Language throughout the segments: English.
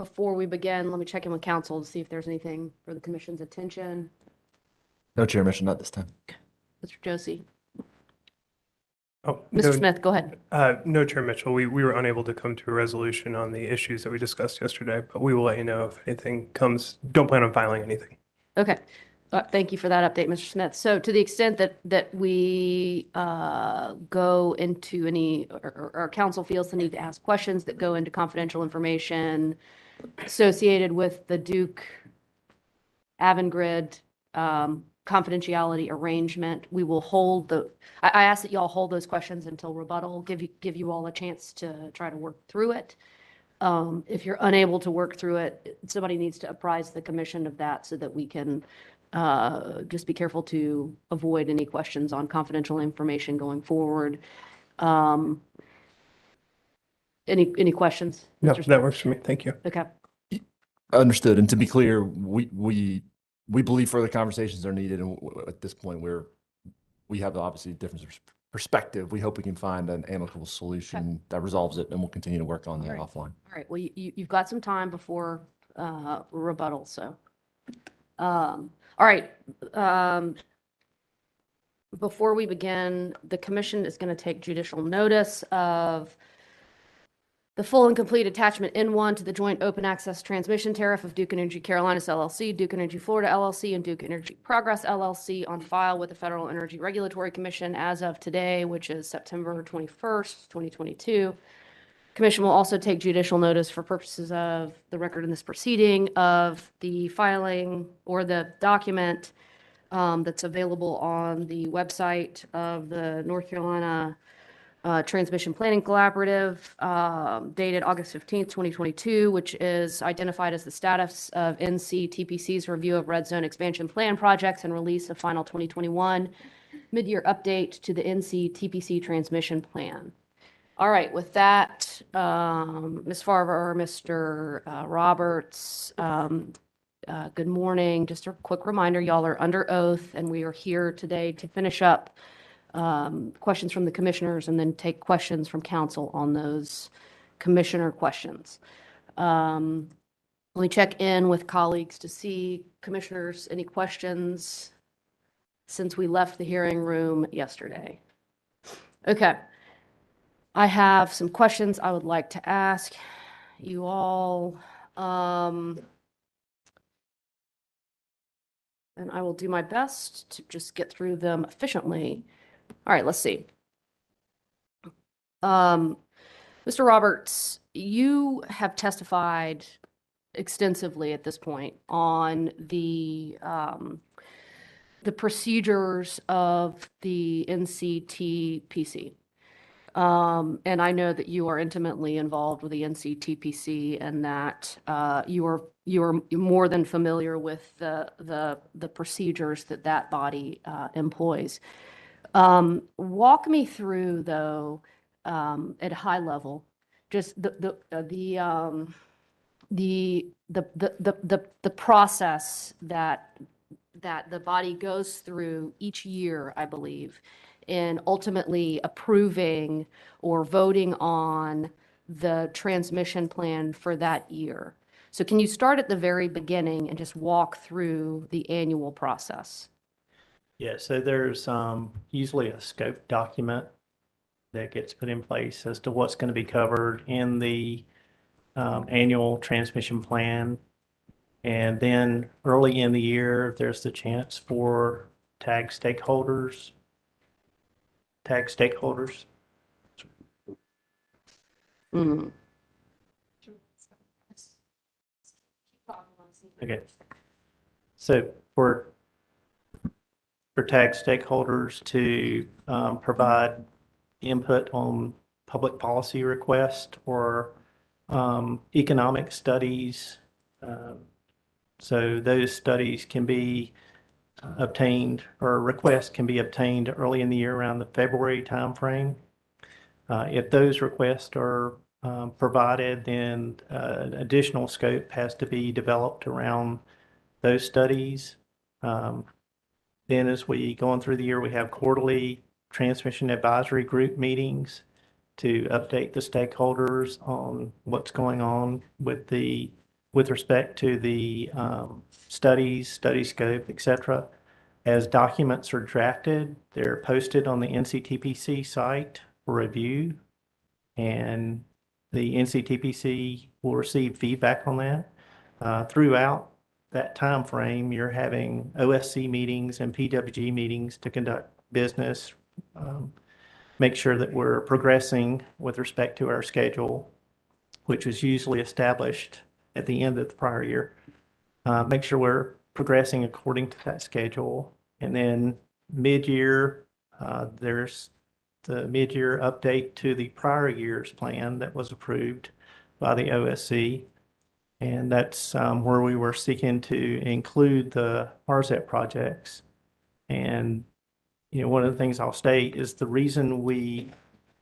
Before we begin, let me check in with council to see if there's anything for the commission's attention. No, Chair Mitchell, not this time. Mr. Josie. Oh, Mr. Smith, go ahead. No, Chair Mitchell, we were unable to come to a resolution on the issues that we discussed yesterday, but we will let you know if anything comes. Don't plan on filing anything. Okay. Thank you for that update, Mr. Smith. So to the extent that we go into any, or our council feels the need to ask questions that go into confidential information associated with the Duke Avangrid confidentiality arrangement, we will hold I ask that y'all hold those questions until rebuttal, give you all a chance to try to work through it. If you're unable to work through it, somebody needs to apprise the commission of that so that we can just be careful to avoid any questions on confidential information going forward. Any questions? No, Mr. Smith? that works for me. Thank you. Okay. Understood. And to be clear, we believe further conversations are needed. And at this point, we have obviously a different perspective. We hope we can find an amicable solution that resolves it, and we'll continue to work on that offline. All right. Well, you've got some time before rebuttal, so. All right. Before we begin, the commission is going to take judicial notice of the full and complete attachment N1 to the joint open access transmission tariff of Duke Energy Carolinas LLC, Duke Energy Florida LLC, and Duke Energy Progress LLC on file with the Federal Energy Regulatory Commission as of today, which is September 21st, 2022. Commission will also take judicial notice for purposes of the record in this proceeding of the filing or the document that's available on the website of the North Carolina Transmission Planning Collaborative, dated August 15th, 2022, which is identified as the status of NCTPC's review of red zone expansion plan projects and release of final 2021 mid-year update to the NCTPC transmission plan. All right, with that, Ms. Farver, Mr. Roberts, good morning. Just a quick reminder, y'all are under oath, and we are here today to finish up questions from the commissioners and then take questions from council on those commissioner questions. Let me check in with colleagues to see, commissioners, any questions since we left the hearing room yesterday? Okay. I have some questions I would like to ask you all. And I will do my best to just get through them efficiently. All right, let's see. Mr. Roberts, you have testified extensively at this point on the procedures of the NCTPC. And I know that you are intimately involved with the NCTPC and that you are more than familiar with the procedures that body employs. Walk me through, though, at a high level, just the process that the body goes through each year, I believe, in ultimately approving or voting on the transmission plan for that year. So can you start at the very beginning and just walk through the annual process? Yeah, so there's usually a scope document that gets put in place as to what's going to be covered in the annual transmission plan. And then early in the year, there's the chance for tag stakeholders. Mm. Okay. So for tag stakeholders to provide input on public policy requests or economic studies. So those studies can be obtained, or requests can be obtained early in the year around the February timeframe. If those requests are provided, then additional scope has to be developed around those studies. Then as we go on through the year, we have quarterly transmission advisory group meetings to update the stakeholders on what's going on with the with respect to the studies, study scope, et cetera. As documents are drafted, they're posted on the NCTPC site for review, and the NCTPC will receive feedback on that. Throughout that time frame, you're having OSC meetings and PWG meetings to conduct business, make sure that we're progressing with respect to our schedule, which was usually established at the end of the prior year. Make sure we're progressing according to that schedule. And then mid-year, there's the mid-year update to the prior year's plan that was approved by the OSC. And that's where we were seeking to include the RZEP projects. And, one of the things I'll state is the reason we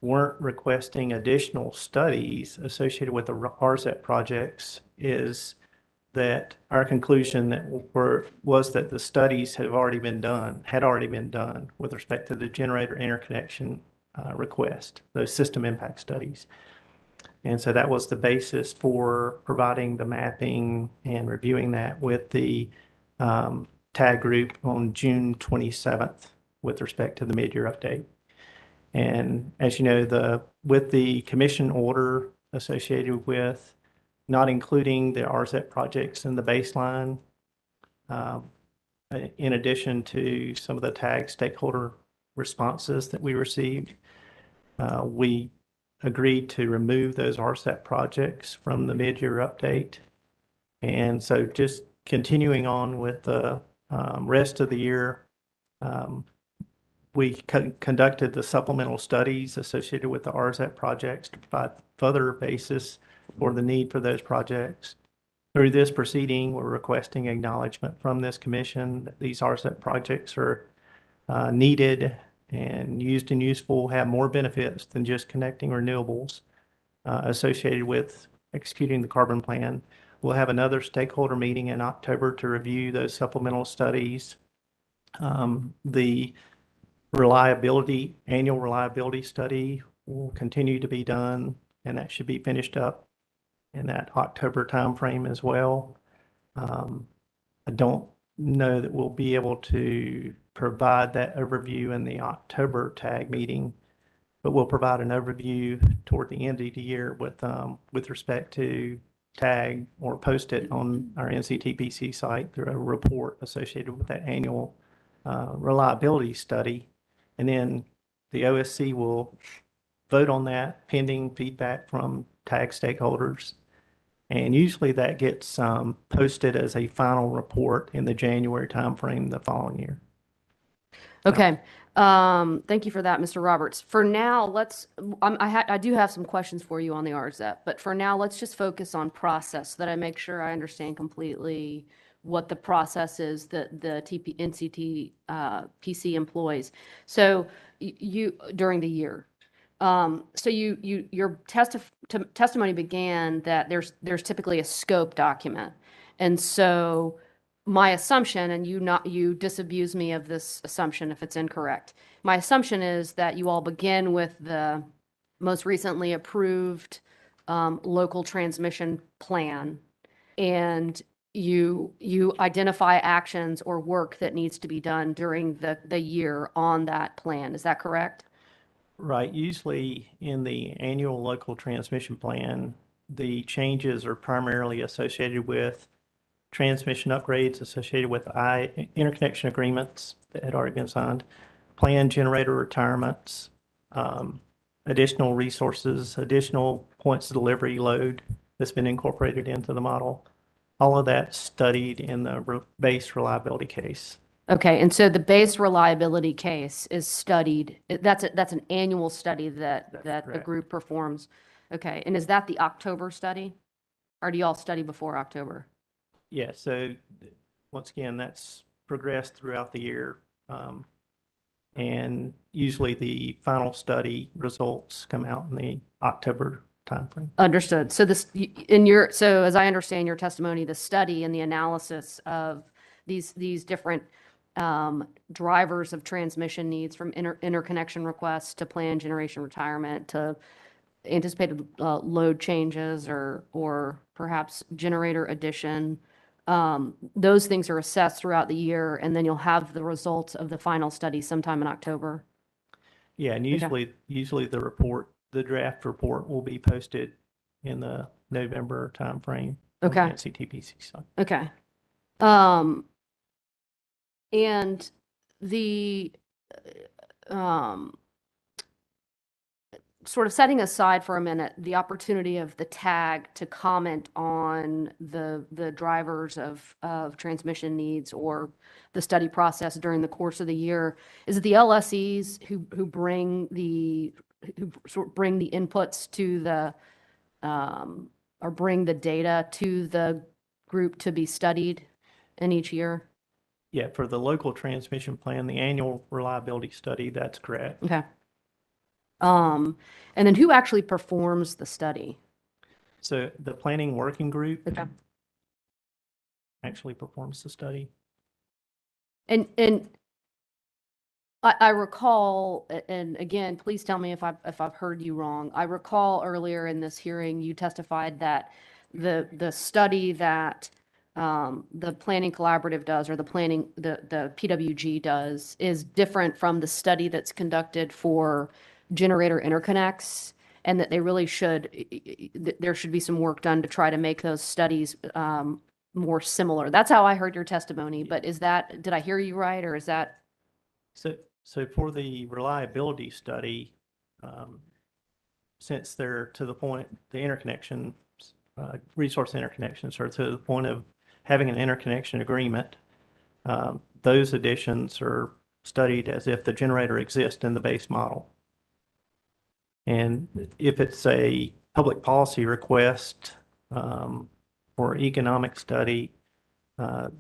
weren't requesting additional studies associated with the RZEP projects is that our conclusion was that the studies had already been done with respect to the generator interconnection request, those system impact studies. And so that was the basis for providing the mapping and reviewing that with the TAG group on June 27th with respect to the mid-year update. And as you know, with the commission order associated with not including the RZEP projects in the baseline, in addition to some of the TAG stakeholder responses that we received, we agreed to remove those RZEP projects from the mid-year update. And so just continuing on with the rest of the year, we conducted the supplemental studies associated with the RZEP projects to provide further basis for the need for those projects. Through this proceeding, we're requesting acknowledgement from this commission that these RZEP projects are needed and used and useful, have more benefits than just connecting renewables associated with executing the carbon plan. We'll have another stakeholder meeting in October to review those supplemental studies. The annual reliability study will continue to be done, and that should be finished up in that October timeframe as well. I don't know that we'll be able to provide that overview in the October TAG meeting, but we'll provide an overview toward the end of the year with respect to TAG, or post it on our NCTPC site through a report associated with that annual reliability study. And then the OSC will vote on that pending feedback from TAG stakeholders. And usually that gets posted as a final report in the January timeframe the following year. Okay. Thank you for that, Mr. Roberts. For now, I do have some questions for you on the RZEP, but for now, let's just focus on process so that I make sure I understand completely what the process is that the NCT PC employs. So you during the year. So your testimony began that there's typically a scope document, and so my assumption, and you disabuse me of this assumption if it's incorrect. My assumption is that you all begin with the most recently approved local transmission plan, and you identify actions or work that needs to be done during the year on that plan. Is that correct? Right. Usually in the annual local transmission plan, the changes are primarily associated with transmission upgrades associated with interconnection agreements that had already been signed, planned generator retirements, additional resources, additional points of delivery load that's been incorporated into the model. All of that studied in the base reliability case. Okay, and so the base reliability case is studied. That's an annual study that the group performs. Okay, and is that the October study, or do you all study before October? Yeah, so once again, that's progressed throughout the year. And usually the final study results come out in the October timeframe. Understood. So so as I understand your testimony, the study and the analysis of these different drivers of transmission needs, from interconnection requests to planned generation retirement to anticipated load changes or perhaps generator addition. Those things are assessed throughout the year, and then you'll have the results of the final study sometime in October. Yeah, and usually the draft report will be posted in the November timeframe. on the Okay. NCTPC side. Okay. And the, um, sort of setting aside for a minute the opportunity of the tag to comment on the drivers of transmission needs or the study process during the course of the year, is it the LSEs who bring who sort of bring the inputs to the or bring the data to the group to be studied in each year? Yeah, for the local transmission plan, the annual reliability study, that's correct. Okay. And then who actually performs the study? So the planning working group Okay. actually performs the study. And I recall, and again, please tell me if I've heard you wrong. I recall earlier in this hearing, you testified that the study that the planning collaborative does, or the PWG does, is different from the study that's conducted for generator interconnects, and that they really there should be some work done to try to make those studies more similar. That's how I heard your testimony, but did I hear you right, or is that? So for the reliability study, since they're to the point, the interconnection, resource interconnections are to the point of having an interconnection agreement, those additions are studied as if the generator exists in the base model. And if it's a public policy request or economic study,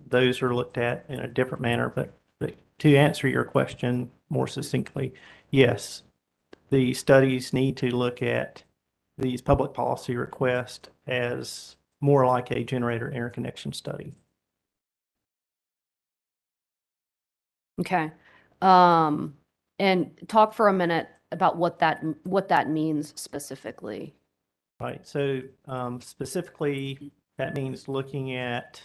those are looked at in a different manner. But to answer your question more succinctly, yes, the studies need to look at these public policy requests as more like a generator interconnection study. Okay. And talk for a minute about what that means specifically. Right. So specifically, that means looking at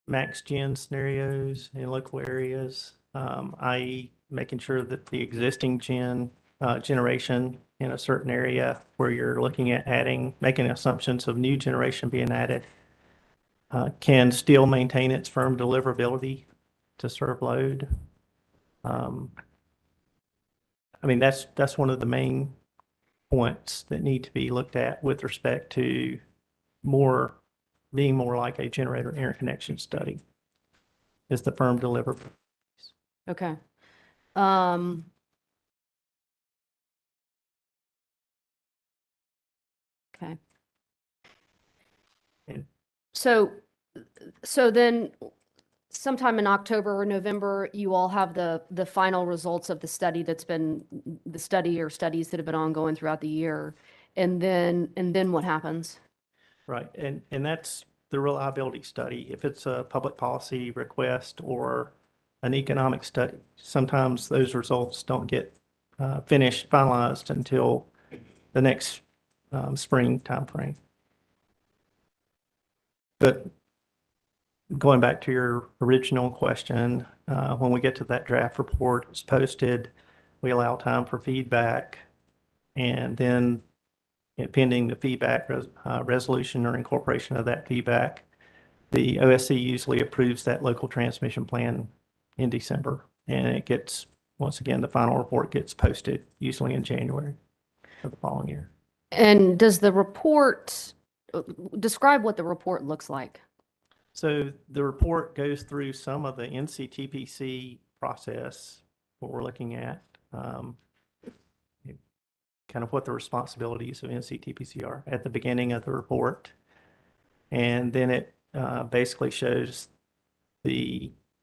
max gen scenarios in local areas, i.e. making sure that the existing generation in a certain area where you're looking at making assumptions of new generation being added, can still maintain its firm deliverability to serve load. I mean, that's one of the main points that need to be looked at with respect to being more like a generator interconnection study, is the firm deliverability. Okay. Okay. And- So then sometime in October or November, you all have the final results of the study the study or studies that have been ongoing throughout the year. And then what happens? Right, and that's the reliability study. If it's a public policy request or an economic study, sometimes those results don't get finalized until the next spring timeframe. But going back to your original question, when we get to that draft report, it's posted, we allow time for feedback, and then pending the feedback resolution or incorporation of that feedback, the OSC usually approves that local transmission plan in December, and it gets, once again, the final report gets posted usually in January of the following year. And does the report describe what the report looks like? So the report goes through some of the NCTPC process, what we're looking at, kind of what the responsibilities of NCTPC are at the beginning of the report. And then it basically shows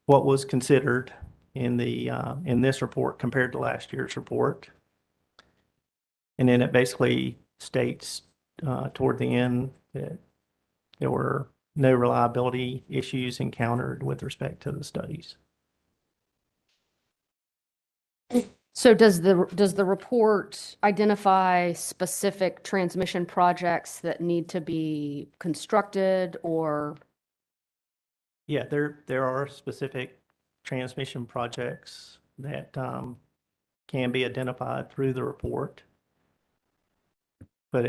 what was considered in this report compared to last year's report. And then it basically states toward the end that there were no reliability issues encountered with respect to the studies. So does the report identify specific transmission projects that need to be constructed or? Yeah, there are specific transmission projects that can be identified through the report. But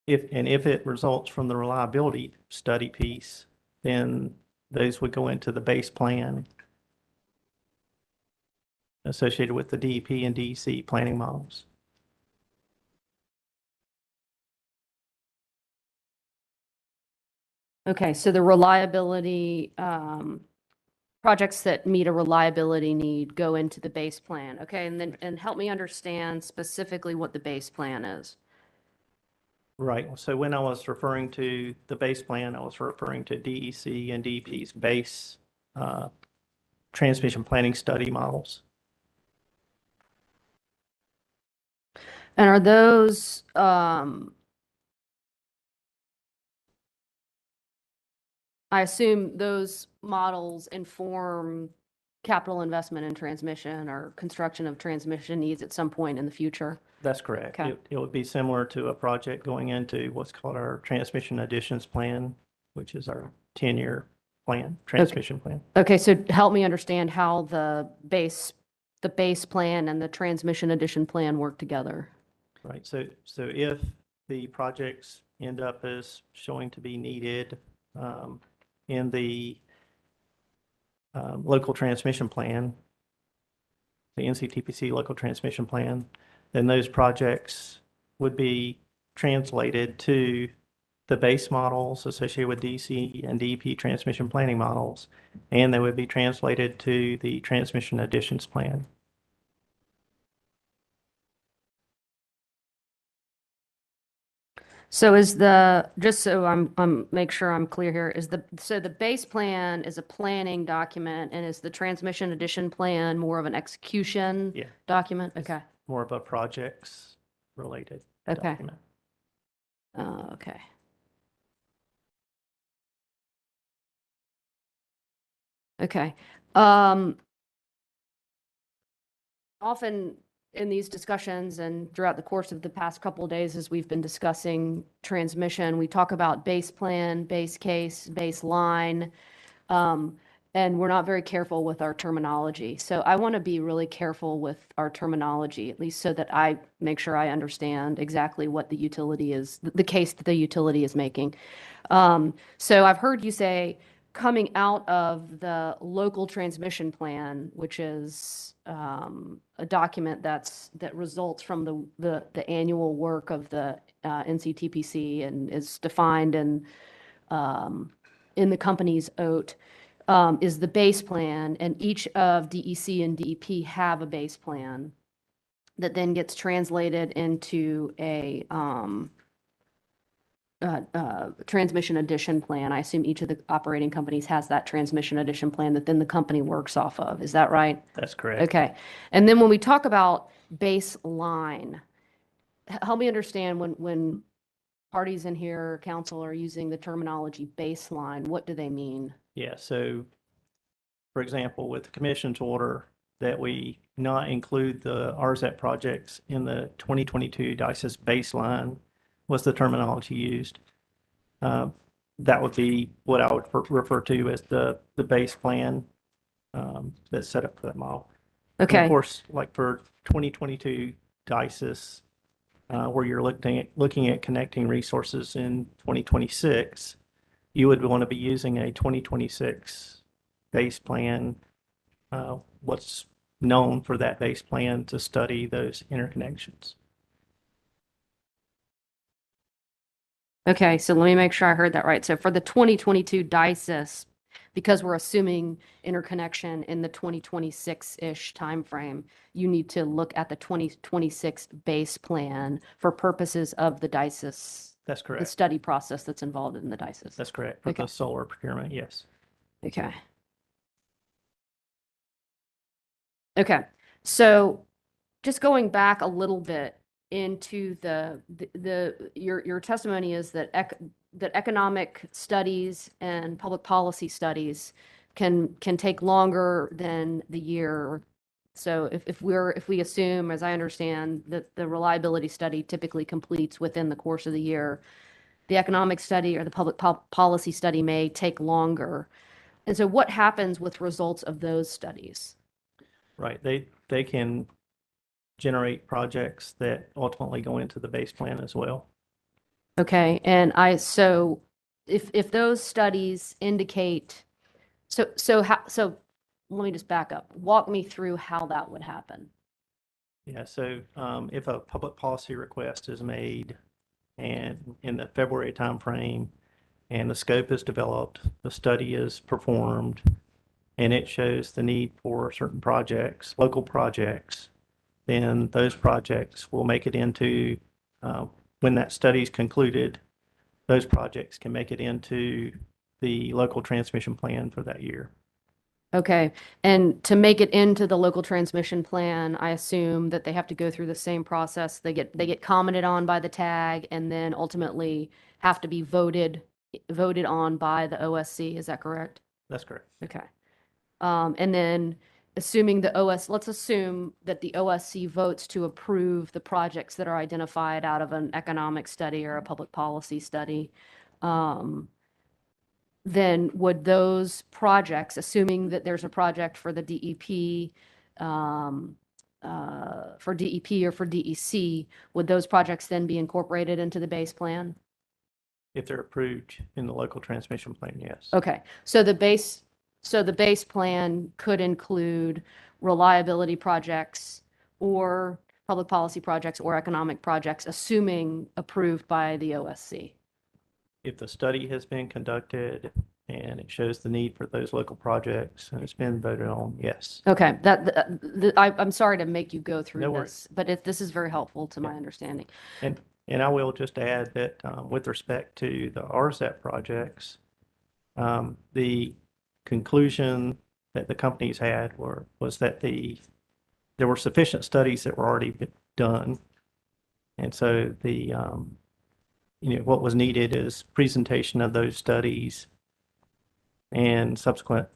if it results from the reliability study piece, then those would go into the base plan associated with the DEP and DEC planning models. Okay, so the reliability, projects that meet a reliability need go into the base plan. Okay, and help me understand specifically what the base plan is. Right. So when I was referring to the base plan, I was referring to DEC and DEP's base transmission planning study models. And are those, I assume those models inform capital investment in transmission or construction of transmission needs at some point in the future? That's correct. Okay. It would be similar to a project going into what's called our transmission additions plan, which is our 10-year plan, transmission plan. Okay, so help me understand how the base plan and the transmission addition plan work together. Right. So if the projects end up as showing to be needed in the local transmission plan, the NCTPC local transmission plan, then those projects would be translated to the base models associated with DC and DEP transmission planning models, and they would be translated to the transmission additions plan. So just so I'm make sure I'm clear here, so the base plan is a planning document and is the transmission addition plan more of an execution Yeah. document? It's Okay. more of a projects related Okay. document. Okay. Okay. Often in these discussions and throughout the course of the past couple of days, as we've been discussing transmission, we talk about base plan, base case, baseline, and we're not very careful with our terminology. So I want to be really careful with our terminology, at least so that I make sure I understand exactly what the utility is, the case that the utility is making. So I've heard you say coming out of the local transmission plan, which is a document that results from the annual work of the NCTPC and is defined in the company's OAT, is the base plan, and each of DEC and DEP have a base plan that then gets translated into a transmission addition plan. I assume each of the operating companies has that transmission addition plan that then the company works off of. Is that right? That's correct. Okay. And then when we talk about baseline, help me understand when parties in here, council, are using the terminology baseline, what do they mean? Yeah, so for example, with the commission's order that we not include the RZEP projects in the 2022 DICES baseline was the terminology used. That would be what I would refer to as the base plan that's set up for that model. And Okay. of course, like for 2022 DICES, where you're looking at connecting resources in 2026, you would want to be using a 2026 base plan, what's known for that base plan to study those interconnections. Okay, so let me make sure I heard that right. So for the 2022 DICES, because we're assuming interconnection in the 2026-ish timeframe, you need to look at the 2026 base plan for purposes of the DICES, That's the correct. study process that's involved in the DICES. That's correct. For Okay. the solar procurement, yes. Okay. Okay, so just going back a little bit into your testimony is that that economic studies and public policy studies can take longer than the year So if we assume, as I understand, that the reliability study typically completes within the course of the year, the economic study or the public policy study may take longer. And so what happens with results of those studies? Right. They can generate projects that ultimately go into the base plan as well. Okay, so if those studies indicate, so let me just back up. Walk me through how that would happen. Yeah, so if a public policy request is made and in the February timeframe and the scope is developed, the study is performed, and it shows the need for certain projects, local projects, then those projects will make it into, when that study's concluded, those projects can make it into the local transmission plan for that year. Okay, and to make it into the local transmission plan, I assume that they have to go through the same process. They get commented on by the tag and then ultimately have to be voted on by the OSC. Is that correct? That's correct. Okay. And then assuming let's assume that the OSC votes to approve the projects that are identified out of an economic study or a public policy study. Then would those projects, assuming that there's a project for the DEP, for DEP or for DEC, would those projects then be incorporated into the base plan? If they're approved in the local transmission plan, yes. Okay, so the base plan could include reliability projects or public policy projects or economic projects, assuming approved by the OSC. If the study has been conducted and it shows the need for those local projects and it's been voted on, yes. Okay, I'm sorry to make you go No through worries. this, but this is very helpful to my Yeah. understanding. And I will just add that with respect to the RZEP projects, the conclusion that the companies had was that there were sufficient studies that were already done. And so what was needed is presentation of those studies and subsequent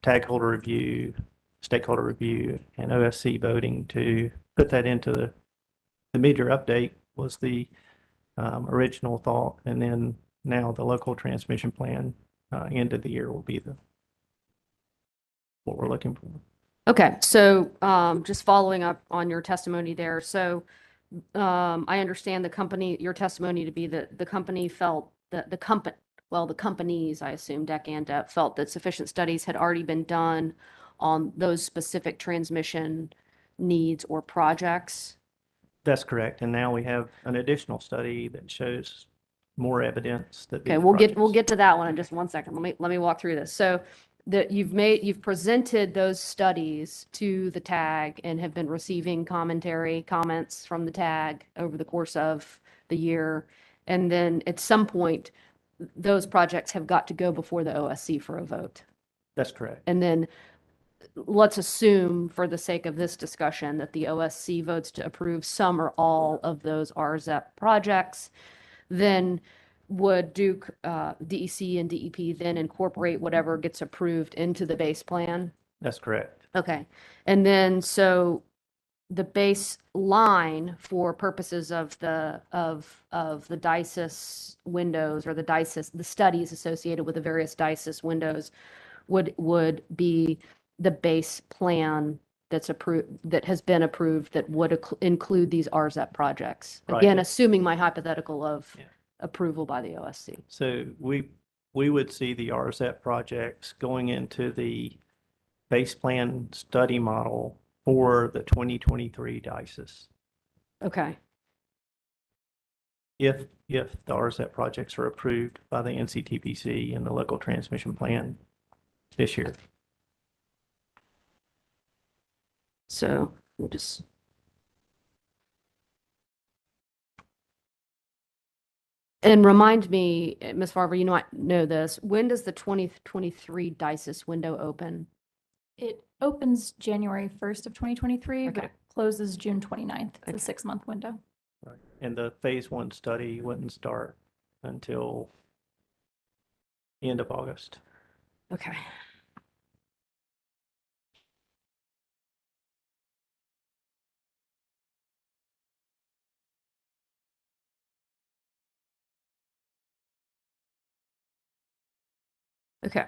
tag holder review, stakeholder review, and OSC voting to put that into the mid-year update was the original thought. And then now the local transmission plan end of the year will be what we're looking for. Okay, so just following up on your testimony there. So I understand your testimony to be that the company felt that the companies, I assume, DEC and DEP, felt that sufficient studies had already been done on those specific transmission needs or projects. That's correct. And now we have an additional study that shows more evidence that Okay, these we'll projects. get to that one in just 1 second. Let me walk through this. So that you've presented those studies to the tag and have been receiving comments from the tag over the course of the year. And then at some point, those projects have got to go before the OSC for a vote. That's correct. And then let's assume, for the sake of this discussion, that the OSC votes to approve some or all of those RZEP projects. Then would Duke, DEC and DEP then incorporate whatever gets approved into the base plan? That's correct. Okay. And then so the baseline for purposes of the DICES windows or the studies associated with the various DICES windows would be the base plan that's approved, that has been approved, that would include these RZEP projects. Right. Again, assuming my hypothetical of Yeah. approval by the OSC. So we would see the RZEP projects going into the base plan study model for the 2023 DICES. Okay. If the RZEP projects are approved by the NCTPC and the local transmission plan this year. So we'll just. And remind me, Ms. Farber, you might know this, when does the 2023 DICES window open? It opens January 1st of 2023, but Okay. it closes June 29th. It's Okay. a 6-month window. Right. And the phase 1 study wouldn't start until end of August. Okay. Okay.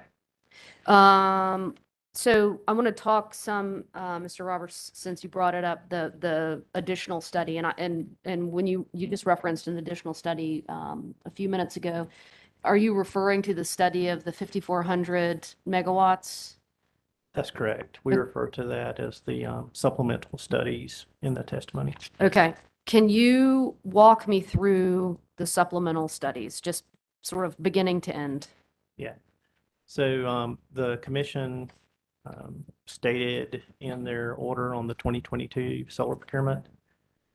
So I want to talk some, Mr. Roberts, since you brought it up, the additional study, and when you just referenced an additional study a few minutes ago, are you referring to the study of the 5,400 megawatts? That's correct. We Okay. refer to that as the supplemental studies in the testimony. Okay. Can you walk me through the supplemental studies, just sort of beginning to end? Yeah. So the commission stated in their order on the 2022 solar procurement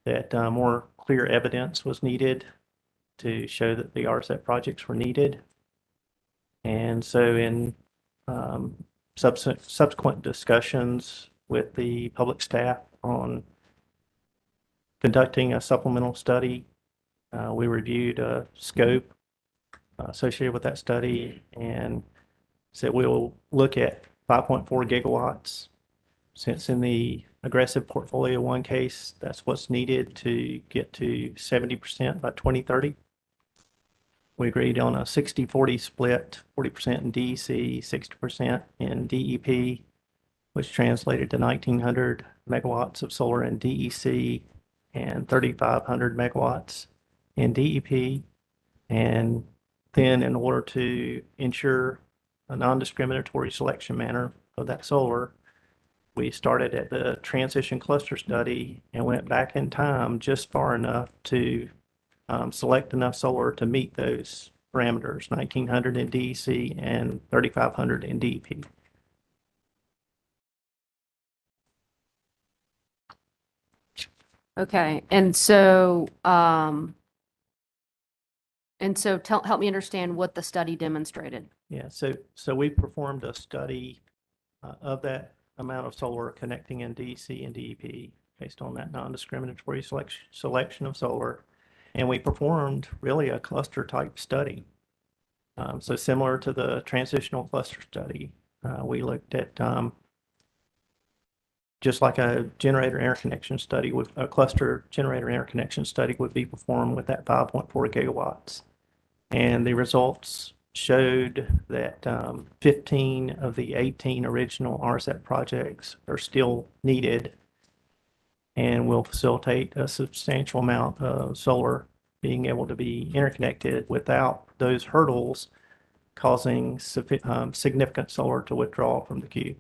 that more clear evidence was needed to show that the RSEP projects were needed. And so in subsequent discussions with the public staff on conducting a supplemental study, we reviewed a scope associated with that study and said we'll look at 5.4 gigawatts. Since in the aggressive portfolio one case, that's what's needed to get to 70% by 2030. We agreed on a 60-40 split, 40% in DEC, 60% in DEP, which translated to 1,900 megawatts of solar in DEC and 3,500 megawatts in DEP. And then in order to ensure a non-discriminatory selection manner of that solar, we started at the transition cluster study and went back in time just far enough to select enough solar to meet those parameters, 1,900 in DEC and 3,500 in DEP. Okay. Help me understand what the study demonstrated. Yeah, so we performed a study of that amount of solar connecting in DEC and DEP based on that non-discriminatory selection of solar. And we performed really a cluster type study. So similar to the transitional cluster study, we looked at just like a generator interconnection study, with a cluster generator interconnection study would be performed with that 5.4 gigawatts. And the results showed that 15 of the 18 original RSEP projects are still needed and will facilitate a substantial amount of solar being able to be interconnected without those hurdles causing significant solar to withdraw from the queue.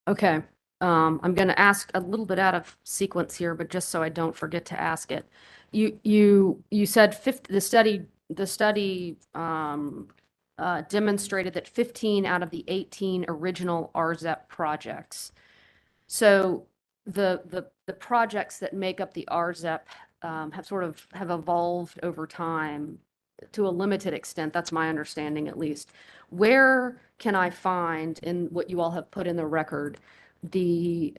Okay. I'm going to ask a little bit out of sequence here, but just so I don't forget to ask it. You said the study demonstrated that 15 out of the 18 original RZEP projects. So the projects that make up the RZEP have evolved over time to a limited extent. That's my understanding, at least. Where can I find in what you all have put in the record the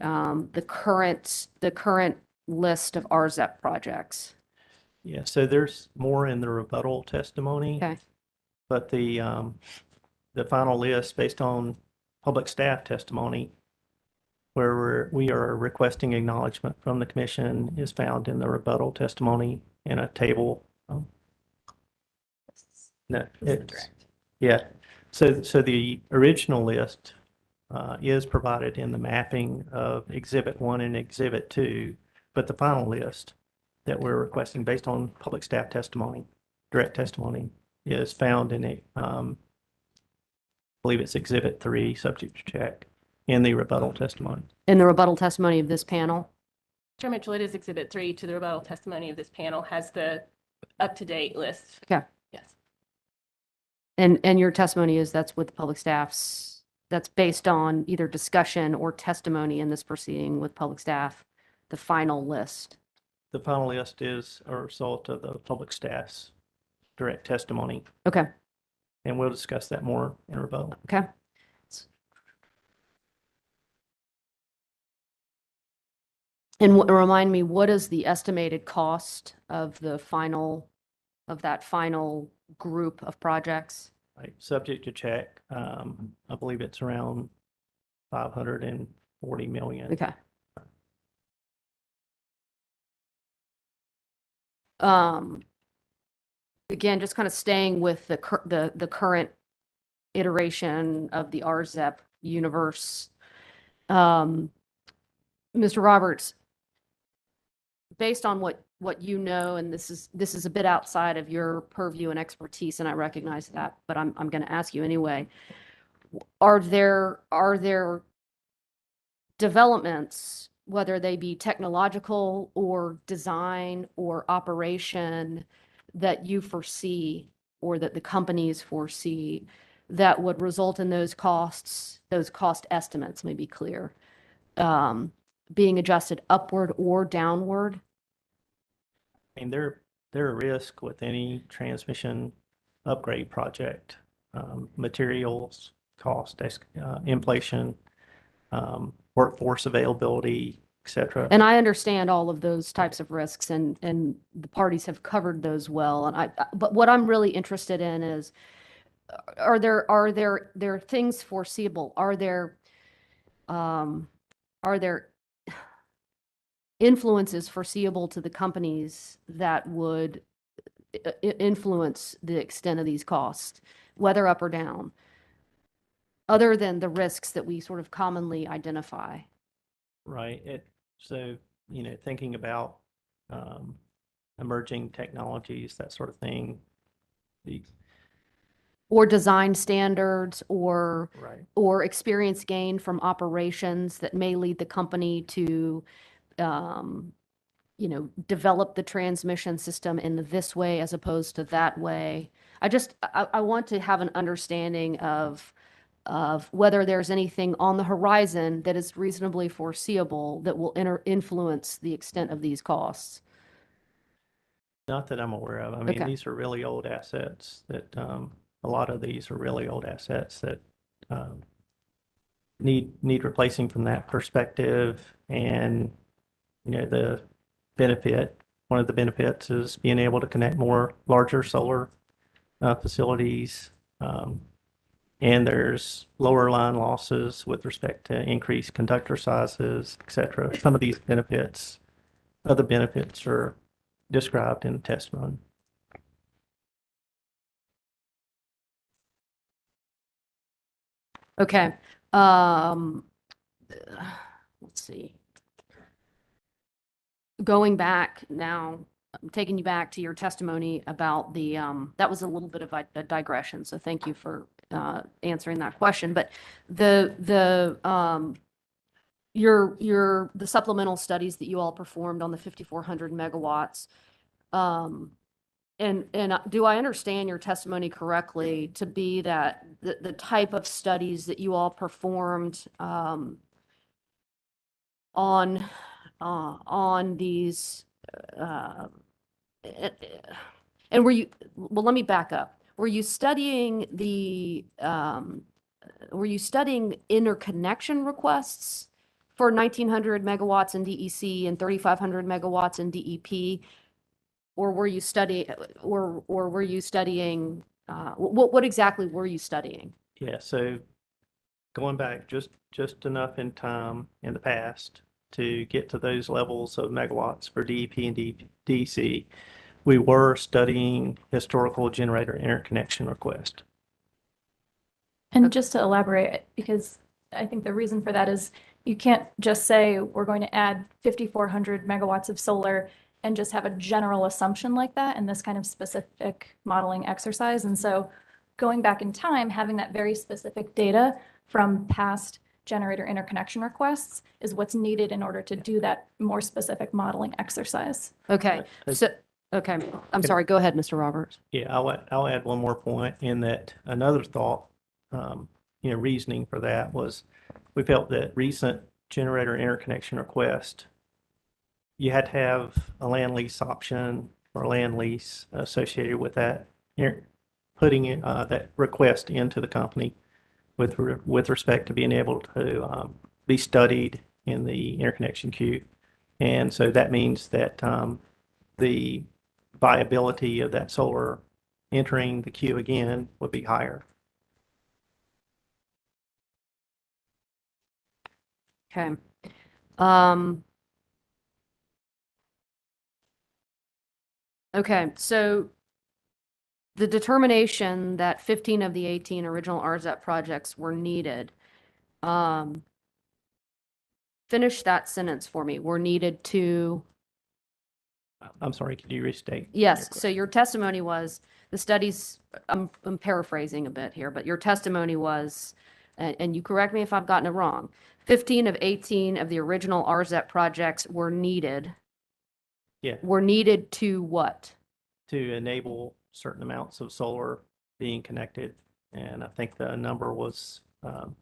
current list of RZEP projects? Yeah, so there's more in the rebuttal testimony. Okay. But the final list based on public staff testimony, where we are requesting acknowledgement from the commission, is found in the rebuttal testimony in a table. No, it's, yeah. So the original list is provided in the mapping of Exhibit 1 and Exhibit 2, but the final list that we're requesting based on public staff testimony, direct testimony, is found in I believe it's Exhibit 3, subject to check, in the rebuttal testimony. In the rebuttal testimony of this panel? Chair Mitchell, it is Exhibit 3 to the rebuttal testimony of this panel, has the up-to-date list. Okay. Yes. And your testimony is that's with the public staff's, that's based on either discussion or testimony in this proceeding with public staff, the final list. The final list is a result of the public staff's direct testimony, Okay. and we'll discuss that more in rebuttal. Okay. And remind me, what is the estimated cost of that final group of projects? Right, subject to check, I believe it's around 540 million. Okay. um, again, just kind of staying with the current iteration of the RZEP universe. Mr. Roberts, based on what you know, and this is a bit outside of your purview and expertise, and I recognize that, but I'm going to ask you anyway. Are there developments, whether they be technological or design or operation, that you foresee or that the companies foresee that would result in those cost estimates, may be clear, being adjusted upward or downward? I mean, there are risks with any transmission upgrade project, materials, cost, inflation, workforce availability, et cetera. And I understand all of those types of risks, and the parties have covered those well. And but what I'm really interested in is, are there things foreseeable? Are there influences foreseeable to the companies that would influence the extent of these costs, whether up or down, other than the risks that we sort of commonly identify? Right. So, thinking about emerging technologies, that sort of thing. Or design standards, or Right. experience gained from operations that may lead the company to, develop the transmission system in this way as opposed to that way. I want to have an understanding of whether there's anything on the horizon that is reasonably foreseeable that will influence the extent of these costs. Not that I'm aware of. I mean, Okay. these are really old assets that, a lot of these are really old assets that, need replacing from that perspective. And, one of the benefits is being able to connect more larger solar, facilities. And there's lower line losses with respect to increased conductor sizes, et cetera. Some of these benefits, other benefits are described in the testimony. Okay. Let's see. Going back now, I'm taking you back to your testimony about that was a little bit of a digression, so thank you for answering that question. But the supplemental studies that you all performed on the 5,400 megawatts, and do I understand your testimony correctly to be that the type of studies that you all performed on these, and well, let me back up. Were you studying interconnection requests for 1,900 megawatts in DEC and 3,500 megawatts in DEP? Or were you studying, what exactly were you studying? Yeah, so going back just enough in time in the past to get to those levels of megawatts for DEP and DC, we were studying historical generator interconnection request. And just to elaborate, because I think the reason for that is you can't just say we're going to add 5,400 megawatts of solar and just have a general assumption like that in this kind of specific modeling exercise. And so going back in time, having that very specific data from past generator interconnection requests is what's needed in order to do that more specific modeling exercise. Okay, so, okay, I'm sorry, go ahead, Mr. Roberts. Yeah, I'll add one more point in that another thought, reasoning for that was we felt that recent generator interconnection request, you had to have a land lease option or land lease associated with that, putting that request into the company with respect to being able to be studied in the interconnection queue. And so that means that the viability of that solar entering the queue again would be higher. Okay. Okay, so the determination that 15 of the 18 original RZEP projects were needed. Finish that sentence for me. Were needed to, I'm sorry, could you restate? yes, so your testimony was, the studies, I'm paraphrasing a bit here, but your testimony was, and you correct me if I've gotten it wrong, 15 of 18 of the original RZEP projects were needed. Yeah. Were needed to what? To enable certain amounts of solar being connected. And I think the number was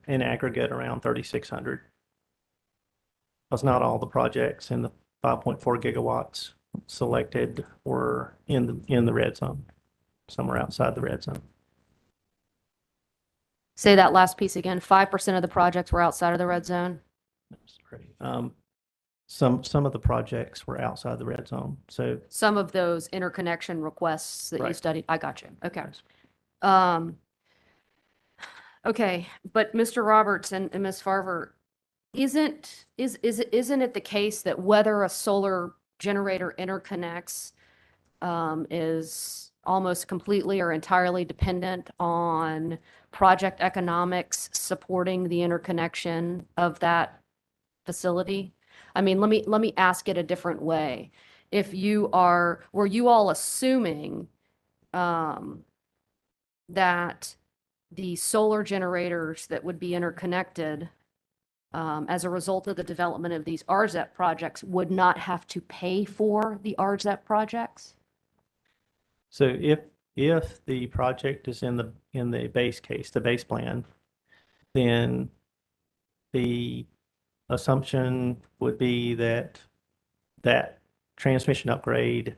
in aggregate around 3,600. Because not all the projects in the 5.4 gigawatts selected were in the red zone. Some were outside the red zone. Say that last piece again. 5% of the projects were outside of the red zone. Some of the projects were outside the red zone. So Some of those interconnection requests that you Right. studied, I got you. Okay. Yes. Okay, but Mr. Roberts and Ms. Farver, isn't it the case that whether a solar generator interconnects is almost completely or entirely dependent on project economics supporting the interconnection of that facility? I mean, let me ask it a different way. Were you all assuming that the solar generators that would be interconnected as a result of the development of these RZEP projects would not have to pay for the RZEP projects? So if the project is in the base case, the base plan, then the assumption would be that that transmission upgrade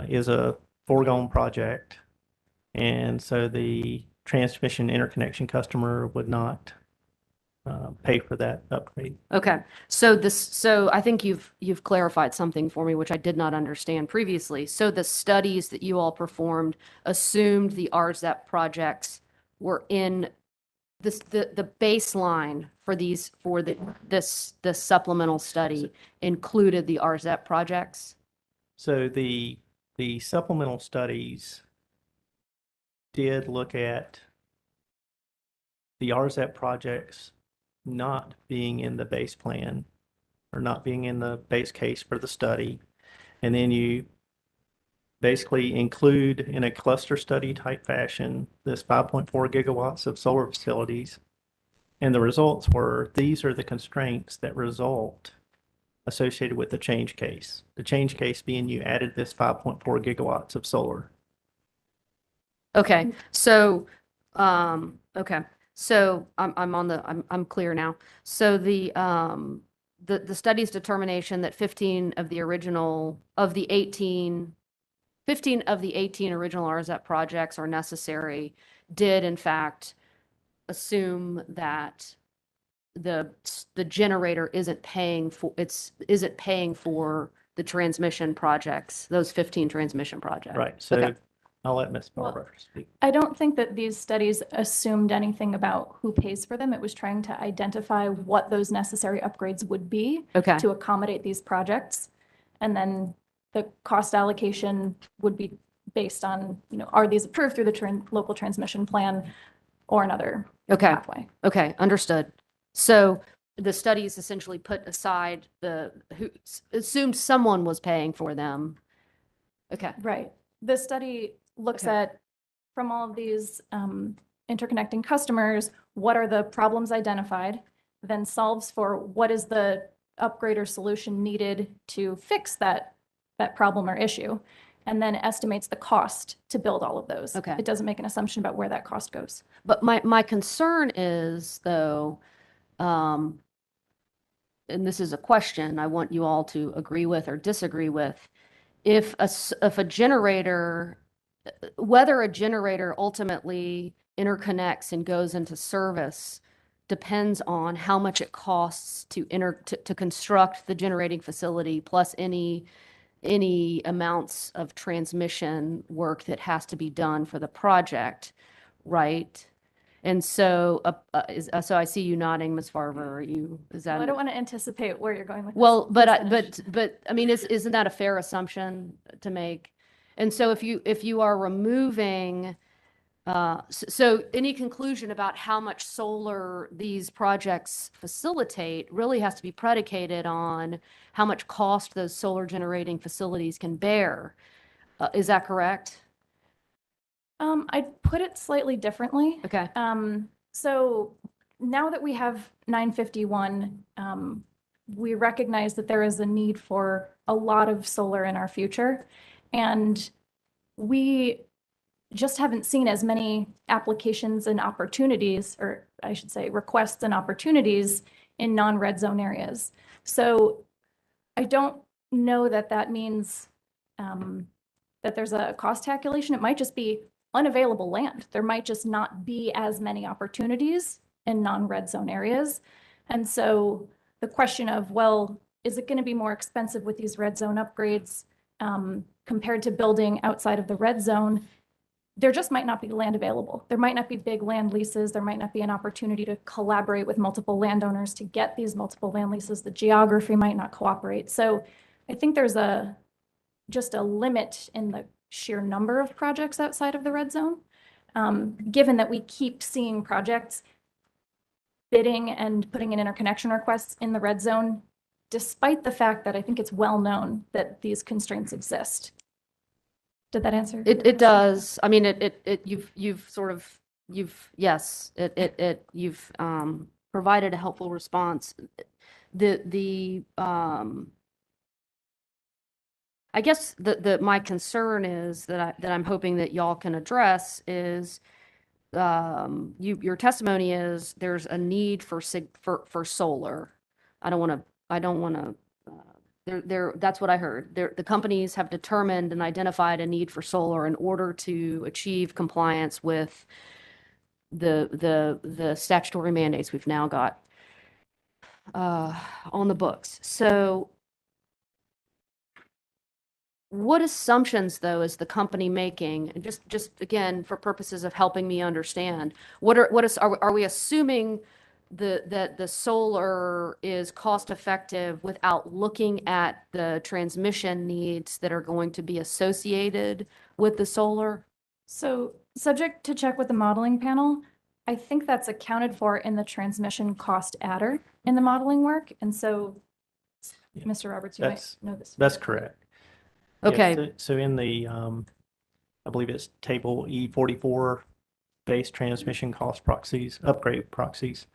is a foregone project. And so the transmission interconnection customer would not pay for that upgrade. Okay, so I think you've clarified something for me, which I did not understand previously. So the studies that you all performed assumed the RZEP projects were in the baseline for this supplemental study included the RZEP projects? So the supplemental studies did look at the RZEP projects not being in the base plan or not being in the base case for the study. And then you basically include in a cluster study type fashion this 5.4 gigawatts of solar facilities. And the results were, these are the constraints that result associated with the change case. The change case being you added this 5.4 gigawatts of solar. Okay, so, okay, so I'm clear now. So the study's determination that 15 of the 18 original RZEP projects are necessary did in fact assume that the generator isn't paying for the transmission projects, those 15 transmission projects. Right. So Okay. I'll let Ms. Well, Barber speak. I don't think that these studies assumed anything about who pays for them. It was trying to identify what those necessary upgrades would be Okay. to accommodate these projects. And then the cost allocation would be based on, are these approved through the local transmission plan or another Okay. pathway? Okay, understood. So the studies essentially put aside who assumed someone was paying for them. Okay. Right. The study looks Okay. at, from all of these interconnecting customers, what are the problems identified, then solves for what is the upgrade or solution needed to fix that problem or issue, and then estimates the cost to build all of those. Okay. It doesn't make an assumption about where that cost goes. But my concern is though, and this is a question I want you all to agree with or disagree with. If a generator, whether a generator ultimately interconnects and goes into service depends on how much it costs to construct the generating facility plus any amounts of transmission work that has to be done for the project, right? And so, so I see you nodding, Ms. Farver. Is that? Well, I don't want to anticipate where you're going with this. Well, Please finish. but I mean, isn't that a fair assumption to make? And so if you are removing, so any conclusion about how much solar these projects facilitate really has to be predicated on how much cost those solar generating facilities can bear. Is that correct? I'd put it slightly differently. Okay. So now that we have 951, we recognize that there is a need for a lot of solar in our future. And we just haven't seen as many applications and opportunities, or I should say requests and opportunities in non-red zone areas. So I don't know that that means that there's a cost calculation. It might just be unavailable land. There might just not be as many opportunities in non-red zone areas. And so the question of, well, is it going to be more expensive with these red zone upgrades compared to building outside of the red zone? There just might not be land available. There might not be big land leases. There might not be an opportunity to collaborate with multiple landowners to get these multiple land leases. The geography might not cooperate. So I think there's just a limit in the sheer number of projects outside of the red zone, given that we keep seeing projects bidding and putting in interconnection requests in the red zone, despite the fact that I think it's well known that these constraints exist. Did that answer? It does. I mean, you've provided a helpful response. I guess my concern is that I'm hoping that y'all can address is your testimony is there's a need for solar. I don't want to that's what I heard. The companies have determined and identified a need for solar in order to achieve compliance with the statutory mandates we've now got on the books. So what assumptions, though, is the company making? And just again, for purposes of helping me understand, are we assuming that the solar is cost effective without looking at the transmission needs that are going to be associated with the solar? So subject to check with the modeling panel, I think that's accounted for in the transmission cost adder in the modeling work. And so, Yeah, Mr. Roberts, you might know this. That's correct. Yeah, Okay. so in the, I believe it's table E44, base transmission cost proxies, upgrade proxies.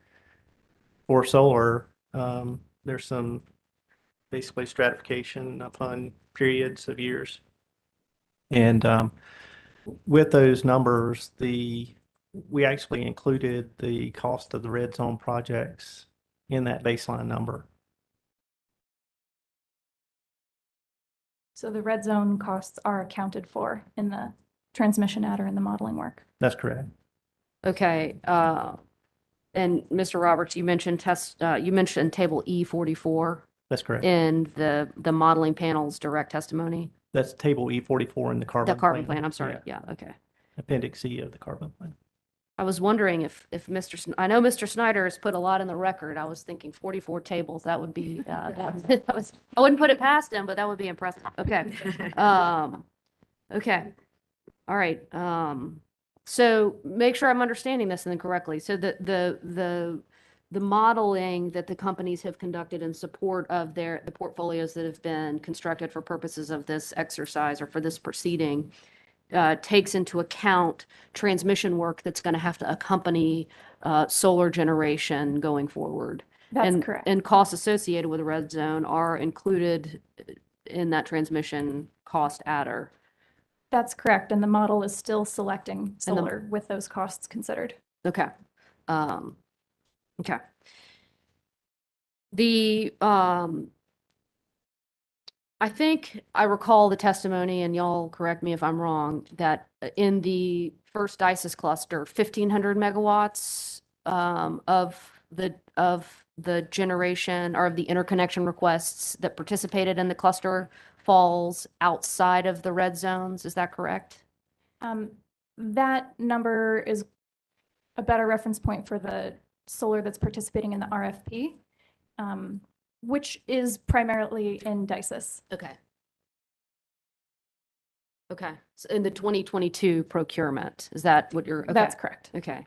For solar, there's some basically stratification upon periods of years. And with those numbers, we actually included the cost of the red zone projects in that baseline number. So the red zone costs are accounted for in the transmission adder in the modeling work. That's correct. Okay. And Mr. Roberts, you mentioned table E44 That's correct. in the modeling panel's direct testimony. That's table E44 in the carbon The carbon plan, I'm sorry. Yeah. Yeah, okay. Appendix C of the carbon plan. I was wondering if I know Mr. Snyder has put a lot in the record. I was thinking 44 tables, that would be, I wouldn't put it past him, but that would be impressive. Okay. Okay. All right. So make sure I'm understanding this then correctly. So the modeling that the companies have conducted in support of the portfolios that have been constructed for purposes of this exercise or for this proceeding takes into account transmission work that's going to have to accompany solar generation going forward. That's And- correct. And costs associated with the red zone are included in that transmission cost adder. That's correct. And the model is still selecting And the- solar with those costs considered. Okay. Okay. I think I recall the testimony, and y'all correct me if I'm wrong, that in the first DICES cluster, 1,500 megawatts of the generation or of the interconnection requests that participated in the cluster falls outside of the red zones. Is that correct? That number is a better reference point for the solar that's participating in the RFP, which is primarily in DICES. Okay. Okay, so in the 2022 procurement, is that what you're? Okay. That's correct. Okay.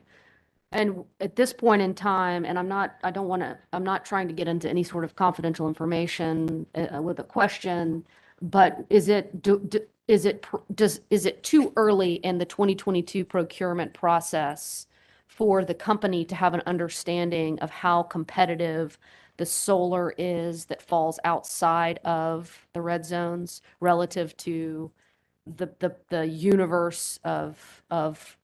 And at this point in time, and I'm not trying to get into any sort of confidential information with a question, but is it too early in the 2022 procurement process for the company to have an understanding of how competitive the solar is that falls outside of the red zones relative to the universe of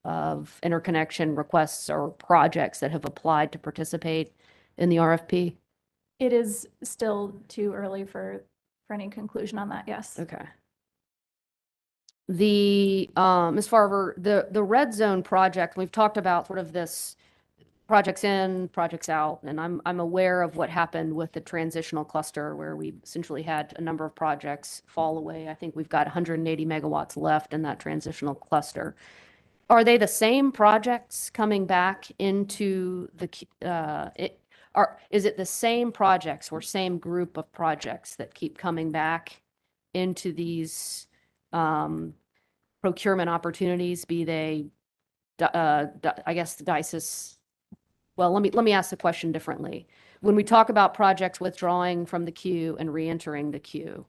interconnection requests or projects that have applied to participate in the RFP? It is still too early for any conclusion on that, yes. Okay. Ms. Farver, the red zone project, we've talked about sort of this projects in, projects out, and I'm aware of what happened with the transitional cluster where we essentially had a number of projects fall away. I think we've got 180 megawatts left in that transitional cluster. Are they the same projects coming back into is it the same projects or same group of projects that keep coming back into these procurement opportunities, be they, I guess, the DICES? Well, let me ask the question differently. When we talk about projects withdrawing from the queue and re-entering the queue,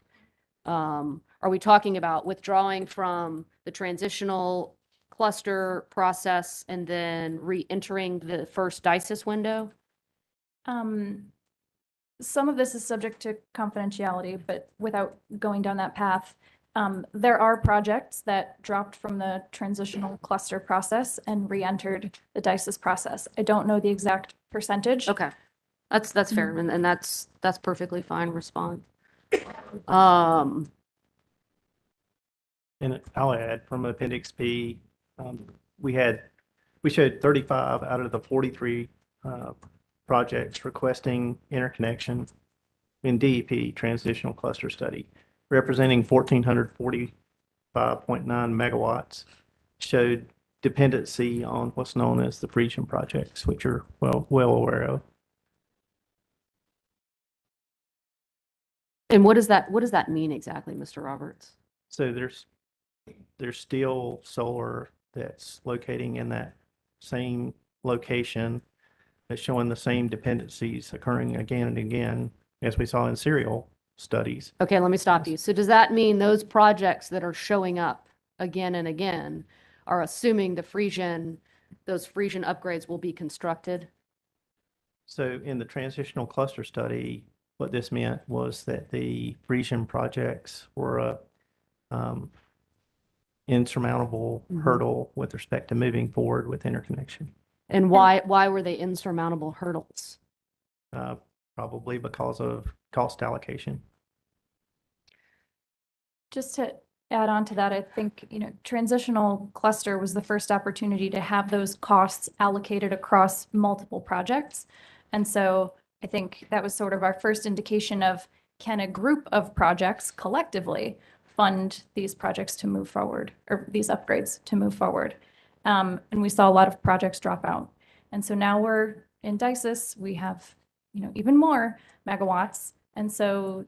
are we talking about withdrawing from the transitional cluster process and then re-entering the first DICES window? Some of this is subject to confidentiality, but without going down that path, there are projects that dropped from the transitional cluster process and re-entered the DICES process. I don't know the exact percentage. Okay, that's fair, and that's perfectly fine response. Um, And I'll add from Appendix P, we showed 35 out of the 43 projects requesting interconnection in DEP transitional cluster study, representing 1,445.9 megawatts, showed dependency on what's known as the Frisian projects, which you're well aware of. and what does that mean exactly, Mr. Roberts? So there's still solar that's locating in that same location that's showing the same dependencies occurring again and again, as we saw in serial studies. Okay, let me stop you. So does that mean those projects that are showing up again and again are assuming those Frisian upgrades will be constructed? So in the transitional cluster study, what this meant was that the Frisian projects were a insurmountable hurdle with respect to moving forward with interconnection. And why were they insurmountable hurdles? Probably because of cost allocation. Just to add on to that, I think, transitional cluster was the first opportunity to have those costs allocated across multiple projects. And so I think that was sort of our first indication of, can a group of projects collectively fund these projects to move forward, or these upgrades to move forward? And we saw a lot of projects drop out. And so now we're in DICES, we have, even more megawatts. And so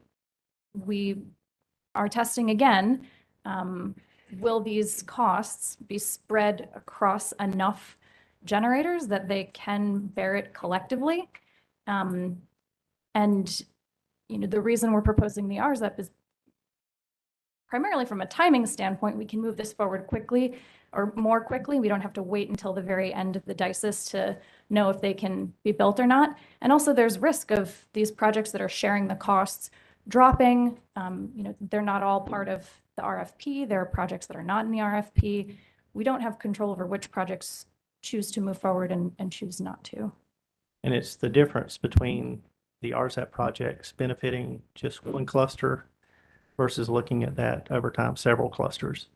we are testing again, will these costs be spread across enough generators that they can bear it collectively? And, the reason we're proposing the RZEP is primarily from a timing standpoint. We can move this forward quickly or more quickly. We don't have to wait until the very end of the DICES to know if they can be built or not. And also there's risk of these projects that are sharing the costs dropping. They're not all part of the RFP. There are projects that are not in the RFP. We don't have control over which projects choose to move forward and choose not to. And it's the difference between the RZEP projects benefiting just one cluster versus looking at that over time, several clusters.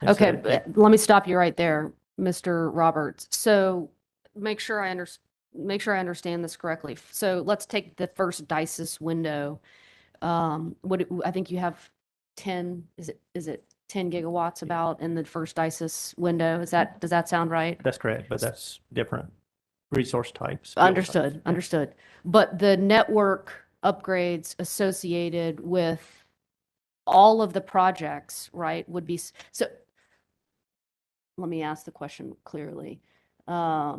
And Okay, so but let me stop you right there, Mr. Roberts. So make sure I understand this correctly. So let's take the first DICES window. I think you have 10, is it 10 gigawatts about in the first DICES window? Does that sound right? That's correct, but that's different resource types. fuel Understood, types. understood. But the network upgrades associated with all of the projects, right, would be, so let me ask the question clearly. How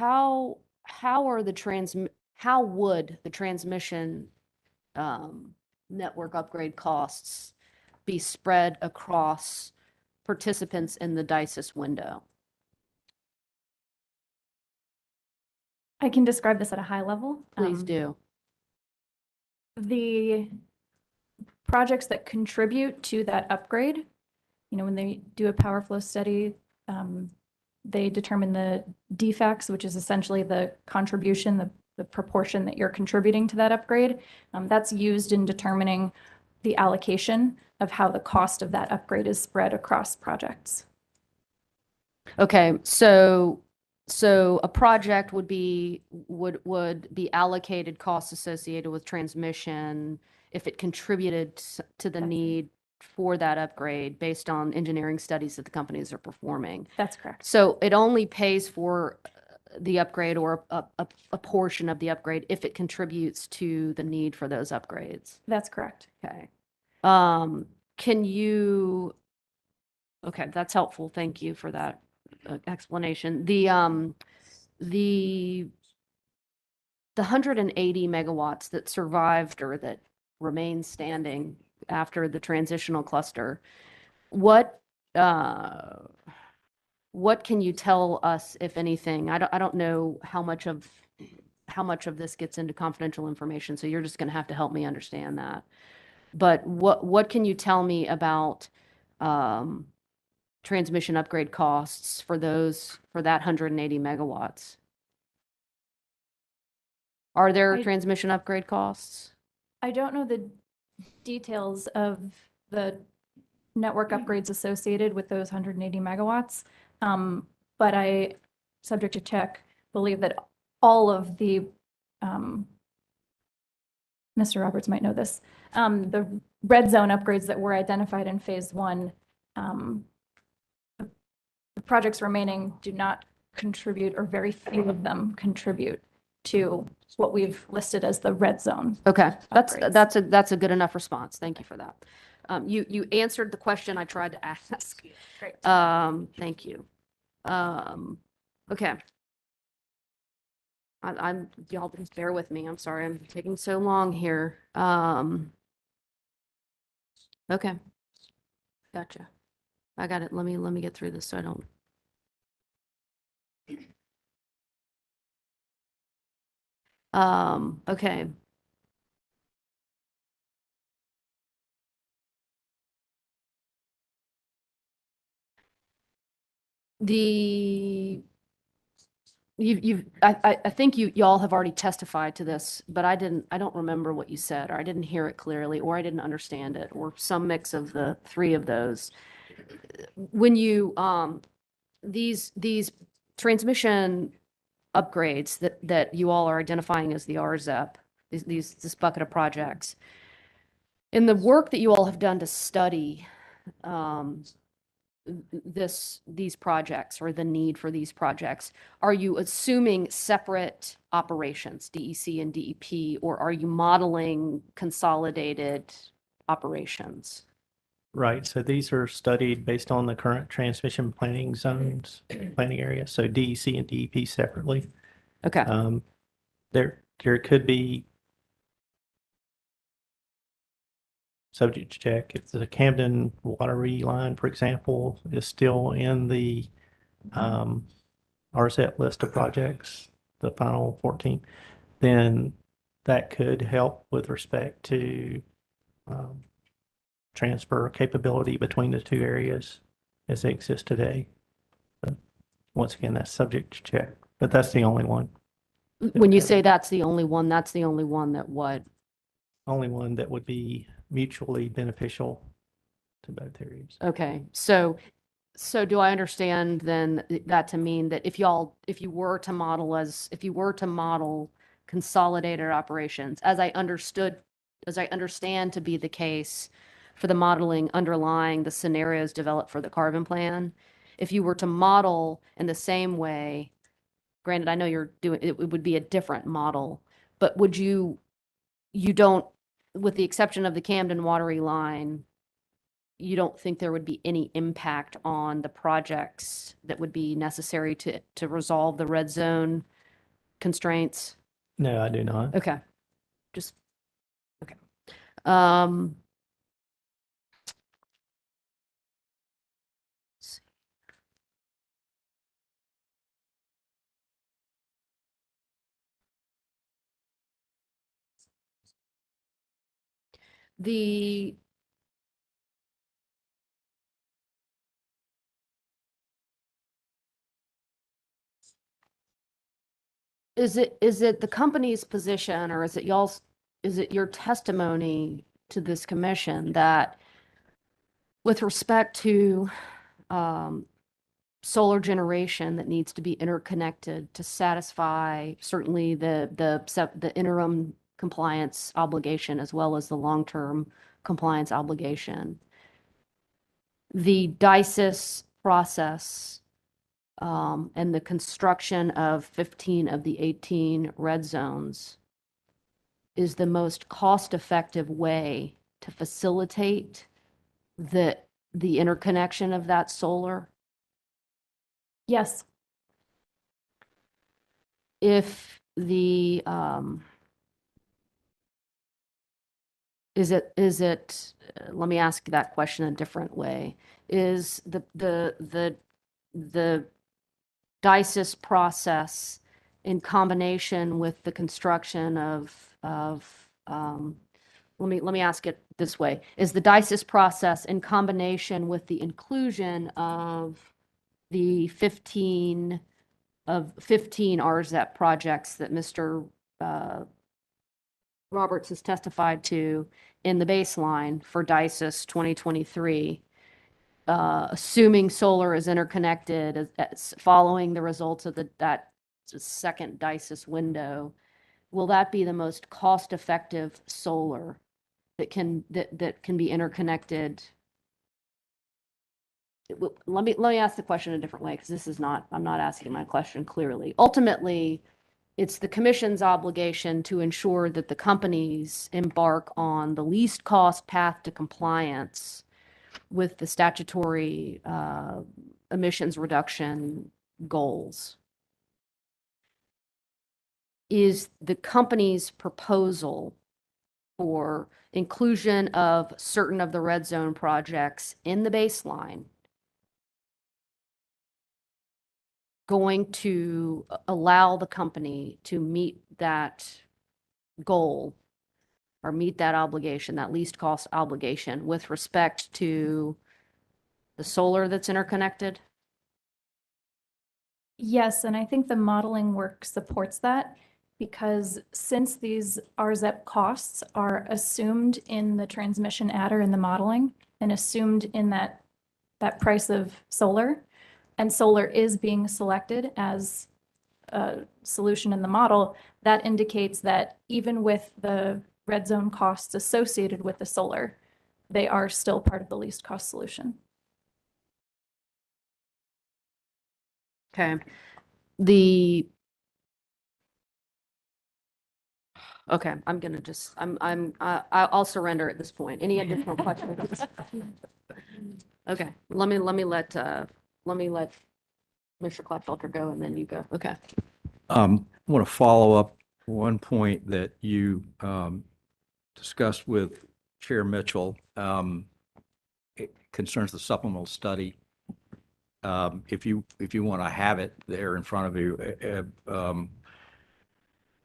are how would the transmission network upgrade costs be spread across participants in the DICES window? I can describe this at a high level. Please do. The projects that contribute to that upgrade, when they do a power flow study, they determine the defects, which is essentially the contribution, the proportion that you're contributing to that upgrade. That's used in determining the allocation of how the cost of that upgrade is spread across projects. Okay, so a project would be allocated costs associated with transmission if it contributed to the need for that upgrade based on engineering studies that the companies are performing. That's correct. So it only pays for the upgrade or a portion of the upgrade if it contributes to the need for those upgrades. That's correct. Okay. Okay, that's helpful. Thank you for that explanation. The 180 megawatts that survived or that remain standing after the transitional cluster, what can you tell us, if anything? I don't know how much of this gets into confidential information, so you're just going to have to help me understand that. But what can you tell me about transmission upgrade costs for that 180 megawatts? Are there transmission upgrade costs? I don't know the details of the network upgrades associated with those 180 megawatts. But I, subject to check, believe that all of the, Mr. Roberts might know this, the red zone upgrades that were identified in phase one, the projects remaining do not contribute, or very few of them contribute to what we've listed as the red zone. Okay, upgrades. that's a good enough response. Thank you for that. You answered the question I tried to ask. Great. Thank you. Okay. Y'all just bear with me. I'm sorry, I'm taking so long here. Okay. Gotcha. I got it. Let me get through this so I don't. Okay. I think y'all have already testified to this, but I don't remember what you said, or I didn't hear it clearly, or I didn't understand it, or some mix of the three of those. When you, these transmission upgrades that you all are identifying as the RZEP, this bucket of projects, in the work that you all have done to study, these projects or the need for these projects, are you assuming separate operations, DEC and DEP, or are you modeling consolidated operations? Right, so these are studied based on the current transmission planning zones, planning area, so DEC and DEP separately. Okay. There could be, subject to check, if the Camden water line, for example, is still in the RSET list of projects, the final 14, then that could help with respect to transfer capability between the two areas as they exist today. But once again, that's subject to check, but that's the only one. When you say that's the only one that what? Only one that would be mutually beneficial to both areas. Okay, so do I understand then that to mean that if you were to model consolidated operations, as I understand to be the case for the modeling underlying the scenarios developed for the carbon plan, if you were to model in the same way, granted, I know it would be a different model, but you don't with the exception of the Camden Watery line, you don't think there would be any impact on the projects that would be necessary to resolve the red zone constraints? No, I do not. Okay, just, okay. Um, let's see. The is it the company's position, or is it y'all's, is it your testimony to this commission that with respect to solar generation that needs to be interconnected to satisfy certainly the interim compliance obligation as well as the long-term compliance obligation, the DICES process and the construction of 15 of the 18 red zones is the most cost-effective way to facilitate the interconnection of that solar? Yes, If the, is it, let me ask that question a different way. Is the DICES process in combination with the construction let me ask it this way. Is the DICES process in combination with the inclusion of the 15 RZEP projects that Mr. Roberts has testified to in the baseline for DICES 2023, assuming solar is interconnected following the results of that second DICES window, will that be the most cost-effective solar that can be interconnected? Let me ask the question a different way, because this is not, I'm not asking my question clearly. Ultimately, it's the commission's obligation to ensure that the companies embark on the least cost path to compliance with the statutory emissions reduction goals. Is the company's proposal for inclusion of certain of the red zone projects in the baseline going to allow the company to meet that goal or meet that obligation, that least cost obligation with respect to the solar that's interconnected? yes, and I think the modeling work supports that because since these RZEP costs are assumed in the transmission adder in the modeling and assumed in that price of solar, and solar is being selected as a solution in the model, that indicates that even with the red zone costs associated with the solar, they are still part of the least cost solution. Okay. Okay, I'm gonna just, I'll surrender at this point. Any additional questions? Okay, let me let Mr. Clapfelter go and then you go. Okay. I want to follow up one point that you discussed with Chair Mitchell. It concerns the supplemental study. If you want to have it there in front of you,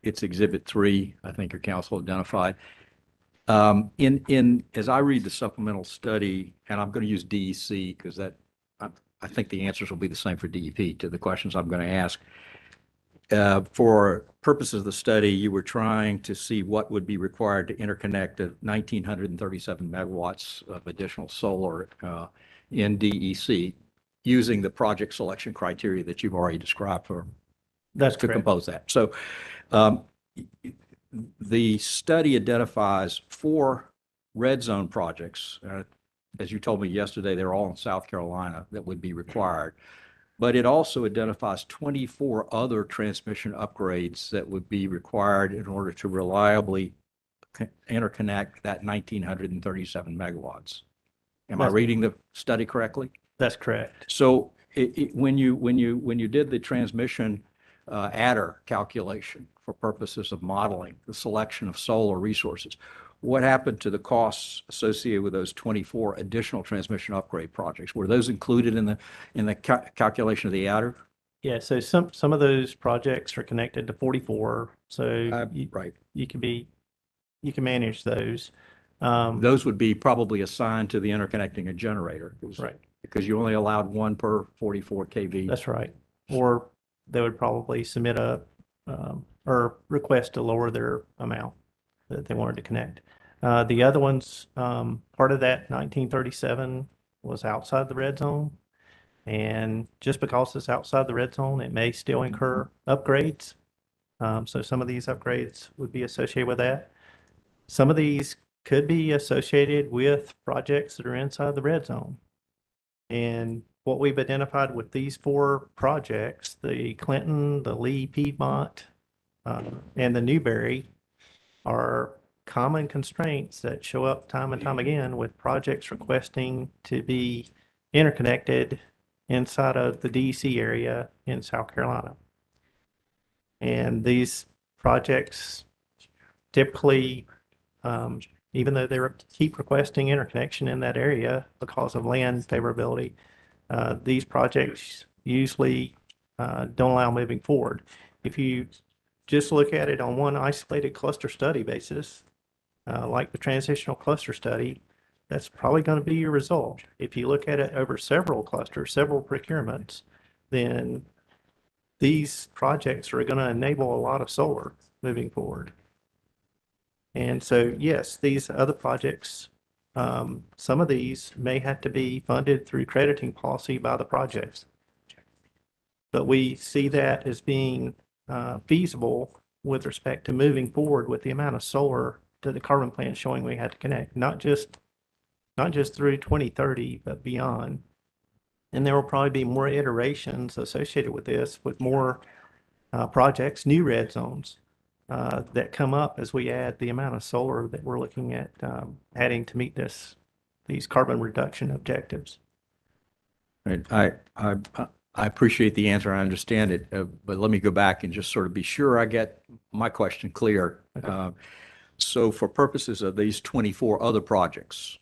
it's Exhibit 3, I think your council identified. As I read the supplemental study, and I'm going to use DEC because I think the answers will be the same for DEP to the questions I'm going to ask. For purposes of the study, you were trying to see what would be required to interconnect the 1,937 megawatts of additional solar in DEC using the project selection criteria that you've already described for That's to correct. compose that. So the study identifies 4 red zone projects. As you told me yesterday, they're all in South Carolina that would be required. But it also identifies 24 other transmission upgrades that would be required in order to reliably interconnect that 1,937 megawatts. Am I That's- reading the study correctly? That's correct. So when you did the transmission adder calculation for purposes of modeling the selection of solar resources, what happened to the costs associated with those 24 additional transmission upgrade projects? Were those included in the calculation of the adder? Yeah, so some of those projects are connected to 44, so Right. you can manage those. Those would be probably assigned to the interconnecting a generator. Right. Because you only allowed one per 44 kV. That's right. Or they would probably submit or request to lower their amount that they wanted to connect. The other ones, part of that 1937 was outside the red zone. And just because it's outside the red zone, it may still incur upgrades. So some of these upgrades would be associated with that. Some of these could be associated with projects that are inside the red zone. And what we've identified with these 4 projects, the Clinton, the Lee Piedmont, and the Newberry, are common constraints that show up time and time again with projects requesting to be interconnected inside of the DC area in South Carolina. And these projects typically, even though they keep requesting interconnection in that area because of land favorability, these projects usually don't allow moving forward. If you just look at it on one isolated cluster study basis, like the transitional cluster study, that's probably going to be your result. If you look at it over several clusters, several procurements, then these projects are going to enable a lot of solar moving forward. And so, yes, these other projects, some of these may have to be funded through crediting policy by the projects. But we see that as being feasible with respect to moving forward with the amount of solar to the carbon plan showing we had to connect, not just through 2030, but beyond. And there will probably be more iterations associated with this, with more projects, new red zones that come up as we add the amount of solar that we're looking at adding to meet these carbon reduction objectives. Right. I appreciate the answer. I understand it, but let me go back and just sort of be sure I get my question clear. Okay. So for purposes of these 24 other projects,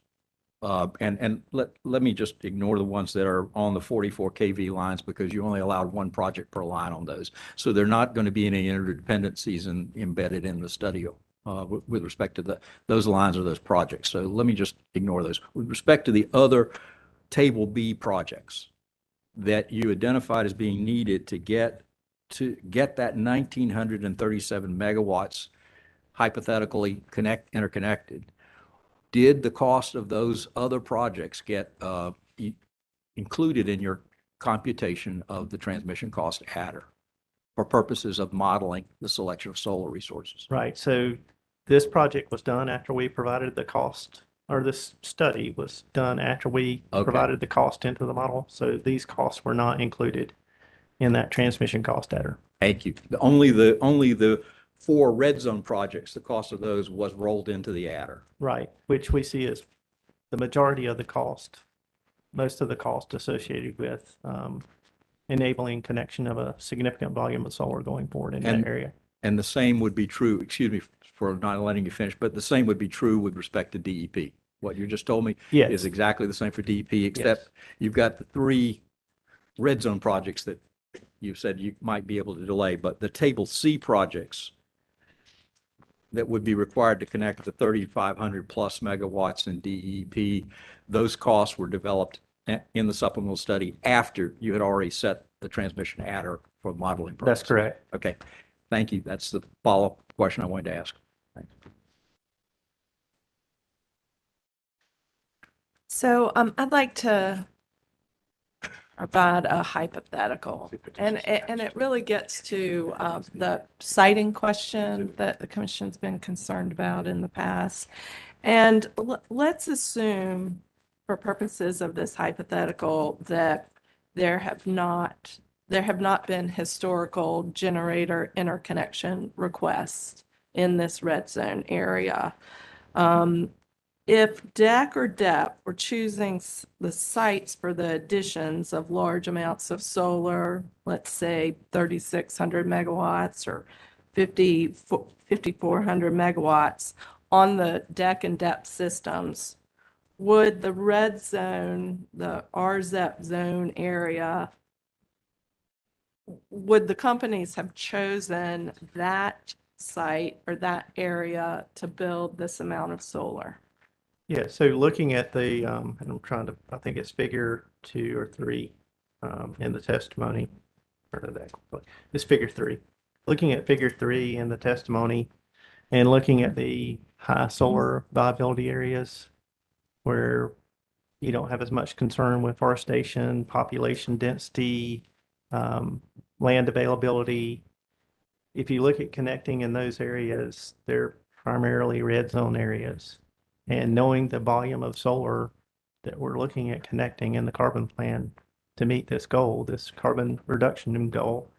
and let me just ignore the ones that are on the 44 kV lines because you only allowed one project per line on those. So they're not going to be any interdependencies embedded in the study with respect to those lines or those projects. So let me just ignore those. With respect to the other Table B projects that you identified as being needed to get that 1,937 megawatts hypothetically interconnected, did the cost of those other projects get included in your computation of the transmission cost adder for purposes of modeling the selection of solar resources? Right. So this project was done after we provided the cost, or this study was done after we provided the cost into the model. So these costs were not included in that transmission cost adder. Thank you. Only the 4 red zone projects, the cost of those was rolled into the adder. Right, which we see as the majority of the cost, most of the cost associated with enabling connection of a significant volume of solar going forward in that area. And the same would be true, excuse me for not letting you finish, but the same would be true with respect to DEP. What you just told me Yes. is exactly the same for DEP, except you've got the 3 red zone projects that you said you might be able to delay, but the Table C projects that would be required to connect the 3,500 plus megawatts in DEP, those costs were developed in the supplemental study after you had already set the transmission adder for modeling purposes. That's correct. Okay, thank you. That's the follow-up question I wanted to ask. Thanks. So I'd like to provide a hypothetical, and it really gets to the siting question that the commission's been concerned about in the past. And let's assume, for purposes of this hypothetical, that there have not been historical generator interconnection requests in this red zone area. If DEC or DEP were choosing the sites for the additions of large amounts of solar, let's say 3,600 megawatts or 5,400 megawatts on the DEC and DEP systems, would the red zone, the RZEP zone area, would the companies have chosen that site or that area to build this amount of solar? Yeah, so looking at the, and I'm trying to, I think it's figure 2 or 3 in the testimony. Or that, it's figure 3. Looking at figure 3 in the testimony and looking at the high solar viability areas where you don't have as much concern with forestation, population density, land availability. If you look at connecting in those areas, they're primarily red zone areas. And knowing the volume of solar that we're looking at connecting in the carbon plan to meet this goal, this carbon reduction goal,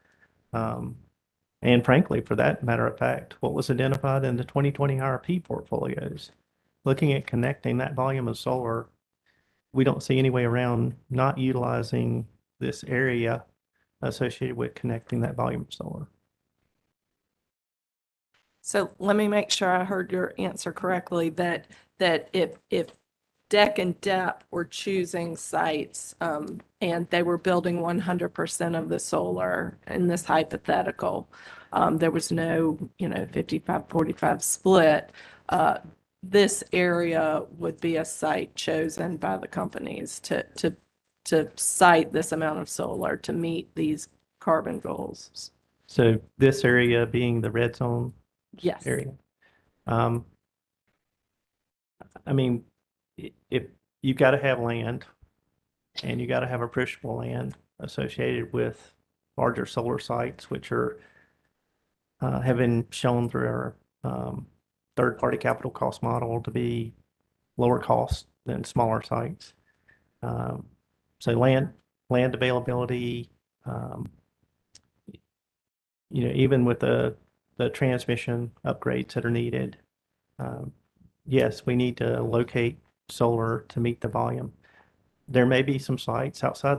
and frankly, for that matter of fact, what was identified in the 2020 IRP portfolios, looking at connecting that volume of solar, we don't see any way around not utilizing this area associated with connecting that volume of solar. So let me make sure I heard your answer correctly, that if DEC and DEP were choosing sites and they were building 100% of the solar in this hypothetical, there was no, 55-45 split, this area would be a site chosen by the companies to site this amount of solar to meet these carbon goals. So this area being the red zone Yes. area. I mean, if you've got to have land and you got to have appreciable land associated with larger solar sites, which are have been shown through our third-party capital cost model to be lower cost than smaller sites. So land availability, even with the transmission upgrades that are needed, yes, we need to locate solar to meet the volume. There may be some sites outside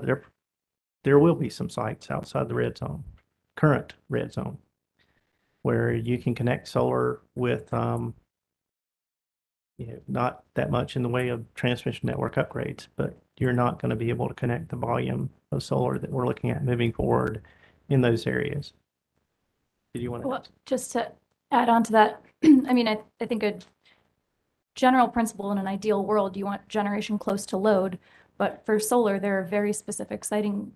there will be some sites outside the red zone, current red zone, where you can connect solar with not that much in the way of transmission network upgrades, but you're not going to be able to connect the volume of solar that we're looking at moving forward in those areas. Did you want to? Well, just to add on to that, I mean, I think a general principle in an ideal world, you want generation close to load, but for solar, there are very specific siting,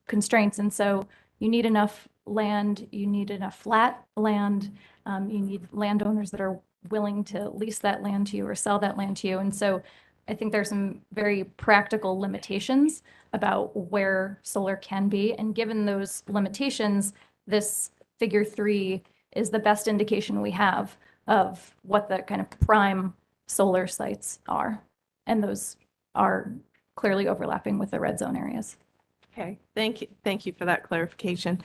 constraints. And so you need enough land, you need enough flat land, you need landowners that are willing to lease that land to you or sell that land to you. And so I think there's some very practical limitations about where solar can be. And given those limitations, this figure 3 is the best indication we have of what the kind of prime solar sites are. And those are clearly overlapping with the red zone areas. Okay, thank you. Thank you for that clarification.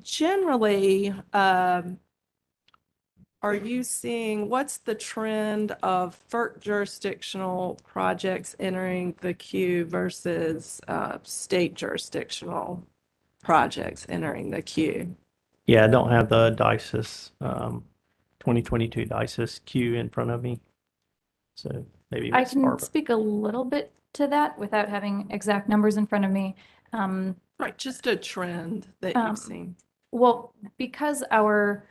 Generally, are you seeing, what's the trend of FERC jurisdictional projects entering the queue versus state jurisdictional projects entering the queue? Yeah, I don't have the DICES 2022 DICES queue in front of me. So maybe I Ms. can Barba. speak a little bit to that without having exact numbers in front of me. Right, just a trend that you've seen. Well, because our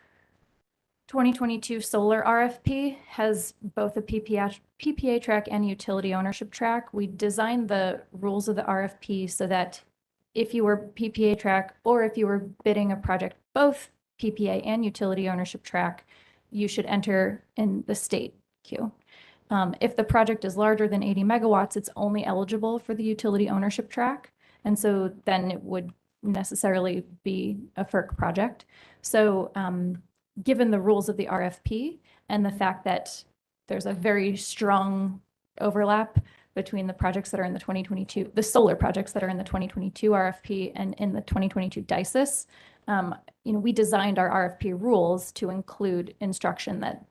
2022 solar RFP has both a PPA track and utility ownership track, we designed the rules of the RFP so that if you were PPA track or if you were bidding a project both PPA and utility ownership track, you should enter in the state queue. If the project is larger than 80 megawatts, it's only eligible for the utility ownership track. And so then it would necessarily be a FERC project. So given the rules of the RFP and the fact that there's a very strong overlap between the projects that are in the 2022, the solar projects that are in the 2022 RFP and in the 2022 DICES, We designed our RFP rules to include instruction that,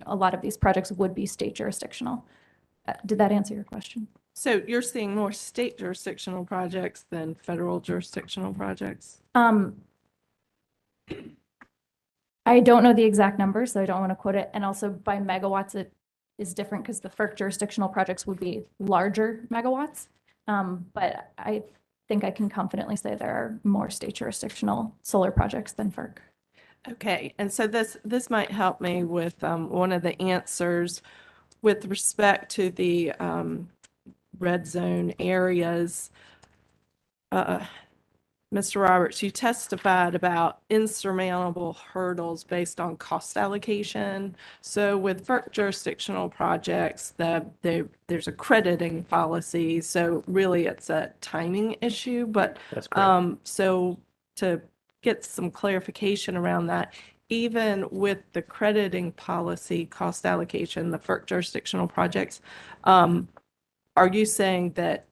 a lot of these projects would be state jurisdictional. Did that answer your question? So you're seeing more state jurisdictional projects than federal jurisdictional projects? I don't know the exact number, so I don't want to quote it. And also by megawatts, it is different because the FERC jurisdictional projects would be larger megawatts. But I think I can confidently say there are more state jurisdictional solar projects than FERC. Okay, and so this might help me with one of the answers with respect to the red zone areas. Mr. Roberts, you testified about insurmountable hurdles based on cost allocation. So with FERC jurisdictional projects, there's a crediting policy. So really it's a timing issue. But That's correct. so to get some clarification around that, even with the crediting policy, cost allocation, the FERC jurisdictional projects, are you saying that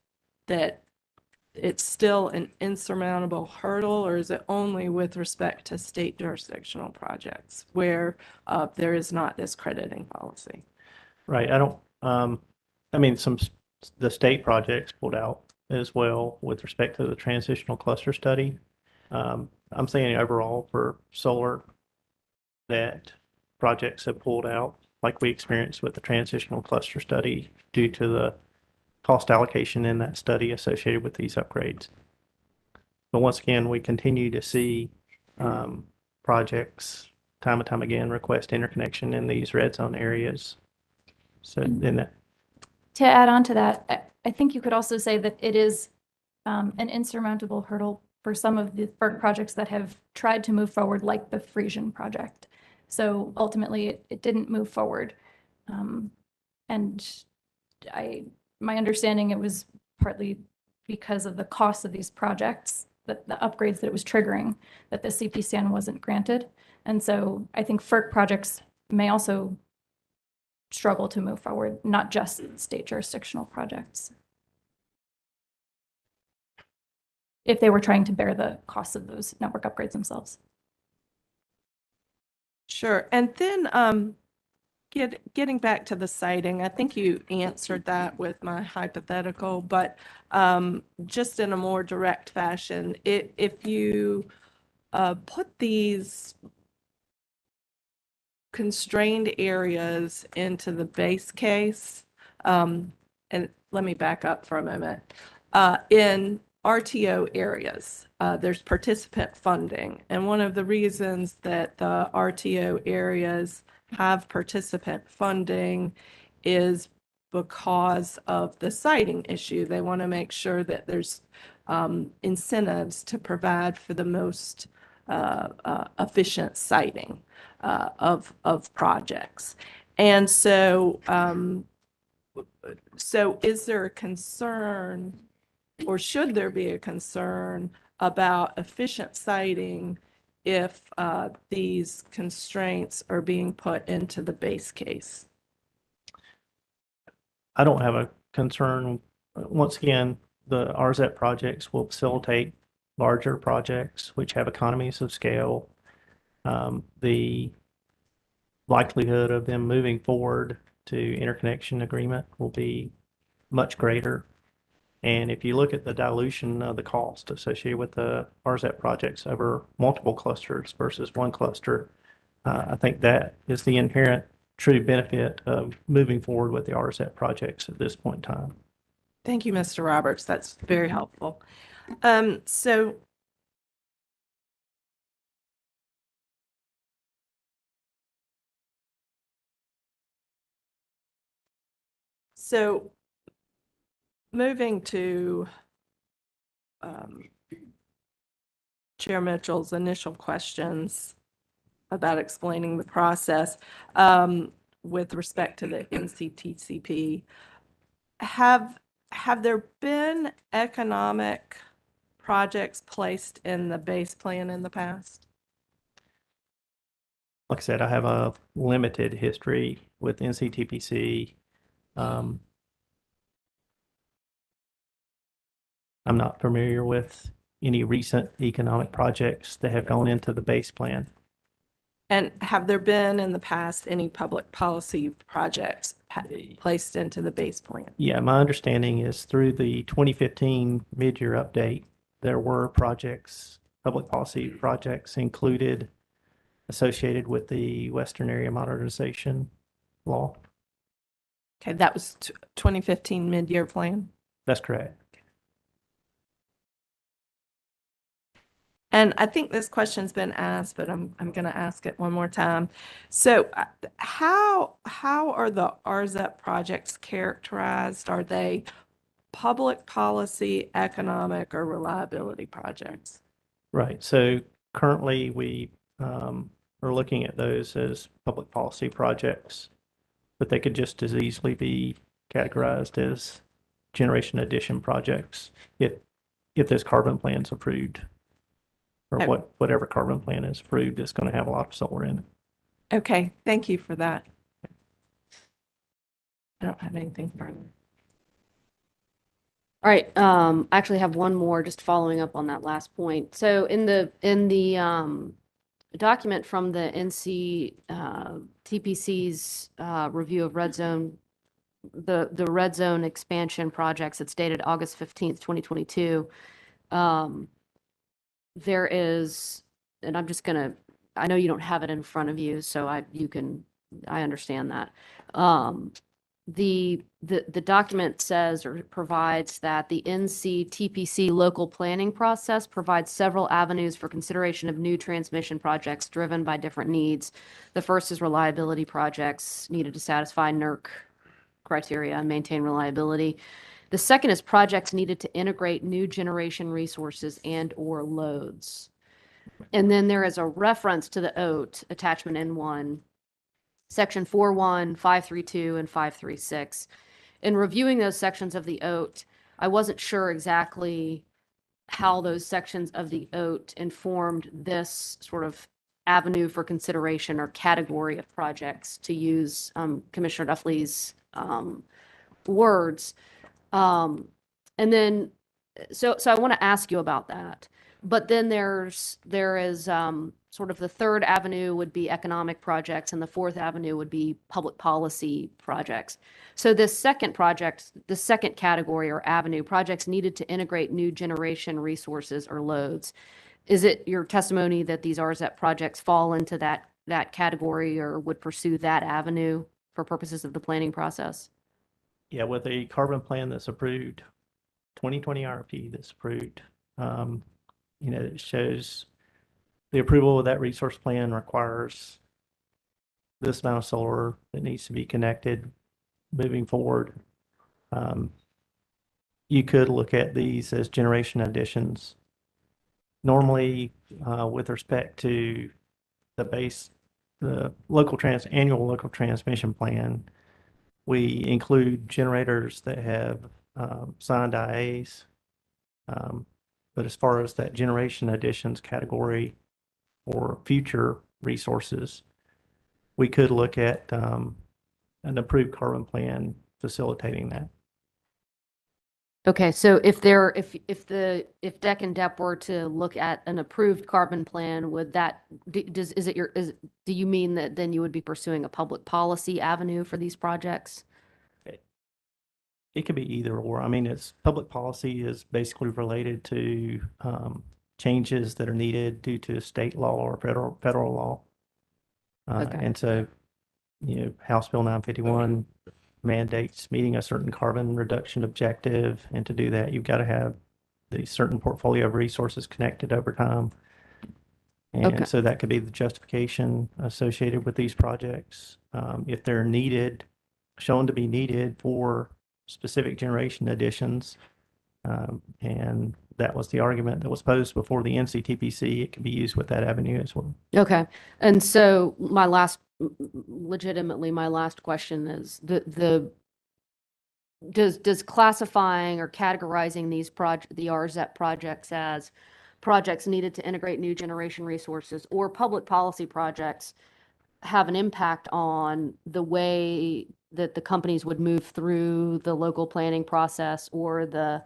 it's still an insurmountable hurdle, or is it only with respect to state jurisdictional projects where there is not this crediting policy? Right. The state projects pulled out as well with respect to the transitional cluster study. I'm saying overall for solar that projects have pulled out like we experienced with the transitional cluster study due to the cost allocation in that study associated with these upgrades. But once again, we continue to see projects time and time again request interconnection in these red zone areas. So in that, To add on to that, I think you could also say that it is an insurmountable hurdle for some of the FERC projects that have tried to move forward, like the Frisian project. So ultimately, it didn't move forward. And my understanding, it was partly because of the cost of these projects, that the upgrades that it was triggering, that the CPCN wasn't granted. And so I think FERC projects may also struggle to move forward, not just state jurisdictional projects, if they were trying to bear the costs of those network upgrades themselves. Sure. And then getting back to the siting, I think you answered that with my hypothetical, but just in a more direct fashion, if you put these constrained areas into the base case, and let me back up for a moment. In RTO areas, there's participant funding, and one of the reasons that the RTO areas have participant funding is because of the siting issue. They want to make sure that there's incentives to provide for the most efficient siting of projects. And so, so is there a concern, or should there be a concern about efficient siting if these constraints are being put into the base case? I don't have a concern. Once again, the RZEP projects will facilitate larger projects which have economies of scale. The likelihood of them moving forward to interconnection agreement will be much greater. And if you look at the dilution of the cost associated with the RZEP projects over multiple clusters versus one cluster, I think that is the inherent true benefit of moving forward with the RZEP projects at this point in time. Thank you, Mr. Roberts. That's very helpful. So moving to Chair Mitchell's initial questions about explaining the process with respect to the NCTCP, have there been economic projects placed in the base plan in the past? Like I said, I have a limited history with NCTPC. I'm not familiar with any recent economic projects that have gone into the base plan. And have there been in the past any public policy projects placed into the base plan? Yeah, my understanding is through the 2015 mid-year update, there were projects, public policy projects included associated with the Western Area Modernization Law. Okay, that was 2015 mid-year plan. That's correct. And I think this question's been asked, but I'm going to ask it one more time. So how are the RZEP projects characterized? Are they public policy, economic, or reliability projects? Right. So currently we are looking at those as public policy projects, but they could just as easily be categorized as generation addition projects if this carbon plan's approved. Or whatever carbon plan is approved is going to have a lot of solar in it. Okay, thank you for that. I don't have anything further. All right, I actually have one more, just following up on that last point. So in the document from the NC TPC's review of red zone, the red zone expansion projects, it's dated August 15th, 2022. There is, and I'm just gonna, I know you don't have it in front of you, so I understand that. The document says or provides that the NC TPC local planning process provides several avenues for consideration of new transmission projects driven by different needs. The first is reliability projects needed to satisfy NERC criteria and maintain reliability. The second is projects needed to integrate new generation resources and/or loads. And then there is a reference to the OAT, attachment N1, section 4.1, 532, and 536. In reviewing those sections of the OAT, I wasn't sure exactly how those sections of the OAT informed this sort of avenue for consideration or category of projects, to use Commissioner Duffley's words. And then, so I want to ask you about that. But then there is sort of the third avenue would be economic projects, and the fourth avenue would be public policy projects. So this second project, the second category or avenue, projects needed to integrate new generation resources or loads. Is it your testimony that these RZEP projects fall into that category or would pursue that avenue for purposes of the planning process? Yeah, with a carbon plan that's approved, 2020 RP that's approved, it shows the approval of that resource plan requires this amount of solar that needs to be connected moving forward. You could look at these as generation additions. Normally, with respect to the annual local transmission plan, we include generators that have signed IAs. But as far as that generation additions category or future resources, we could look at an approved carbon plan facilitating that. Okay, so if DEC and DEP were to look at an approved carbon plan, would that, do you mean that then you would be pursuing a public policy avenue for these projects? It could be either or. I mean, it's public policy is basically related to changes that are needed due to state law or federal law. Okay. And so, House Bill 951 mandates meeting a certain carbon reduction objective. And to do that, you've got to have the certain portfolio of resources connected over time. And Okay. so that could be the justification associated with these projects. If they're needed, shown to be needed for specific generation additions, and that was the argument that was posed before the NCTPC, it can be used with that avenue as well. Okay, and so my last question is does classifying or categorizing the RZEP projects as projects needed to integrate new generation resources or public policy projects have an impact on the way that the companies would move through the local planning process or the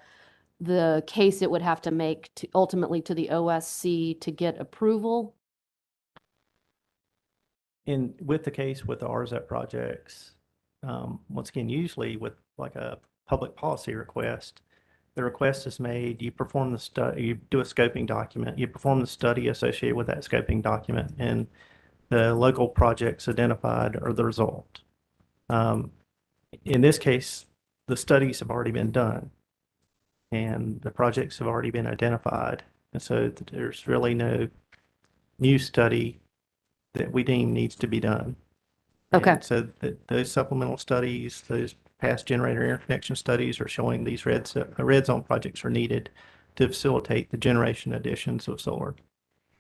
the case it would have to make to ultimately to the OSC to get approval? With the case with the RZEP projects, once again, usually with like a public policy request, the request is made, you perform the study, you do a scoping document, you perform the study associated with that scoping document, and the local projects identified are the result. In this case, the studies have already been done and the projects have already been identified. And so there's really no new study that we deem needs to be done. Okay. And so those supplemental studies, those past generator interconnection studies are showing these red zone projects are needed to facilitate the generation additions of solar.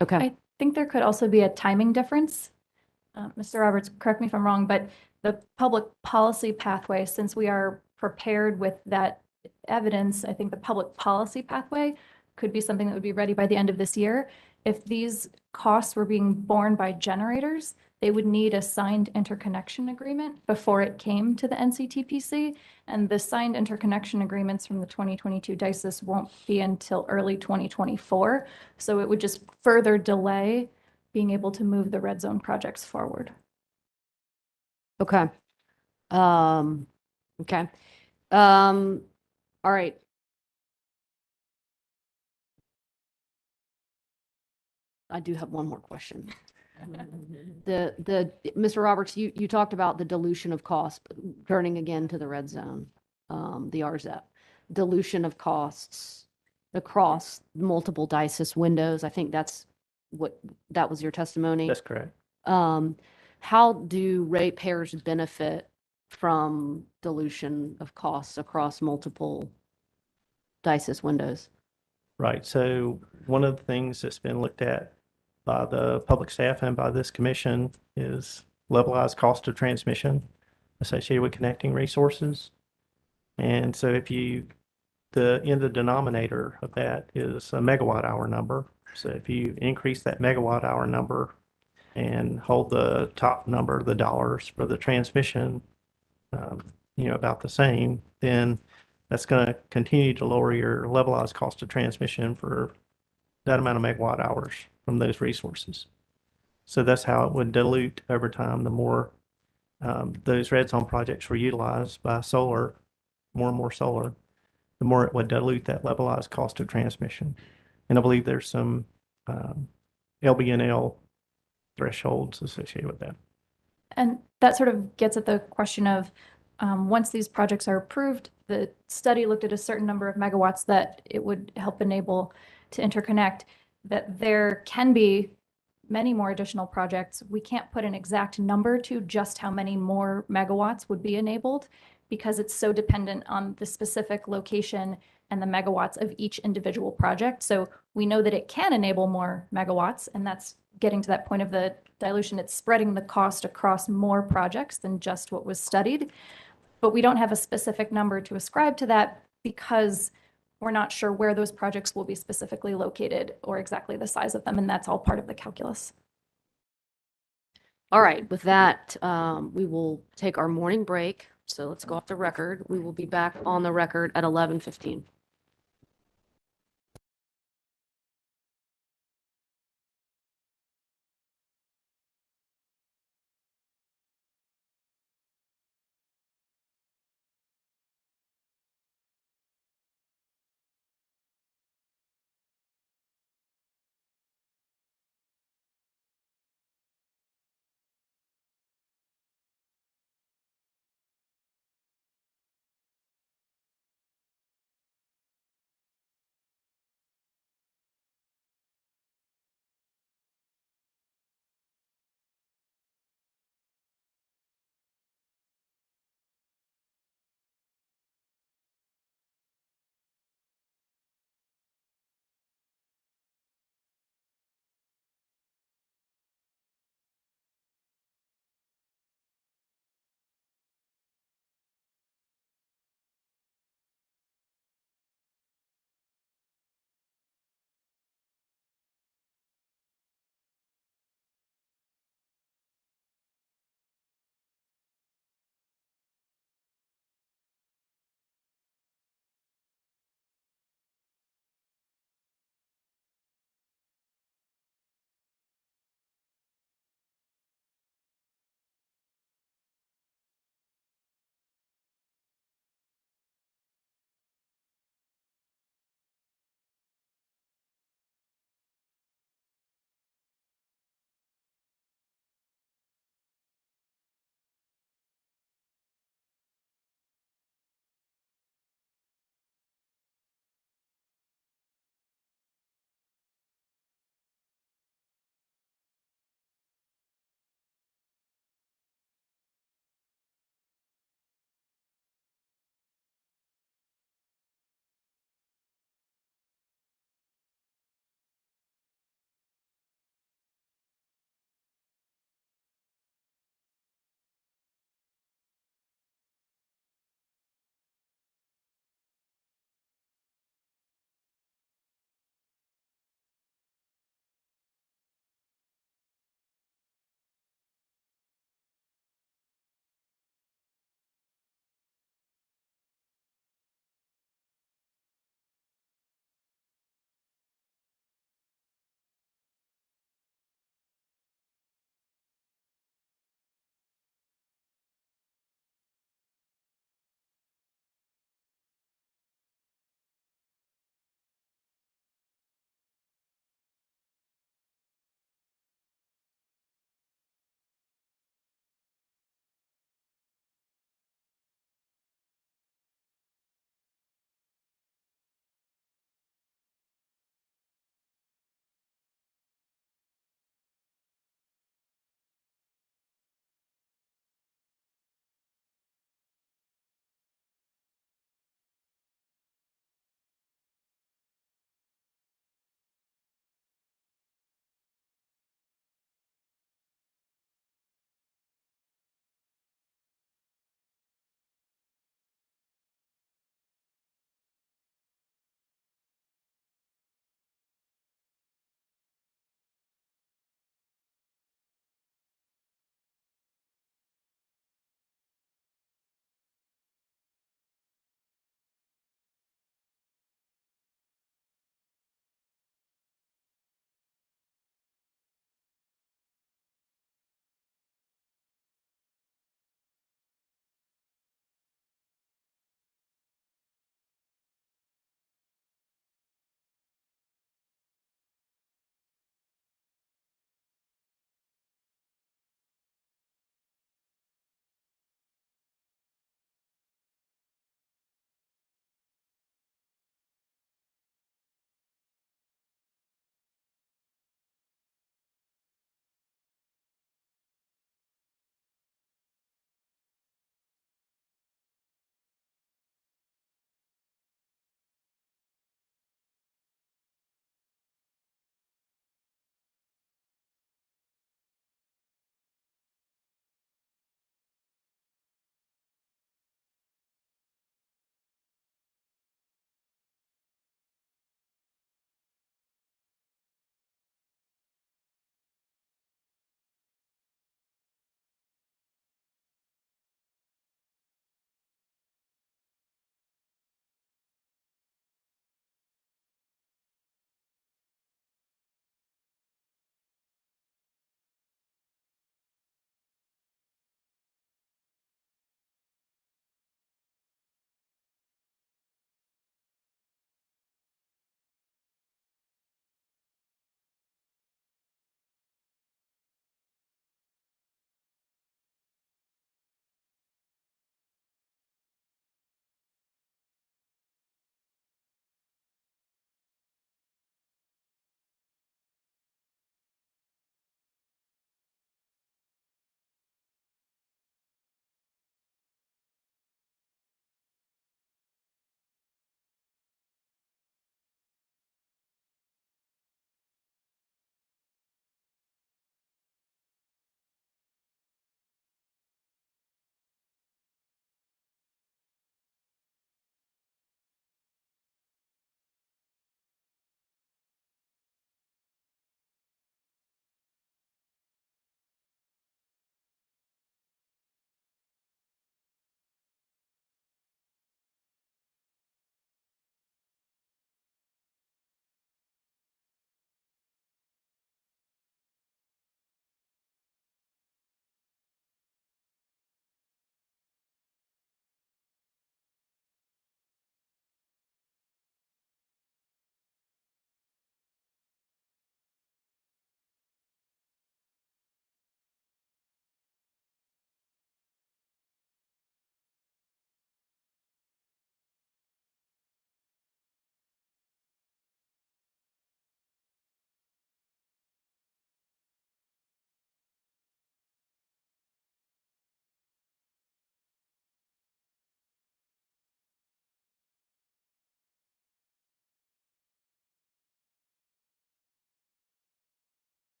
Okay. I think there could also be a timing difference. Mr. Roberts, correct me if I'm wrong, but the public policy pathway, since we are prepared with that evidence, I think the public policy pathway could be something that would be ready by the end of this year. If these costs were being borne by generators, they would need a signed interconnection agreement before it came to the NCTPC. And the signed interconnection agreements from the 2022 DICES won't be until early 2024. So it would just further delay being able to move the red zone projects forward. Okay. Okay. All right. I do have one more question. Mr. Roberts, you talked about the dilution of cost, turning again to the red zone, the RZEP. Dilution of costs across multiple DICES windows. I think that was your testimony. That's correct. How do ratepayers benefit from dilution of costs across multiple DICES windows? Right. So one of the things that's been looked at by the public staff and by this commission is levelized cost of transmission associated with connecting resources. And so in the denominator of that is a megawatt hour number. So if you increase that megawatt hour number and hold the top number, the dollars for the transmission, about the same, then that's going to continue to lower your levelized cost of transmission for that amount of megawatt hours from those resources. So that's how it would dilute over time. The more those red zone projects were utilized by solar, more and more solar, the more it would dilute that levelized cost of transmission. And I believe there's some LBNL thresholds associated with that. And that sort of gets at the question of once these projects are approved, the study looked at a certain number of megawatts that it would help enable to interconnect, that there can be many more additional projects. We can't put an exact number to just how many more megawatts would be enabled because it's so dependent on the specific location and the megawatts of each individual project. So we know that it can enable more megawatts, and that's getting to that point of the dilution. It's spreading the cost across more projects than just what was studied. But we don't have a specific number to ascribe to that because we're not sure where those projects will be specifically located or exactly the size of them, and that's all part of the calculus. All right, with that, we will take our morning break. So let's go off the record. We will be back on the record at 11:15.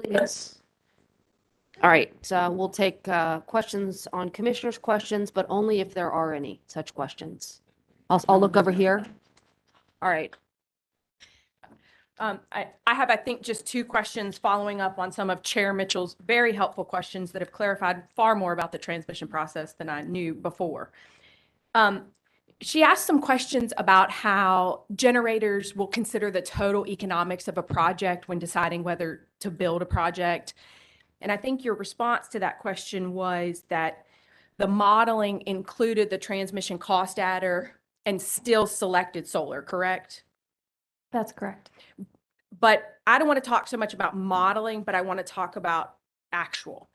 please. All right, so we'll take questions on commissioners' questions, but only if there are any such questions. I'll look over here. All right, I have, I think, just two questions following up on some of Chair Mitchell's very helpful questions that have clarified far more about the transmission process than I knew before. She asked some questions about how generators will consider the total economics of a project when deciding whether to build a project. And I think your response to that question was that the modeling included the transmission cost adder and still selected solar, correct? That's correct. But I don't want to talk so much about modeling, but I want to talk about actual.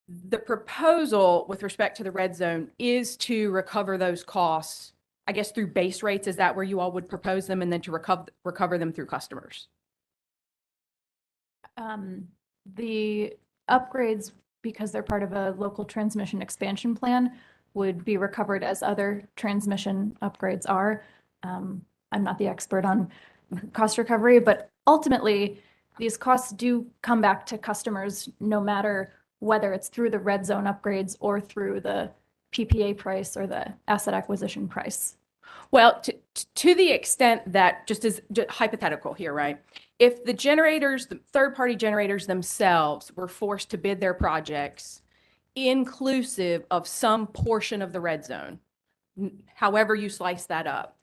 The proposal with respect to the red zone is to recover those costs, I guess, through base rates. Is that where you all would propose them, and then to recover them through customers? The upgrades, because they're part of a local transmission expansion plan, would be recovered as other transmission upgrades are. I'm not the expert on cost recovery, but ultimately, these costs do come back to customers no matter whether it's through the red zone upgrades or through the PPA price or the asset acquisition price. Well, to the extent that, just as hypothetical here, right? If the generators, the third-party generators themselves were forced to bid their projects inclusive of some portion of the red zone, however you slice that up,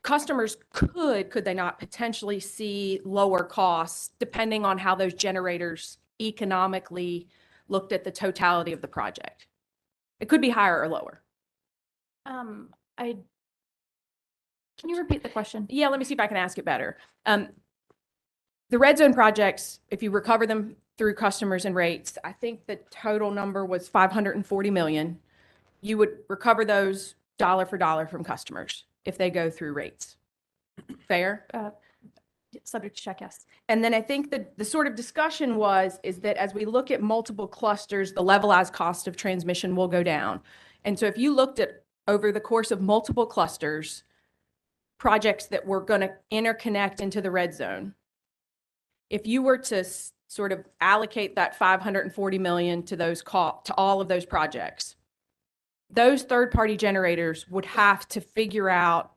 customers could they not potentially see lower costs depending on how those generators economically looked at the totality of the project? It could be higher or lower. Can you repeat the question? Yeah, let me see if I can ask it better. The red zone projects, if you recover them through customers and rates, I think the total number was 540 million. You would recover those dollar for dollar from customers if they go through rates. Fair? Subject to check, yes. And then I think that the sort of discussion is that as we look at multiple clusters, the levelized cost of transmission will go down. And so if you looked at over the course of multiple clusters, projects that were going to interconnect into the red zone, if you were to sort of allocate that 540 million to to all of those projects, those third-party generators would have to figure out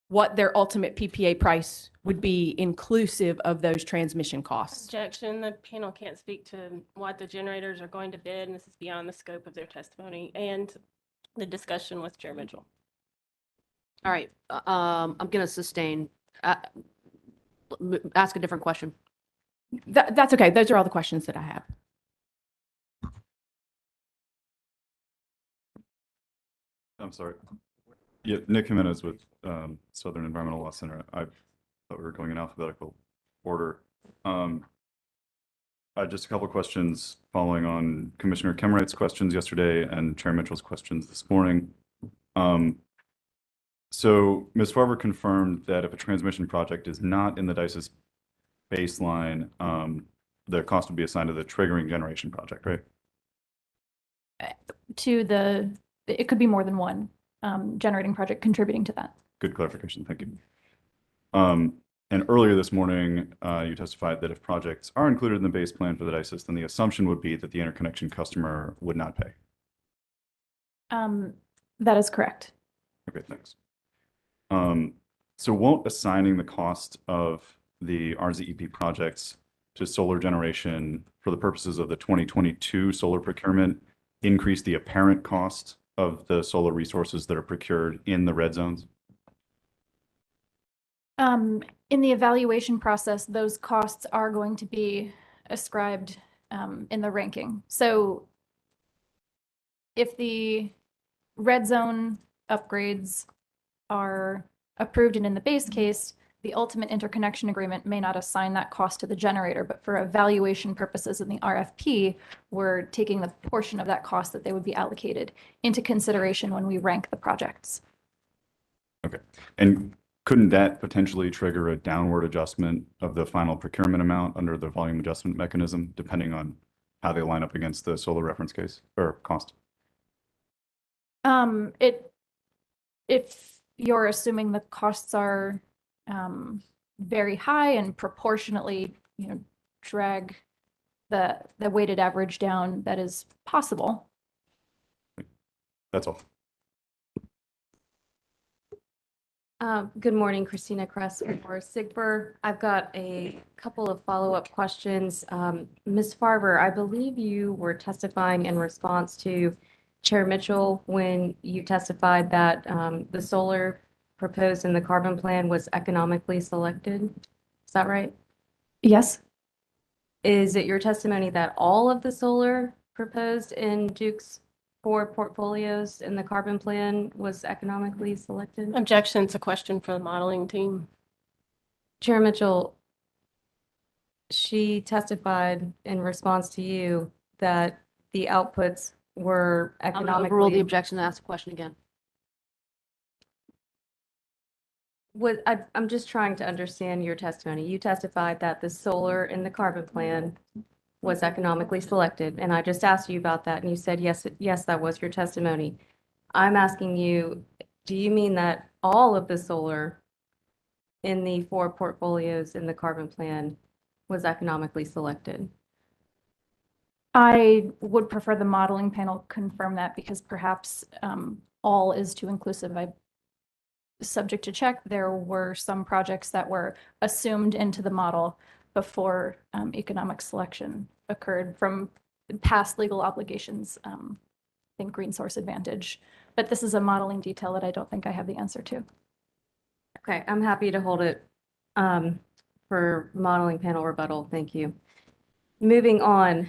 what their ultimate PPA price would be inclusive of those transmission costs. Objection, the panel can't speak to what the generators are going to bid, and this is beyond the scope of their testimony and the discussion with Chair Mitchell. all right. I'm going to sustain. Ask a different question. That's okay. Those are all the questions that I have. I'm sorry. Yeah, Nick Jimenez with Southern Environmental Law Center. I thought we were going in alphabetical order. Just a couple of questions following on Commissioner Kemmeright's questions yesterday and Chair Mitchell's questions this morning. So Ms. Farber confirmed that if a transmission project is not in the DICE's baseline, the cost would be assigned to the triggering generation project, right? It could be more than one generating project contributing to that. Good clarification. Thank you. And earlier this morning, you testified that if projects are included in the base plan for the DICES, then the assumption would be that the interconnection customer would not pay. That is correct. Okay, thanks. So won't assigning the cost of the RZEP projects to solar generation for the purposes of the 2022 solar procurement increase the apparent cost of the solar resources that are procured in the red zones? In the evaluation process, those costs are going to be ascribed in the ranking. So if the red zone upgrades are approved and in the base case, the ultimate interconnection agreement may not assign that cost to the generator, but for evaluation purposes in the RFP, we're taking the portion of that cost that they would be allocated into consideration when we rank the projects. Okay. And couldn't that potentially trigger a downward adjustment of the final procurement amount under the volume adjustment mechanism, depending on how they line up against the solar reference case or cost? If you're assuming the costs are very high and proportionately, drag the weighted average down, that is possible. That's all. Good morning, Christina Kress for SIGBR. I've got a couple of follow-up questions. Ms. Farber, I believe you were testifying in response to Chair Mitchell when you testified that the solar proposed in the carbon plan was economically selected. Is that right? Yes. Is it your testimony that all of the solar proposed in Duke's 4 portfolios in the carbon plan was economically selected? Objection, it's a question for the modeling team. Chair Mitchell, she testified in response to you that the outputs were I'm going to overrule the economically. objection and ask the question again. I'm just trying to understand your testimony. You testified that the solar in the carbon plan was economically selected, and I just asked you about that, and you said, yes, yes, that was your testimony. I'm asking you, do you mean that all of the solar in the 4 portfolios in the carbon plan was economically selected? I would prefer the modeling panel confirm that, because perhaps all is too inclusive. Subject to check, there were some projects that were assumed into the model before economic selection occurred from past legal obligations, I think Green Source Advantage. But this is a modeling detail that I don't think I have the answer to. Okay, I'm happy to hold it for modeling panel rebuttal. Thank you. Moving on,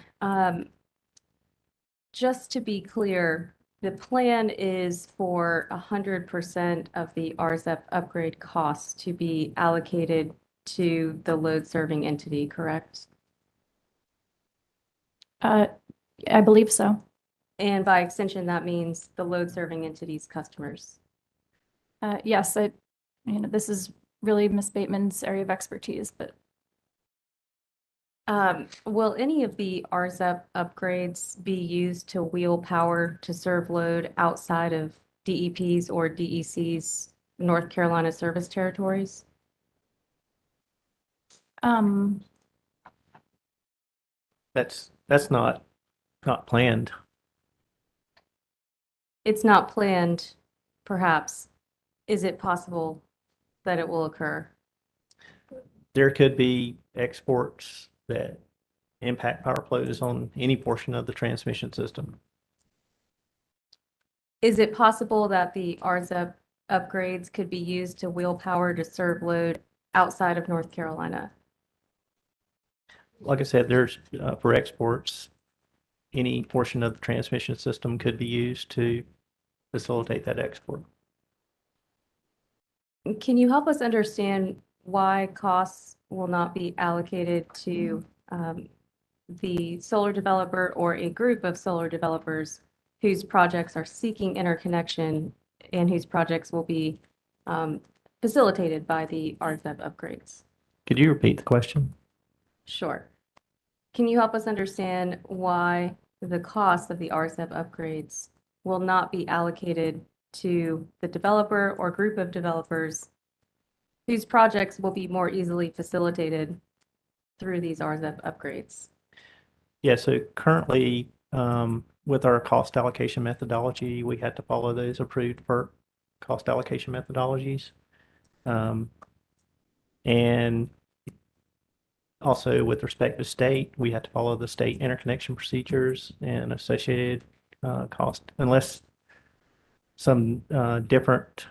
just to be clear, the plan is for 100% of the RZEP upgrade costs to be allocated to the load serving entity, correct? I believe so. And by extension, that means the load serving entity's customers. Yes, this is really Ms. Bateman's area of expertise, but Will any of the RZEP upgrades be used to wheel power to serve load outside of DEP's or DEC's North Carolina service territories? That's not planned. It's not planned, perhaps. Is it possible that it will occur? There could be exports that impact power flows on any portion of the transmission system. Is it possible that the RZEP upgrades could be used to wheel power to serve load outside of North Carolina? Like I said, there's for exports, any portion of the transmission system could be used to facilitate that export. Can you help us understand why costs will not be allocated to the solar developer or a group of solar developers whose projects are seeking interconnection and whose projects will be facilitated by the RZEP upgrades? Could you repeat the question? Sure. Can you help us understand why the cost of the RZEP upgrades will not be allocated to the developer or group of developers whose projects will be more easily facilitated through these RZEP upgrades? Yeah, so currently, with our cost allocation methodology, we had to follow those approved FERC cost allocation methodologies. And also with respect to state, we had to follow the state interconnection procedures and associated cost, unless some different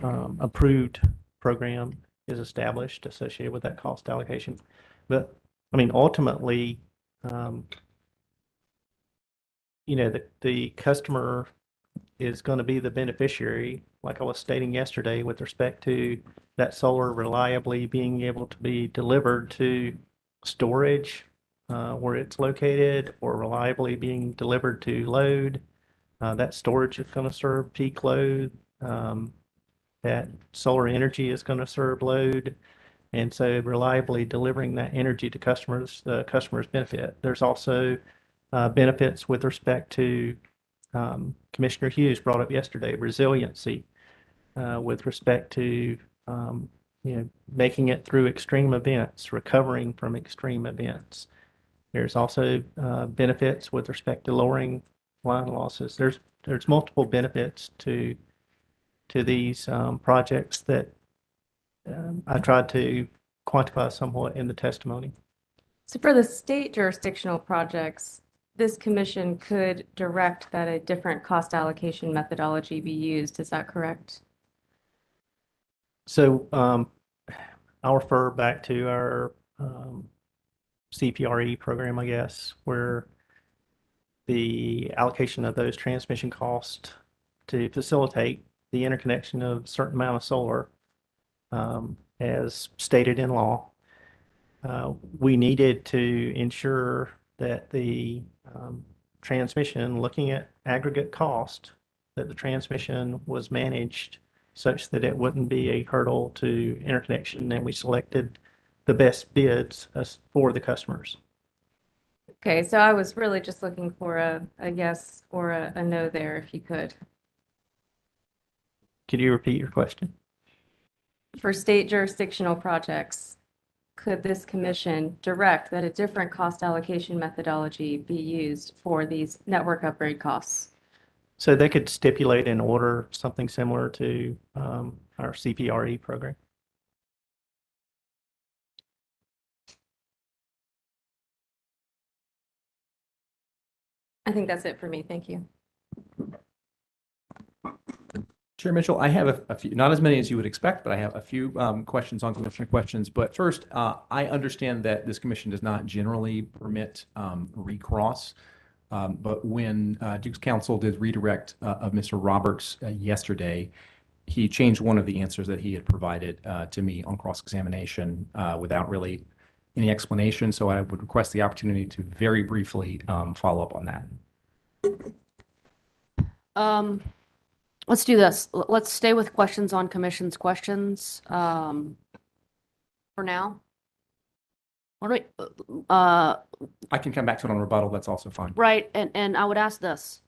approved program is established associated with that cost allocation. But I mean, ultimately, the customer is going to be the beneficiary, like I was stating yesterday, with respect to that solar reliably being able to be delivered to storage where it's located, or reliably being delivered to load. That storage is going to serve peak load. That solar energy is going to serve load. And so reliably delivering that energy to customers, the customers benefit. There's also benefits with respect to Commissioner Hughes brought up yesterday, resiliency with respect to making it through extreme events, recovering from extreme events. There's also benefits with respect to lowering line losses. There's multiple benefits to these projects that I tried to quantify somewhat in the testimony. So for the state jurisdictional projects, this commission could direct that a different cost allocation methodology be used. Is that correct? So I'll refer back to our CPRE program, I guess, where the allocation of those transmission costs to facilitate the interconnection of a certain amount of solar, as stated in law, we needed to ensure that the transmission, looking at aggregate cost, that the transmission was managed such that it wouldn't be a hurdle to interconnection, and we selected the best bids for the customers. Okay, so I was really just looking for a yes or a no there, if you could. Could you repeat your question? For state jurisdictional projects, could this commission direct that a different cost allocation methodology be used for these network upgrade costs? So they could stipulate and order something similar to our CPRE program. I think that's it for me. Thank you. Chair Mitchell, I have a few, not as many as you would expect, but I have a few questions on commissioner questions. But first, I understand that this commission does not generally permit recross. But when Duke's counsel did redirect of Mr. Roberts yesterday, he changed one of the answers that he had provided to me on cross-examination without really any explanation. So I would request the opportunity to very briefly follow up on that. Let's do this. Let's stay with questions on commission's questions for now. All right. I can come back to it on rebuttal. That's also fine. Right. And I would ask this.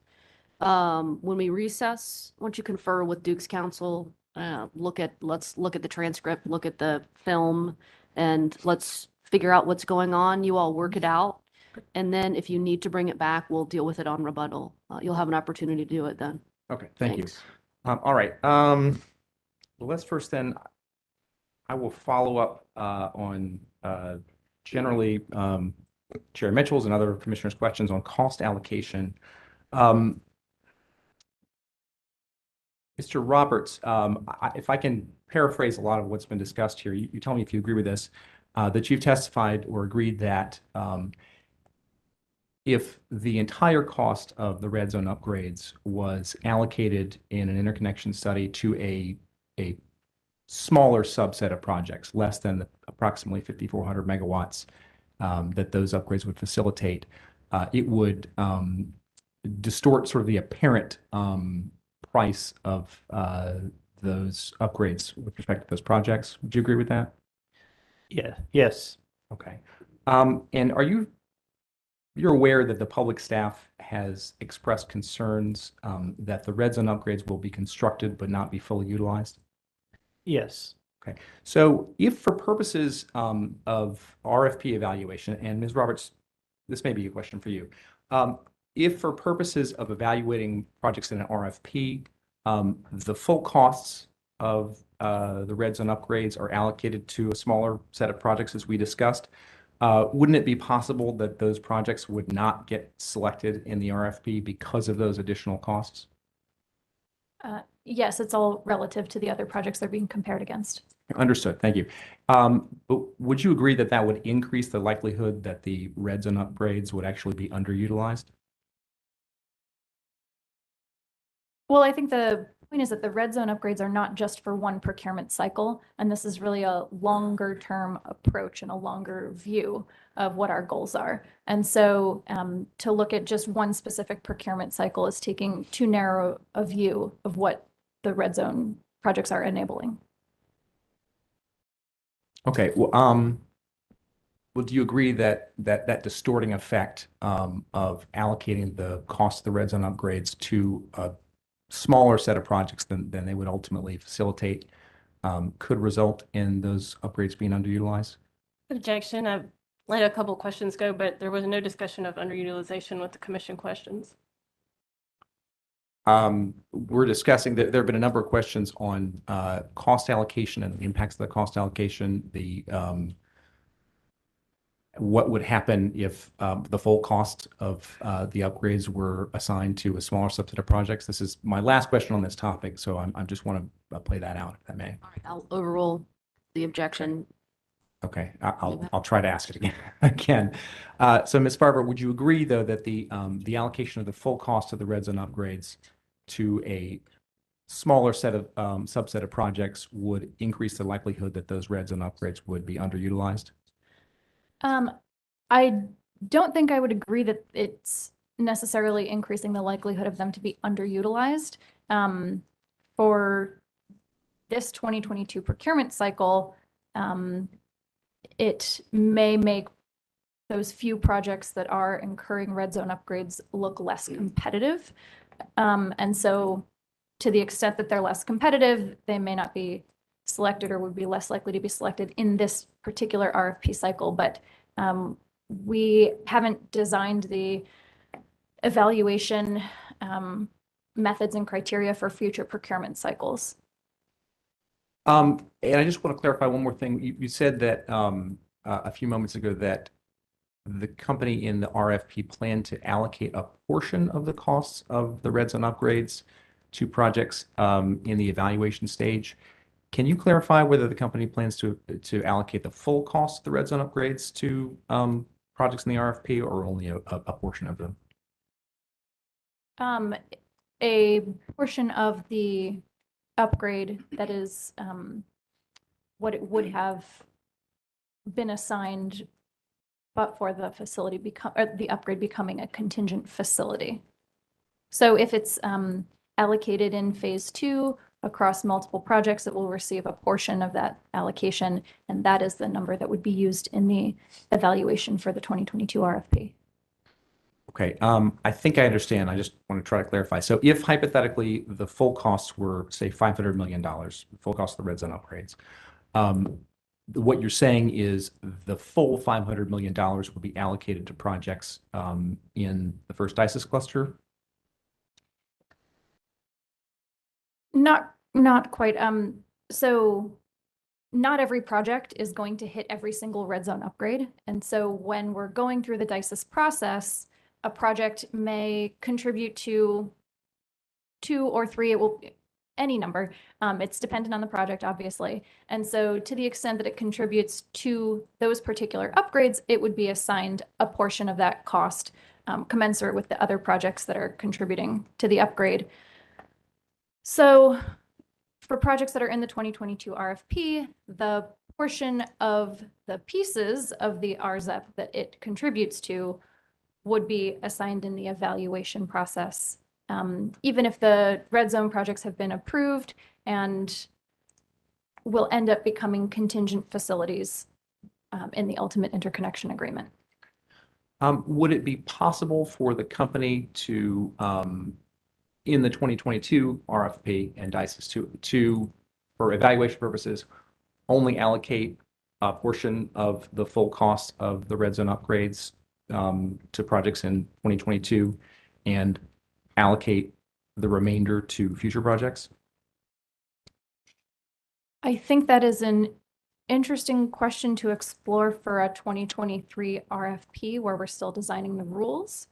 When we recess, why don't you confer with Duke's counsel? Let's look at the transcript, look at the film, and let's figure out what's going on. You all work it out. And then if you need to bring it back, we'll deal with it on rebuttal. You'll have an opportunity to do it then. Okay, thank you. Thanks. All right. Well, let's first then, I will follow up on generally Chair Mitchell's and other commissioners' questions on cost allocation. Mr. Roberts, if I can paraphrase a lot of what's been discussed here, you tell me if you agree with this, that you've testified or agreed that if the entire cost of the red zone upgrades was allocated in an interconnection study to a smaller subset of projects, less than the approximately 5,400 megawatts that those upgrades would facilitate, it would distort sort of the apparent price of those upgrades with respect to those projects. Would you agree with that? Yeah. Yes. Okay. And you're aware that the public staff has expressed concerns that the red zone upgrades will be constructed but not be fully utilized? Yes. Okay. So if for purposes of RFP evaluation, and Ms. Roberts, this may be a question for you. If for purposes of evaluating projects in an RFP, the full costs of the red zone upgrades are allocated to a smaller set of projects as we discussed, wouldn't it be possible that those projects would not get selected in the RFP because of those additional costs? Yes, it's all relative to the other projects they're being compared against. Understood. Thank you. But would you agree that that would increase the likelihood that the red zone upgrades would actually be underutilized? Well, I think the point is that the red zone upgrades are not just for one procurement cycle, and this is really a longer term approach and a longer view of what our goals are. And so to look at just one specific procurement cycle is taking too narrow a view of what the red zone projects are enabling. Okay. Well, do you agree that that distorting effect of allocating the cost of the red zone upgrades to a smaller set of projects than they would ultimately facilitate could result in those upgrades being underutilized? Objection. I've let a couple questions go, but there was no discussion of underutilization with the commission questions. We're discussing that there have been a number of questions on cost allocation and the impacts of the cost allocation, what would happen if the full cost of the upgrades were assigned to a smaller subset of projects. This is my last question on this topic, so I just want to play that out, if I may. All right, I'll overrule the objection. Okay, I'll try to ask it again. Again. So Ms. Farber, would you agree, though, that the allocation of the full cost of the red zone upgrades to a smaller subset of projects would increase the likelihood that those red zone upgrades would be underutilized? I don't think I would agree that it's necessarily increasing the likelihood of them to be underutilized. For this 2022 procurement cycle, it may make those few projects that are incurring red zone upgrades look less competitive. And so to the extent that they're less competitive, they may not be selected or would be less likely to be selected in this particular RFP cycle. But we haven't designed the evaluation methods and criteria for future procurement cycles. And I just want to clarify one more thing. You said that a few moments ago that the company in the RFP planned to allocate a portion of the costs of the red zone upgrades to projects in the evaluation stage. Can you clarify whether the company plans to allocate the full cost of the red zone upgrades to projects in the RFP or only a portion of them? A portion of the upgrade that is what it would have been assigned, but for the facility the upgrade becoming a contingent facility. So if it's allocated in phase 2 across multiple projects, it will receive a portion of that allocation, and that is the number that would be used in the evaluation for the 2022 RFP. Okay, I think I understand. I just want to try to clarify. So if hypothetically the full costs were, say, $500 million, full cost of the red zone upgrades, what you're saying is the full $500 million will be allocated to projects in the first ISIS cluster? Not quite. So not every project is going to hit every single red zone upgrade. And so when we're going through the DISIS process, a project may contribute to 2 or 3, it will any number. It's dependent on the project, obviously. And so to the extent that it contributes to those particular upgrades, it would be assigned a portion of that cost commensurate with the other projects that are contributing to the upgrade. So for projects that are in the 2022 RFP, the portion of the pieces of the RZEP that it contributes to would be assigned in the evaluation process, even if the red zone projects have been approved and will end up becoming contingent facilities in the ultimate interconnection agreement. Would it be possible for the company to, in the 2022 RFP and DISIS to, for evaluation purposes, only allocate a portion of the full cost of the red zone upgrades to projects in 2022 and allocate the remainder to future projects? I think that is an interesting question to explore for a 2023 RFP where we're still designing the rules.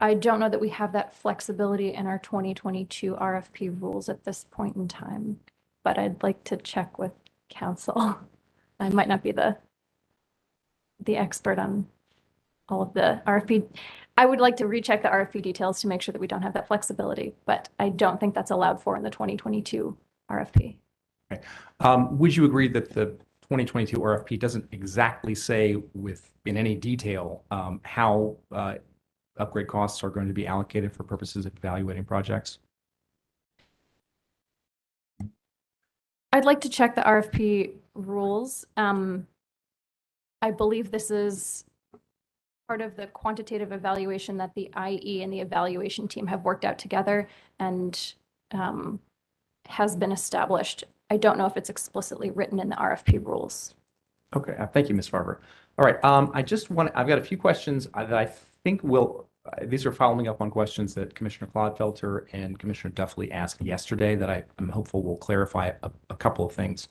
I don't know that we have that flexibility in our 2022 RFP rules at this point in time, but I'd like to check with council. I might not be the expert on all of the RFP. I would like to recheck the RFP details to make sure that we don't have that flexibility, but I don't think that's allowed for in the 2022 RFP. Okay. Would you agree that the 2022 RFP doesn't exactly say in any detail how upgrade costs are going to be allocated for purposes of evaluating projects? I'd like to check the RFP rules. I believe this is part of the quantitative evaluation that the IE and the evaluation team have worked out together. And has been established. I don't know if it's explicitly written in the RFP rules. Okay, thank you, Ms. Farber. All right, I've got a few questions that I think these are following up on questions that Commissioner Clodfelter and Commissioner Duffley asked yesterday that I'm hopeful will clarify a couple of things.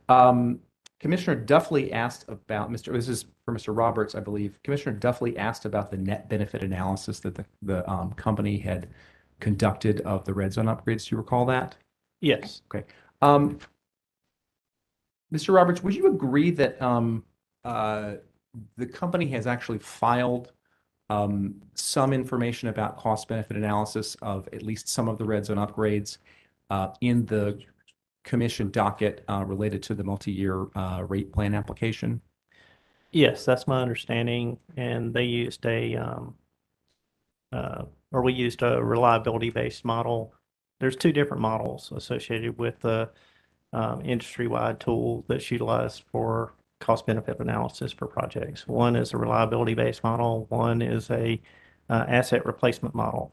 Commissioner Duffley asked about, this is for Mr. Roberts, I believe. Commissioner Duffley asked about the net benefit analysis that the company had conducted of the red zone upgrades. Do you recall that? Yes. Okay. Mr. Roberts, would you agree that the company has actually filed some information about cost benefit analysis of at least some of the red zone upgrades in the commission docket related to the multi-year rate plan application? Yes, that's my understanding. And they used we used a reliability-based model. There's two different models associated with the industry-wide tool that's utilized for cost benefit analysis for projects. One is a reliability-based model. One is a asset replacement model.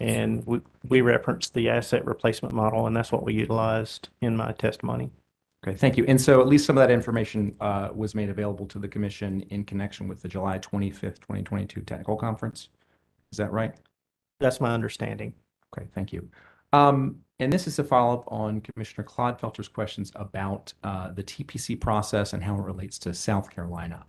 And we referenced the asset replacement model, and that's what we utilized in my testimony. Okay, thank you. And so at least some of that information was made available to the commission in connection with the July 25th, 2022 technical conference. Is that right? That's my understanding. Okay, thank you. And this is a follow-up on Commissioner Clodfelter's questions about the TPC process and how it relates to South Carolina.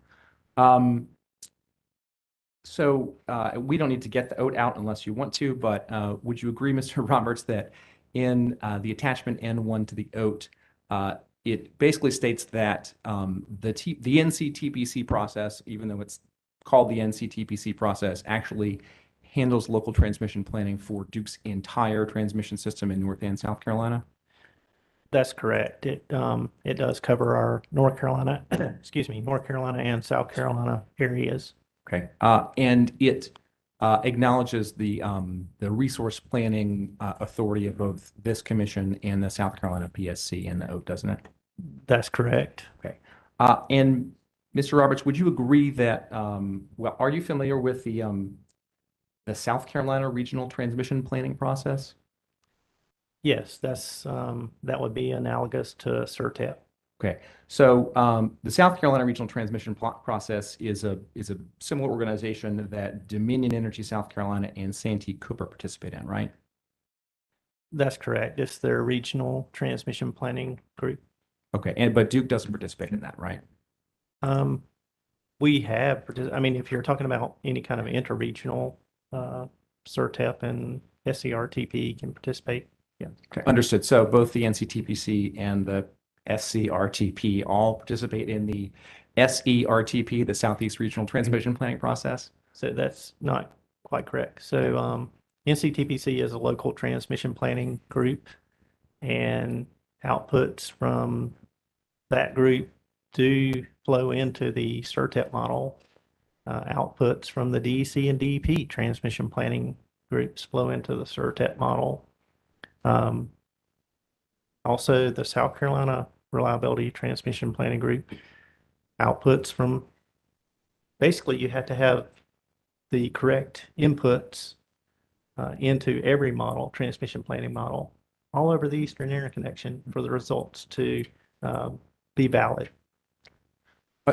So we don't need to get the oat out unless you want to, but would you agree, Mr. Roberts, that in the attachment N1 to the oat, it basically states that the NCTPC process, even though it's called the NCTPC process, actually handles local transmission planning for Duke's entire transmission system in North and South Carolina? That's correct. It does cover our North Carolina, North Carolina and South Carolina areas. Okay, and it acknowledges the resource planning authority of both this commission and the South Carolina PSC in the oat, doesn't it? That's correct. Okay, and Mr. Roberts, would you agree that are you familiar with the South Carolina Regional Transmission Planning process? Yes, that would be analogous to CERTEP. Okay, so the South Carolina Regional Transmission process is a similar organization that Dominion Energy South Carolina and Santee Cooper participate in, right? That's correct. It's their regional transmission planning group. Okay, but Duke doesn't participate in that, right? We have, I mean, if you're talking about any kind of interregional, CERTEP and SCRTP can participate. Yeah. Okay, understood. So both the NCTPC and the SCRTP all participate in the SERTP, the Southeast Regional Transmission Planning process? So that's not quite correct. So NCTPC is a local transmission planning group, and outputs from that group do flow into the CERTEP model. Outputs from the DEC and DEP transmission planning groups flow into the CERTEP model. Also, the South Carolina Reliability Transmission Planning Group outputs from, basically you have to have the correct inputs into every model, transmission planning model, all over the Eastern Interconnection for the results to be valid.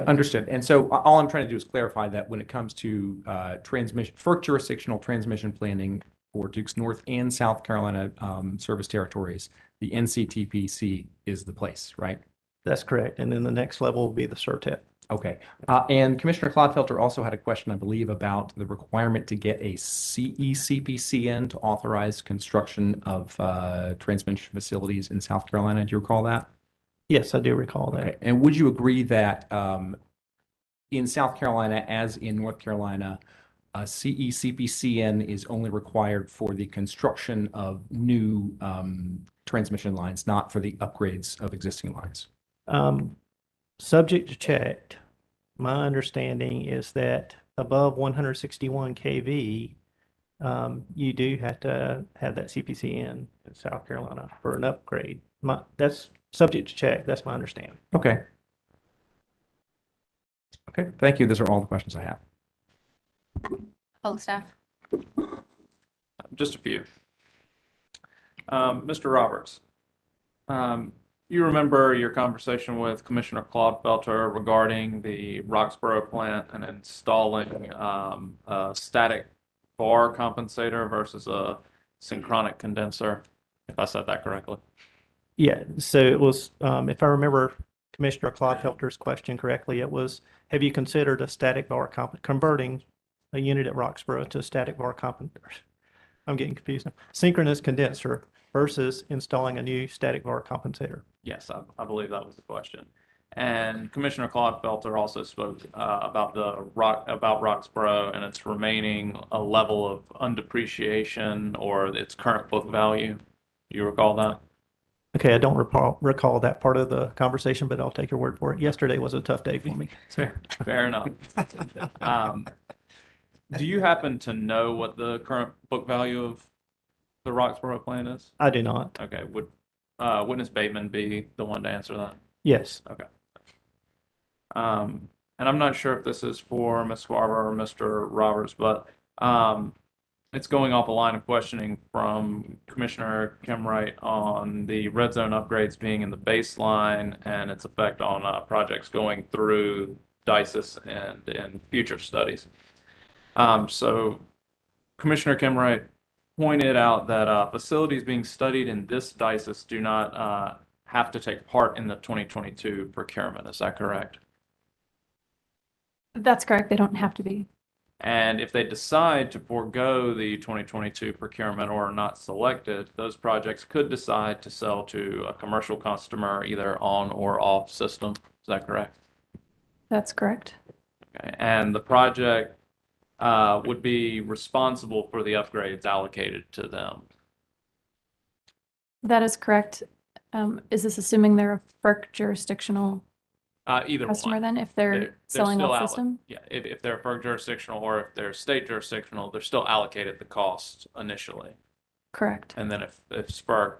Understood. And so all I'm trying to do is clarify that when it comes to transmission, FERC jurisdictional transmission planning for Duke's North and South Carolina service territories, the NCTPC is the place, right? That's correct. And then the next level will be the CERTEP. Okay. And Commissioner Clodfelter also had a question, I believe, about the requirement to get a CECPCN to authorize construction of transmission facilities in South Carolina. Do you recall that? Yes, I do recall that. Okay. And would you agree that in South Carolina, as in North Carolina, CECPCN is only required for the construction of new transmission lines, not for the upgrades of existing lines? Subject to check, my understanding is that above 161 kV, you do have to have that CPCN in South Carolina for an upgrade. That's subject to check. That's my understanding. Okay. Okay, thank you. Those are all the questions I have. Public staff. Just a few. Mr. Roberts, You remember your conversation with Commissioner Clodfelter regarding the Roxborough plant and installing a static bar compensator versus a synchronic condenser, if I said that correctly. Yeah, so it was, if I remember Commissioner Clodfelter's question correctly, it was, have you considered a static bar converting a unit at Roxborough to a static bar I'm getting confused now. Synchronous condenser versus installing a new static bar compensator. Yes, I believe that was the question. And Commissioner Clodfelter also spoke about Roxborough and its remaining a level of undepreciation or its current book value. Do you recall that? Okay, I don't recall that part of the conversation, but I'll take your word for it. Yesterday was a tough day for me. Fair enough. Do you happen to know what the current book value of the Roxborough plant is? I do not. Okay, would Witness Bateman be the one to answer that? Yes. Okay. And I'm not sure if this is for Ms. Farber or Mr. Roberts, but it's going off a line of questioning from Commissioner Kimwright on the red zone upgrades being in the baseline and its effect on projects going through DICES and in future studies. So Commissioner Kimwright pointed out that facilities being studied in this DICES do not have to take part in the 2022 procurement. Is that correct? That's correct. They don't have to be. And if they decide to forego the 2022 procurement or are not selected, those projects could decide to sell to a commercial customer either on or off system. Is that correct? That's correct. Okay. And the project would be responsible for the upgrades allocated to them. That is correct. Is this assuming they're a FERC jurisdictional Either customer one. then, if they're selling still off system? Yeah, if they're FERC jurisdictional or if they're state jurisdictional, they're still allocated the cost initially. Correct. And then if it's FERC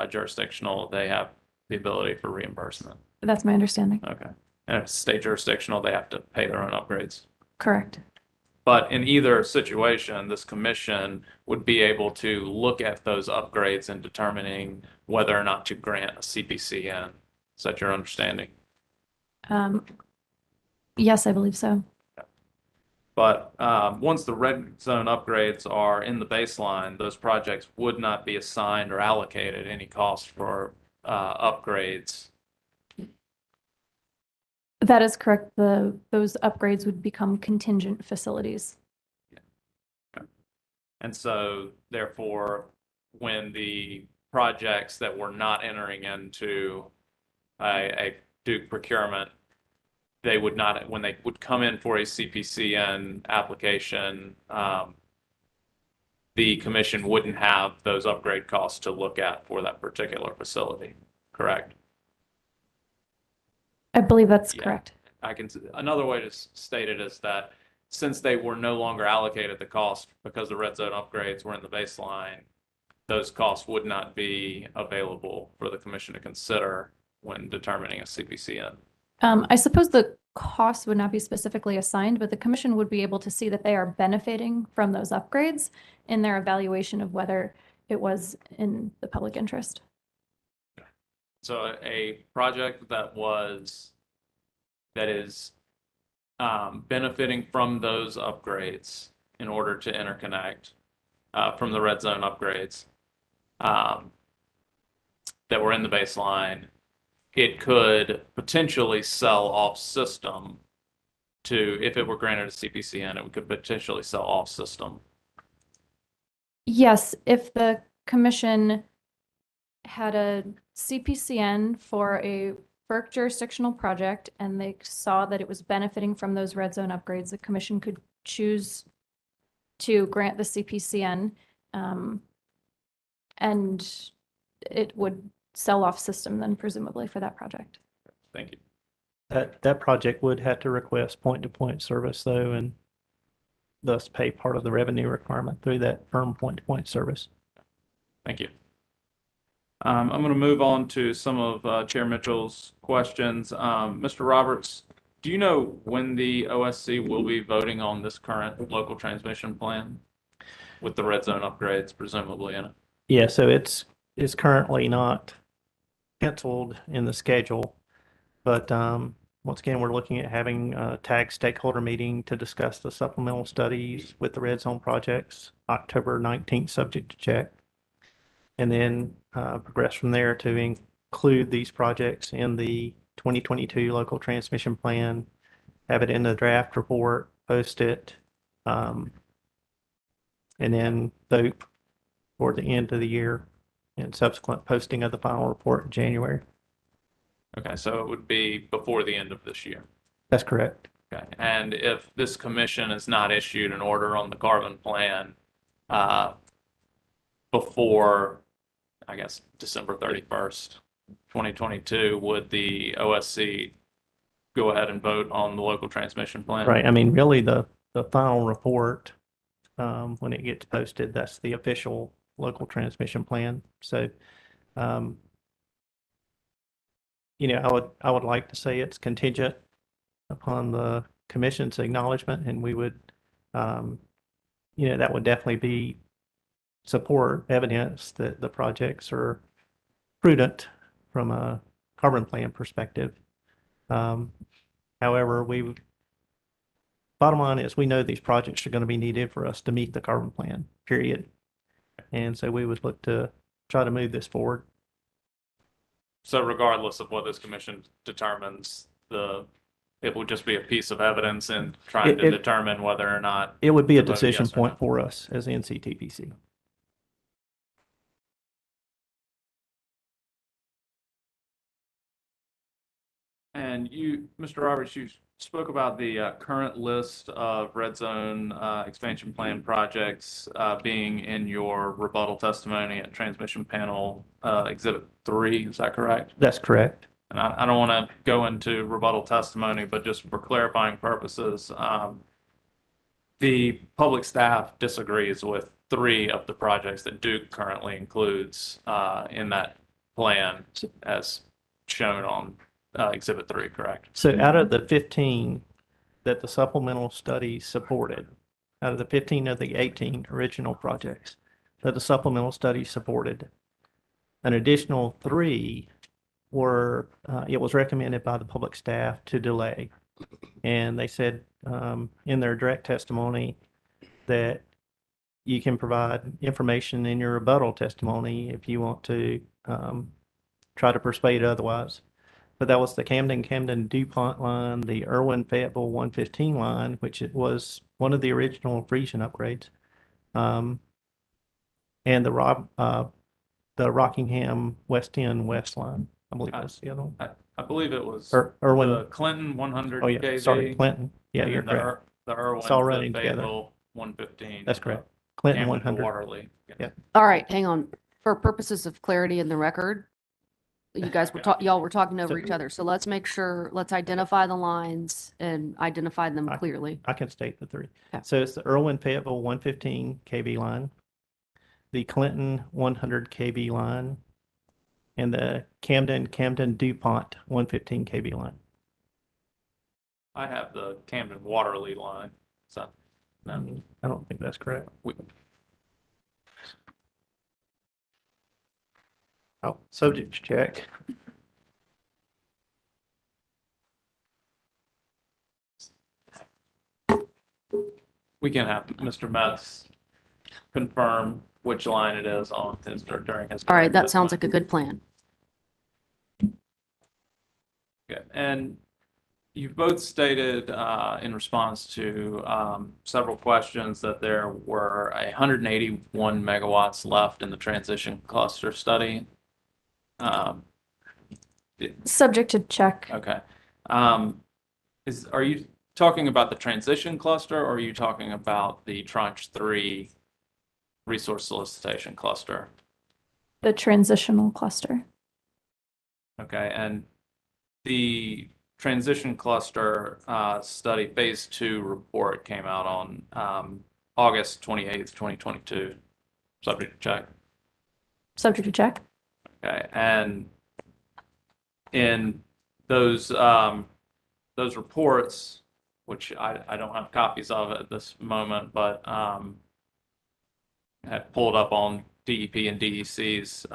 jurisdictional, they have the ability for reimbursement. That's my understanding. Okay. And if it's state jurisdictional, they have to pay their own upgrades. Correct. But in either situation, this commission would be able to look at those upgrades and determining whether or not to grant a CPCN. Is that your understanding? Yes, I believe so. But once the red zone upgrades are in the baseline, those projects would not be assigned or allocated any cost for upgrades. That is correct. Those upgrades would become contingent facilities. Okay. And so therefore, when the projects that were not entering into a Duke procurement, they would not, when they would come in for a CPCN application, the commission wouldn't have those upgrade costs to look at for that particular facility, correct? I believe that's Yeah. correct. Another way to state it is that since they were no longer allocated the cost because the red zone upgrades were in the baseline, those costs would not be available for the commission to consider when determining a CPCN. I suppose the cost would not be specifically assigned, but the commission would be able to see that they are benefiting from those upgrades in their evaluation of whether it was in the public interest. So a project that is benefiting from those upgrades in order to interconnect from the red zone upgrades that were in the baseline, it could potentially sell off system to, if it were granted a CPCN, it could potentially sell off system. Yes, if the commission had a CPCN for a FERC jurisdictional project and they saw that it was benefiting from those red zone upgrades, the commission could choose to grant the CPCN, and it would sell off system then presumably for that project. Thank you. That project would have to request point-to-point service though, and thus pay part of the revenue requirement through that firm point-to-point service. Thank you. I'm going to move on to some of Chair Mitchell's questions. Mr. Roberts, do you know when the OSC will be voting on this current local transmission plan with the red zone upgrades presumably in it? Yeah, so it's currently not penciled in the schedule. But once again, we're looking at having a tag stakeholder meeting to discuss the supplemental studies with the red zone projects, October 19th, subject to check. And then progress from there to include these projects in the 2022 local transmission plan, have it in the draft report, post it, and then vote toward the end of the year and subsequent posting of the final report in January. Okay, so it would be before the end of this year. That's correct. Okay, and if this commission has not issued an order on the carbon plan before, I guess, December 31st, 2022, would the OSC go ahead and vote on the local transmission plan? Right. I mean, really, the final report, when it gets posted, that's the official local transmission plan. So, I would like to say it's contingent upon the commission's acknowledgement, and we would, that would definitely be support evidence that the projects are prudent from a carbon plan perspective. However, bottom line is we know these projects are going to be needed for us to meet the carbon plan, period. And so we would look to try to move this forward. So regardless of what this commission determines, it would just be a piece of evidence in trying to determine whether or not. It would be a to vote decision yes or point no. for us as NCTPC. And you, Mr. Roberts, you spoke about the current list of red zone expansion plan projects being in your rebuttal testimony at transmission panel exhibit 3. Is that correct? That's correct. And I don't want to go into rebuttal testimony, but just for clarifying purposes, the public staff disagrees with 3 of the projects that Duke currently includes in that plan as shown on exhibit 3, correct? So out of the 15 that the supplemental study supported, out of the 15 of the 18 original projects that the supplemental study supported, an additional 3 were, it was recommended by the public staff to delay. And they said in their direct testimony that you can provide information in your rebuttal testimony if you want to try to persuade otherwise. But that was the Camden DuPont line, the Irwin Fayetteville 115 line, which it was one of the original Frisian upgrades, and the Rockingham West End West line. I believe that's the other one. I believe it was Irwin. the Clinton 100 Oh yeah, kV. sorry, Clinton. Yeah, and you're then correct. The Irwin, It's all the running together. Fayetteville 115. That's correct. Clinton Camden to 100. Waterley. Yeah. All right, hang on. For purposes of clarity in the record, you guys were y'all were talking over each other. So let's make sure, let's identify the lines and identify them clearly. I can state the 3. Okay. So it's the Irwin Fayetteville 115 kV line, the Clinton 100 kV line, and the Camden DuPont 115 kV line. I have the Camden Waterley line. So no. I don't think that's correct. Oh, subject check. We can have Mr. Metz confirm which line it is on his during his. All right, that sounds like a good plan. Okay, and you've both stated in response to several questions that there were 181 megawatts left in the transition cluster study. Subject to check. Okay. Are you talking about the transition cluster, or are you talking about the tranche 3 resource solicitation cluster? The transitional cluster. Okay, and the transition cluster study phase 2 report came out on August 28th, 2022. Subject to check. Subject to check. Okay, and in those reports, which I don't have copies of at this moment, but had pulled up on DEP and DEC's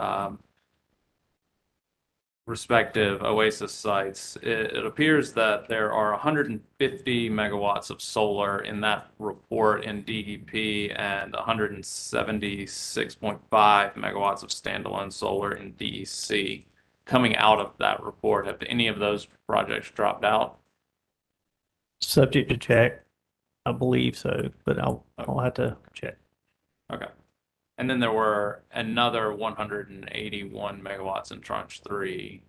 respective Oasis sites, it appears that there are 150 megawatts of solar in that report in DEP and 176.5 megawatts of standalone solar in DEC. Coming out of that report, have any of those projects dropped out? Subject to check. I believe so, but I'll have to check. Okay. And then there were another 181 megawatts in tranche 3.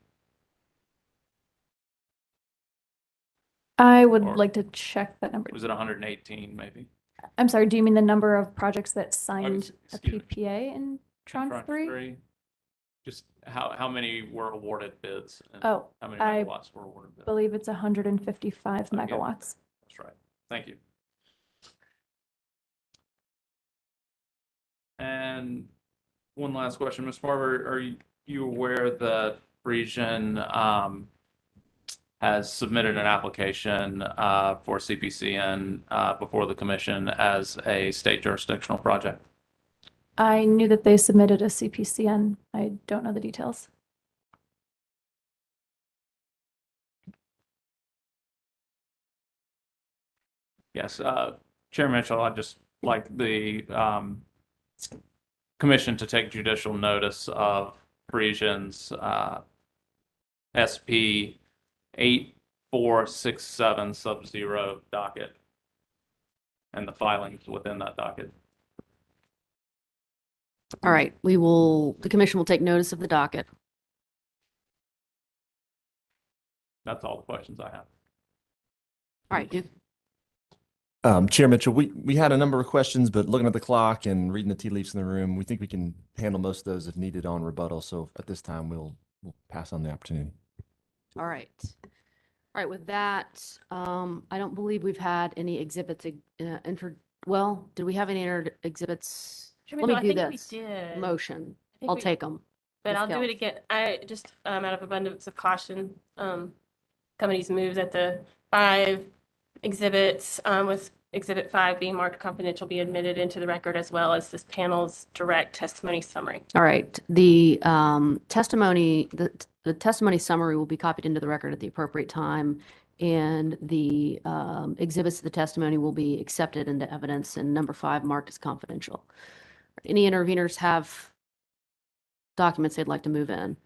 I would Or- like to check that number. Was it 118 maybe? I'm sorry, do you mean the number of projects that signed a excuse me. PPA in tranche 3? Just how many were awarded bids? And Oh, how many I megawatts were awarded bids? believe it's 155 Okay. megawatts. That's right. Thank you. And one last question, Ms. Farber, are you aware that Frisian has submitted an application for CPCN before the commission as a state jurisdictional project? I knew that they submitted a CPCN. I don't know the details. Yes, Chair Mitchell, I'd just like the commission to take judicial notice of Frisian's SP 8467 sub-0 docket and the filings within that docket. All right, the commission will take notice of the docket. That's all the questions I have. All right, Duke. Chair Mitchell, we had a number of questions, but looking at the clock and reading the tea leaves in the room, we think we can handle most of those if needed on rebuttal. So at this time, we'll pass on the opportunity. All right. All right, with that, I don't believe we've had any exhibits entered. Well, did we have any entered exhibits? Chair Let me Mitchell, do I think this. we did. Motion. I think I'll we- take them. But Ms. I'll do Kell. it again. I just, out of abundance of caution, companies moved that the 5 exhibits, with Exhibit 5 being marked confidential, be admitted into the record, as well as this panel's direct testimony summary. All right, the testimony, the testimony summary will be copied into the record at the appropriate time, and the exhibits of the testimony will be accepted into evidence, and number 5 marked as confidential. Any interveners have documents they'd like to move in?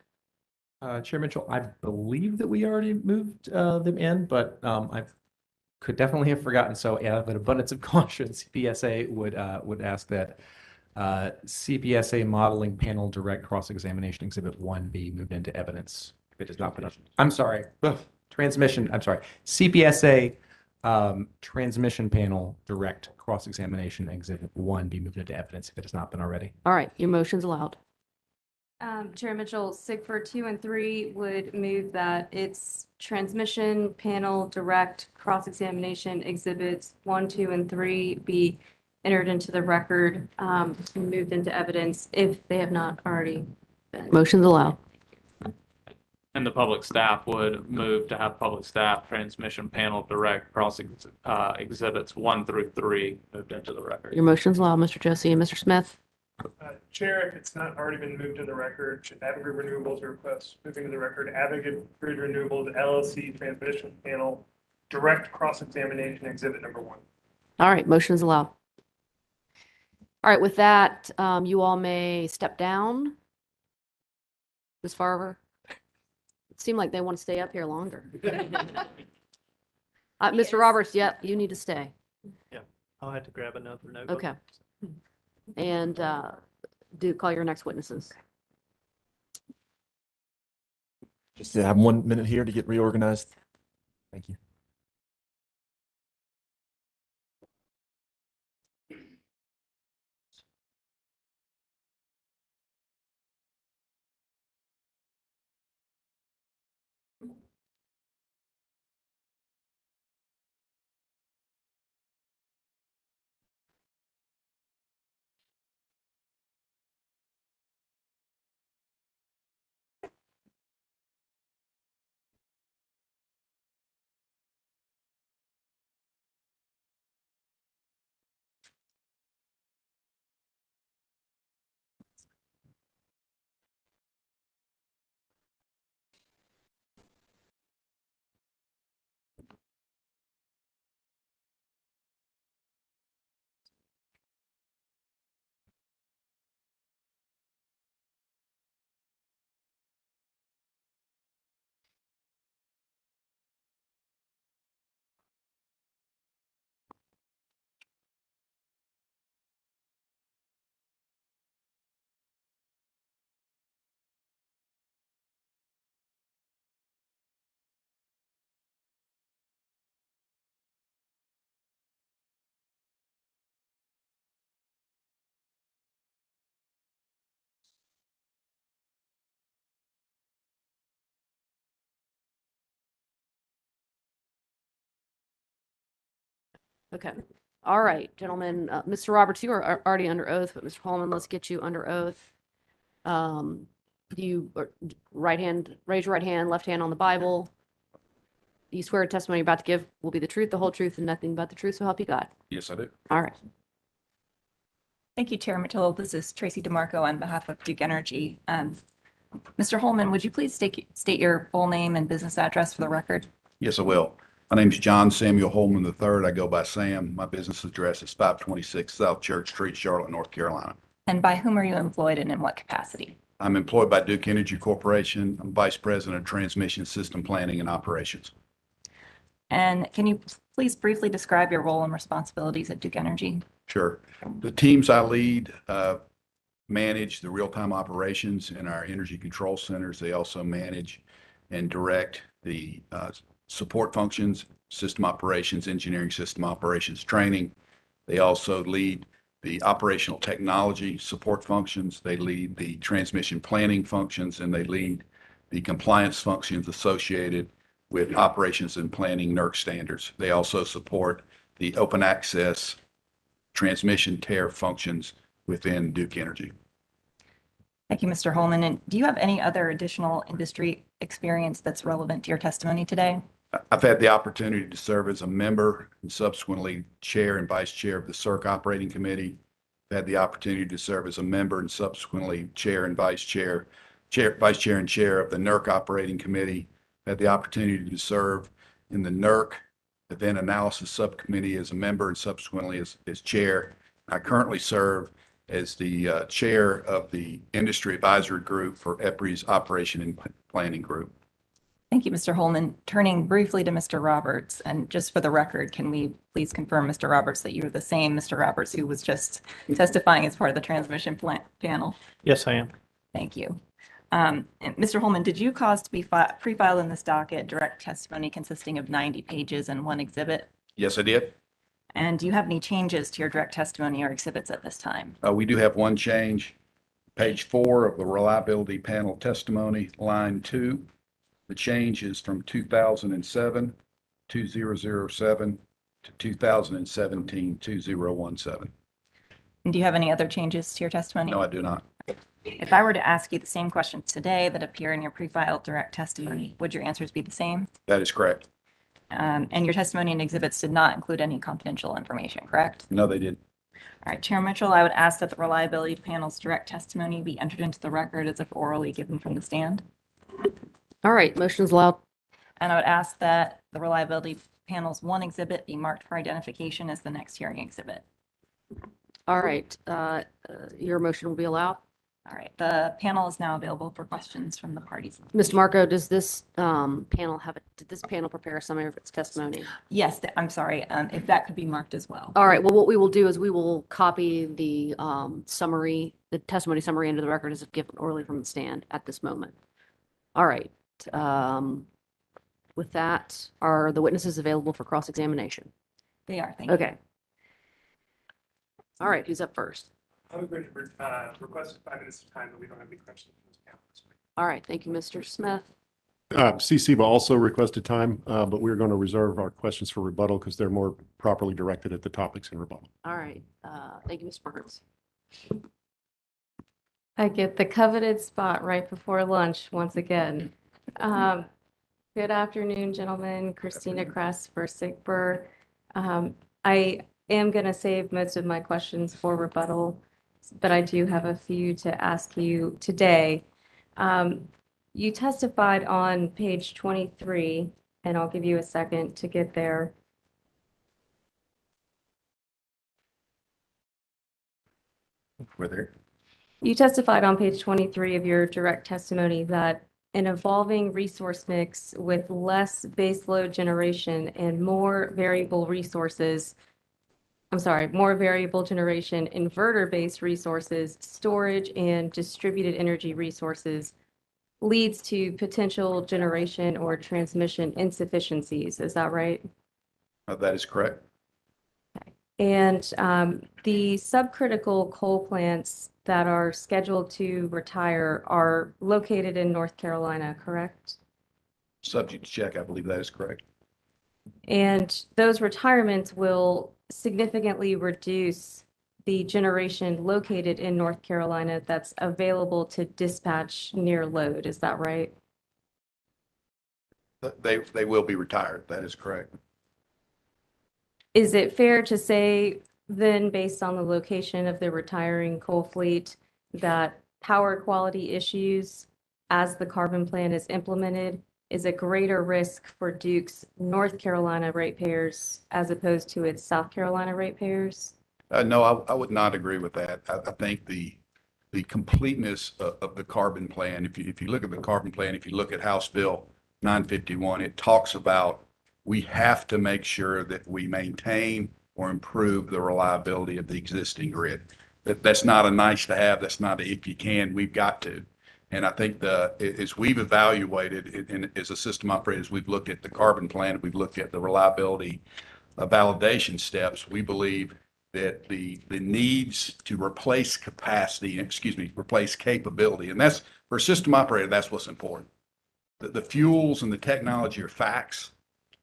Chair Mitchell, I believe that we already moved them in, but I could definitely have forgotten. So out of an abundance of caution, CPSA would ask that CPSA modeling panel direct cross-examination exhibit 1 be moved into evidence. If it has not been, I'm sorry, transmission, I'm sorry, CPSA transmission panel direct cross-examination exhibit 1 be moved into evidence if it has not been already. All right, your motion's allowed. Chair Mitchell, SIG 2 and 3 would move that its transmission panel direct cross-examination exhibits 1, 2, and 3 be entered into the record and moved into evidence if they have not already been. Motion's allowed. And the public staff would move to have public staff transmission panel direct cross exhibits 1 through 3 moved into the record. Your motion's allowed, Mr. Josie. And Mr. Smith? Chair, if it's not already been moved to the record, should Avangrid Renewables request moving to the record, Avangrid Renewables LLC transmission panel, direct cross-examination exhibit number 1. All right, motion's allowed. All right, with that, you all may step down. Ms. Farber? It seemed like they want to stay up here longer. Mr. Roberts, yep, you need to stay. I'll have to grab another notebook. Okay. And do call your next witnesses. Just to have 1 minute here to get reorganized. Thank you. Okay. All right, gentlemen. Mr. Roberts, you are already under oath, but Mr. Holman, let's get you under oath. Right hand, raise your right hand, left hand on the Bible. You swear testimony you're about to give will be the truth, the whole truth, and nothing but the truth, so help you God. Yes, I do. All right. Thank you, Chair Mitchell. This is Tracy DeMarco on behalf of Duke Energy. Mr. Holman, would you please state your full name and business address for the record? Yes, I will. My name is John Samuel Holman III. I go by Sam. My business address is 526 South Church Street, Charlotte, North Carolina. And by whom are you employed and in what capacity? I'm employed by Duke Energy Corporation. I'm Vice President of Transmission System Planning and Operations. And can you please briefly describe your role and responsibilities at Duke Energy? Sure. The teams I lead manage the real-time operations in our energy control centers. They also manage and direct the support functions, system operations, engineering system operations training. They also lead the operational technology support functions. They lead the transmission planning functions, and they lead the compliance functions associated with operations and planning NERC standards. They also support the open access transmission tariff functions within Duke Energy. Thank you, Mr. Holman. And do you have any other additional industry experience that's relevant to your testimony today? I've had the opportunity to serve as a member and subsequently chair and vice chair of the CERC Operating Committee. I've had the opportunity to serve as a member and subsequently chair and vice chair and chair of the NERC Operating Committee. I've had the opportunity to serve in the NERC Event Analysis Subcommittee as a member and subsequently as chair. I currently serve as the chair of the Industry Advisory Group for EPRI's Operation and Planning Group. Thank you, Mr. Holman. Turning briefly to Mr. Roberts, and just for the record, can we please confirm, Mr. Roberts, that you are the same Mr. Roberts who was just testifying as part of the transmission panel? Yes, I am. Thank you. And Mr. Holman, did you cause to be pre-filed in this docket direct testimony consisting of 90 pages and one exhibit? Yes, I did. And do you have any changes to your direct testimony or exhibits at this time? We do have one change. Page 4 of the reliability panel testimony, line 2. The change is from 2007, 2007 to 2017, 2017. And do you have any other changes to your testimony? No, I do not. If I were to ask you the same questions today that appear in your pre-filed direct testimony, would your answers be the same? That is correct. And your testimony and exhibits did not include any confidential information, correct? No, they didn't. All right, Chair Mitchell, I would ask that the reliability panel's direct testimony be entered into the record as if orally given from the stand. All right, motion's allowed. And I would ask that the reliability panel's one exhibit be marked for identification as the next hearing exhibit. All right, your motion will be allowed. All right, the panel is now available for questions from the parties. Mr. Marco, does this did this panel prepare a summary of its testimony? Yes, I'm sorry, if that could be marked as well. All right, well, what we will do is we will copy the summary, the testimony summary into the record as if given orally from the stand at this moment. All right. With that, are the witnesses available for cross-examination? They are, thank you. Okay. All right, who's up first? I would request 5 minutes of time, but we don't have any questions from this panel. All right, thank you, Mr. Smith. CCBA also requested time, but we're going to reserve our questions for rebuttal because they're more properly directed at the topics in rebuttal. All right, thank you, Ms. Burns. I get the coveted spot right before lunch once again. Good afternoon, gentlemen. Christina Kress for SIGBUR. I am going to save most of my questions for rebuttal, but I do have a few to ask you today. You testified on page 23, and I'll give you a second to get there. We're there. You testified on page 23 of your direct testimony that an evolving resource mix with less baseload generation and more variable generation, inverter-based resources, storage, and distributed energy resources leads to potential generation or transmission insufficiencies. Is that right? That is correct. And the subcritical coal plants that are scheduled to retire are located in North Carolina, correct? Subject to check, I believe that is correct. And those retirements will significantly reduce the generation located in North Carolina that's available to dispatch near load. Is that right? They will be retired. That is correct. Is it fair to say then, based on the location of the retiring coal fleet, that power quality issues as the carbon plan is implemented is a greater risk for Duke's North Carolina ratepayers as opposed to its South Carolina ratepayers? No, I would not agree with that. I think the completeness of the carbon plan, if you look at the carbon plan, if you look at House Bill 951, it talks about we have to make sure that we maintain or improve the reliability of the existing grid. That's not a nice to have. That's not a if you can, we've got to. And I think as we've evaluated and as a system operator, as we've looked at the carbon plan, we've looked at the reliability validation steps, we believe that the needs to replace replace capability. And that's for a system operator, that's what's important. The fuels and the technology are facts,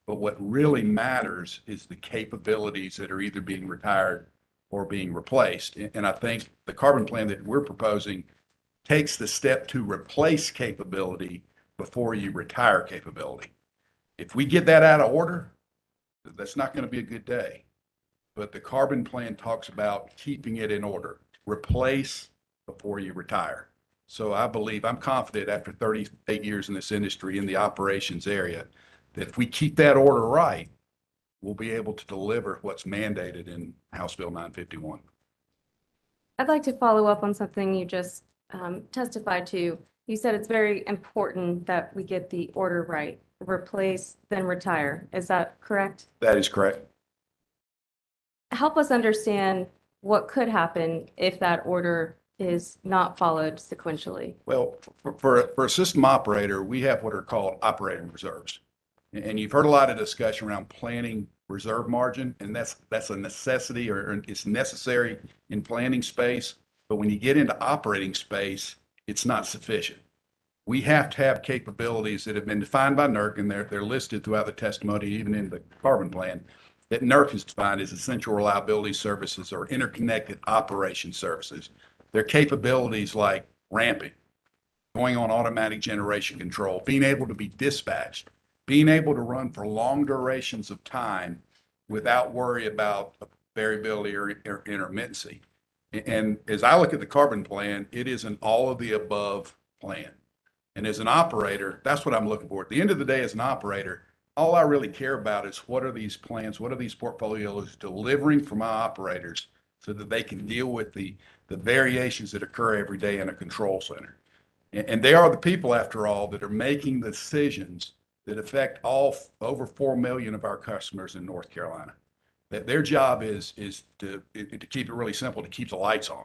but what really matters is the capabilities that are either being retired or being replaced. And I think the carbon plan that we're proposing takes the step to replace capability before you retire capability. If we get that out of order, that's not going to be a good day. But the carbon plan talks about keeping it in order, replace before you retire. So I believe, I'm confident after 38 years in this industry in the operations area, that if we keep that order right, we'll be able to deliver what's mandated in House Bill 951. I'd like to follow up on something you just testified to. You said it's very important that we get the order right, replace, then retire. Is that correct? That is correct. Help us understand what could happen if that order is not followed sequentially. Well, for a system operator, we have what are called operating reserves. And you've heard a lot of discussion around planning reserve margin, and that's a necessity, or it's necessary in planning space. But when you get into operating space, it's not sufficient. We have to have capabilities that have been defined by NERC, and they're listed throughout the testimony, even in the carbon plan, that NERC has defined as essential reliability services or interconnected operation services. They're capabilities like ramping, going on automatic generation control, being able to be dispatched, being able to run for long durations of time without worry about variability or intermittency. And as I look at the carbon plan, it is an all of the above plan. And as an operator, that's what I'm looking for. At the end of the day, as an operator, all I really care about is what are these plans, what are these portfolios delivering for my operators so that they can deal with the variations that occur every day in a control center. And they are the people, after all, that are making the decisions that affect all over 4 million of our customers in North Carolina. That their job is to keep it really simple, to keep the lights on.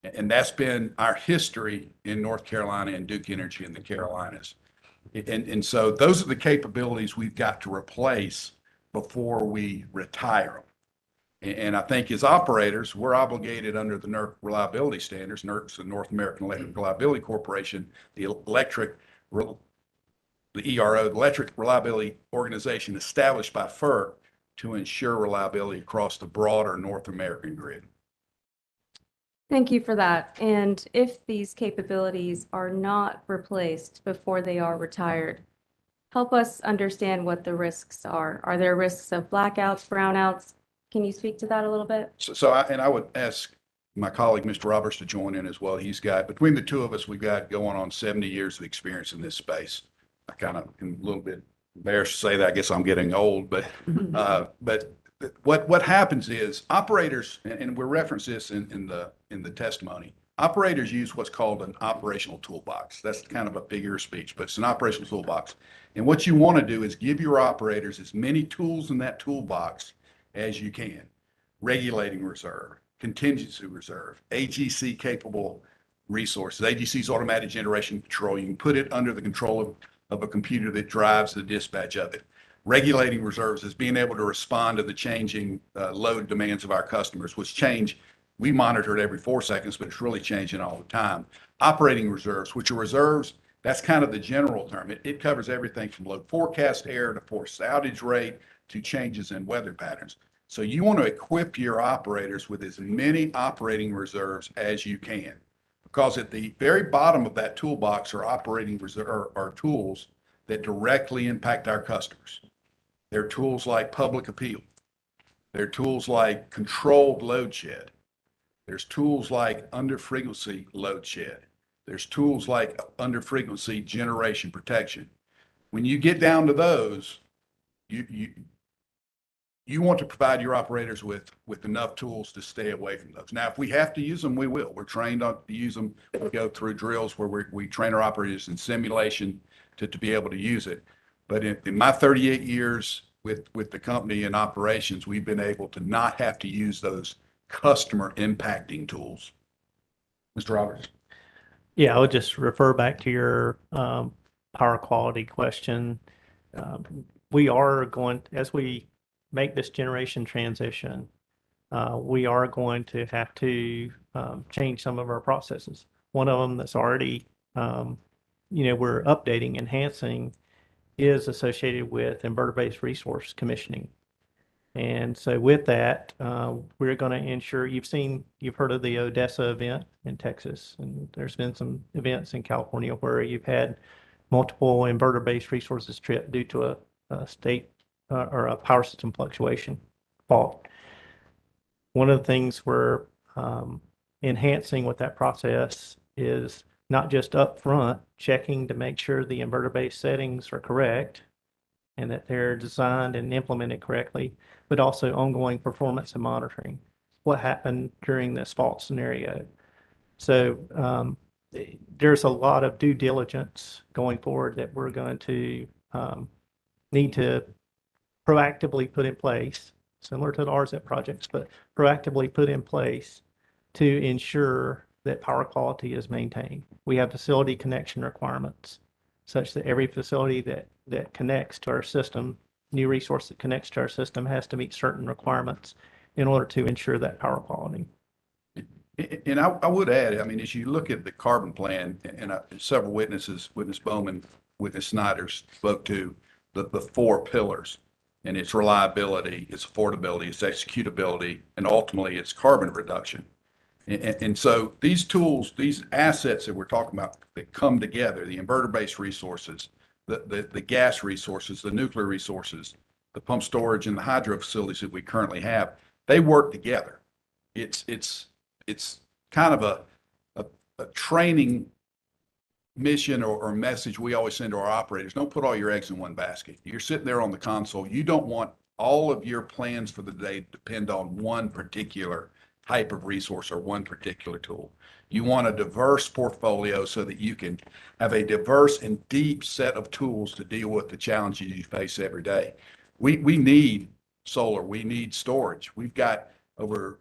And that's been our history in North Carolina and Duke Energy in the Carolinas. And so those are the capabilities we've got to replace before we retire them. And I think as operators, we're obligated under the NERC reliability standards. NERC's the North American Electric Reliability Corporation, the ERO, the Electric Reliability Organization established by FERC to ensure reliability across the broader North American grid. Thank you for that. And if these capabilities are not replaced before they are retired, help us understand what the risks are. Are there risks of blackouts, brownouts? Can you speak to that a little bit? I would ask my colleague, Mr. Roberts, to join in as well. He's got, between the two of us, we've got going on 70 years of experience in this space. I kind of am a little bit embarrassed to say that. I guess I'm getting old, but what happens is operators, and we reference this in the testimony, operators use what's called an operational toolbox. That's kind of a figure of speech, but it's an operational toolbox. And what you want to do is give your operators as many tools in that toolbox as you can. Regulating reserve, contingency reserve, AGC capable resources. AGC's automatic generation control. You can put it under the control of a computer that drives the dispatch of it. Regulating reserves is being able to respond to the changing load demands of our customers, which change. We monitor it every 4 seconds, but it's really changing all the time. Operating reserves, which are reserves, that's kind of the general term. It covers everything from load forecast error to forced outage rate to changes in weather patterns. So you want to equip your operators with as many operating reserves as you can. Because at the very bottom of that toolbox are operating reserve, are tools that directly impact our customers. They're tools like public appeal. They're tools like controlled load shed. There's tools like under frequency load shed. There's tools like under frequency generation protection. When you get down to those, you want to provide your operators with enough tools to stay away from those. Now, if we have to use them, we will. We're trained on to use them. We go through drills where we train our operators in simulation to be able to use it. But in my 38 years with the company in operations, we've been able to not have to use those customer impacting tools. Mr. Roberts? Yeah, I would just refer back to your power quality question. We are going, as we make this generation transition, we are going to have to change some of our processes. One of them that's already, we're updating, enhancing, is associated with inverter-based resource commissioning. And so with that, we're going to ensure, you've heard of the Odessa event in Texas, and there's been some events in California where you've had multiple inverter-based resources trip due to a state or a power system fluctuation fault. One of the things we're enhancing with that process is not just upfront checking to make sure the inverter-based settings are correct and that they're designed and implemented correctly, but also ongoing performance and monitoring. What happened during this fault scenario? So there's a lot of due diligence going forward that we're going to need to proactively put in place, similar to the RZEP projects, but proactively put in place to ensure that power quality is maintained. We have facility connection requirements such that every facility that connects to our system, new resource that connects to our system, has to meet certain requirements in order to ensure that power quality. And I would add, I mean, as you look at the carbon plan, and several witnesses, Witness Bowman, Witness Snyder, spoke to the four pillars, and its reliability, its affordability, its executability, and ultimately its carbon reduction. And so these tools, these assets that we're talking about that come together, the inverter-based resources, the gas resources, the nuclear resources, the pump storage, and the hydro facilities that we currently have, they work together. It's kind of a training mission or message we always send to our operators. Don't put all your eggs in one basket. You're sitting there on the console. You don't want all of your plans for the day to depend on one particular type of resource or one particular tool. You want a diverse portfolio so that you can have a diverse and deep set of tools to deal with the challenges you face every day. We need solar. We need storage. We've got over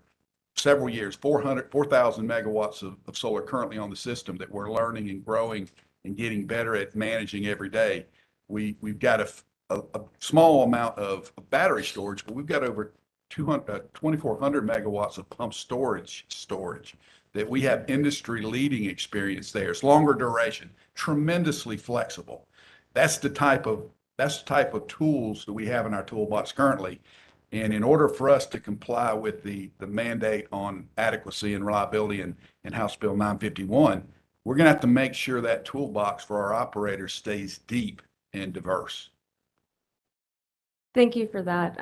several years, 4,000 megawatts of solar currently on the system that we're learning and growing and getting better at managing every day. We've got a small amount of battery storage, but we've got over 2,400 megawatts of pump storage that we have industry leading experience there. It's longer duration, tremendously flexible. That's the type of tools that we have in our toolbox currently. And in order for us to comply with the mandate on adequacy and reliability in House Bill 951, we're going to have to make sure that toolbox for our operators stays deep and diverse. Thank you for that.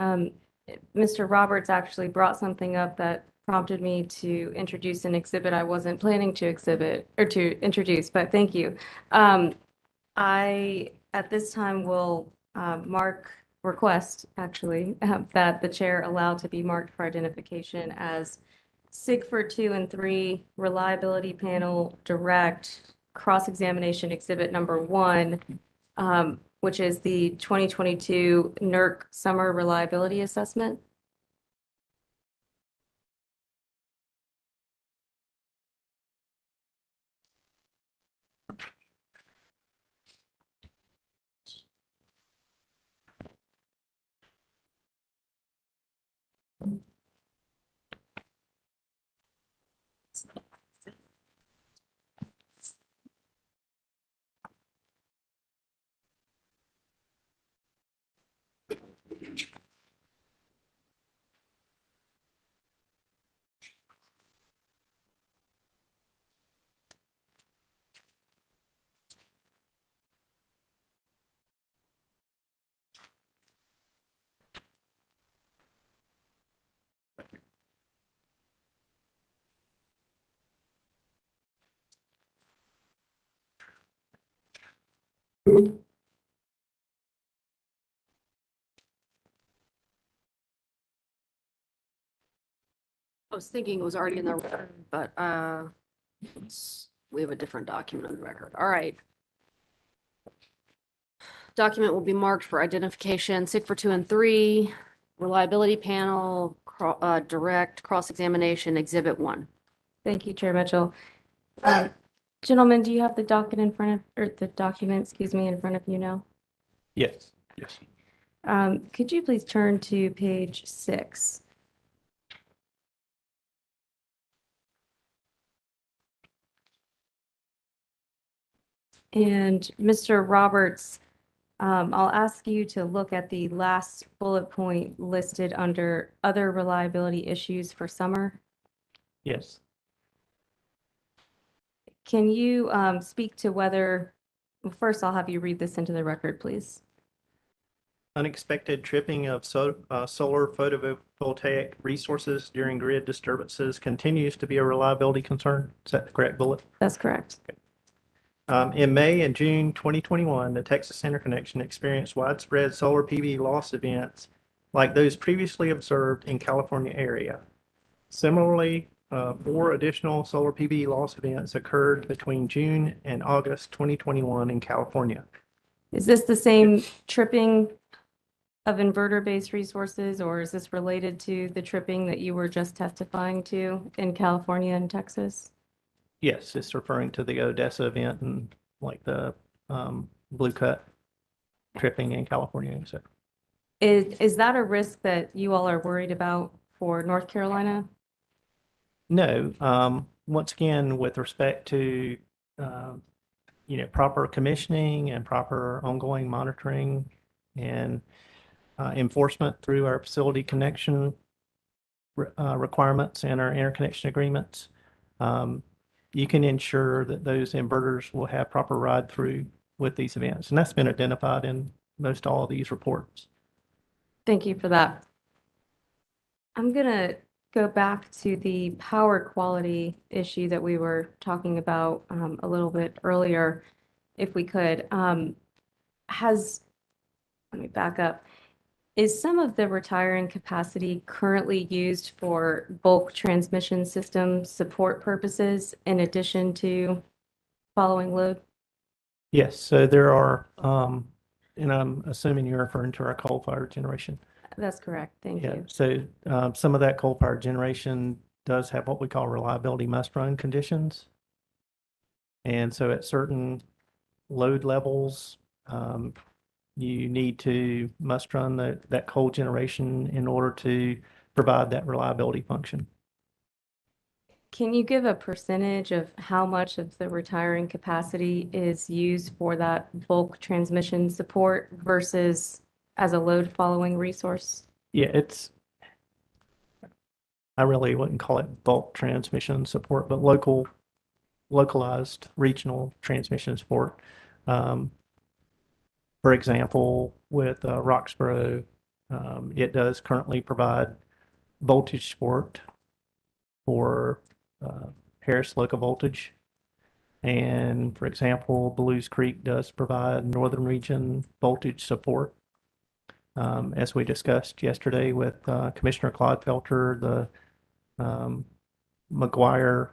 Mr. Roberts actually brought something up that prompted me to introduce an exhibit I wasn't planning to exhibit or to introduce, but thank you. I, at this time, will request actually that the chair allow to be marked for identification as SIGFR 2 and 3 Reliability Panel Direct Cross-Examination Exhibit number 1, which is the 2022 NERC Summer Reliability Assessment. I was thinking it was already in the record, but we have a different document in the record. All right. Document will be marked for identification, SIG for 2 and 3, reliability panel, direct cross-examination, Exhibit 1. Thank you, Chair Mitchell. Gentlemen, do you have the docket in front of, or the document, excuse me, in front of you now? Yes, yes. Could you please turn to page 6? And Mr. Roberts, I'll ask you to look at the last bullet point listed under other reliability issues for summer. Yes. Can you speak to whether, well, first I'll have you read this into the record, please. Unexpected tripping of solar photovoltaic resources during grid disturbances continues to be a reliability concern. Is that the correct bullet? That's correct. In May and June 2021, the Texas Interconnection experienced widespread solar PV loss events like those previously observed in California area. Similarly, 4 additional solar PV loss events occurred between June and August 2021 in California. Is this the same tripping of inverter-based resources, or is this related to the tripping that you were just testifying to in California and Texas? Yes, it's referring to the Odessa event and like the Blue Cut tripping in California. So, Is that a risk that you all are worried about for North Carolina? no, once again, with respect to proper commissioning and proper ongoing monitoring and enforcement through our facility connection requirements and our interconnection agreements, you can ensure that those inverters will have proper ride through with these events. And that's been identified in most all of these reports. Thank you for that. I'm going to go back to the power quality issue that we were talking about a little bit earlier, if we could. Let me back up. Is some of the retiring capacity currently used for bulk transmission system support purposes in addition to following load? Yes, so there are, and I'm assuming you're referring to our coal-fired generation. That's correct. Thank Yeah, you. so some of that coal-fired generation does have what we call reliability must-run conditions. And so at certain load levels, you need to must run that coal generation in order to provide that reliability function. Can you give a percentage of how much of the retiring capacity is used for that bulk transmission support versus as a load following resource? Yeah, I really wouldn't call it bulk transmission support, but localized regional transmission support. For example, with Roxborough, it does currently provide voltage support for Harris local voltage. And for example, Blues Creek does provide northern region voltage support. As we discussed yesterday with Commissioner Clodfelter, the McGuire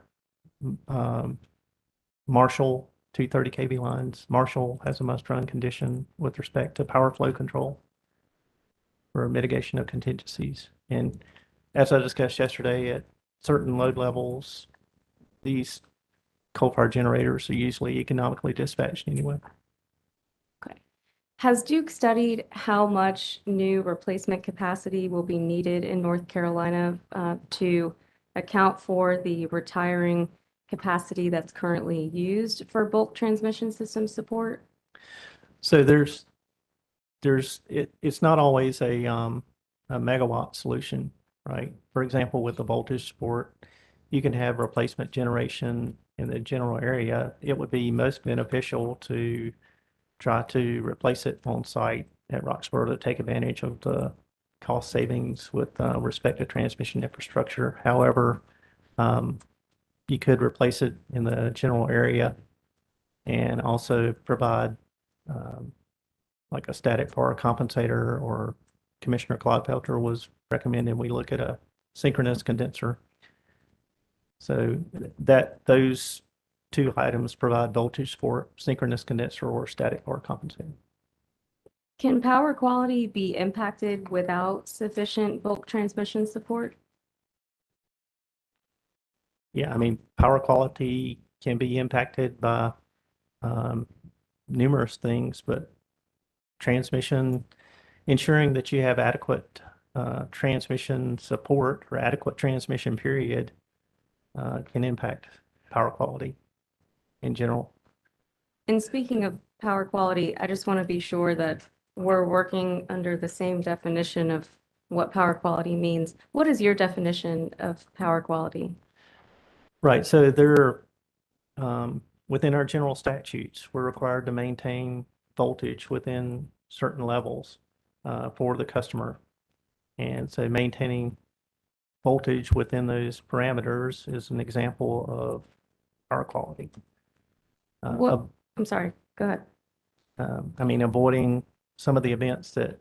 Marshall 230 kV lines. Marshall has a must-run condition with respect to power flow control for mitigation of contingencies. And as I discussed yesterday, at certain load levels, these coal-fired generators are usually economically dispatched anyway. Okay. Has Duke studied how much new replacement capacity will be needed in North Carolina to account for the retiring capacity that's currently used for bulk transmission system support? So it's not always a megawatt solution, right? For example, with the voltage support, you can have replacement generation in the general area. It would be most beneficial to try to replace it on site at Roxborough to take advantage of the cost savings with respect to transmission infrastructure. However, you could replace it in the general area and also provide like a static power compensator, or Commissioner Clodfelter was recommending we look at a synchronous condenser. So those two items provide voltage for synchronous condenser or static power compensator. Can power quality be impacted without sufficient bulk transmission support? Yeah, I mean, power quality can be impacted by numerous things, but transmission, ensuring that you have adequate transmission support or adequate transmission period can impact power quality in general. And speaking of power quality, I just want to be sure that we're working under the same definition of what power quality means. What is your definition of power quality? Right, so within our general statutes, we're required to maintain voltage within certain levels for the customer. And so maintaining voltage within those parameters is an example of power quality. I'm sorry, go ahead. I mean, avoiding some of the events that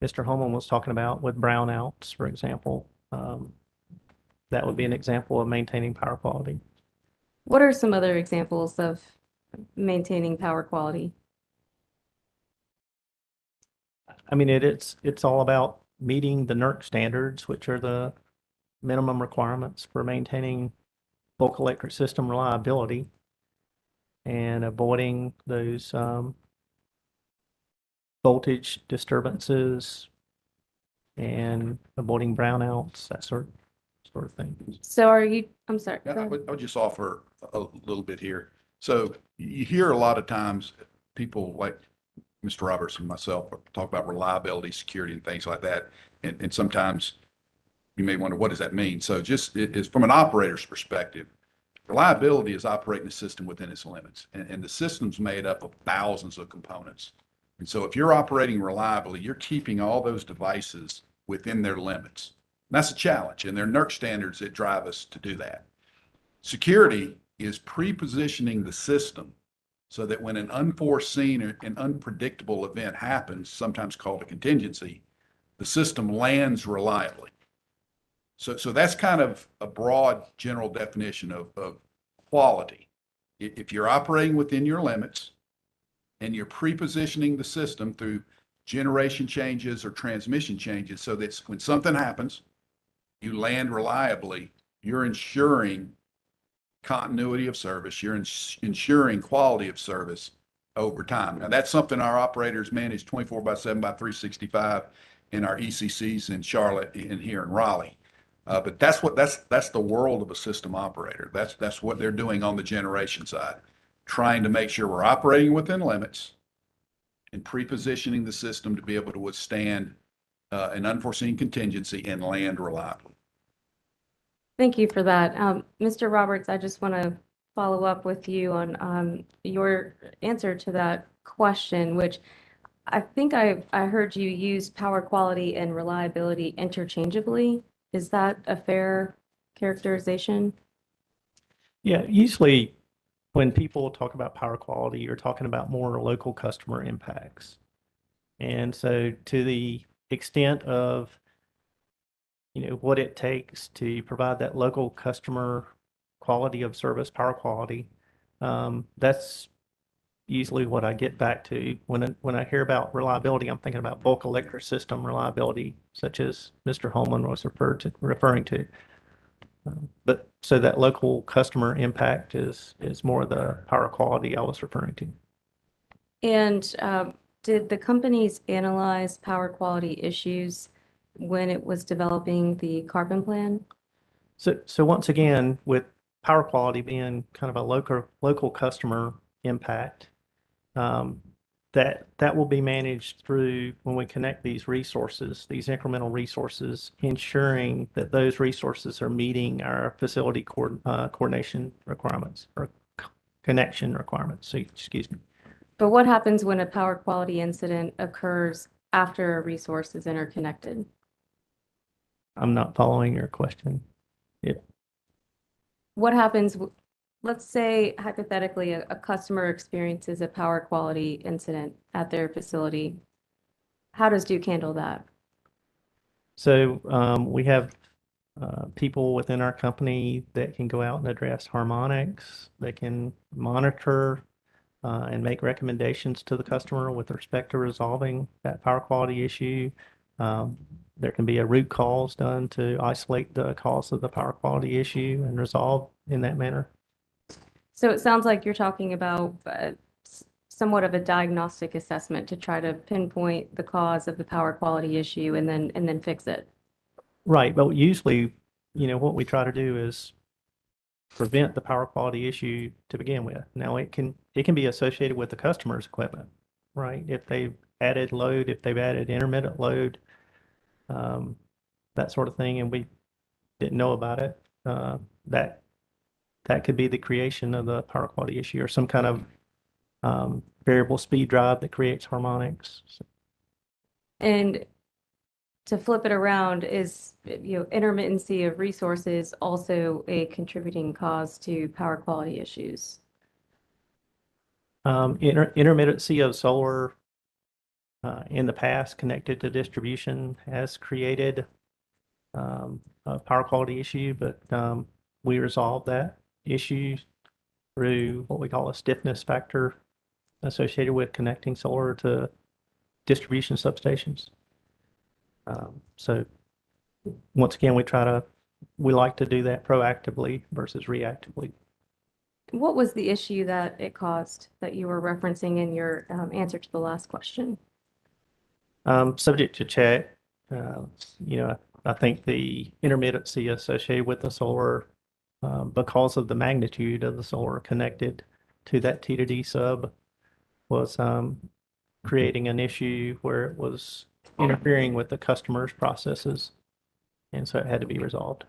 Mr. Holman was talking about with brownouts, for example. That would be an example of maintaining power quality. What are some other examples of maintaining power quality? I mean, it's all about meeting the NERC standards, which are the minimum requirements for maintaining bulk electric system reliability, and avoiding those voltage disturbances and avoiding brownouts, that sort of thing. So I'm sorry. Yeah, I would just offer a little bit here. So you hear a lot of times people like Mr. Roberts and myself talk about reliability, security, and things like that. And sometimes you may wonder, what does that mean? So just it's from an operator's perspective, reliability is operating the system within its limits. And the system's made up of thousands of components. And so if you're operating reliably, you're keeping all those devices within their limits. And that's a challenge, and there are NERC standards that drive us to do that. Security is pre-positioning the system so that when an unforeseen or an unpredictable event happens, sometimes called a contingency, the system lands reliably. So that's kind of a broad general definition of quality. If you're operating within your limits and you're pre-positioning the system through generation changes or transmission changes so that when something happens, you land reliably, you're ensuring continuity of service, you're ensuring quality of service over time. Now, that's something our operators manage 24/7 by 365 in our ECCs in Charlotte and here in Raleigh. But that's the world of a system operator. That's what they're doing on the generation side, trying to make sure we're operating within limits and pre-positioning the system to be able to withstand an unforeseen contingency and land reliably. Thank you for that. Mr. Roberts, I just want to follow up with you on your answer to that question, which I think I heard you use power quality and reliability interchangeably. Is that a fair characterization? Yeah, usually when people talk about power quality, you're talking about more local customer impacts. And so to the extent of what it takes to provide that local customer quality of service, power quality, that's usually what I get back to. When I hear about reliability, I'm thinking about bulk electric system reliability, such as Mr. Holman was referring to. But so that local customer impact is more the power quality I was referring to. And did the companies analyze power quality issues when it was developing the carbon plan? So once again, with power quality being kind of a local customer impact, that will be managed through when we connect these resources, these incremental resources, ensuring that those resources are meeting our facility coordination requirements or connection requirements. So, excuse me. But what happens when a power quality incident occurs after a resource is interconnected? I'm not following your question. What happens let's say hypothetically, a customer experiences a power quality incident at their facility. How does Duke handle that? So we have people within our company that can go out and address harmonics. They can monitor and make recommendations to the customer with respect to resolving that power quality issue. There can be a root cause done to isolate the cause of the power quality issue and resolve in that manner. So it sounds like you're talking about somewhat of a diagnostic assessment to try to pinpoint the cause of the power quality issue and then fix it. Right, but usually, what we try to do is prevent the power quality issue to begin with. Now, it can be associated with the customer's equipment, right? If they've added load, if they've added intermittent load, that sort of thing, and we didn't know about it, that could be the creation of the power quality issue, or some kind of variable speed drive that creates harmonics. And to flip it around, is, intermittency of resources also a contributing cause to power quality issues? Intermittency of solar in the past connected to distribution has created a power quality issue, but we resolved that issue through what we call a stiffness factor associated with connecting solar to distribution substations. So once again, we like to do that proactively versus reactively. What was the issue that it caused that you were referencing in your answer to the last question? Subject to check, I think the intermittency associated with the solar, because of the magnitude of the solar connected to that T to D sub, was creating an issue where it was interfering with the customer's processes, and so it had to be resolved.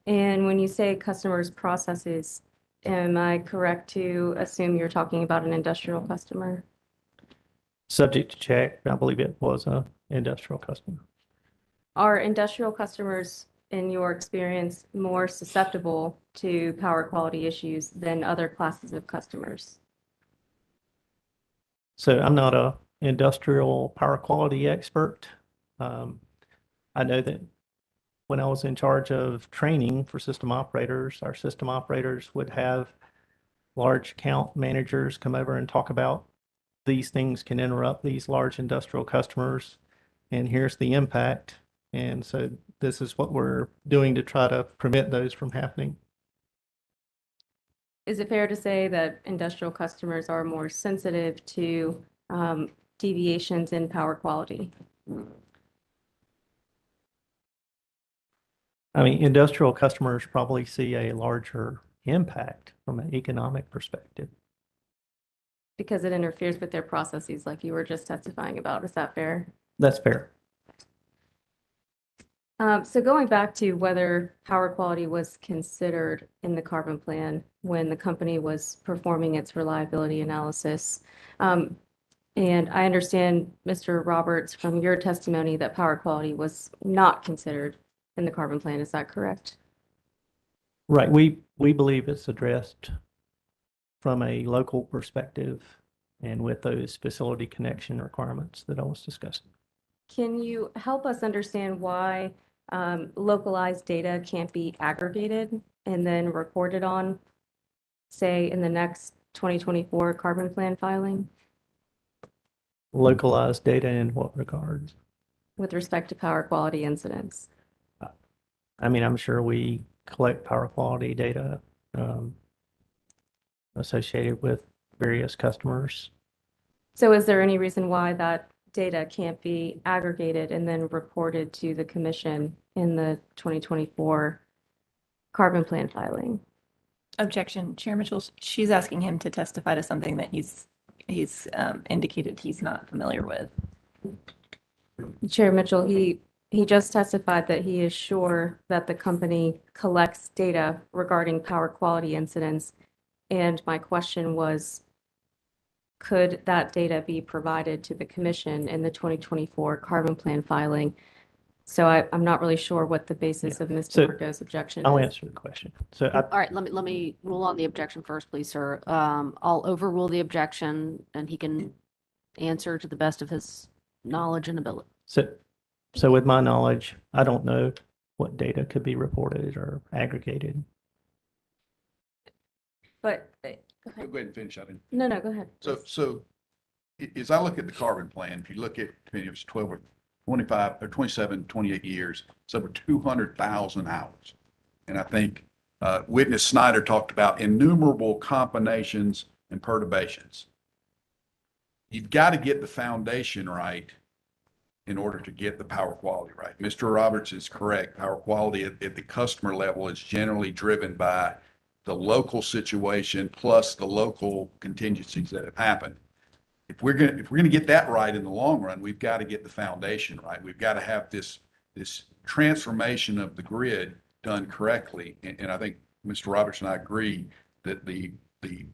And when you say customers' processes, am I correct to assume you're talking about an industrial customer? Subject to check, I believe it was an industrial customer. Are industrial customers, in your experience, more susceptible to power quality issues than other classes of customers? So I'm not a industrial power quality expert. I know that when I was in charge of training for system operators, our system operators would have large account managers come over and talk about these things can interrupt these large industrial customers, and here's the impact. And so this is what we're doing to try to prevent those from happening. Is it fair to say that industrial customers are more sensitive to deviations in power quality? I mean, industrial customers probably see a larger impact from an economic perspective. Because it interferes with their processes like you were just testifying about. Is that fair? That's fair. So going back to whether power quality was considered in the carbon plan when the company was performing its reliability analysis. And I understand, Mr. Roberts, from your testimony that power quality was not considered in the carbon plan. Is that correct? Right. We believe it's addressed from a local perspective and with those facility connection requirements that I was discussing. Can you help us understand why localized data can't be aggregated and then reported on, say, in the next 2024 carbon plan filing? Localized data in what regards? With respect to power quality incidents. I mean, I'm sure we collect power quality data associated with various customers. So is there any reason why that data can't be aggregated and then reported to the commission in the 2024 carbon plan filing? Objection. Chair Mitchell, she's asking him to testify to something that he's indicated he's not familiar with. Chair Mitchell, he just testified that he is sure that the company collects data regarding power quality incidents. And my question was, could that data be provided to the commission in the 2024 carbon plan filing? So I'm not really sure what the basis of Mr. So Marco's objection I'll is. answer the question. So All right, let me rule on the objection first, please, sir. I'll overrule the objection and he can answer to the best of his knowledge and ability. so with my knowledge, I don't know what data could be reported or aggregated. But, Go ahead and finish. I didn't. no, go ahead. So as I look at the carbon plan, if you look at, I mean, it was 12 or 25 or 27, 28 years, it's over 200,000 hours. And I think Witness Snyder talked about innumerable combinations and perturbations. You've got to get the foundation right in order to get the power quality right. Mr. Roberts is correct. Power quality at the customer level is generally driven by the local situation plus the local contingencies that have happened. If we're gonna get that right in the long run, we've got to get the foundation right. We've got to have this transformation of the grid done correctly. And I think Mr. Roberts and I agree that the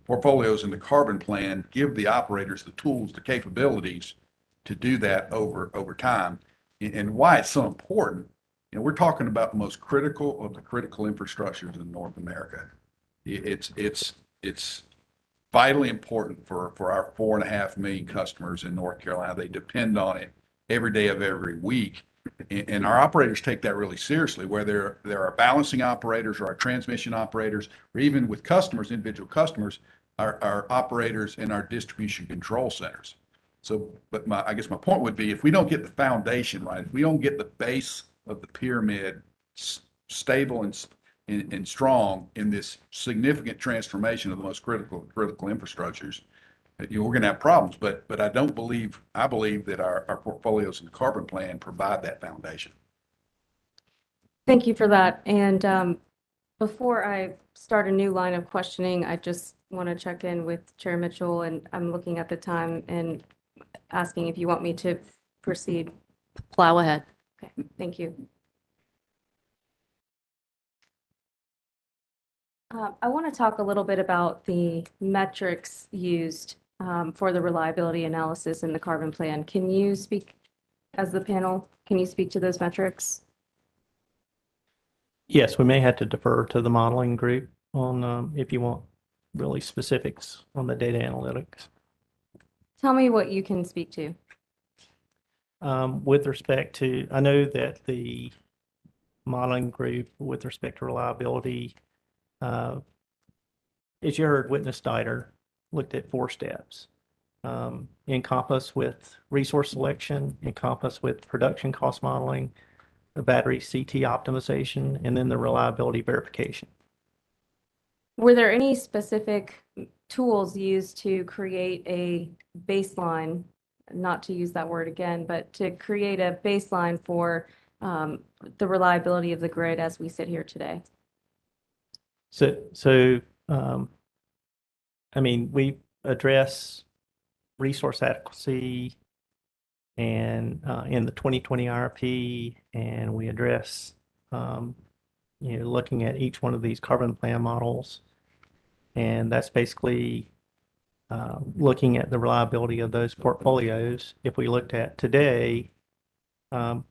portfolios in the carbon plan give the operators the tools, the capabilities to do that over time. And why it's so important, you know, we're talking about the most critical of the critical infrastructures in North America. It's vitally important for our 4.5 million customers in North Carolina. They depend on it every day of every week. And our operators take that really seriously, whether there are balancing operators or our transmission operators, or even with customers, individual customers, our operators in our distribution control centers. So, but I guess my point would be, if we don't get the foundation right, if we don't get the base of the pyramid stable and strong in this significant transformation of the most critical infrastructures, you know, we're going to have problems. But I believe that our portfolios and the carbon plan provide that foundation. Thank you for that. And before I start a new line of questioning, I just want to check in with Chair Mitchell, and I'm looking at the time and asking if you want me to proceed. Plow ahead. Okay, thank you. I want to talk a little bit about the metrics used for the reliability analysis in the carbon plan. Can you speak, as the panel, can you speak to those metrics? Yes, we may have to defer to the modeling group on if you want really specifics on the data analytics. Tell me what you can speak to. With respect to, I know that the modeling group with respect to reliability, as you heard, Witness Snyder looked at 4 steps. Encompass with resource selection, encompass with production cost modeling, the battery CT optimization, and then the reliability verification. Were there any specific tools used to create a baseline, not to use that word again, but to create a baseline for the reliability of the grid as we sit here today? So I mean, we address resource adequacy and in the 2020 IRP, and we address looking at each one of these carbon plan models, and that's basically looking at the reliability of those portfolios. If we looked at today, from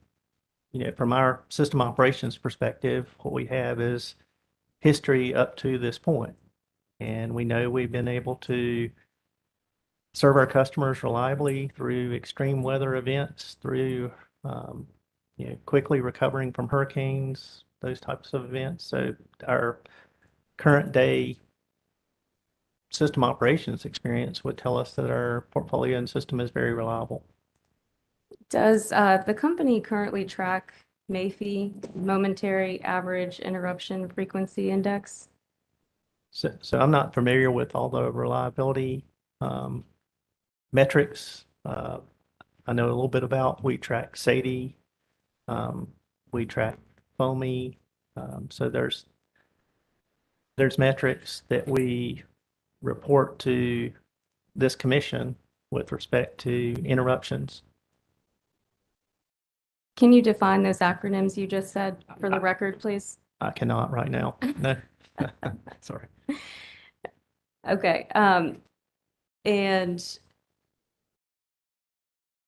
our system operations perspective, what we have is history up to this point. And we know we've been able to serve our customers reliably through extreme weather events, through quickly recovering from hurricanes, those types of events. So our current day system operations experience would tell us that our portfolio and system is very reliable. Does the company currently track MAFI, Momentary Average Interruption Frequency Index? So I'm not familiar with all the reliability metrics. I know a little bit about, we track SAIDI, we track FOAMI. So there's metrics that we report to this commission with respect to interruptions. Can you define those acronyms you just said for the record, please? I cannot right now. No, sorry. Okay. And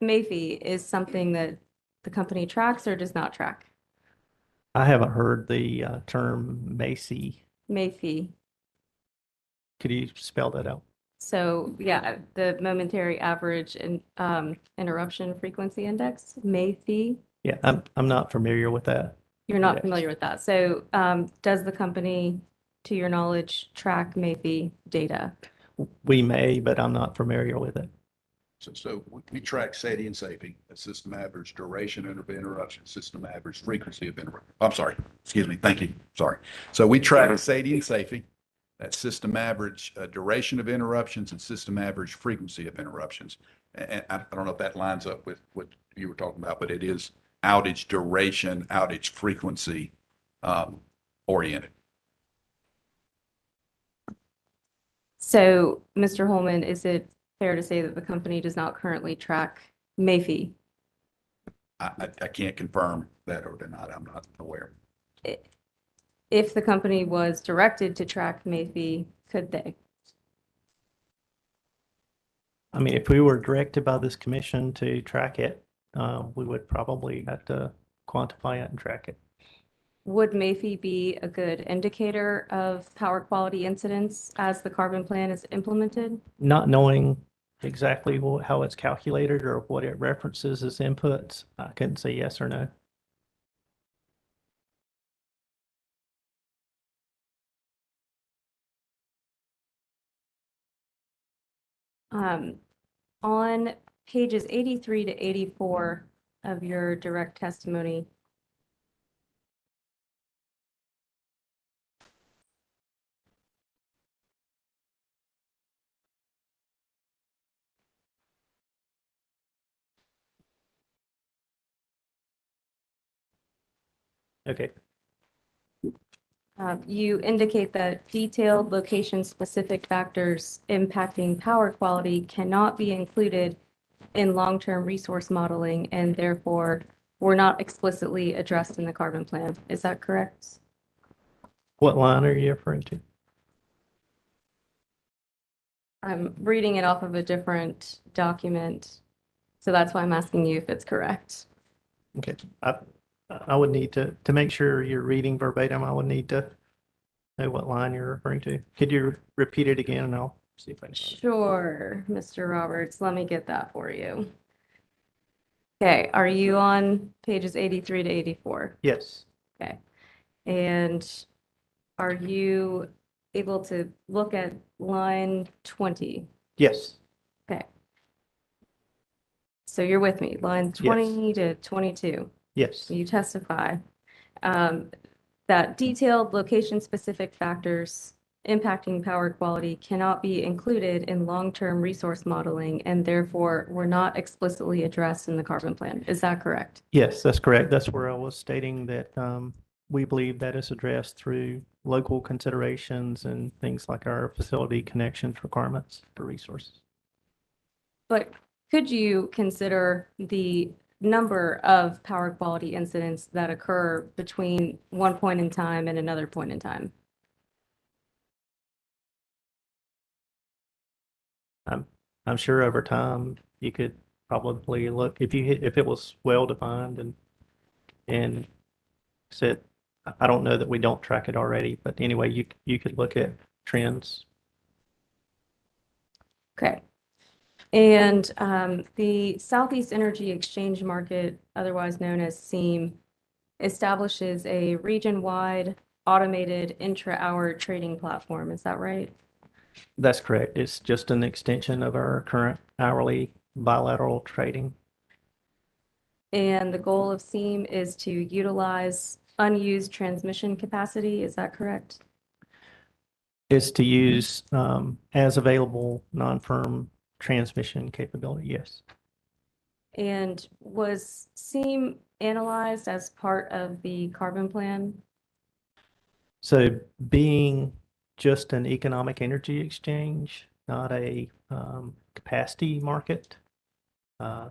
MAFI is something that the company tracks or does not track? I haven't heard the term Macy. MAFI. Could you spell that out? So yeah, the momentary average and interruption frequency index, MAFI. Yeah, I'm not familiar with that. You're not index. familiar with that. So does the company, to your knowledge, track MAFI data? We may, but I'm not familiar with it. So we track SAIDI and SAFI, a system average duration of interruption, system average frequency of interruption. I'm sorry, excuse me, thank you, sorry. So we track SAIDI and SAFI, that system average duration of interruptions and system average frequency of interruptions. And I don't know if that lines up with what you were talking about, but it is outage duration, outage frequency oriented. So, Mr. Holman, is it fair to say that the company does not currently track MAFI? I can't confirm that or deny. I'm not aware. If the company was directed to track MAFI, could they? I mean, if we were directed by this commission to track it, we would probably have to quantify it and track it. Would MAFI be a good indicator of power quality incidents as the carbon plan is implemented? Not knowing exactly how it's calculated or what it references as inputs, I couldn't say yes or no. On pages 83 to 84 of your direct testimony, Okay. you indicate that detailed location-specific factors impacting power quality cannot be included in long-term resource modeling and therefore were not explicitly addressed in the carbon plan. Is that correct? What line are you referring to? I'm reading it off of a different document, so that's why I'm asking you if it's correct. Okay. I would need to make sure you're reading verbatim. I would need to know what line you're referring to. Could you repeat it again and I'll see if I can. Sure, Mr. Roberts, let me get that for you. Okay, are you on pages 83 to 84? Yes. Okay. And are you able to look at line 20? Yes. Okay. So you're with me, line 20 to 22. Yes. You testify that detailed location-specific factors impacting power quality cannot be included in long-term resource modeling and therefore were not explicitly addressed in the carbon plan. Is that correct? Yes, that's correct. That's where I was stating that we believe that is addressed through local considerations and things like our facility connections requirements for resources. But could you consider the number of power quality incidents that occur between one point in time and another point in time? I'm sure over time you could probably look if it was well defined and said, I don't know that we don't track it already, but anyway, you could look at trends. Okay. And the Southeast Energy Exchange Market, otherwise known as SEAM, establishes a region-wide automated intra-hour trading platform. Is that right? That's correct. It's just an extension of our current hourly bilateral trading. And the goal of SEAM is to utilize unused transmission capacity. Is that correct? Is to use as available non-firm transmission capability, yes. And was SEAM analyzed as part of the carbon plan? So being just an economic energy exchange, not a capacity market.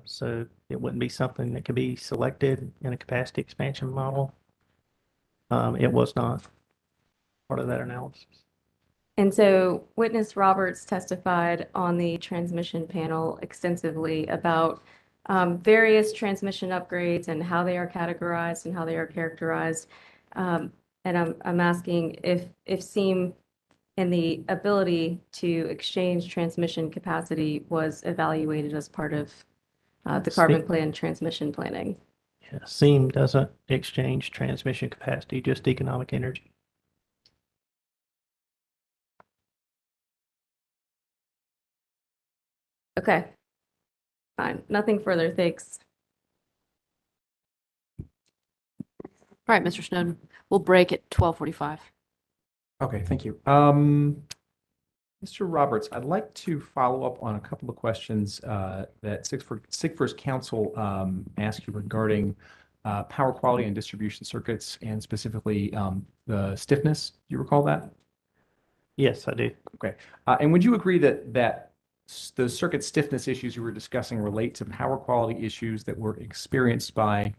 So it wouldn't be something that could be selected in a capacity expansion model. It was not part of that analysis. And so witness Roberts testified on the transmission panel extensively about various transmission upgrades and how they are categorized and how they are characterized. And I'm asking if SEAM and the ability to exchange transmission capacity was evaluated as part of the carbon plan transmission planning. Yeah, SEAM doesn't exchange transmission capacity, just economic energy. Okay. Fine. Nothing further. Thanks. All right, Mr. Snowden, we'll break at 12:45. Okay, thank you. Mr. Roberts, I'd like to follow up on a couple of questions that SIGFOR's counsel asked you regarding power quality and distribution circuits, and specifically the stiffness. Do you recall that? Yes, I do. Okay. And would you agree that the circuit stiffness issues you were discussing relate to power quality issues that were experienced by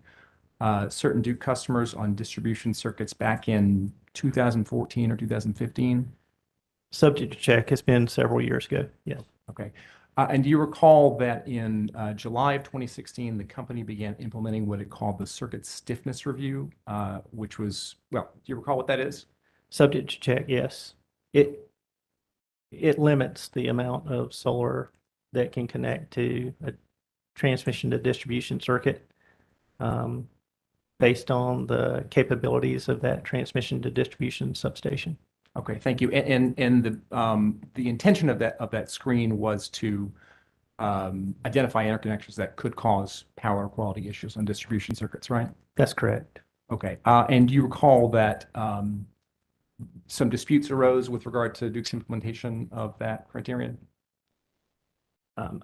certain Duke customers on distribution circuits back in 2014 or 2015? Subject to check. It's been several years ago. Yes. Okay. And do you recall that in July of 2016, the company began implementing what it called the Circuit Stiffness Review, which was, well, do you recall what that is? Subject to check, yes. It limits the amount of solar that can connect to a transmission to distribution circuit based on the capabilities of that transmission to distribution substation. Okay, thank you. And the intention of that screen was to identify interconnections that could cause power quality issues on distribution circuits, right? That's correct. Okay. And do you recall that some disputes arose with regard to Duke's implementation of that criterion?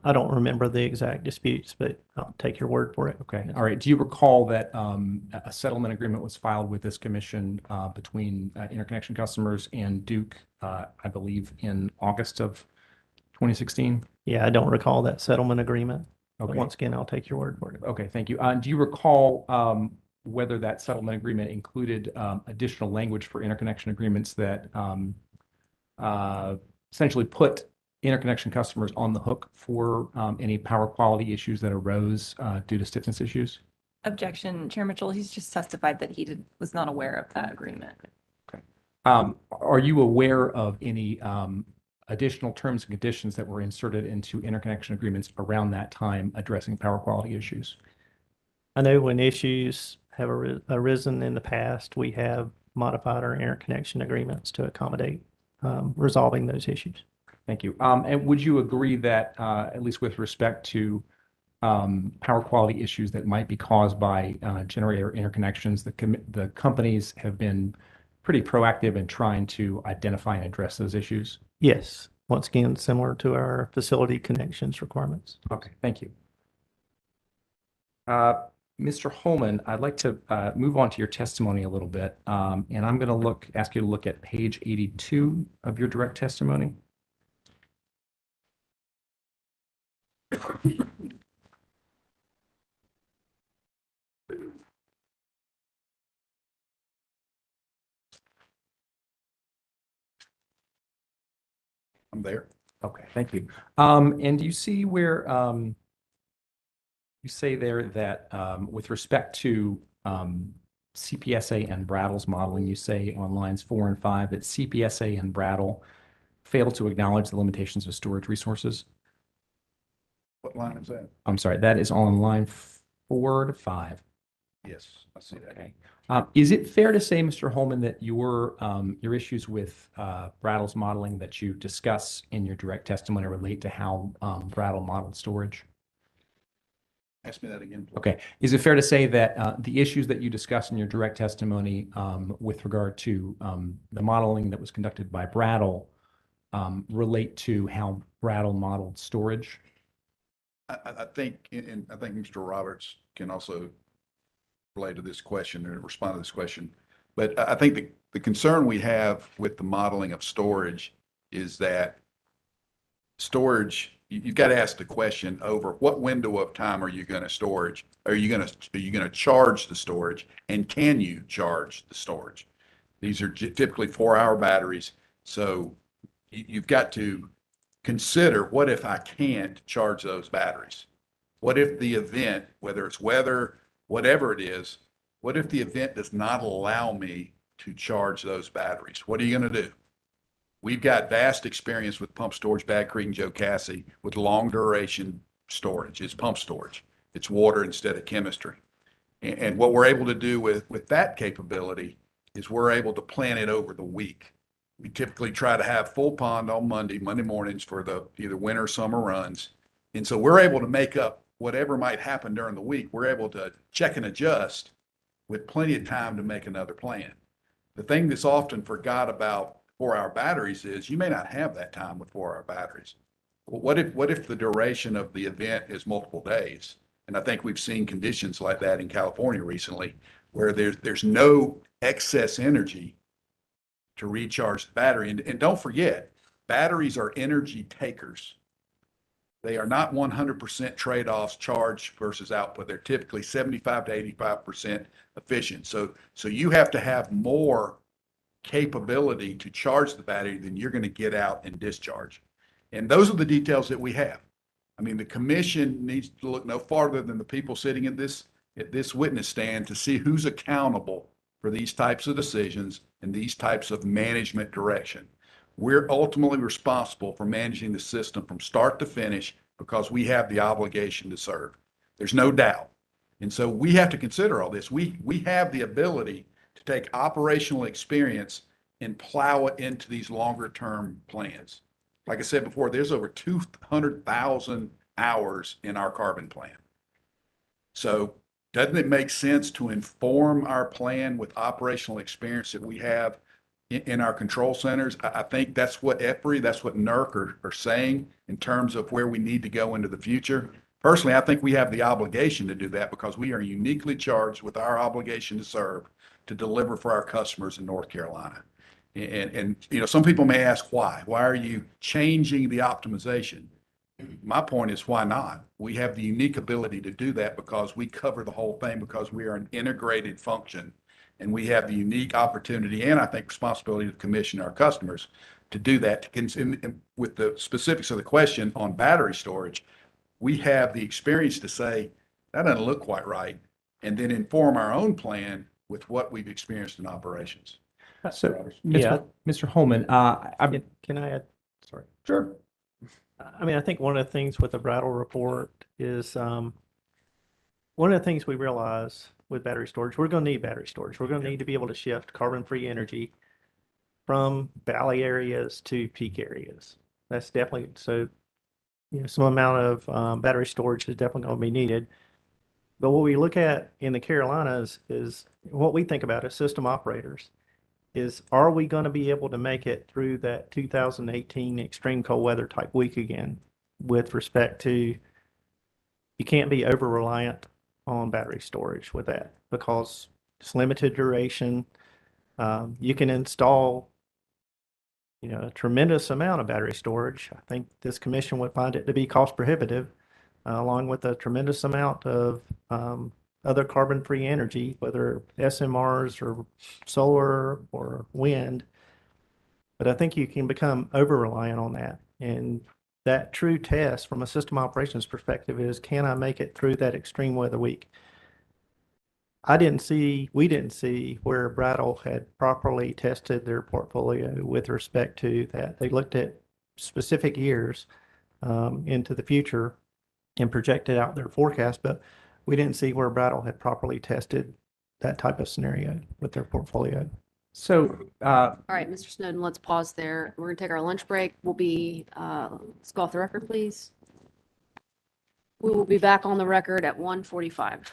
I don't remember the exact disputes, but I'll take your word for it. Okay. All right. Do you recall that a settlement agreement was filed with this commission between interconnection customers and Duke, I believe, in August of 2016? Yeah, I don't recall that settlement agreement. Okay. But once again, I'll take your word for it. Okay. Thank you. Do you recall whether that settlement agreement included additional language for interconnection agreements that essentially put interconnection customers on the hook for any power quality issues that arose due to stiffness issues? Objection, Chair Mitchell, he's just testified that he was not aware of that agreement. Okay. Are you aware of any additional terms and conditions that were inserted into interconnection agreements around that time addressing power quality issues? I know when issues have arisen in the past, we have modified our interconnection agreements to accommodate resolving those issues. Thank you. And would you agree that, at least with respect to power quality issues that might be caused by generator interconnections, the companies have been pretty proactive in trying to identify and address those issues? Yes. Once again, similar to our facility connections requirements. Okay, thank you. Mr. Holman, I'd like to move on to your testimony a little bit, and I'm going to ask you to look at page 82 of your direct testimony. I'm there. Okay, thank you. And do you see where you say there that with respect to CPSA and Brattle's modeling, you say on lines 4 and 5 that CPSA and Brattle fail to acknowledge the limitations of storage resources? What line is that? I'm sorry, that is on line 4 to 5. Yes, I see that. Okay. Is it fair to say, Mr. Holman, that your issues with Brattle's modeling that you discuss in your direct testimony relate to how Brattle modeled storage? Ask me that again, please. Okay. Is it fair to say that the issues that you discuss in your direct testimony with regard to the modeling that was conducted by Brattle relate to how Brattle modeled storage? I think, and I think Mr. Roberts can also relate to this question or respond to this question. But I think the concern we have with the modeling of storage is that storage, you've got to ask the question over what window of time are you going to storage? Are you going to charge the storage, and can you charge the storage? These are typically 4-hour batteries. So you've got to consider, what if I can't charge those batteries? What if the event, whether it's weather, whatever it is, what if the event does not allow me to charge those batteries? What are you going to do? We've got vast experience with pump storage, Bad Creek and Joe Cassie, with long duration storage. It's pump storage. It's water instead of chemistry. And what we're able to do with that capability is we're able to plan it over the week. We typically try to have full pond on Monday mornings for the either winter or summer runs. And so we're able to make up whatever might happen during the week. We're able to check and adjust with plenty of time to make another plan. The thing that's often forgot about 4-hour batteries is you may not have that time with 4-hour batteries. Well, what if the duration of the event is multiple days? And I think we've seen conditions like that in California recently, where there's no excess energy to recharge the battery. And don't forget, batteries are energy takers. They are not 100% trade-offs, charge versus output. They're typically 75 to 85% efficient. So you have to have more capability to charge the battery than you're going to get out and discharge. And those are the details that we have. I mean, the commission needs to look no farther than the people sitting at this witness stand to see who's accountable for these types of decisions and these types of management direction. We're ultimately responsible for managing the system from start to finish because we have the obligation to serve. There's no doubt. And so we have to consider all this. We have the ability to take operational experience and plow it into these longer term plans. Like I said before, there's over 200,000 hours in our carbon plan. So doesn't it make sense to inform our plan with operational experience that we have in our control centers? I think that's what EPRI, that's what NERC are saying in terms of where we need to go into the future. Personally, I think we have the obligation to do that because we are uniquely charged with our obligation to serve, to deliver for our customers in North Carolina. And you know, some people may ask why. Why are you changing the optimization? My point is, why not? We have the unique ability to do that because we cover the whole thing, because we are an integrated function, and we have the unique opportunity and I think responsibility to commission our customers to do that. With the specifics of the question on battery storage, we have the experience to say that doesn't look quite right, and then inform our own plan with what we've experienced in operations. So, Yeah. Mr. Holman, Can I add? Sorry. sure. I mean, I think one of the things with the Brattle report is one of the things we realize with battery storage, we're going to need battery storage. We're going to need to be able to shift carbon-free energy from valley areas to peak areas. That's definitely so. You know, some amount of battery storage is definitely going to be needed. But what we look at in the Carolinas is what we think about as system operators is, are we going to be able to make it through that 2018 extreme cold weather type week again with respect to, you can't be over reliant on battery storage with that because it's limited duration. You can install, you know, a tremendous amount of battery storage. I think this commission would find it to be cost prohibitive, along with a tremendous amount of other carbon-free energy, whether SMRs or solar or wind. But I think you can become over-reliant on that. And that true test from a system operations perspective is, can I make it through that extreme weather week? We didn't see where Brattle had properly tested their portfolio with respect to that. They looked at specific years into the future and projected out their forecast, but we didn't see where Brattle had properly tested that type of scenario with their portfolio. So, All right, Mr. Snowden, let's pause there. We're going to take our lunch break. Let's go off the record, please. We will be back on the record at 1:45.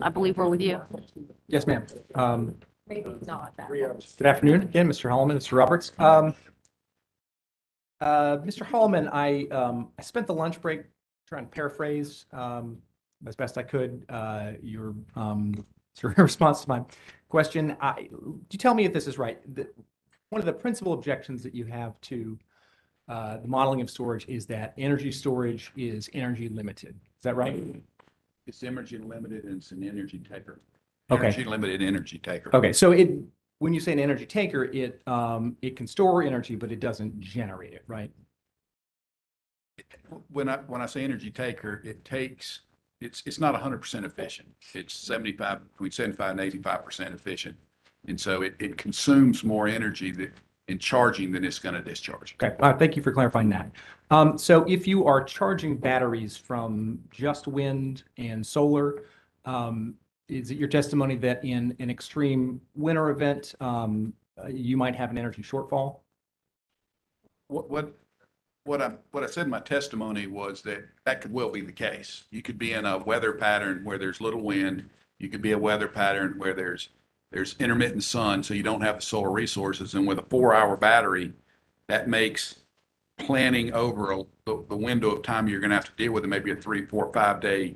I believe we're with you. Yes, ma'am. Maybe not that. Good afternoon again, Mr. Holloman, Mr. Roberts. Mr. Holloman, I spent the lunch break trying to paraphrase as best I could your sort of response to my question. You tell me if this is right. One of the principal objections that you have to the modeling of storage is that energy storage is energy limited. Is that right? It's energy limited and it's an energy taker. Okay. Energy limited energy taker. Okay, so when you say an energy taker, it can store energy, but it doesn't generate it, right? When I say energy taker, it's not 100% efficient. It's between 75 and 85% efficient. And so it consumes more energy in charging than it's going to discharge. Okay, thank you for clarifying that. So if you are charging batteries from just wind and solar, is it your testimony that in an extreme winter event, you might have an energy shortfall? What I said in my testimony was that could well be the case. You could be in a weather pattern where there's little wind. You could be a weather pattern where there's intermittent sun, so you don't have the solar resources. And with a 4-hour battery, that makes planning over the window of time you're going to have to deal with it, maybe a 3, 4, 5 day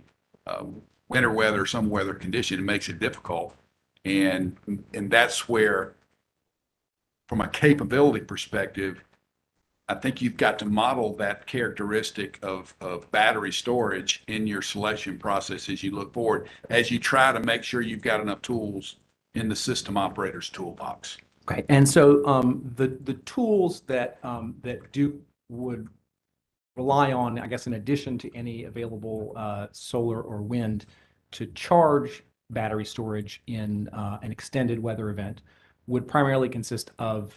winter weather, some weather condition. It makes it difficult. And that's where, from a capability perspective, I think you've got to model that characteristic of battery storage in your selection process as you look forward, as you try to make sure you've got enough tools in the system operator's toolbox. Okay, and so the tools that Duke would rely on, I guess, in addition to any available solar or wind to charge battery storage in an extended weather event, would primarily consist of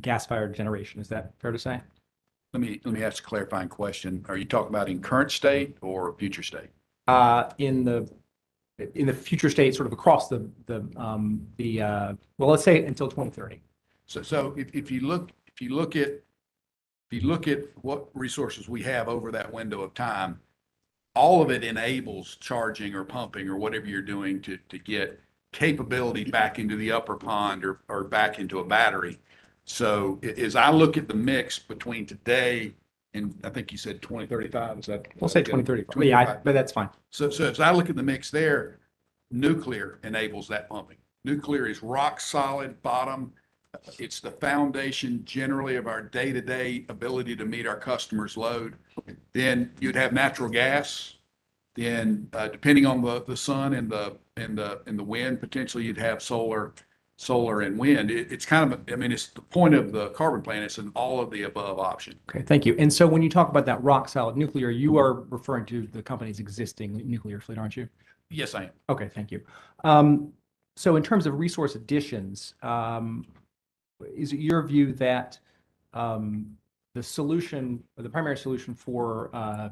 gas-fired generation. Is that fair to say? Let me ask a clarifying question. Are you talking about in current state or future state? In the future state, sort of across well, let's say until 2030. So if you look at what resources we have over that window of time, all of it enables charging or pumping or whatever you're doing to get capability back into the upper pond or back into a battery. So as I look at the mix between today and I think you said 2035, is that? We'll say 2035. Yeah, but that's fine. So as I look at the mix there, nuclear enables that pumping. Nuclear is rock solid bottom. It's the foundation generally of our day-to-day ability to meet our customers' load. Then you'd have natural gas. Then depending on the sun and the wind, potentially you'd have solar and wind. It's kind of, it's the point of the carbon plan. It's an all of the above option. Okay, thank you. And so when you talk about that rock solid nuclear, you are referring to the company's existing nuclear fleet, aren't you? Yes, I am. Okay, thank you. So in terms of resource additions, is it your view that the solution, or the primary solution for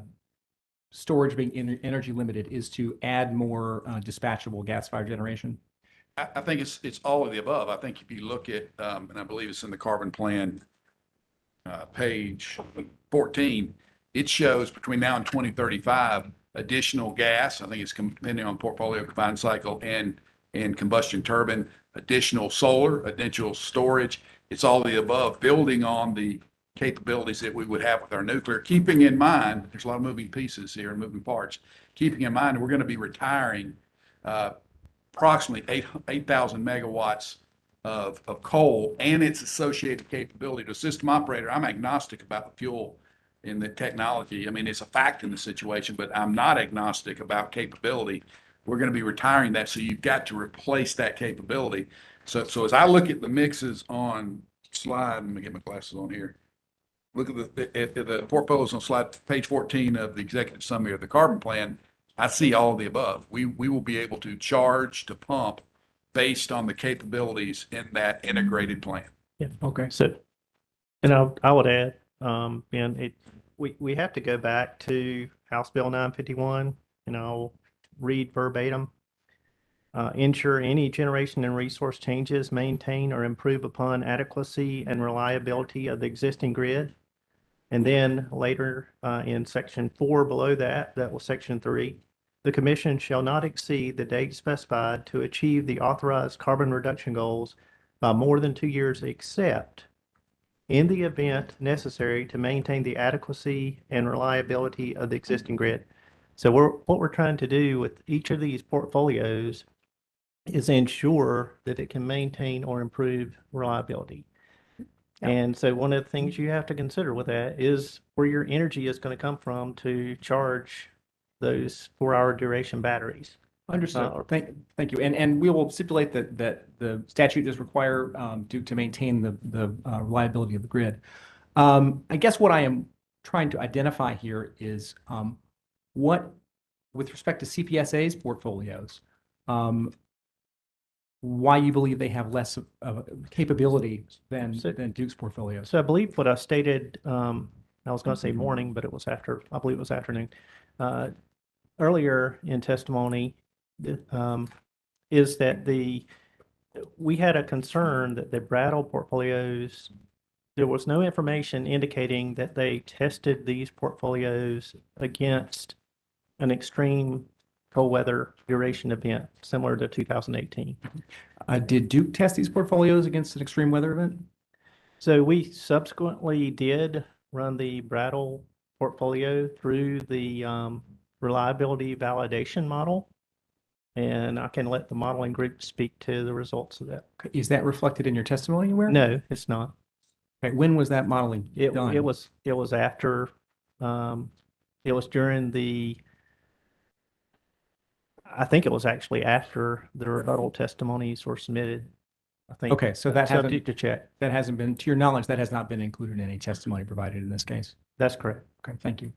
storage being energy limited is to add more dispatchable gas-fired generation? I think it's all of the above. I think if you look at, and I believe it's in the carbon plan, page 14, it shows between now and 2035, additional gas. I think it's depending on portfolio combined cycle and combustion turbine, additional solar, additional storage. It's all of the above, building on the capabilities that we would have with our nuclear, keeping in mind, there's a lot of moving pieces here and moving parts, keeping in mind we're going to be retiring approximately 8,000 megawatts of coal and its associated capability. To a system operator, I'm agnostic about the fuel and the technology. It's a fact in the situation, but I'm not agnostic about capability. We're going to be retiring that, so you've got to replace that capability. So as I look at the mixes on slide, let me get my glasses on here. Look at the portfolios on slide page 14 of the executive summary of the carbon plan. I see all of the above. We will be able to charge to pump based on the capabilities in that integrated plan. Yeah, okay. So, and I would add, Ben, we have to go back to House Bill 951, and I'll read verbatim. Ensure any generation and resource changes maintain or improve upon adequacy and reliability of the existing grid. And then later in section 4 below that was section 3, the commission shall not exceed the date specified to achieve the authorized carbon reduction goals by more than 2 years, except in the event necessary to maintain the adequacy and reliability of the existing grid. So what we're trying to do with each of these portfolios is ensure that it can maintain or improve reliability. And so one of the things you have to consider with that is where your energy is going to come from to charge those 4-hour duration batteries. Understood. Thank you. And we will stipulate that the statute does require to maintain the reliability of the grid. I guess what I am trying to identify here is what, with respect to CPSA's portfolios, why you believe they have less of capability than Duke's portfolios. So I believe what I stated, I was going to say morning, but it was after, I believe it was afternoon. Earlier in testimony, is that we had a concern that the Brattle portfolios, there was no information indicating that they tested these portfolios against an extreme cold weather duration event similar to 2018. Did Duke test these portfolios against an extreme weather event? So we subsequently did run the Brattle portfolio through the reliability validation model. And I can let the modeling group speak to the results of that. Is that reflected in your testimony anywhere? No, it's not. Okay, when was that modeling done? It was after, it was during the, I think it was actually after the rebuttal testimonies were submitted. I think. Okay, so that hasn't, subject to check. that hasn't been, to your knowledge, that has not been included in any testimony provided in this case. That's correct. Okay, thank you.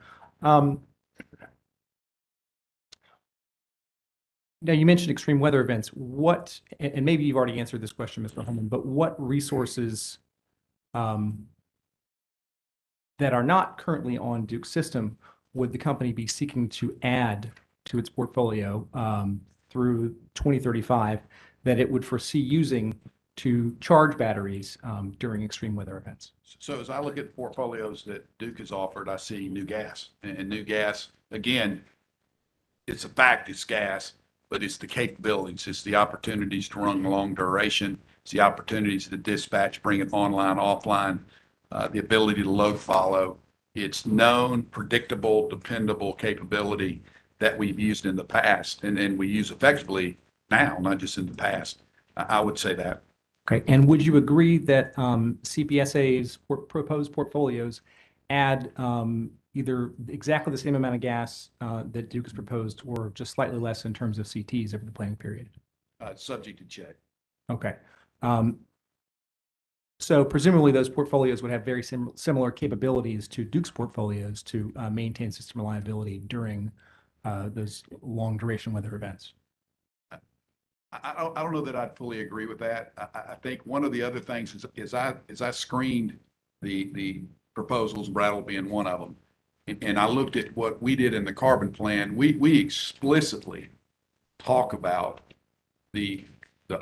Now, you mentioned extreme weather events. What, and maybe you've already answered this question, Mr. Holman, but what resources that are not currently on Duke's system would the company be seeking to add to its portfolio through 2035 that it would foresee using to charge batteries during extreme weather events? So as I look at the portfolios that Duke has offered, I see new gas. And new gas, again, it's a fact, it's gas, but it's the capabilities, it's the opportunities to run long duration, it's the opportunities to dispatch, bring it online, offline, the ability to load follow. It's known, predictable, dependable capability that we've used in the past and we use effectively now, not just in the past. I would say that. Okay, and would you agree that CPSA's proposed portfolios add either exactly the same amount of gas that Duke has proposed or just slightly less in terms of CTs over the planning period? Subject to check. Okay. So presumably those portfolios would have very similar capabilities to Duke's portfolios to maintain system reliability during those long duration weather events. I don't know that I'd fully agree with that. I think one of the other things is I screened the proposals, Brattle being one of them, and I looked at what we did in the carbon plan. We explicitly talk about the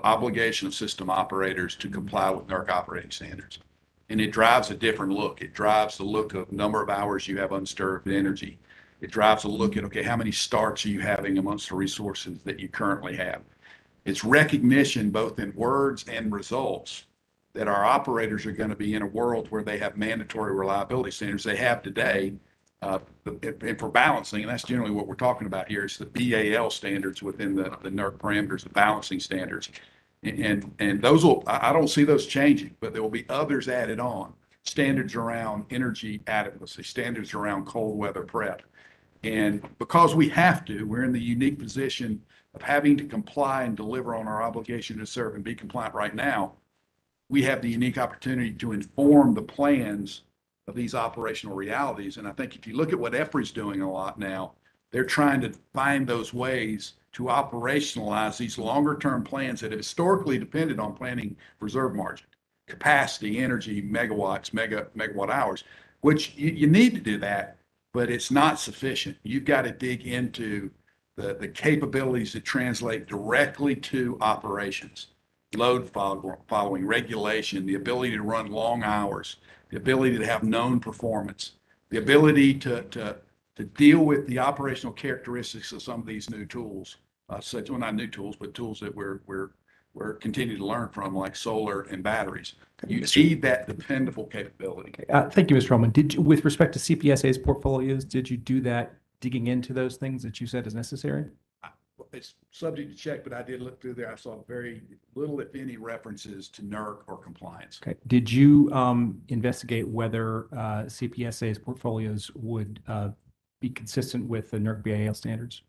obligation of system operators to comply with NERC operating standards. And it drives a different look. It drives the look of number of hours you have undisturbed energy. It drives a look at, okay, how many starts are you having amongst the resources that you currently have? It's recognition, both in words and results, that our operators are going to be in a world where they have mandatory reliability standards they have today. And for balancing, and that's generally what we're talking about here, is the BAL standards within the NERC parameters, the balancing standards. And those will, I don't see those changing, but there will be others added on. Standards around energy adequacy, standards around cold weather prep. And because we have to, we're in the unique position of having to comply and deliver on our obligation to serve and be compliant right now. We have the unique opportunity to inform the plans of these operational realities. And I think if you look at what EPRI's doing a lot now, they're trying to find those ways to operationalize these longer term plans that have historically depended on planning reserve margin, capacity, energy, megawatts, megawatt hours, which you need to do that, but it's not sufficient. You've got to dig into the capabilities that translate directly to operations, load following, regulation, the ability to run long hours, the ability to have known performance, the ability to to deal with the operational characteristics of some of these new tools, such, well, not new tools, but tools that we're continuing to learn from, like solar and batteries. You need that dependable capability. Thank you, Mr. Holman. With respect to CPSA's portfolios, did you do that digging into those things that you said is necessary? It's subject to check, but I did look through there. I saw very little, if any, references to NERC or compliance. Okay. Did you investigate whether CPSA's portfolios would be consistent with the NERC BAL standards?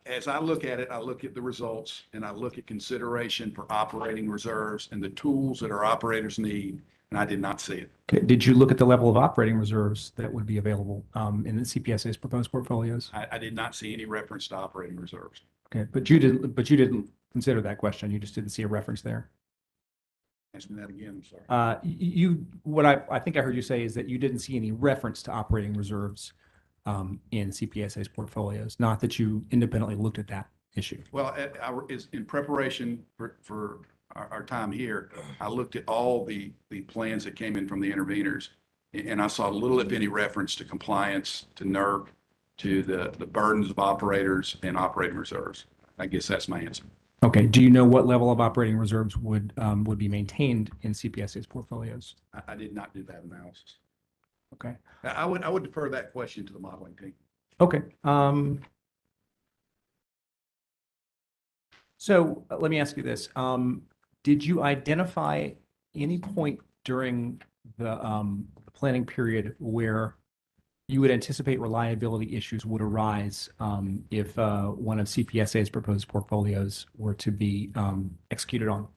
As I look at it, I look at the results and I look at consideration for operating reserves and the tools that our operators need, and I did not see it. Okay. Did you look at the level of operating reserves that would be available in the CPSA's proposed portfolios? I did not see any reference to operating reserves. Okay, but you didn't consider that question. You just didn't see a reference there. Ask me that again, I'm sorry. What I think I heard you say is that you didn't see any reference to operating reserves in CPSA's portfolios, not that you independently looked at that issue. Well, in preparation for our time here, I looked at all the plans that came in from the interveners, and I saw little, if any, reference to compliance, to NERC, to the burdens of operators and operating reserves. I guess that's my answer. Okay. Do you know what level of operating reserves would be maintained in CPSA's portfolios? I did not do that analysis. Okay. I would defer that question to the modeling team. Okay. So let me ask you this. Did you identify any point during the planning period where you would anticipate reliability issues would arise if one of CPSA's proposed portfolios were to be executed on?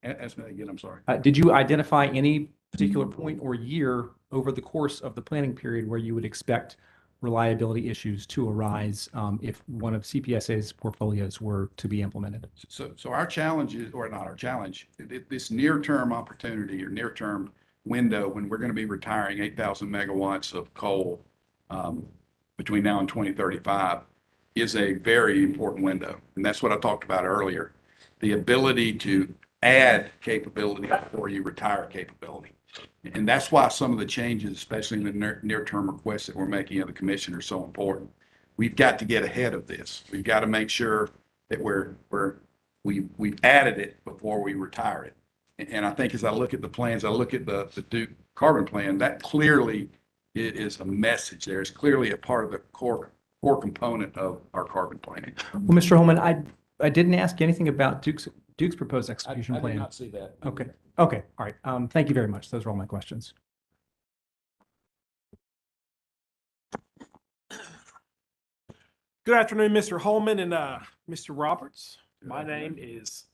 Ask me that again, I'm sorry. Did you identify any particular point or year over the course of the planning period where you would expect reliability issues to arise if one of CPSA's portfolios were to be implemented? So our challenge is, or not our challenge, this near-term opportunity or near-term window when we're going to be retiring 8,000 megawatts of coal between now and 2035 is a very important window. And that's what I talked about earlier. The ability to add capability before you retire capability. And that's why some of the changes, especially in the near-term requests that we're making of the commission, are so important. We've got to get ahead of this. We've got to make sure that we've added it before we retire it. And I think as I look at the plans, I look at the Duke carbon plan, that clearly is a message there. It's clearly a part of the core component of our carbon plan. Well, Mr. Holman, I didn't ask anything about Duke's proposed execution plan. I did not see that. Okay. Okay. All right. Thank you very much. Those are all my questions. Good afternoon, Mr. Holman and Mr. Roberts. My name is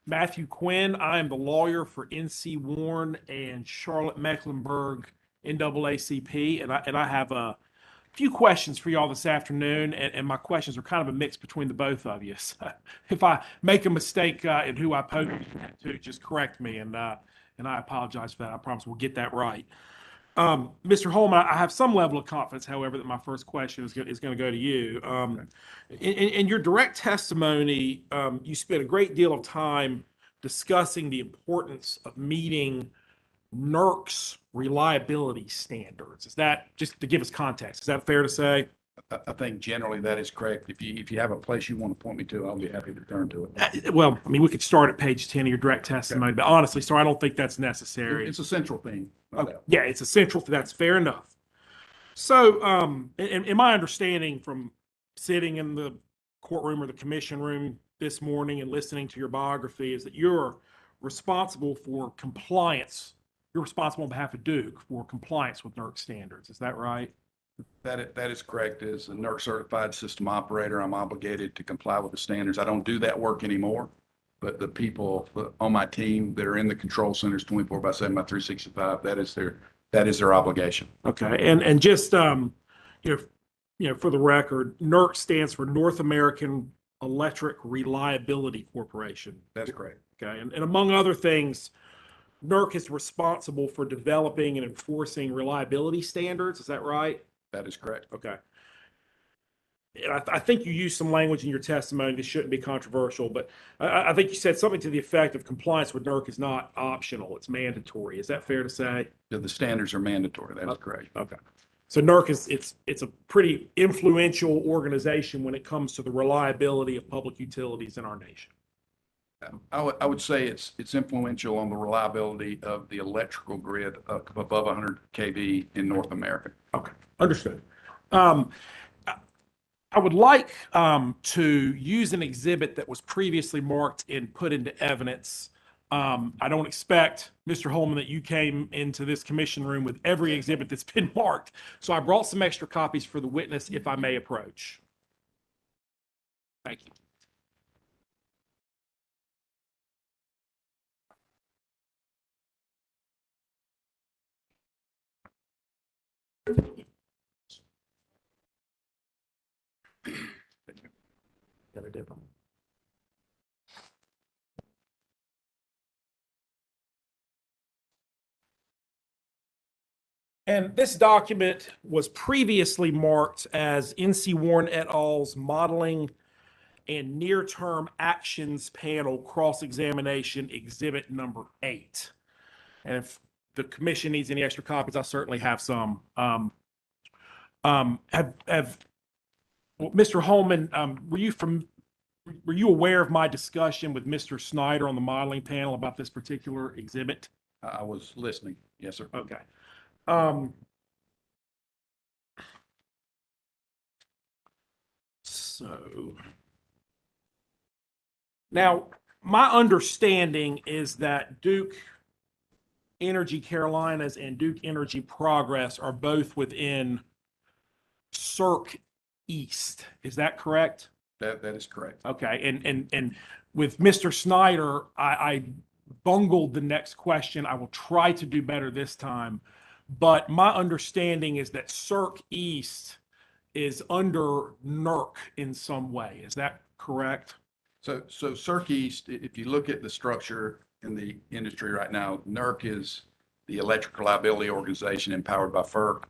Matthew Quinn. I am the lawyer for NC Warren and Charlotte Mecklenburg NAACP, and I have a few questions for y'all this afternoon, and my questions are kind of a mix between the both of you. So if I make a mistake in who I pose to, just correct me, and I apologize for that. I promise we'll get that right. Mr. Holman, I have some level of confidence, however, that my first question is going to go to you. In your direct testimony, you spent a great deal of time discussing the importance of meeting NERC's reliability standards. Is that, just to give us context, is that fair to say? I think generally that is correct. If you have a place you want to point me to, I'll be happy to turn to it. Well, I mean, we could start at page 10 of your direct testimony, but honestly, sir, I don't think that's necessary. It's a central theme. Okay. Yeah, it's a central, that's fair enough. So, in my understanding from sitting in the courtroom or the commission room this morning and listening to your biography is that you're responsible for compliance. You're responsible on behalf of Duke for compliance with NERC standards. Is that right? That is correct. As a NERC certified system operator, I'm obligated to comply with the standards. I don't do that work anymore, but the people on my team that are in the control centers 24/7 by 365, that is their obligation. Okay. And just, for the record, NERC stands for North American Electric Reliability Corporation. That's correct. Okay. And among other things, NERC is responsible for developing and enforcing reliability standards. Is that right? That is correct. Okay. and I think you used some language in your testimony that shouldn't be controversial, but I think you said something to the effect of compliance with NERC is not optional, it's mandatory. Is that fair to say? The standards are mandatory. That is correct. Okay. So NERC it's a pretty influential organization when it comes to the reliability of public utilities in our nation. I would say it's influential on the reliability of the electrical grid above 100 kV in North America. Okay, understood. I would like to use an exhibit that was previously marked and put into evidence. I don't expect, Mr. Holman, that you came into this commission room with every exhibit that's been marked. So I brought some extra copies for the witness if I may approach. Thank you. Got a different. And this document was previously marked as NC Warren et al.'s Modeling and Near-Term Actions Panel Cross-Examination Exhibit number 8. And if the commission needs any extra copies, I certainly have some. Mr. Holman, were you aware of my discussion with Mr. Snyder on the modeling panel about this particular exhibit? I was listening. Yes, sir. Okay. So now my understanding is that Duke Energy Carolinas and Duke Energy Progress are both within CERC East. Is that correct? That is correct. Okay. And with Mr. Snyder, I bungled the next question. I will try to do better this time. But my understanding is that CERC East is under NERC in some way. Is that correct? So CERC East, if you look at the structure in the industry right now, NERC is the Electric Reliability Organization empowered by FERC.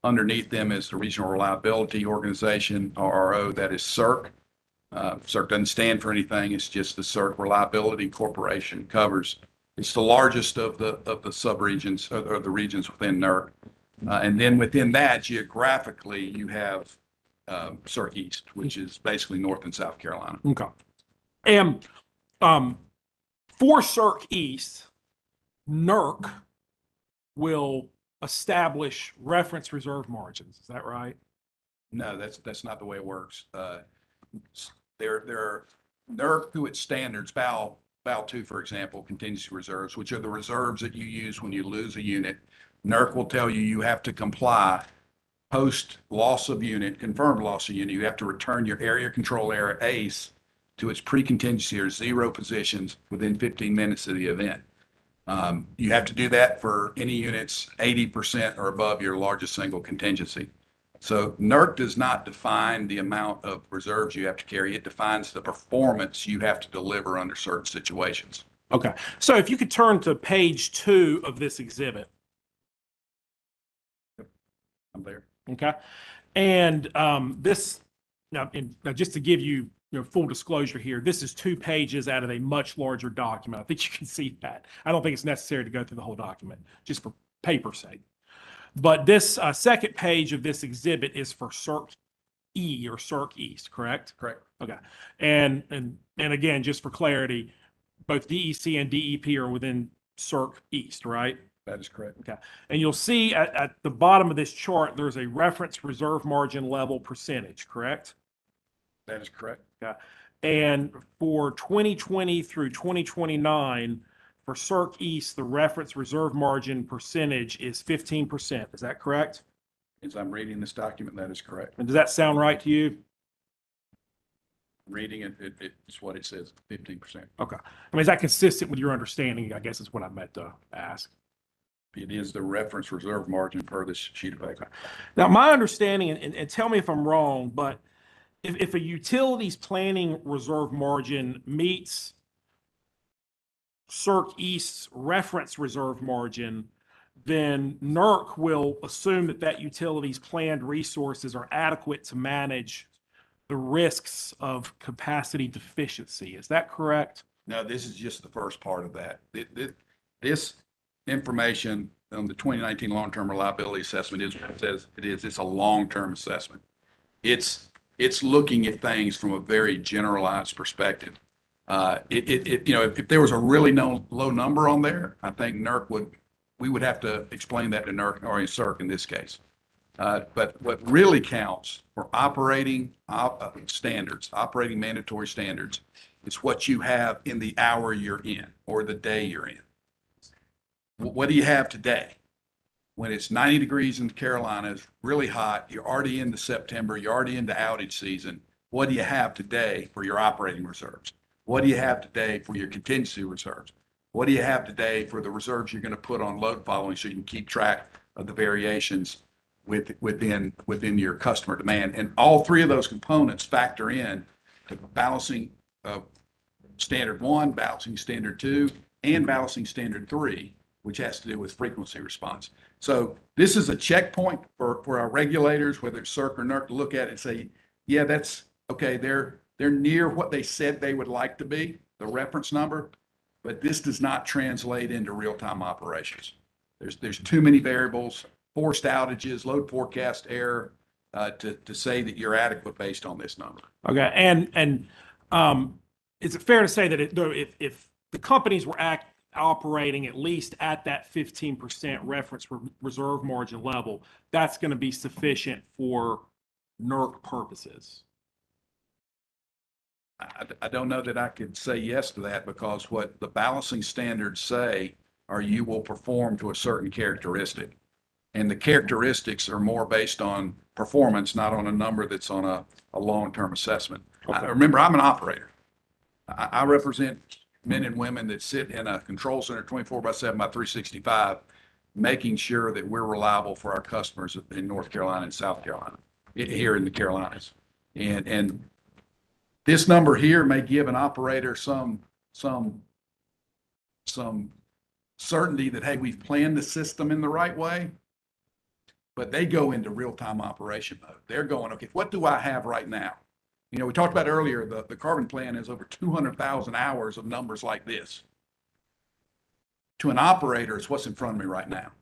Underneath them is the Regional Reliability Organization, RRO, that is CERC. CERC doesn't stand for anything. It's just the CERC Reliability Corporation covers. It's the largest of the subregions or the regions within NERC. And then within that, geographically, you have CERC East, which is basically North and South Carolina. Okay. And for CERC East, NERC will establish reference reserve margins. Is that right? No, that's not the way it works. There are NERC through its standards, Val 2, for example, contingency reserves, which are the reserves that you use when you lose a unit. NERC will tell you you have to comply post loss of unit, confirmed loss of unit. You have to return your area control area ACE to its pre-contingency or 0 positions within 15 minutes of the event. You have to do that for any units 80% or above your largest single contingency. So NERC does not define the amount of reserves you have to carry. It defines the performance you have to deliver under certain situations. Okay. So if you could turn to page 2 of this exhibit. I'm there. Okay. And this, now just to give you, full disclosure here, this is 2 pages out of a much larger document. I think you can see that. I don't think it's necessary to go through the whole document, just for paper's sake. But this second page of this exhibit is for CERC E or CERC East, correct? Correct. Okay. And again, just for clarity, both DEC and DEP are within CERC East, right? That is correct. Okay. And you'll see at the bottom of this chart, there's a reference reserve margin level percentage, correct? That is correct. Okay. And for 2020 through 2029, for CERC East, the reference reserve margin percentage is 15%. Is that correct? As I'm reading this document, that is correct. And does that sound right to you? Reading it, it's what it says, 15%. Okay. I mean, is that consistent with your understanding? I guess is what I meant to ask. It is the reference reserve margin per this sheet of paper. Now, my understanding, and tell me if I'm wrong, but if a utilities planning reserve margin meets CERC East's reference reserve margin, then NERC will assume that utility's planned resources are adequate to manage the risks of capacity deficiency. Is that correct? No, this is just the first part of that. This information on the 2019 long-term reliability assessment is what it says it is. It's a long-term assessment. It's looking at things from a very generalized perspective. If there was a really low number on there, I think we would have to explain that to NERC or CERC in this case. But what really counts for operating standards, operating mandatory standards, is what you have in the hour you're in or the day you're in. What do you have today? When it's 90 degrees in the Carolinas, really hot, you're already into September, you're already into outage season. What do you have today for your operating reserves? What do you have today for your contingency reserves? What do you have today for the reserves you're going to put on load following so you can keep track of the variations within your customer demand? And all three of those components factor in to balancing standard 1, balancing standard 2, and balancing standard 3, which has to do with frequency response. So this is a checkpoint for our regulators, whether it's CERC or NERC, to look at it and say, yeah, that's okay. They're near what they said they would like to be, the reference number, but this does not translate into real-time operations. There's too many variables, forced outages, load forecast error, to say that you're adequate based on this number. Okay, and is it fair to say that if the companies were operating at least at that 15% reference reserve margin level, that's going to be sufficient for NERC purposes? I don't know that I could say yes to that, because what the balancing standards say are you will perform to a certain characteristic. And the characteristics are more based on performance, not on a number that's on a long-term assessment. Okay. Remember, I'm an operator. I represent men and women that sit in a control center 24/7 by 365, making sure that we're reliable for our customers in North Carolina and South Carolina, here in the Carolinas. And this number here may give an operator some certainty that, hey, we've planned the system in the right way, but they go into real-time operation mode. They're going, okay, what do I have right now? We talked about earlier, the carbon plan has over 200,000 hours of numbers like this. To an operator, it's what's in front of me right now.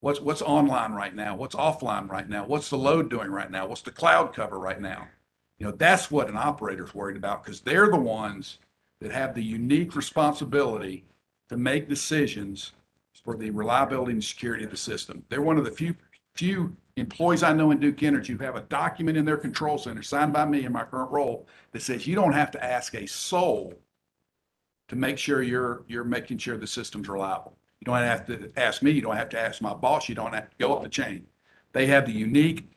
What's online right now? What's offline right now? What's the load doing right now? What's the cloud cover right now? That's what an operator's worried about, because they're the ones that have the unique responsibility to make decisions for the reliability and security of the system. They're one of the few employees I know in Duke Energy who have a document in their control center signed by me in my current role that says you don't have to ask a soul to make sure you're making sure the system's reliable. You don't have to ask me. You don't have to ask my boss. You don't have to go up the chain. They have the unique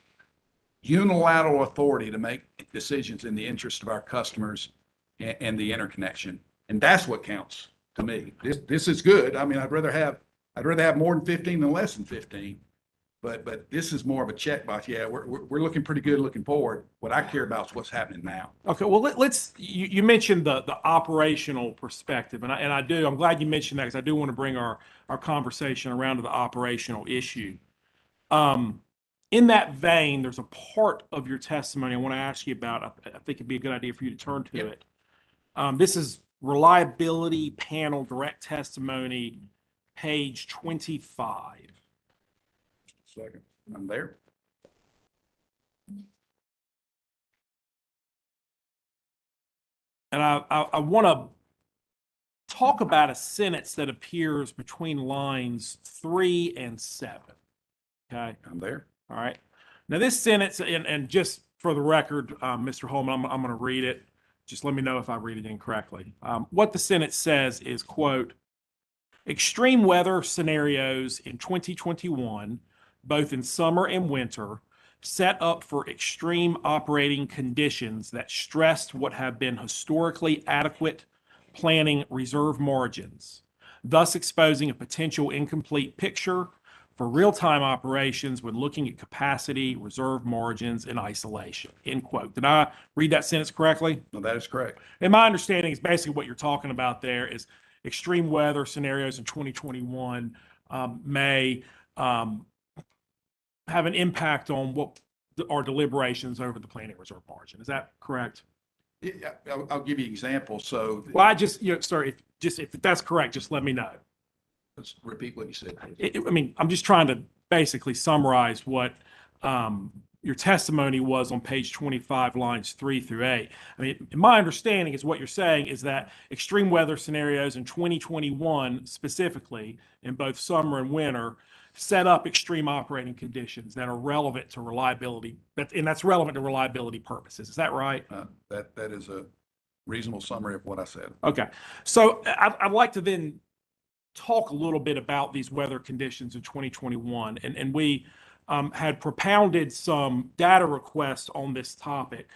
unilateral authority to make decisions in the interest of our customers and the interconnection. And that's what counts to me. This is good. I mean, I'd rather have more than 15 than less than 15. But this is more of a checkbox. Yeah, we're looking pretty good looking forward. What I care about is what's happening now. Okay, well, you mentioned the operational perspective, and I'm glad you mentioned that, because I do want to bring our conversation around to the operational issue. In that vein, there's a part of your testimony I want to ask you about. I think it'd be a good idea for you to turn to it. This is reliability panel direct testimony, page 25. Second, I'm there. And I want to talk about a sentence that appears between lines 3 and 7. Okay. I'm there. All right. Now this sentence, and just for the record, Mr. Holman, I'm going to read it. Just let me know if I read it incorrectly. What the sentence says is, quote, extreme weather scenarios in 2021, both in summer and winter, set up for extreme operating conditions that stressed what have been historically adequate planning reserve margins, thus exposing a potential incomplete picture for real-time operations when looking at capacity, reserve margins, and isolation, end quote. Did I read that sentence correctly? No, that is correct. And my understanding is basically what you're talking about there is extreme weather scenarios in 2021 may have an impact on what our deliberations over the planning reserve margin. Is that correct? Yeah, I'll give you an example. So Well, I just, sorry, if that's correct, just let me know. let's repeat what you said. I mean, I'm just trying to basically summarize what your testimony was on page 25, lines 3 through 8. I mean, my understanding is what you're saying is that extreme weather scenarios in 2021 specifically, in both summer and winter, set up extreme operating conditions that are relevant to reliability, and that's relevant to reliability purposes. Is that right? That is a reasonable summary of what I said. Okay. So I'd like to then talk a little bit about these weather conditions in 2021. And we had propounded some data requests on this topic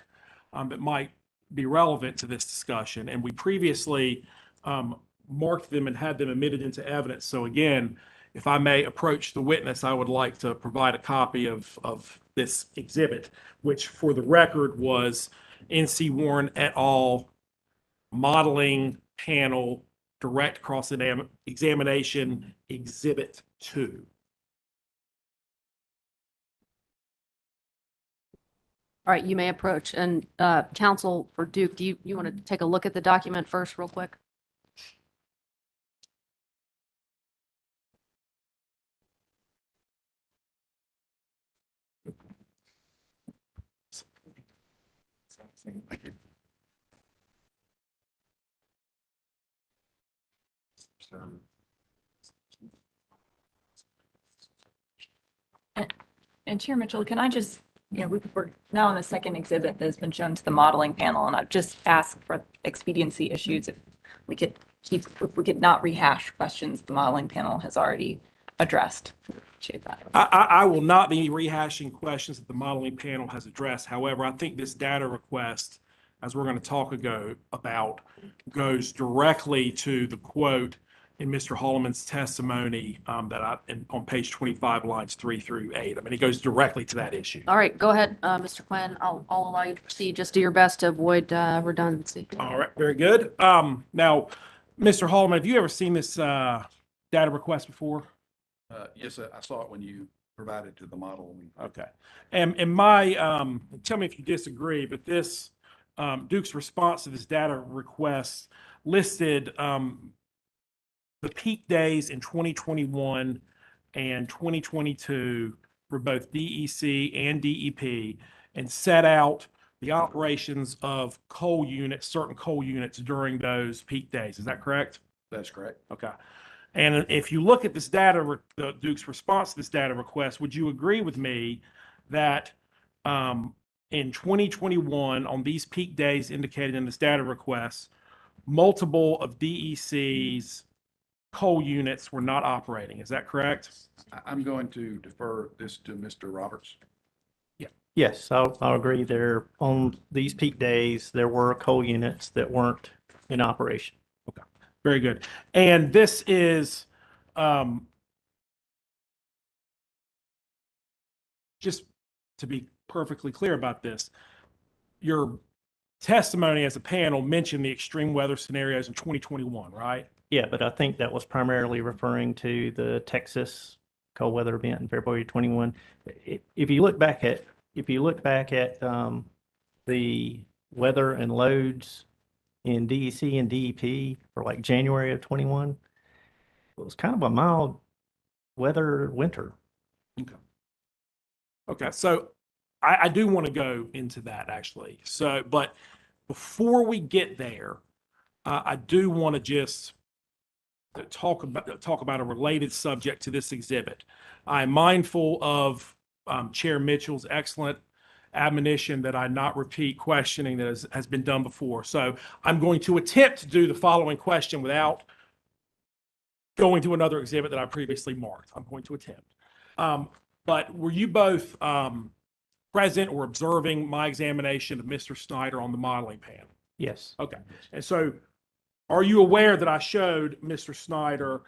that might be relevant to this discussion. And we previously marked them and had them admitted into evidence. So again, if I may approach the witness, I would like to provide a copy of this exhibit, which for the record was NC Warren et al. Modeling Panel Direct Cross-Examination Exhibit 2. All right, you may approach. And counsel for Duke, do you want to take a look at the document first real quick? Thank you. And Chair Mitchell, can I just, we're now on the second exhibit that has been shown to the modeling panel, and I've just asked for expediency issues if we could not rehash questions the modeling panel has already addressed. Appreciate that. I will not be rehashing questions that the modeling panel has addressed. However, I think this data request, as we're going to talk about, goes directly to the quote in Mr. Holloman's testimony on page 25, lines 3 through 8. I mean, it goes directly to that issue. All right, go ahead, Mr. Quinn. I'll allow you to proceed. Just do your best to avoid redundancy. All right, very good. Now, Mr. Holloman, have you ever seen this data request before? Yes, I saw it when you provided to the model. Okay. And my, tell me if you disagree, but this Duke's response to this data request listed the peak days in 2021 and 2022 for both DEC and DEP, and set out the operations of coal units, certain coal units during those peak days. Is that correct? That's correct. Okay. And if you look at this data, Duke's response to this data request, would you agree with me that in 2021, on these peak days indicated in this data request, multiple of DEC's coal units were not operating? Is that correct? I'm going to defer this to Mr. Roberts. Yes, I'll agree there. On these peak days, there were coal units that weren't in operation. Okay, very good. And this is just to be perfectly clear about this, your testimony as a panel mentioned the extreme weather scenarios in 2021, right? Yeah, but I think that was primarily referring to the Texas cold weather event in February 21. If you look back at the weather and loads in DEC and DEP for like January of 21, it was kind of a mild weather winter. Okay, so I do want to go into that actually. So, but before we get there, I do want to just talk about a related subject to this exhibit. I'm mindful of Chair Mitchell's excellent admonition that I not repeat questioning that has been done before. So I'm going to attempt to do the following question without going to another exhibit that I previously marked. I'm going to attempt. But were you both present or observing my examination of Mr. Snyder on the modeling panel? Yes. Okay. And so are you aware that I showed Mr. Snyder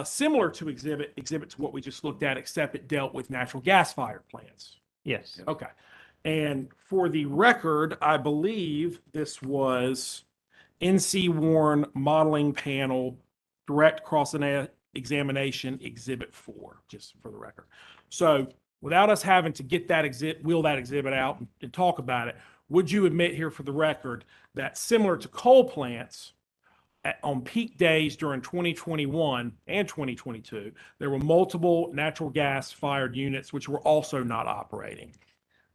similar to exhibit to what we just looked at, except it dealt with natural gas fired plants? Yes. Okay. And for the record, I believe this was NC Warren Modeling Panel Direct Cross-Examination Exhibit 4, just for the record. So without us having to get that wheel that exhibit out and talk about it, would you admit here for the record that similar to coal plants, on peak days during 2021 and 2022, there were multiple natural gas fired units which were also not operating?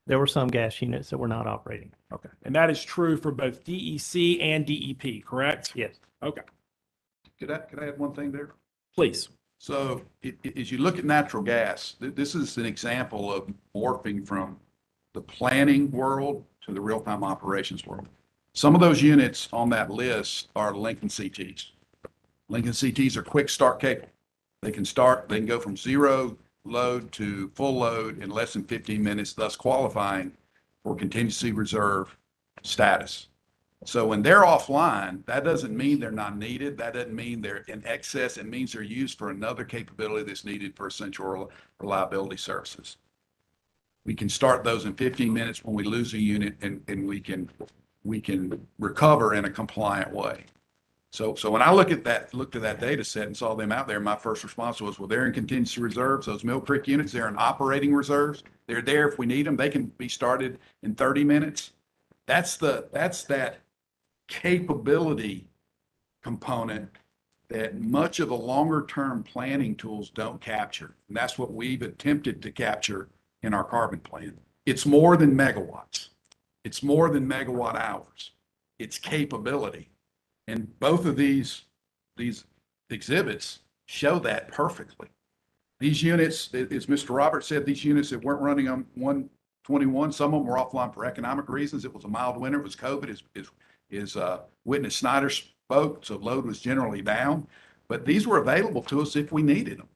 There were some gas units that were not operating. Okay. And that is true for both DEC and DEP, correct? Yes. Okay, Could I add one thing there? please. So as you look at natural gas, this is an example of morphing from the planning world to the real-time operations world. Some of those units on that list are Lincoln CTs. Lincoln CTs are quick start capable. They can go from zero load to full load in less than 15 minutes, thus qualifying for contingency reserve status. So when they're offline, that doesn't mean they're not needed. That doesn't mean they're in excess. It means they're used for another capability that's needed for essential reliability services. We can start those in 15 minutes when we lose a unit, and we can recover in a compliant way. So when I looked at that data set and saw them out there, my first response was, well, they're in contingency reserves. Those Mill Creek units, they're in operating reserves. They're there if we need them. They can be started in 30 minutes. That's that capability component that much of the longer term planning tools don't capture. And that's what we've attempted to capture in our carbon plan. It's more than megawatts. It's more than megawatt hours. It's capability. And both of these exhibits show that perfectly. These units, as Mr. Roberts said, these units that weren't running on 121, some of them were offline for economic reasons. It was a mild winter. It was COVID, as Witness Snyder spoke, so load was generally down. But these were available to us if we needed them.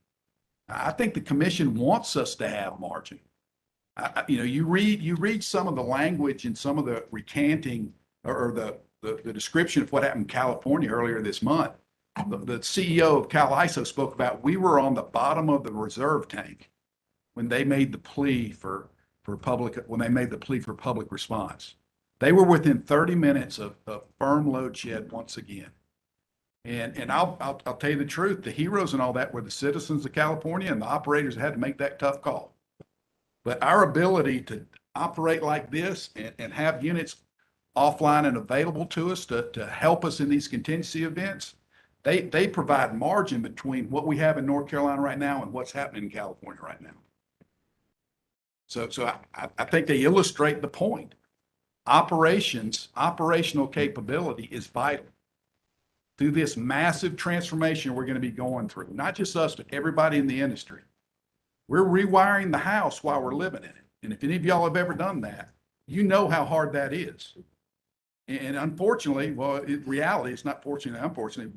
I think the commission wants us to have margin. You read some of the language and some of the recanting or the description of what happened in California earlier this month. The CEO of CalISO spoke about we were on the bottom of the reserve tank when they made the plea for public response. They were within 30 minutes of firm load shed once again. And I'll tell you the truth, the heroes and all that were the citizens of California and the operators that had to make that tough call. But our ability to operate like this and have units offline and available to us to help us in these contingency events, they provide margin between what we have in North Carolina right now and what's happening in California right now. So I think they illustrate the point. Operational capability is vital through this massive transformation we're going to be going through. Not just us, but everybody in the industry. We're rewiring the house while we're living in it. And if any of y'all have ever done that, you know how hard that is. And unfortunately, reality, it's not fortunate, unfortunately,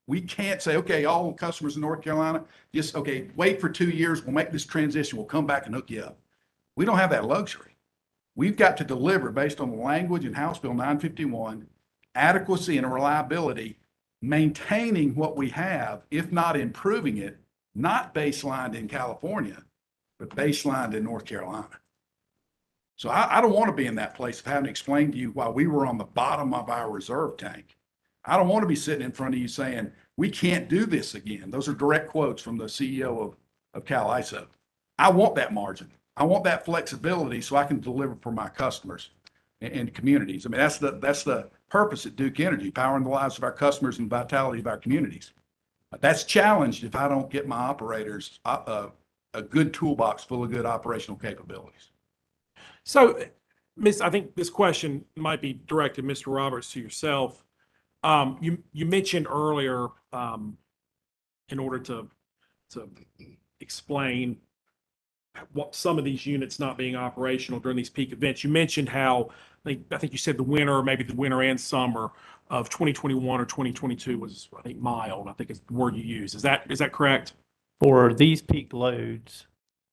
we can't say, okay, all customers in North Carolina, just, okay, wait for 2 years, we'll make this transition, we'll come back and hook you up. We don't have that luxury. We've got to deliver based on the language in House Bill 951, adequacy and reliability, maintaining what we have, if not improving it, not baselined in California, but baselined in North Carolina. So I don't want to be in that place of having to explain to you why we were on the bottom of our reserve tank. I don't want to be sitting in front of you saying, we can't do this again. Those are direct quotes from the CEO of CalISO. I want that margin. I want that flexibility so I can deliver for my customers and communities. I mean, that's the purpose at Duke Energy, powering the lives of our customers and vitality of our communities. That's challenged if I don't get my operators a good toolbox full of good operational capabilities. So, I think this question might be directed, Mr. Roberts, to yourself. You mentioned earlier, in order to explain what some of these units not being operational during these peak events, you mentioned how I think you said the winter, maybe the winter and summer of 2021 or 2022 was, I think, mild. I think is the word you used. Is that correct? For these peak loads,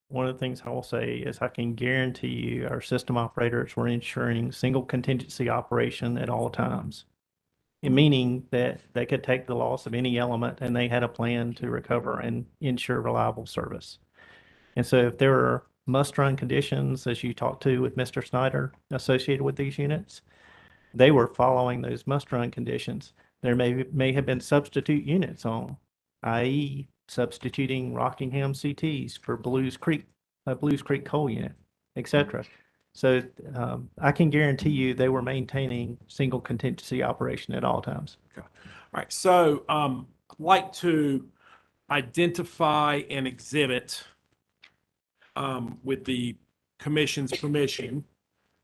one of the things I will say is I can guarantee you our system operators were ensuring single contingency operation at all times. Meaning that they could take the loss of any element and they had a plan to recover and ensure reliable service. And so if there are must-run conditions, as you talked to with Mr. Snyder, associated with these units, they were following those must-run conditions. There may have been substitute units on, i.e. substituting Rockingham CTs for Blues Creek a Blues Creek coal unit, et cetera. So I can guarantee you they were maintaining single contingency operation at all times. All right, so I'd like to identify an exhibit with the commission's permission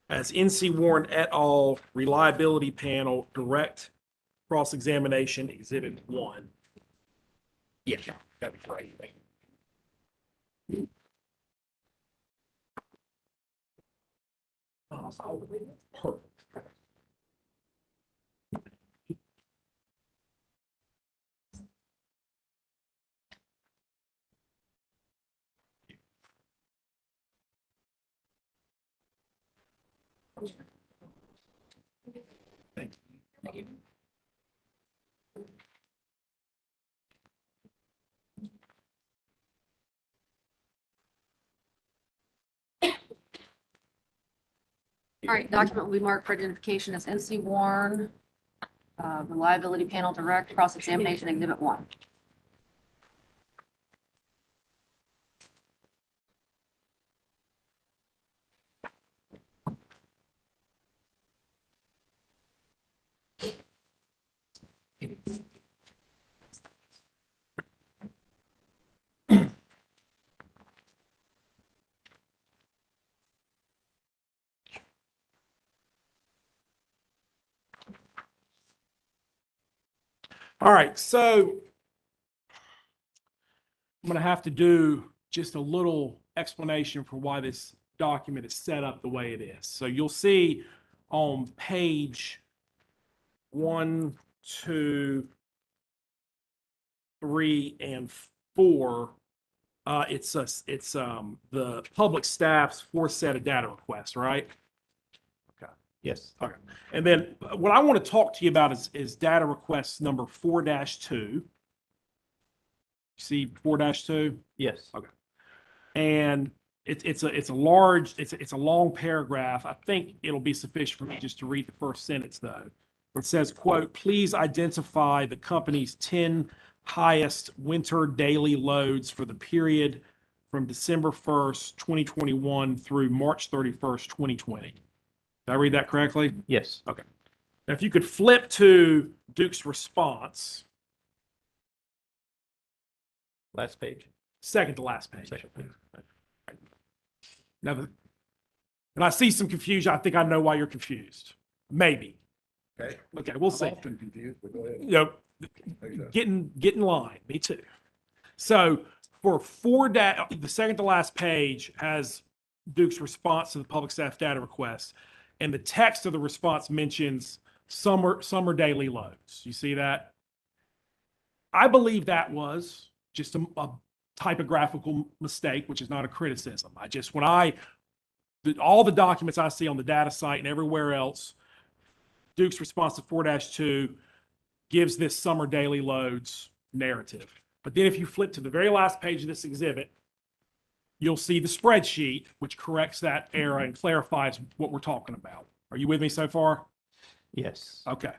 as NC Warren et al. Reliability Panel Direct Cross-Examination Exhibit 1. Yeah, that'd be great. Perfect. Thank you. All right, document will be marked for identification as NC Warren, Reliability Panel Direct Cross-Examination Exhibit 1. All right, so I'm going to have to do just a little explanation for why this document is set up the way it is. So you'll see on page 1, 2, 3, and 4, it's the public staff's fourth set of data requests, right? Yes. Okay. And then what I want to talk to you about is data request number 4-2. See 4-2? Yes. Okay. And it's a long paragraph. I think it'll be sufficient for me just to read the first sentence though. It says, quote, please identify the company's 10 highest winter daily loads for the period from December 1st, 2021 through March 31st, 2020. Did I read that correctly? Yes. Okay. Now, if you could flip to Duke's response. Last page. Second to last page. Now, and I see some confusion. I think I know why you're confused. Maybe. Okay. Okay, we'll see. Often confused, but go ahead. You know, get in line. Me too. So for the second to last page has Duke's response to the public staff data request, and the text of the response mentions summer daily loads. You see that? I believe that was just a typographical mistake, which is not a criticism. All the documents I see on the data site and everywhere else, Duke's response to 4-2 gives this summer daily loads narrative. But then if you flip to the very last page of this exhibit, you'll see the spreadsheet, which corrects that error and clarifies what we're talking about. Are you with me so far? Yes. Okay.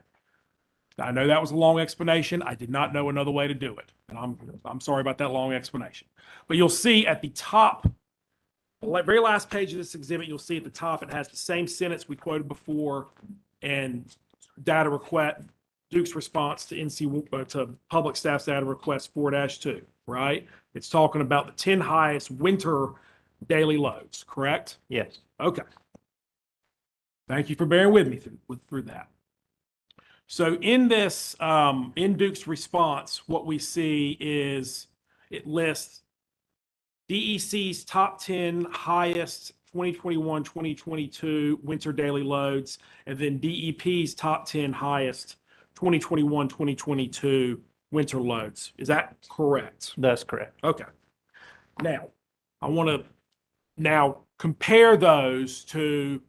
I know that was a long explanation. I did not know another way to do it. And I'm sorry about that long explanation. But you'll see at the top, the very last page of this exhibit, you'll see at the top, it has the same sentence we quoted before and data request, Duke's response to to public staff's data request 4-2, right? It's talking about the 10 highest winter daily loads, correct? Yes. Okay. Thank you for bearing with me through that. So in this, in Duke's response, what we see is it lists DEC's top 10 highest 2021, 2022 winter daily loads, and then DEP's top 10 highest 2021, 2022 winter loads. Is that correct? That's correct. Okay. Now, I want to now compare those to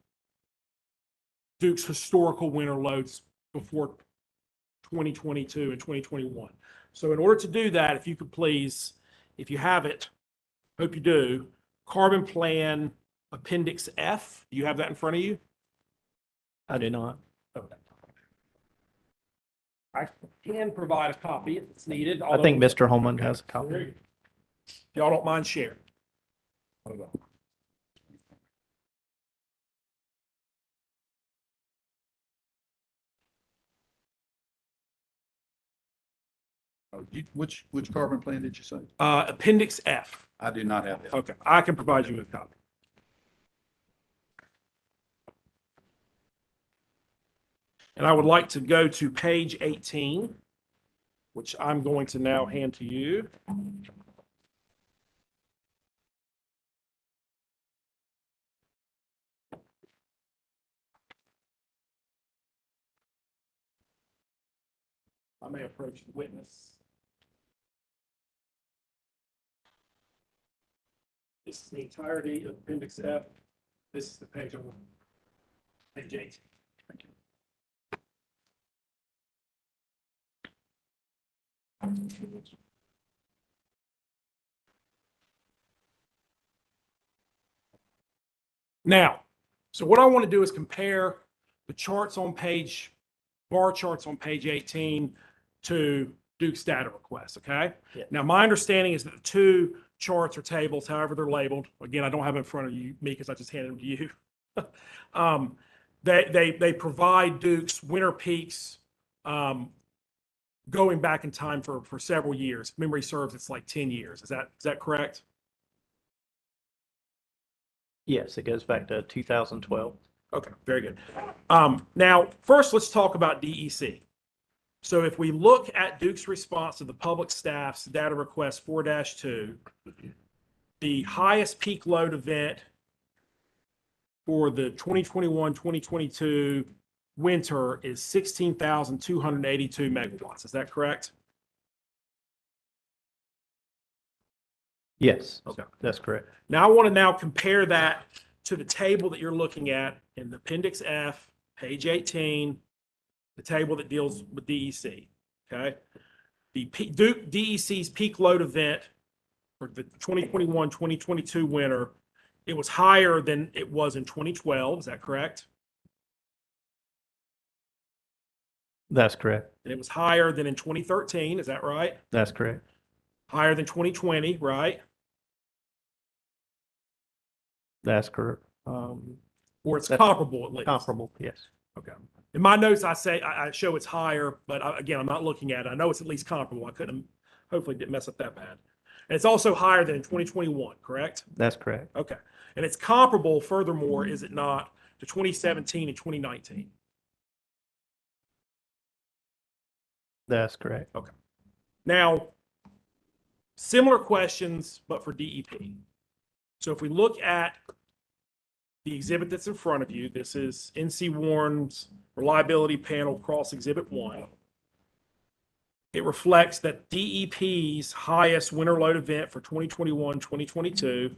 Duke's historical winter loads before 2022 and 2021. So in order to do that, if you could please, if you have it, hope you do, Carbon Plan Appendix F. Do you have that in front of you? I do not. Okay. I can provide a copy if it's needed. I think Mr. Holman has a copy. If y'all don't mind sharing. Which carbon plan did you say? Appendix F. I do not have that. Okay, I can provide you with a copy. And I would like to go to page 18, which I'm going to now hand to you. I may approach the witness. This is the entirety of Appendix F. This is the page on page 18. Thank you. Now, so what I want to do is compare the charts on bar charts on page 18 to Duke's data request, okay? Yeah. Now, my understanding is that the two charts or tables, however they're labeled, again, I don't have it in front of me because I just handed them to you. They provide Duke's winter peaks going back in time for several years. If memory serves, it's like 10 years. Is that correct? Yes, it goes back to 2012. Okay, very good. Now, first, let's talk about DEC. So if we look at Duke's response to the public staff's data request 4-2, the highest peak load event for the 2021-2022 winter is 16,282 megawatts. Is that correct? Yes, Okay. that's correct. Now I want to compare that to the table that you're looking at in the Appendix F, page 18, the table that deals with DEC. Okay. Duke DEC's peak load event for the 2021-2022 winter, it was higher than it was in 2012. Is that correct? That's correct. And it was higher than in 2013. Is that right? That's correct. Higher than 2020, right? That's correct. Or it's That's comparable at least. Comparable, yes. Okay. In my notes, I show it's higher, but again, I'm not looking at it. I know it's at least comparable. Hopefully didn't mess up that bad. And it's also higher than in 2021, correct? That's correct. Okay. And it's comparable, furthermore, is it not, to 2017 and 2019? That's correct. Okay. Now, similar questions, but for DEP. So if we look at the exhibit that's in front of you, this is NC Warren's Reliability Panel Cross Exhibit 1. It reflects that DEP's highest winter load event for 2021-2022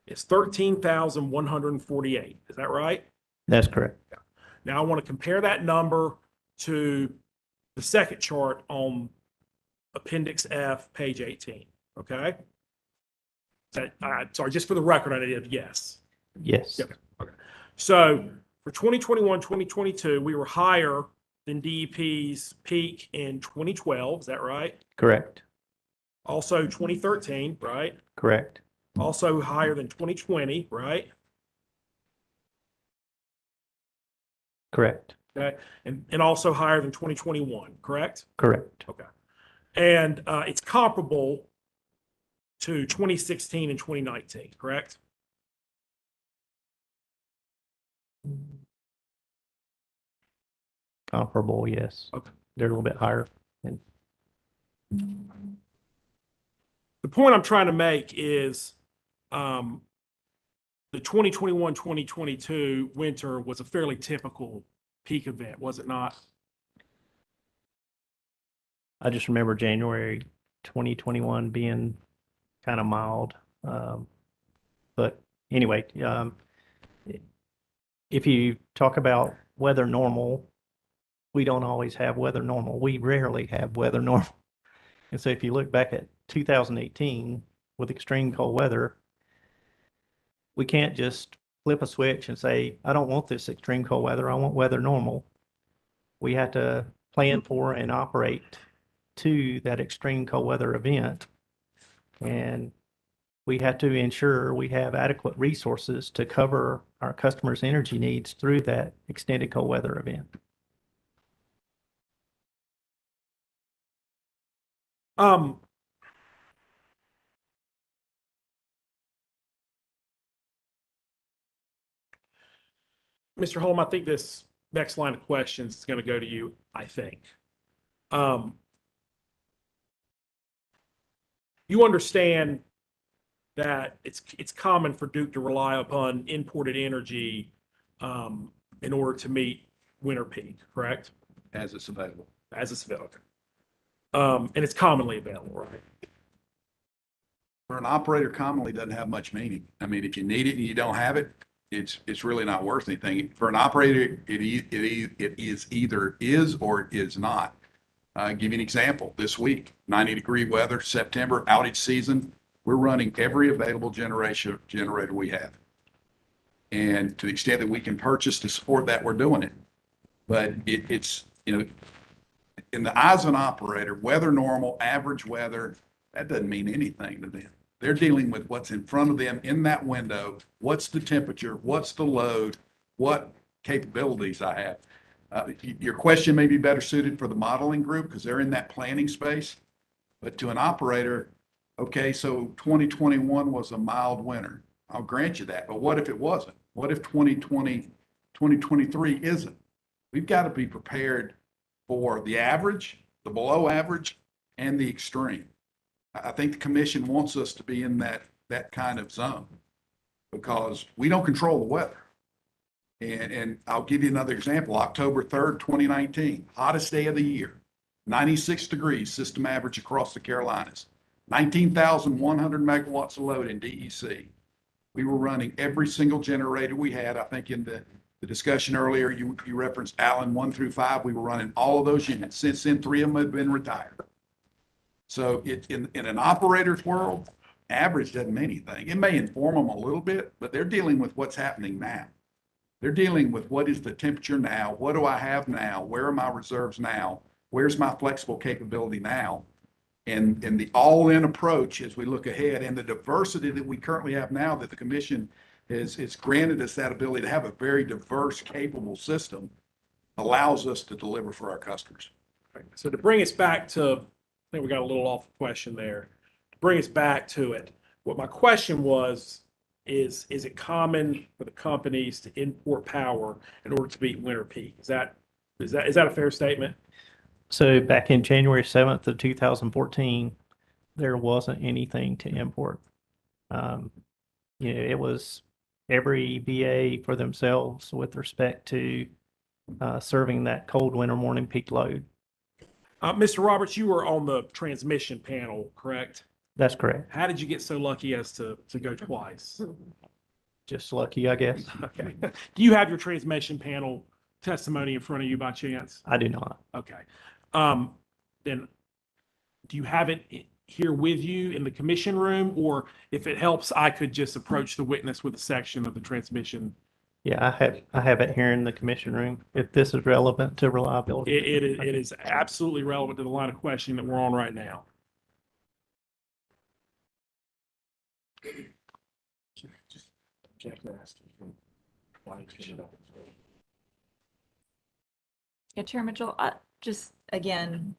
is 13,148. Is that right? That's correct. Now I want to compare that number to the second chart on Appendix F, page 18. Okay? Sorry, just for the record, I did yes. Yes. Okay. Okay. So for 2021-2022, we were higher than DEP's peak in 2012. Is that right? Correct. Also 2013, right? Correct. Also higher than 2020, right? Correct. Okay. And also higher than 2021, correct? Correct. Okay. And it's comparable to 2016 and 2019, correct? Comparable, yes. Okay. They're a little bit higher. And The point I'm trying to make is the 2021-2022 winter was a fairly typical peak event, was it not? I just remember January 2021 being kind of mild. But anyway, if you talk about weather normal, we don't always have weather normal. We rarely have weather normal. And so if you look back at 2018 with extreme cold weather, we can't just flip a switch and say, I don't want this extreme cold weather. I want weather normal. We have to plan for and operate to that extreme cold weather event. And we have to ensure we have adequate resources to cover our customers' energy needs through that extended cold weather event. Mr. Holm, I think this next line of questions is going to go to you, I think. You understand that it's common for Duke to rely upon imported energy in order to meet winter peak, correct? As it's available. As it's available. And it's commonly available, right? For an operator, commonly doesn't have much meaning. I mean, if you need it and you don't have it, it's really not worth anything. For an operator, it is either is or is not. Give you an example. This week, 90-degree weather, September, outage season, we're running every available generator we have. And to the extent that we can purchase to support that, we're doing it. But it's, in the eyes of an operator, weather normal, average weather, that doesn't mean anything to them. They're dealing with what's in front of them in that window. What's the temperature? What's the load? What capabilities I have? Your question may be better suited for the modeling group because they're in that planning space. But to an operator, okay, so 2021 was a mild winter. I'll grant you that. But what if it wasn't? What if 2023 isn't? We've got to be prepared for the average, the below average, and the extreme. I think the commission wants us to be in that kind of zone because we don't control the weather. And I'll give you another example. October 3rd, 2019, hottest day of the year, 96 degrees system average across the Carolinas, 19,100 megawatts of load in DEC. We were running every single generator we had. I think in the discussion earlier, you referenced Allen 1 through 5. We were running all of those units. Since then, 3 of them have been retired. So in an operator's world, average doesn't mean anything. It may inform them a little bit, but they're dealing with what's happening now. They're dealing with what is the temperature now? What do I have now? Where are my reserves now? Where's my flexible capability now? And the all-in approach as we look ahead and the diversity that we currently have now that the commission has granted us that ability to have a very diverse, capable system allows us to deliver for our customers. So to bring us back to, I think we got a little off the question there. To bring us back to it, what my question was is it common for the companies to import power in order to meet winter peak? Is that a fair statement? So back in January 7th of 2014, there wasn't anything to import. It was every BA for themselves with respect to serving that cold winter morning peak load. Mr. Roberts, you were on the transmission panel, correct? That's correct. How did you get so lucky as to go twice? Just lucky, I guess. Okay. Do you have your transmission panel testimony in front of you by chance? I do not. Okay. Then do you have it here with you in the commission room? Or if it helps, I could just approach the witness with a section of the transmission. Yeah, I have it here in the commission room. If this is relevant to reliability. It is absolutely relevant to the line of questioning that we're on right now. Yeah, Chair Mitchell, just again,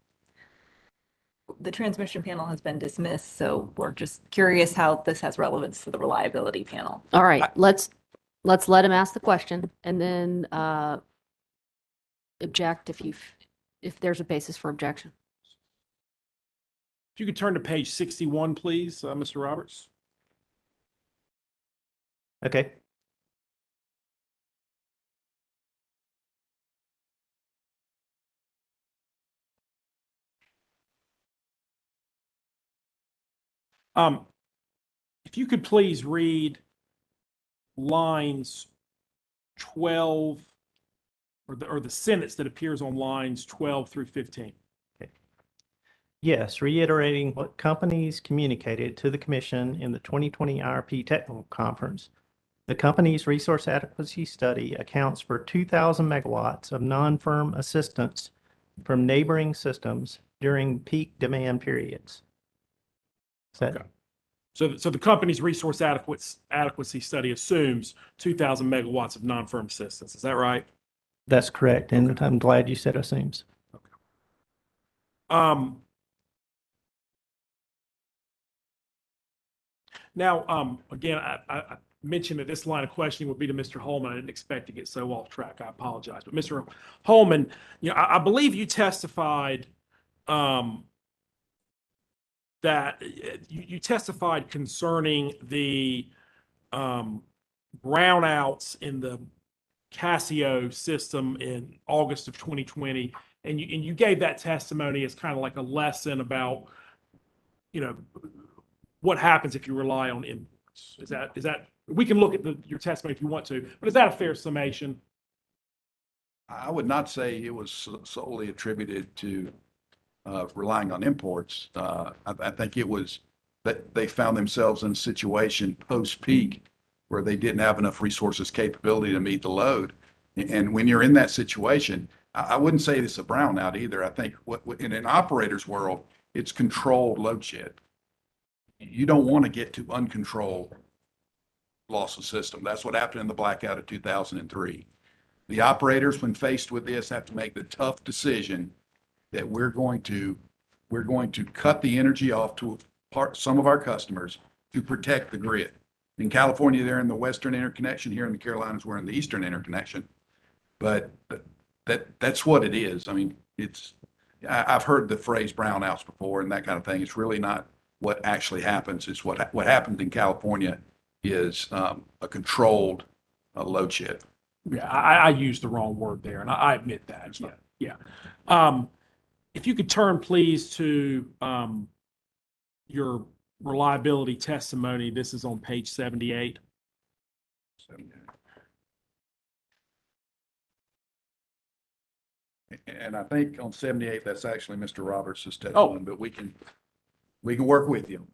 the transmission panel has been dismissed, so we're just curious how this has relevance to the reliability panel. All right, let's let him ask the question and then object if there's a basis for objection. If you could turn to page 61, please, Mr. Roberts. Okay. If you could please read lines 12 or the sentence that appears on lines 12 through 15. Okay. Yes, reiterating what companies communicated to the commission in the 2020 IRP technical conference. The company's resource adequacy study accounts for 2,000 megawatts of non-firm assistance from neighboring systems during peak demand periods. Is that So the company's resource adequacy study assumes 2,000 megawatts of non-firm assistance. Is that right? That's correct. And I'm glad you said assumes. Now, again, I mentioned that this line of questioning would be to Mr. Holman. I didn't expect to get so off track. I apologize. But Mr. Holman, I believe you testified that you testified concerning the brownouts in the Casio system in August of 2020, and you gave that testimony as kind of like a lesson about, what happens if you rely on imports. Is that we can look at your testimony if you want to, but is that a fair summation? I would not say it was solely attributed to relying on imports. I think it was that they found themselves in a situation post-peak where they didn't have enough resources capability to meet the load. And when you're in that situation, I wouldn't say it's a brownout either. I think in an operator's world, it's controlled load shed. You don't want to get to uncontrolled loss of system. That's what happened in the blackout of 2003. The operators, when faced with this, have to make the tough decision that we're going to cut the energy off to some of our customers to protect the grid. In California, they're in the Western interconnection. Here in the Carolinas, we're in the Eastern interconnection. But that's what it is. I mean, I've heard the phrase brownouts before and that kind of thing. It's really not what actually happens. It's what happens in California is a controlled load shed. Yeah, I used the wrong word there, and I admit that. Yeah. If you could turn, please, to your reliability testimony. This is on page 78. And I think on 78, that's actually Mr. Roberts' testimony, but we can work with you.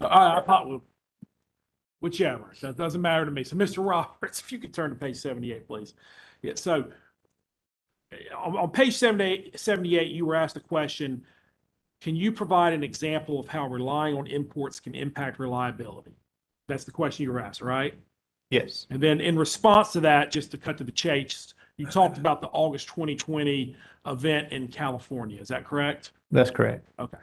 Whichever. That doesn't matter to me. So, Mr. Roberts, if you could turn to page 78, please. Yeah. So, on page 78, you were asked a question. Can you provide an example of how relying on imports can impact reliability? That's the question you were asked, right? Yes. And then in response to that, just to cut to the chase, you talked about the August 2020 event in California. Is that correct? That's correct. Okay.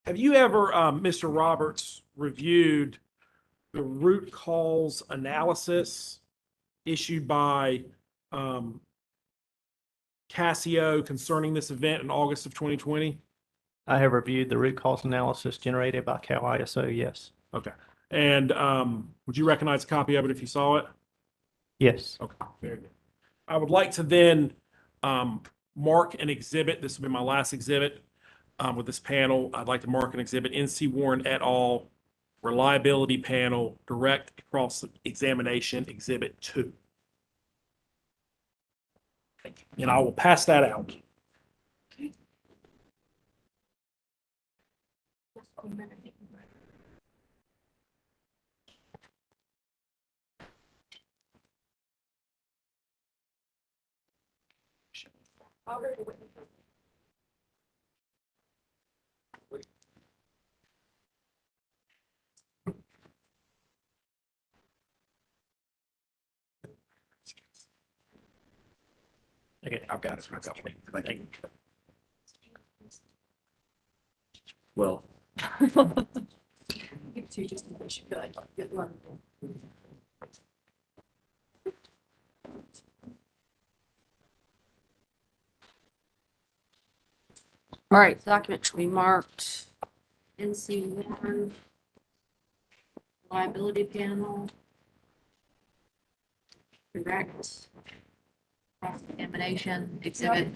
Have you ever, Mr. Roberts, reviewed the root cause analysis issued by Casio concerning this event in August of 2020? I have reviewed the root cause analysis generated by Cal ISO, yes. Okay. And would you recognize a copy of it if you saw it? Yes. Okay, very good. I would like to then mark an exhibit. This will be my last exhibit with this panel. I'd like to mark an exhibit, NC Warren et al. Reliability Panel, Direct Cross-Examination, Exhibit 2. And I will pass that out. Okay, I've got it. Thank you. Well. You two just good luck. All right, document should be marked NC1 liability panel. Direct cross-examination exhibit.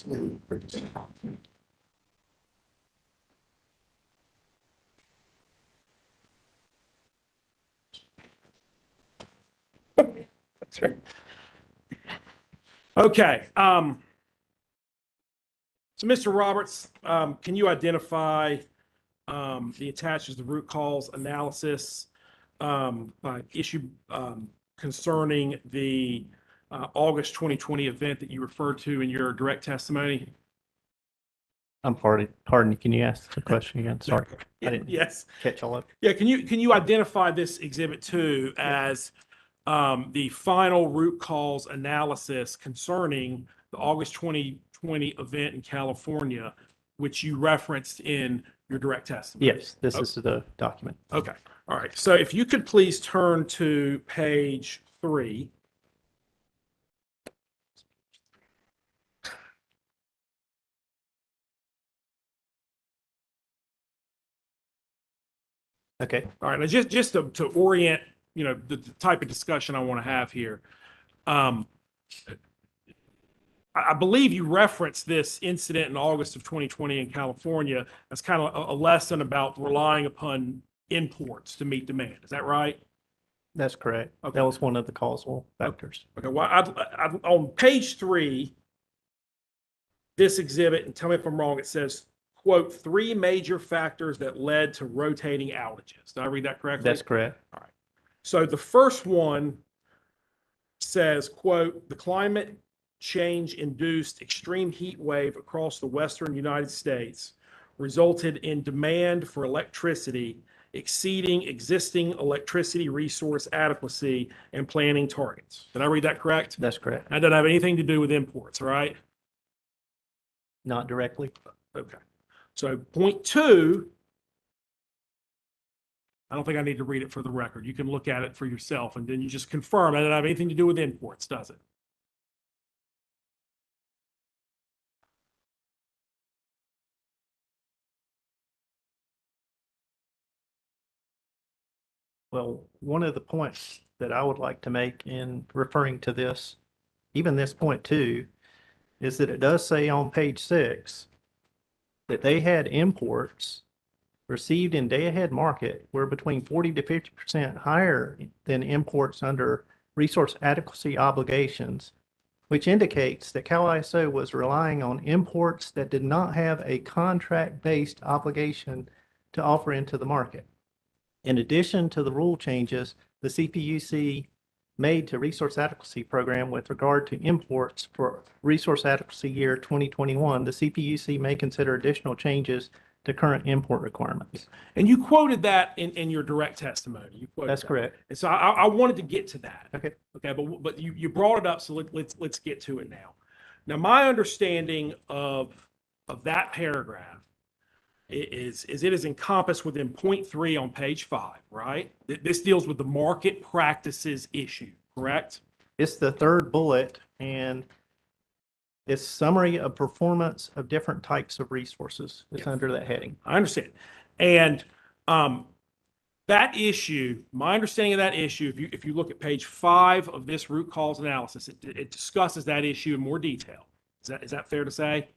That's right. Okay, so Mr. Roberts, can you identify the attachments, the root cause analysis issue concerning the August 2020 event that you referred to in your direct testimony? I'm pardon, can you ask the question again? Sorry. I didn't Yes. catch all of it. Yeah, can you identify this exhibit 2 as the final root cause analysis concerning the August 2020 event in California, which you referenced in your direct testimony? Yes, this is the document. Okay, all right. So if you could please turn to page 3. Okay. All right, now just to orient, the type of discussion I want to have here. I believe you referenced this incident in August of 2020 in California as kind of a lesson about relying upon imports to meet demand. Is that right? That's correct. Okay. That was one of the causal factors. Okay, well, on page 3, this exhibit, and tell me if I'm wrong, it says, quote, 3 major factors that led to rotating outages. Did I read that correctly? That's correct. All right. So the first one says, quote, the climate change induced extreme heat wave across the western United States resulted in demand for electricity exceeding existing electricity resource adequacy and planning targets. Did I read that correct? That's correct. That doesn't have anything to do with imports, right? Not directly. Okay. So point 2, I don't think I need to read it for the record. You can look at it for yourself and then you just confirm it doesn't have anything to do with imports, does it? Well, one of the points that I would like to make in referring to this, even this point 2, is that it does say on page 6 that they had imports received in day-ahead market were between 40 to 50% higher than imports under resource adequacy obligations, which indicates that Cal ISO was relying on imports that did not have a contract-based obligation to offer into the market. In addition to the rule changes, the CPUC made to resource adequacy program with regard to imports for resource adequacy year 2021, the CPUC may consider additional changes to current import requirements. And you quoted that in your direct testimony. You quoted That's that. correct. And so I wanted to get to that. Okay. Okay, but you brought it up, so let's get to it now. Now, my understanding of that paragraph is it is encompassed within point 3 on page 5, right? This deals with the market practices issue, correct? It's the third bullet, and it's summary of performance of different types of resources. It's under that heading. I understand. And that issue, my understanding of that issue, if you look at page 5 of this root cause analysis, it discusses that issue in more detail. Is that fair to say?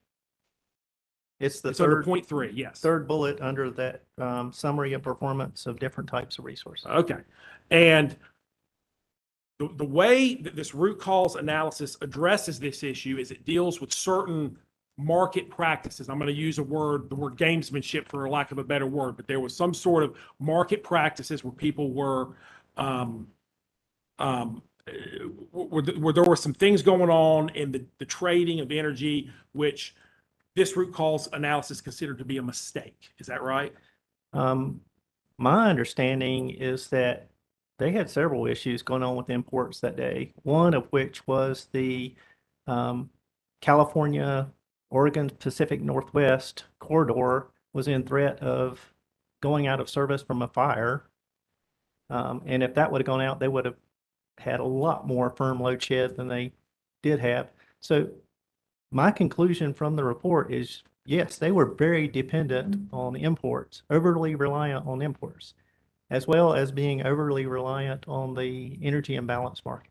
It's under point 3, yes. Third bullet under that summary of performance of different types of resources. Okay. And the way that this root cause analysis addresses this issue is it deals with certain market practices. I'm going to use the word gamesmanship for lack of a better word, but there was some sort of market practices where people were, where there were some things going on in the trading of energy, which this root cause analysis considered to be a mistake. Is that right? My understanding is that they had several issues going on with imports that day, one of which was the California, Oregon Pacific Northwest corridor was in threat of going out of service from a fire. And if that would have gone out, they would have had a lot more firm load shed than they did have. So my conclusion from the report is, yes, they were very dependent on imports, overly reliant on imports, as well as being overly reliant on the energy imbalance market.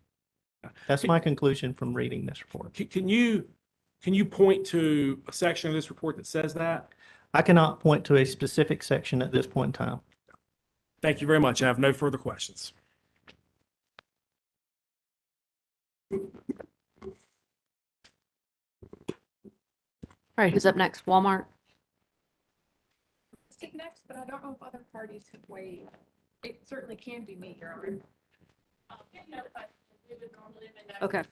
That's my conclusion from reading this report. Can you Can you point to a section of this report that says that? I cannot point to a specific section at this point in time. Thank you very much. I have no further questions. All right, who's up next? Walmart? Speak next, but I don't know if other parties have weighed. It certainly can be me, Your Honor. Okay.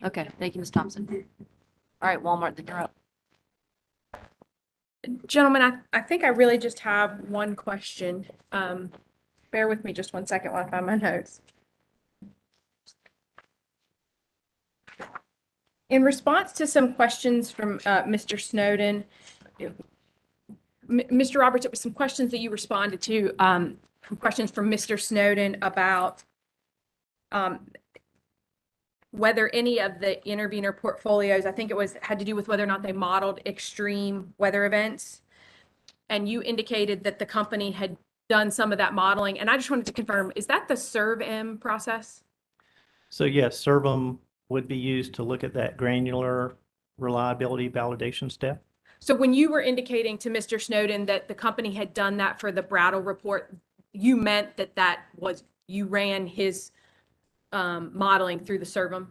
Okay, thank you, Ms. Thompson. All right, Walmart, then you're up. Gentlemen, I think I really just have one question. Bear with me just one second while I find my notes. In response to some questions from Mr. Snowden, Mr. Roberts, it was some questions that you responded to, from questions from Mr. Snowden about whether any of the intervenor portfolios, I think it was, had to do with whether or not they modeled extreme weather events. And you indicated that the company had done some of that modeling. And I just wanted to confirm, is that the SERV-M process? So yes, SERVM would be used to look at that granular reliability validation step. So when you were indicating to Mr. Snowden that the company had done that for the Brattle report, you meant that that was, you ran his modeling through the SERVM?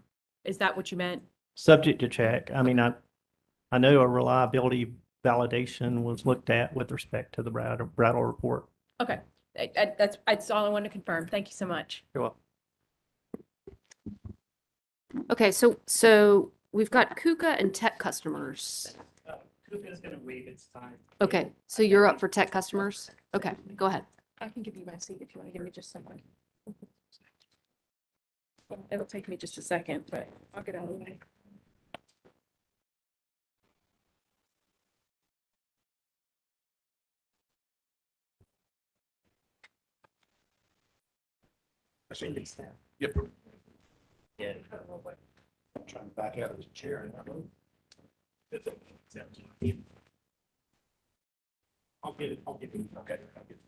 Is that what you meant? Subject to check. I mean, I know a reliability validation was looked at with respect to the Brattle report. Okay, that's all I wanted to confirm. Thank you so much. You're welcome. Okay, so we've got KUKA and tech customers. KUKA is going to waive its time. Okay, so you're up for tech customers? Okay, go ahead. I can give you my seat if you want to give me just a second. It'll take me just a second, but I'll get out of the way. Yep. Yeah. I'm trying to back out of the chair. I'll get it. Okay. I'll get it.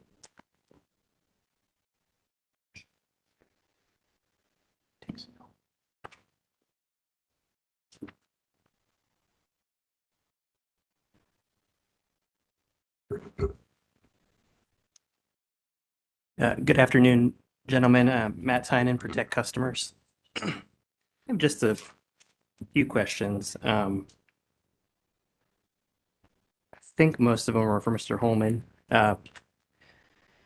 Good afternoon, gentlemen. Matt Tynan for Tech Customers. I have just a few questions. I think most of them are for Mr. Holman.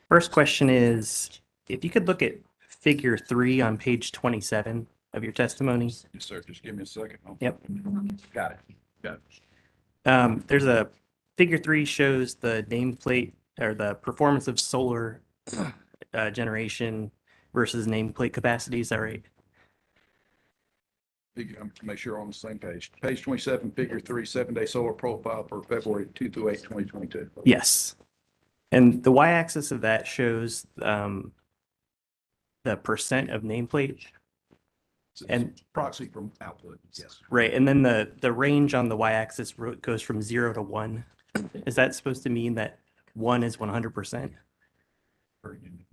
First question is, if you could look at figure 3 on page 27 of your testimony. Yes, sir. Just give me a second. Yep. Got it. Got it. There's a figure 3 shows the nameplate or the performance of solar generation versus nameplate capacity. Is that right? Make sure we're on the same page. Page 27, figure 3, 7-day solar profile for February 2 through 8, 2022. Yes. And the y-axis of that shows the percent of nameplate. And proxy from output. Yes. right. And then the range on the y-axis goes from 0 to 1. Is that supposed to mean that 1 is 100%?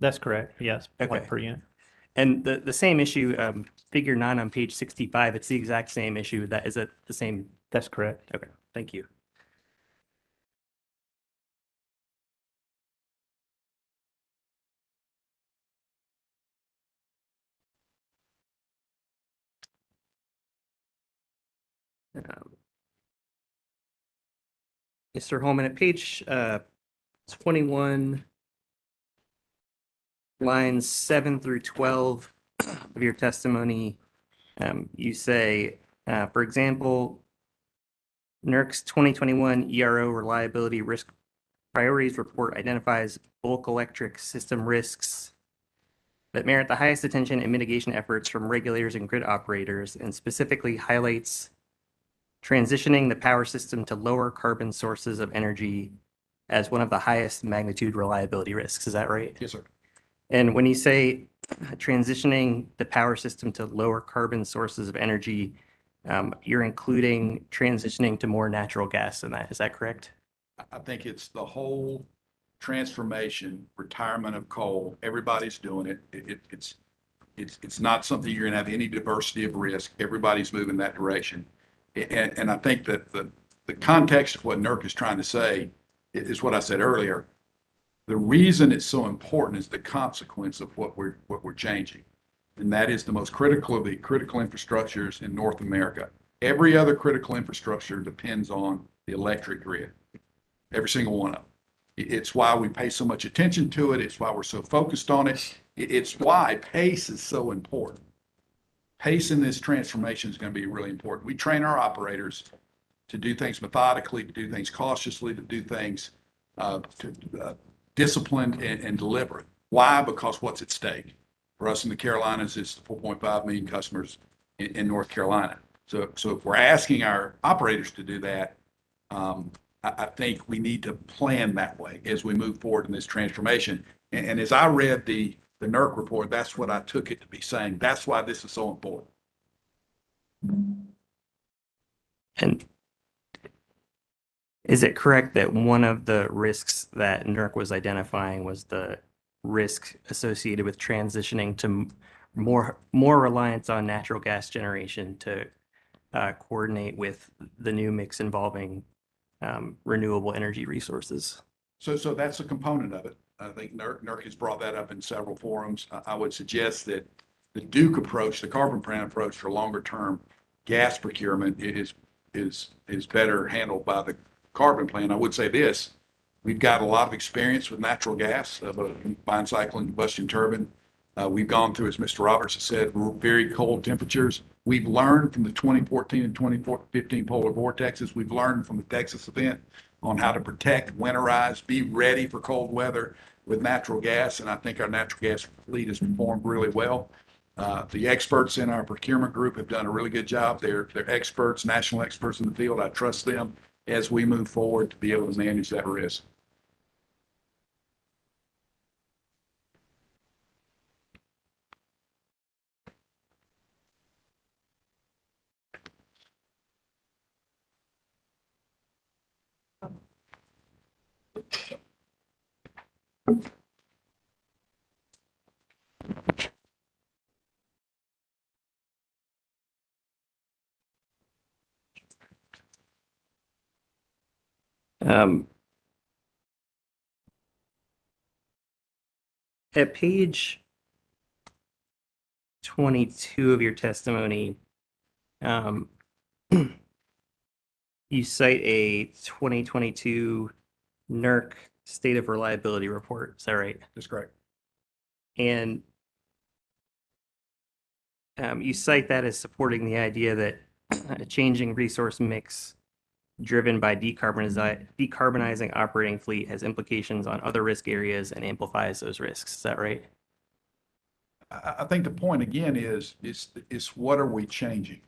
That's correct. Yes. Okay. Point per unit. And the same issue, figure 9 on page 65, it's the exact same issue. Is it the same? That's correct. Okay, thank you. Mr. Holman, at page 21, lines 7 through 12 of your testimony, you say, for example, NERC's 2021 ERO Reliability Risk Priorities Report identifies bulk electric system risks that merit the highest attention and mitigation efforts from regulators and grid operators, and specifically highlights transitioning the power system to lower carbon sources of energy as one of the highest magnitude reliability risks. Is that right? Yes, sir. And when you say transitioning the power system to lower carbon sources of energy, you're including transitioning to more natural gas in that. Is that correct? I think it's the whole transformation, retirement of coal. Everybody's doing it. It's not something you're going to have any diversity of risk. Everybody's moving that direction. And I think that the context of what NERC is trying to say is what I said earlier. The reason it's so important is the consequence of what we're changing. And that is the most critical of the critical infrastructures in North America. Every other critical infrastructure depends on the electric grid. Every single one of them. It's why we pay so much attention to it. It's why we're so focused on it. It's why pace is so important. Pace in this transformation is going to be really important. We train our operators to do things methodically, to do things cautiously, to do things disciplined and deliberate. Why? Because what's at stake? For us in the Carolinas, it's the 4.5 million customers in North Carolina. So if we're asking our operators to do that, I think we need to plan that way as we move forward in this transformation. And as I read the NERC report, that's what I took it to be saying. That's why this is so important. And is it correct that one of the risks that NERC was identifying was the risk associated with transitioning to more reliance on natural gas generation to coordinate with the new mix involving renewable energy resources? So that's a component of it. I think NERC has brought that up in several forums. I would suggest that the Duke approach, the carbon plan approach for longer term gas procurement is better handled by the carbon plan. I would say this, we've got a lot of experience with natural gas, combined cycle and combustion turbine. We've gone through, as Mr. Roberts has said, very cold temperatures. We've learned from the 2014 and 2015 polar vortexes. We've learned from the Texas event on how to protect, winterize, be ready for cold weather with natural gas. And I think our natural gas fleet has performed really well. The experts in our procurement group have done a really good job. They're experts, national experts in the field. I trust them as we move forward to be able to manage that risk. At page 22 of your testimony, you cite a 2022 NERC State of Reliability Report. Is that right? That's correct. And you cite that as supporting the idea that a changing resource mix driven by decarbonizing operating fleet has implications on other risk areas and amplifies those risks. Is that right? I think the point again is what are we changing?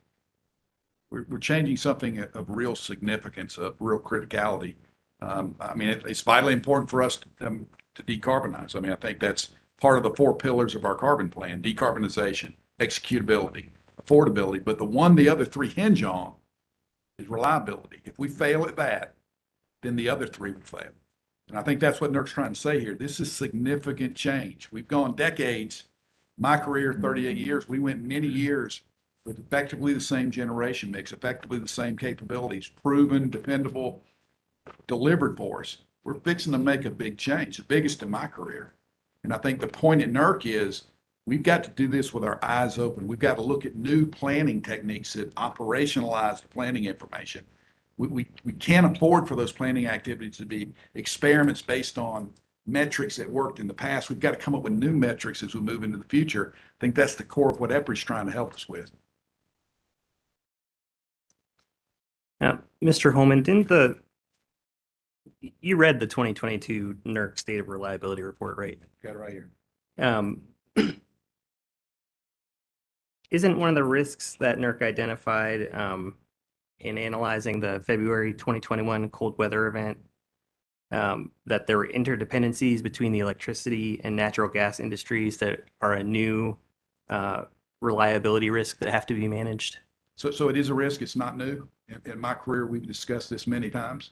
We're changing something of real significance, of real criticality. I mean, it's vitally important for us to decarbonize. I mean, I think that's part of the 4 pillars of our carbon plan: decarbonization, executability, affordability. But the one the other 3 hinge on is reliability. If we fail at that, then the other 3 will fail. And I think that's what NERC's trying to say here. This is significant change. We've gone decades. My career, 38 years, we went many years with effectively the same generation mix, effectively the same capabilities, proven, dependable, delivered for us. We're fixing to make a big change, the biggest in my career. And I think the point at NERC is we've got to do this with our eyes open. We've got to look at new planning techniques that operationalize the planning information. We can't afford for those planning activities to be experiments based on metrics that worked in the past. We've got to come up with new metrics as we move into the future. I think that's the core of what EPRI's trying to help us with. Now, Mr. Holman, you read the 2022 NERC State of Reliability Report, right? Got it right here. Isn't one of the risks that NERC identified in analyzing the February 2021 cold weather event that there were interdependencies between the electricity and natural gas industries that are a new reliability risk that have to be managed? So it is a risk. It's not new. In my career, we've discussed this many times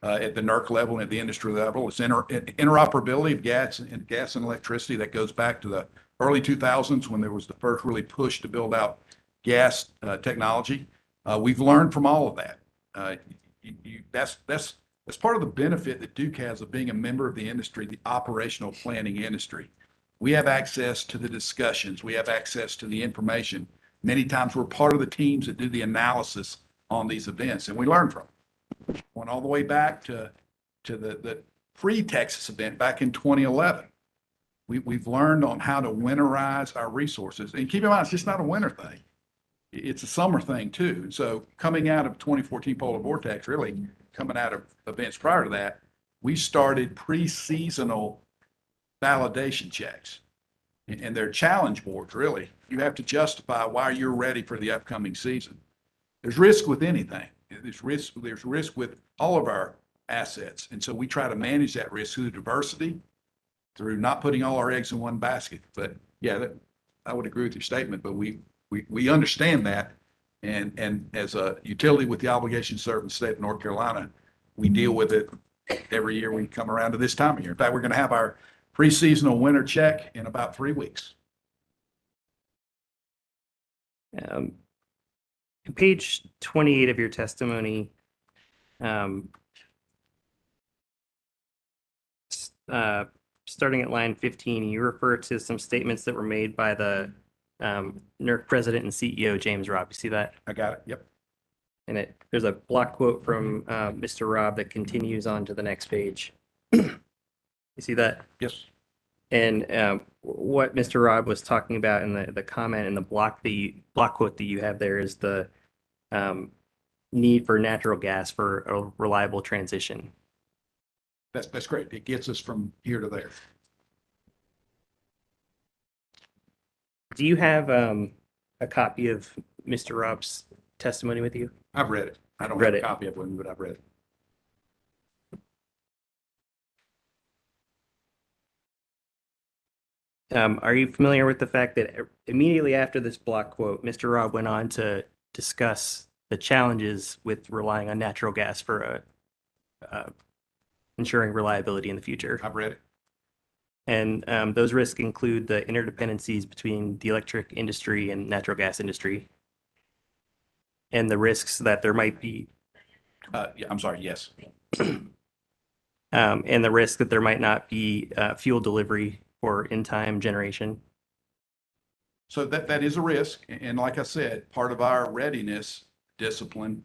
at the NERC level and at the industry level. It's interoperability of gas and electricity that goes back to the early 2000s when there was the first really push to build out gas technology. We've learned from all of that. That's part of the benefit that Duke has of being a member of the industry, the operational planning industry. We have access to the discussions. We have access to the information. Many times we're part of the teams that do the analysis on these events, and we learn from them. Went all the way back to the pre-Texas event back in 2011. We've learned on how to winterize our resources. And keep in mind, it's just not a winter thing. It's a summer thing too. So coming out of 2014 polar vortex, really coming out of events prior to that, we started pre-seasonal validation checks. And they're challenge boards, really. You have to justify why you're ready for the upcoming season. There's risk with anything. There's risk with all of our assets. And so we try to manage that risk through diversity, through not putting all our eggs in one basket. But yeah, I would agree with your statement, but we understand that. And as a utility with the obligation to serve the state of North Carolina, we deal with it every year we come around to this time of year. In fact, we're going to have our pre-seasonal winter check in about 3 weeks. Page 28 of your testimony, starting at line 15, you refer to some statements that were made by the NERC president and CEO, James Robb. You see that? I got it. Yep. And there's a block quote from Mr. Robb that continues on to the next page. You see that? Yes. And what Mr. Robb was talking about in the comment in the block quote that you have there is the need for natural gas for a reliable transition. That's great. It gets us from here to there. Do you have a copy of Mr. Robb's testimony with you? I've read it. I don't Read have it. a copy of it, but I've read it. Are you familiar with the fact that immediately after this block quote, Mr. Robb went on to discuss the challenges with relying on natural gas for ensuring reliability in the future? I've read it. And those risks include the interdependencies between the electric industry and natural gas industry, and the risks that there might be. Yeah, I'm sorry. Yes. And the risk that there might not be fuel delivery for in-time generation. So that is a risk. And like I said, part of our readiness discipline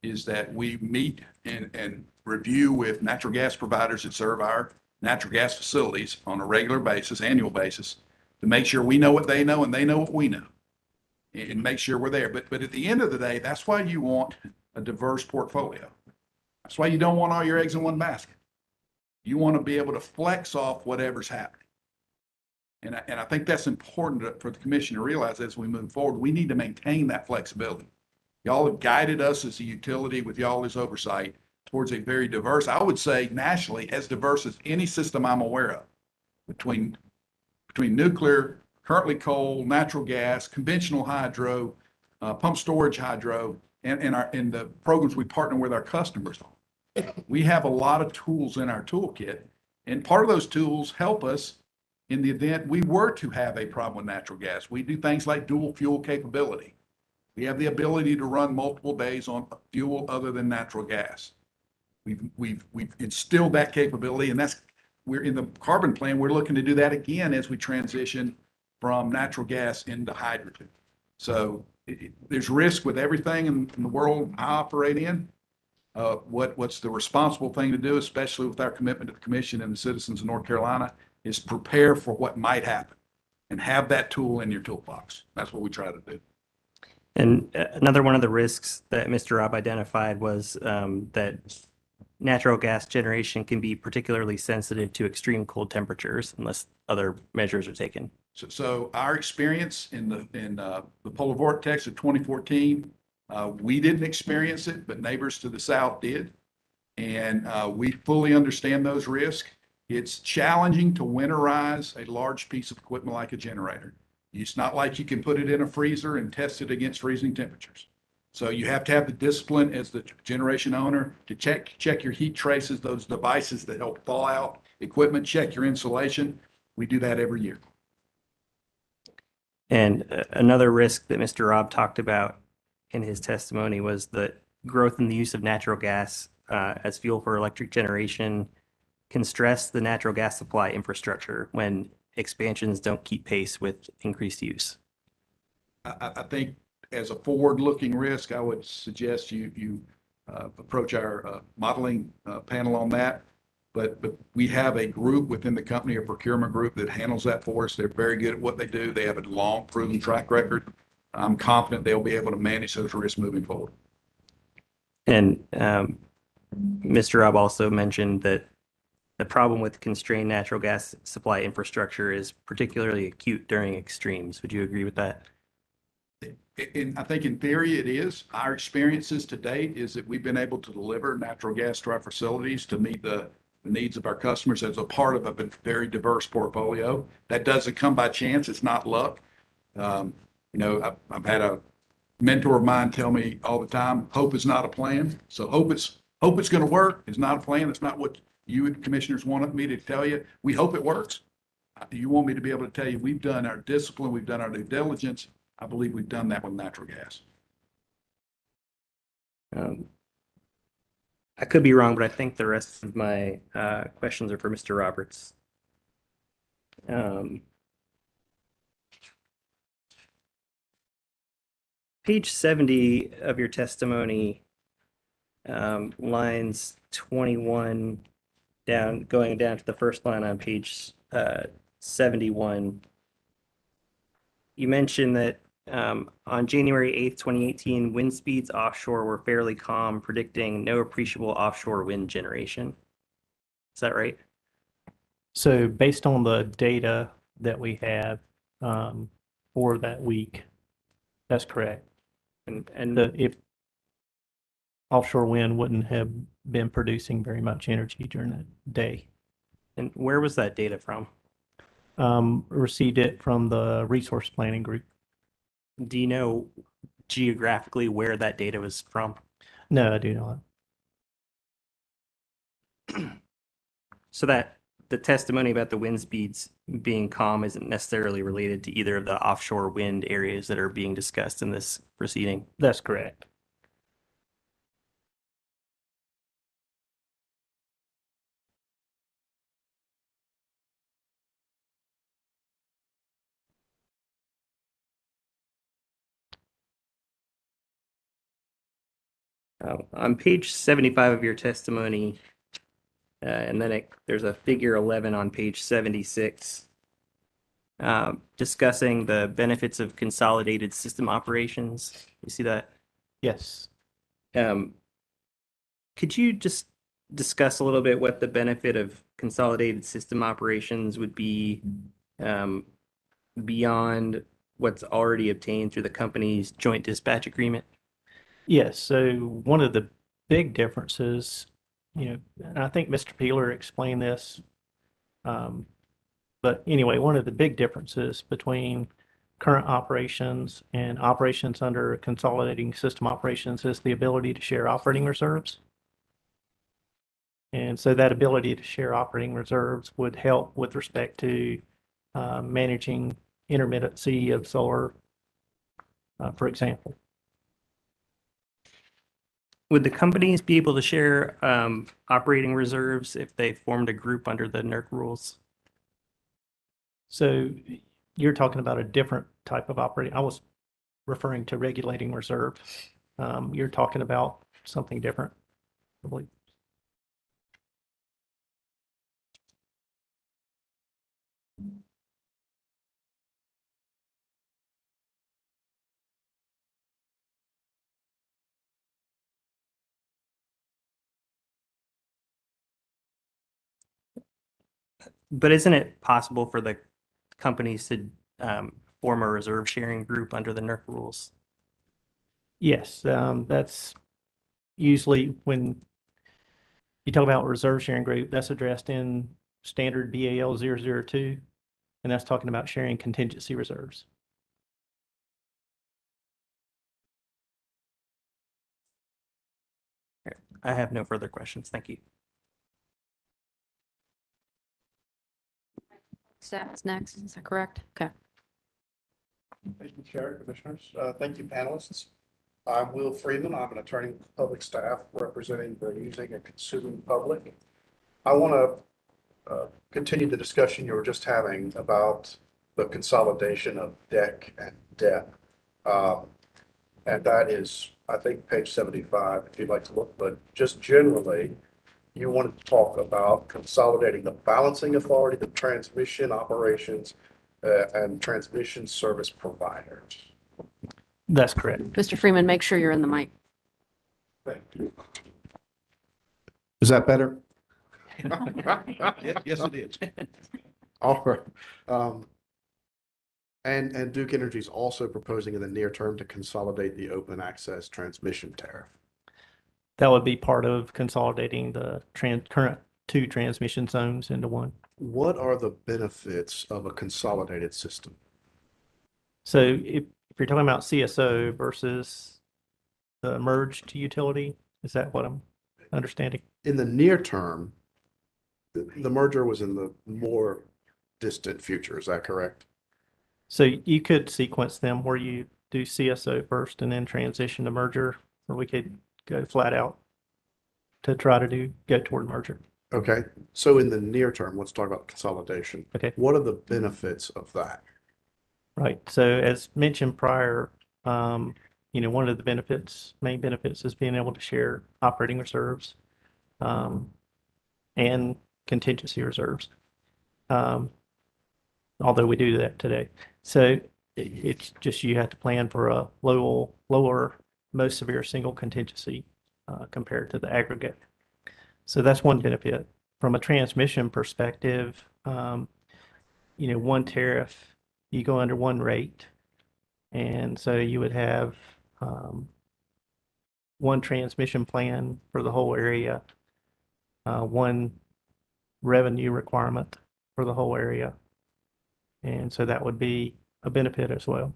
is that we meet and review with natural gas providers that serve our natural gas facilities on a regular basis, annual basis, to make sure we know what they know and they know what we know, and make sure we're there. But at the end of the day, that's why you want a diverse portfolio. That's why you don't want all your eggs in one basket. You want to be able to flex off whatever's happening. And I think that's important for the commission to realize as we move forward. We need to maintain that flexibility. Y'all have guided us as a utility with y'all's oversight towards a very diverse, I would say nationally, as diverse as any system I'm aware of, between nuclear, currently coal, natural gas, conventional hydro, pump storage hydro, and the programs we partner with our customers on. We have a lot of tools in our toolkit, and part of those tools help us in the event we were to have a problem with natural gas. We do things like dual fuel capability. We have the ability to run multiple days on fuel other than natural gas. We've instilled that capability, and we're in the carbon plan. We're looking to do that again as we transition from natural gas into hydrogen. So there's risk with everything in the world I operate in. What's the responsible thing to do, especially with our commitment to the commission and the citizens of North Carolina, is prepare for what might happen and have that tool in your toolbox. That's what we try to do. And another one of the risks that Mr. Robb identified was that natural gas generation can be particularly sensitive to extreme cold temperatures unless other measures are taken. So our experience in the polar vortex of 2014, we didn't experience it, but neighbors to the south did. And we fully understand those risks. It's challenging to winterize a large piece of equipment like a generator. It's not like you can put it in a freezer and test it against freezing temperatures. So you have to have the discipline as the generation owner to check your heat traces, those devices that help thaw out equipment, check your insulation. We do that every year. And another risk that Mr. Robb talked about in his testimony was that growth in the use of natural gas as fuel for electric generation can stress the natural gas supply infrastructure when expansions don't keep pace with increased use. I think as a forward-looking risk, I would suggest you approach our modeling panel on that. But we have a group within the company, a procurement group that handles that for us. They're very good at what they do. They have a long proven track record. I'm confident they'll be able to manage those risks moving forward. And Mr. Robb also mentioned that the problem with constrained natural gas supply infrastructure is particularly acute during extremes. Would you agree with that? I think in theory it is. Our experiences to date is that we've been able to deliver natural gas to our facilities to meet the needs of our customers as a part of a very diverse portfolio. That doesn't come by chance. It's not luck. You know, I've had a mentor of mine tell me all the time, hope is not a plan. So hope it's going to work. It's not a plan. It's not what you and commissioners wanted me to tell you. We hope it works. You want me to be able to tell you we've done our discipline, we've done our due diligence. I believe we've done that with natural gas. I could be wrong, but I think the rest of my questions are for Mr. Roberts. Page 70 of your testimony, lines 21 down, going down to the first line on page 71. You mentioned that on January 8th, 2018, wind speeds offshore were fairly calm, predicting no appreciable offshore wind generation. Is that right? So based on the data that we have for that week, that's correct. And if offshore wind wouldn't have been producing very much energy during that day. And where was that data from? Received it from the resource planning group. Do you know geographically where that data was from? No, I do not. So that the testimony about the wind speeds being calm isn't necessarily related to either of the offshore wind areas that are being discussed in this proceeding. That's correct. On page 75 of your testimony, and then there's a figure 11 on page 76, discussing the benefits of consolidated system operations. You see that? Yes. Could you just discuss a little bit what the benefit of consolidated system operations would be beyond what's already obtained through the company's joint dispatch agreement? Yes. So one of the big differences, and I think Mr. Peeler explained this, but anyway, one of the big differences between current operations and operations under consolidating system operations is the ability to share operating reserves. And so that ability to share operating reserves would help with respect to managing intermittency of solar, for example. Would the companies be able to share operating reserves if they formed a group under the NERC rules? So you're talking about a different type of operating. I was referring to regulating reserve. You're talking about something different, I believe. But isn't it possible for the companies to form a reserve sharing group under the NERC rules? Yes, that's usually when you talk about reserve sharing group, that's addressed in standard BAL 002, and that's talking about sharing contingency reserves. I have no further questions. Thank you. Staff is next, is that correct? Okay. Thank you, Chair, Commissioners. Thank you, panelists. I'm Will Freeman. I'm an attorney with public staff representing the using and consuming public. I want to continue the discussion you were just having about the consolidation of DEC and DEP. And that is, I think, page 75, if you'd like to look, but just generally, you wanted to talk about consolidating the balancing authority, the transmission operations, and transmission service providers. That's correct. Mr. Freeman, make sure you're in the mic. Thank you. Is that better? Yes, it is. All right. And Duke Energy is also proposing in the near term to consolidate the open access transmission tariff. That would be part of consolidating the current two transmission zones into one. What are the benefits of a consolidated system? So if you're talking about CSO versus the merged utility, is that what I'm understanding? In the near term, the merger was in the more distant future, is that correct? So you could sequence them where you do CSO first and then transition to merger, or we could go flat out to try to go toward merger. Okay, so in the near term, let's talk about consolidation. Okay. What are the benefits of that? Right. So as mentioned prior, one of the main benefits is being able to share operating reserves, and contingency reserves. Although we do that today. So it's just, you have to plan for a lower, most severe single contingency, compared to the aggregate. So that's one benefit. From a transmission perspective, one tariff, you go under one rate. And so you would have one transmission plan for the whole area, one revenue requirement for the whole area. And so that would be a benefit as well.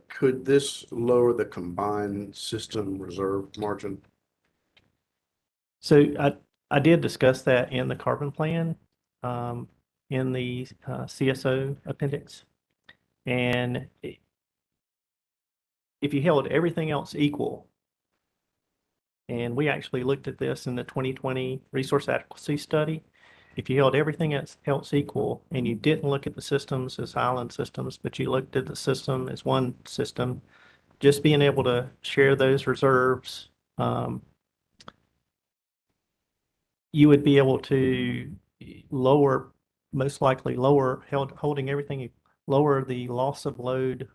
Could this lower the combined system reserve margin? So I did discuss that in the carbon plan, in the CSO appendix. And if you held everything else equal, and we actually looked at this in the 2020 resource adequacy study, if you held everything else equal and you didn't look at the systems as island systems, but you looked at the system as one system, just being able to share those reserves, you would be able to most likely lower the loss of load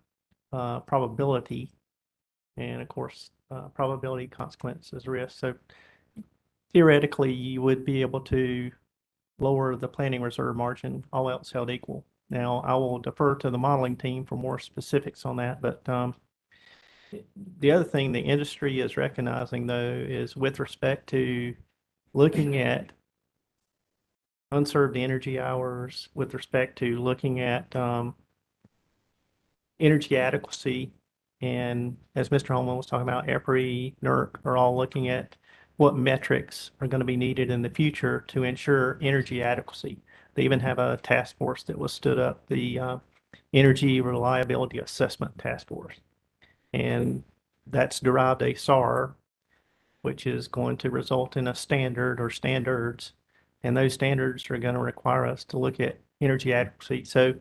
probability, and of course, probability, consequences, risk. So theoretically, you would be able to lower the planning reserve margin, all else held equal. Now, I will defer to the modeling team for more specifics on that, but the other thing the industry is recognizing, though, is with respect to looking at unserved energy hours, with respect to looking at energy adequacy, and as Mr. Holman was talking about, EPRI, NERC are all looking at what metrics are going to be needed in the future to ensure energy adequacy. They even have a task force that was stood up, the Energy Reliability Assessment Task Force. And that's derived a SAR, which is going to result in a standard or standards. And those standards are going to require us to look at energy adequacy. So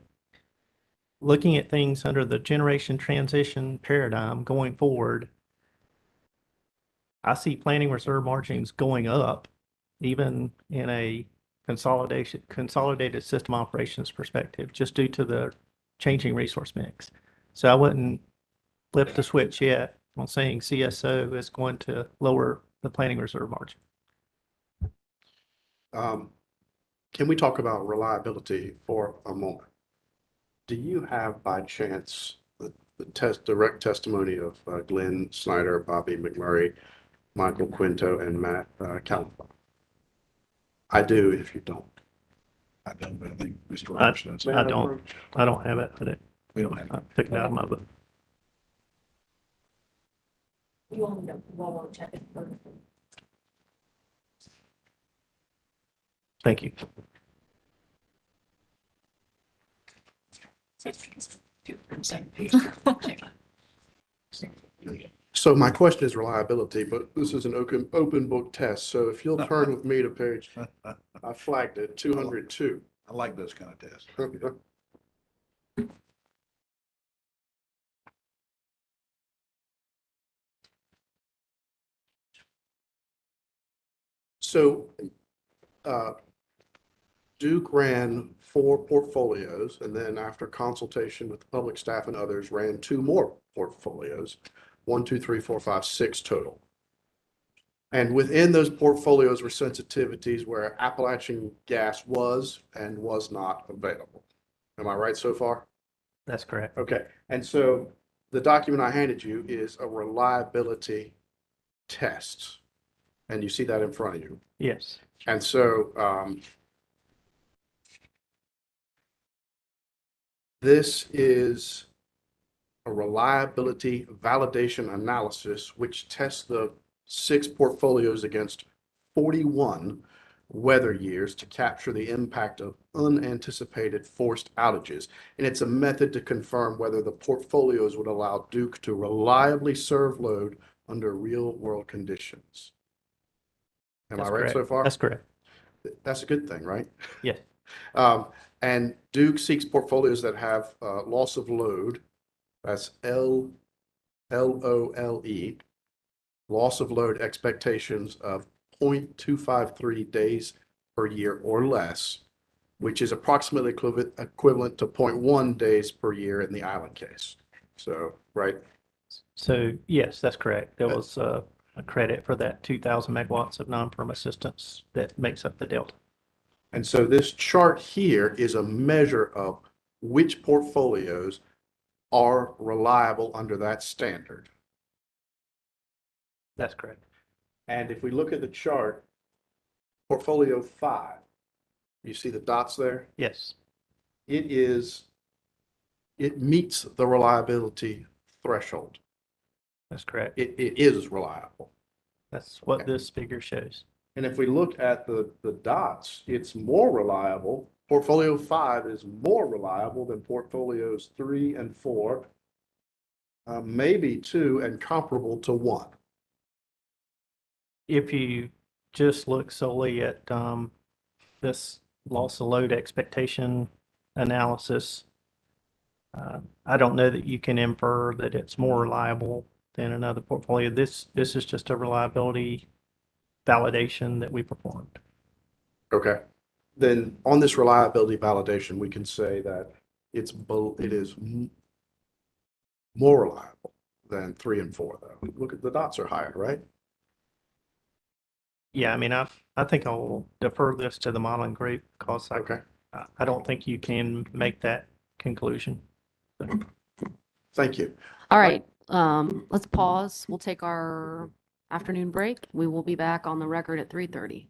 looking at things under the generation transition paradigm going forward, I see planning reserve margins going up, even in a consolidated system operations perspective, just due to the changing resource mix. So I wouldn't flip the switch yet on saying CSO is going to lower the planning reserve margin. Can we talk about reliability for a moment? Do you have by chance the direct testimony of Glenn Snyder, Bobby McMurray, Michael Quinto, and Matt Calvin? I do if you don't. I don't, but I think Mr. Roberts does. I don't have it today. We don't have it. I took it out of my book. You want to check it first? Thank you. So my question is reliability, but this is an open book test. So if you'll turn with me to page, I flagged it, 202. I like those kind of tests. So Duke ran 4 portfolios, and then after consultation with the public staff and others, ran 2 more portfolios, 1, 2, 3, 4, 5, 6 total. And within those portfolios were sensitivities where Appalachian gas was and was not available. Am I right so far? That's correct. Okay, and so the document I handed you is a reliability test. And you see that in front of you. Yes. And so this is a reliability validation analysis, which tests the 6 portfolios against 41 weather years to capture the impact of unanticipated forced outages. And it's a method to confirm whether the portfolios would allow Duke to reliably serve load under real world conditions. Am I right so far? That's correct. That's a good thing, right? Yes. And Duke seeks portfolios that have loss of load. That's LOLE, loss of load expectations of 0.253 days per year or less, which is approximately equivalent to 0.1 days per year in the island case. So, right? So yes, that's correct. There was a credit for that 2,000 megawatts of non-perm assistance that makes up the delta. And so this chart here is a measure of which portfolios are reliable under that standard. That's correct. And if we look at the chart, portfolio 5, you see the dots there? Yes. It meets the reliability threshold. That's correct. It is reliable. That's what this figure shows. And if we look at the dots, it's more reliable. Portfolio 5 is more reliable than portfolios 3 and 4, maybe 2, and comparable to 1. If you just look solely at this loss of load expectation analysis, I don't know that you can infer that it's more reliable than another portfolio. This is just a reliability validation that we performed. Okay. Then on this reliability validation, we can say that it is more reliable than 3 and 4, though. Look at the dots are higher, right? Yeah, I mean, I think I'll defer this to the modeling group because I don't think you can make that conclusion. Thank you. All right, let's pause. We'll take our afternoon break. We will be back on the record at 3:30.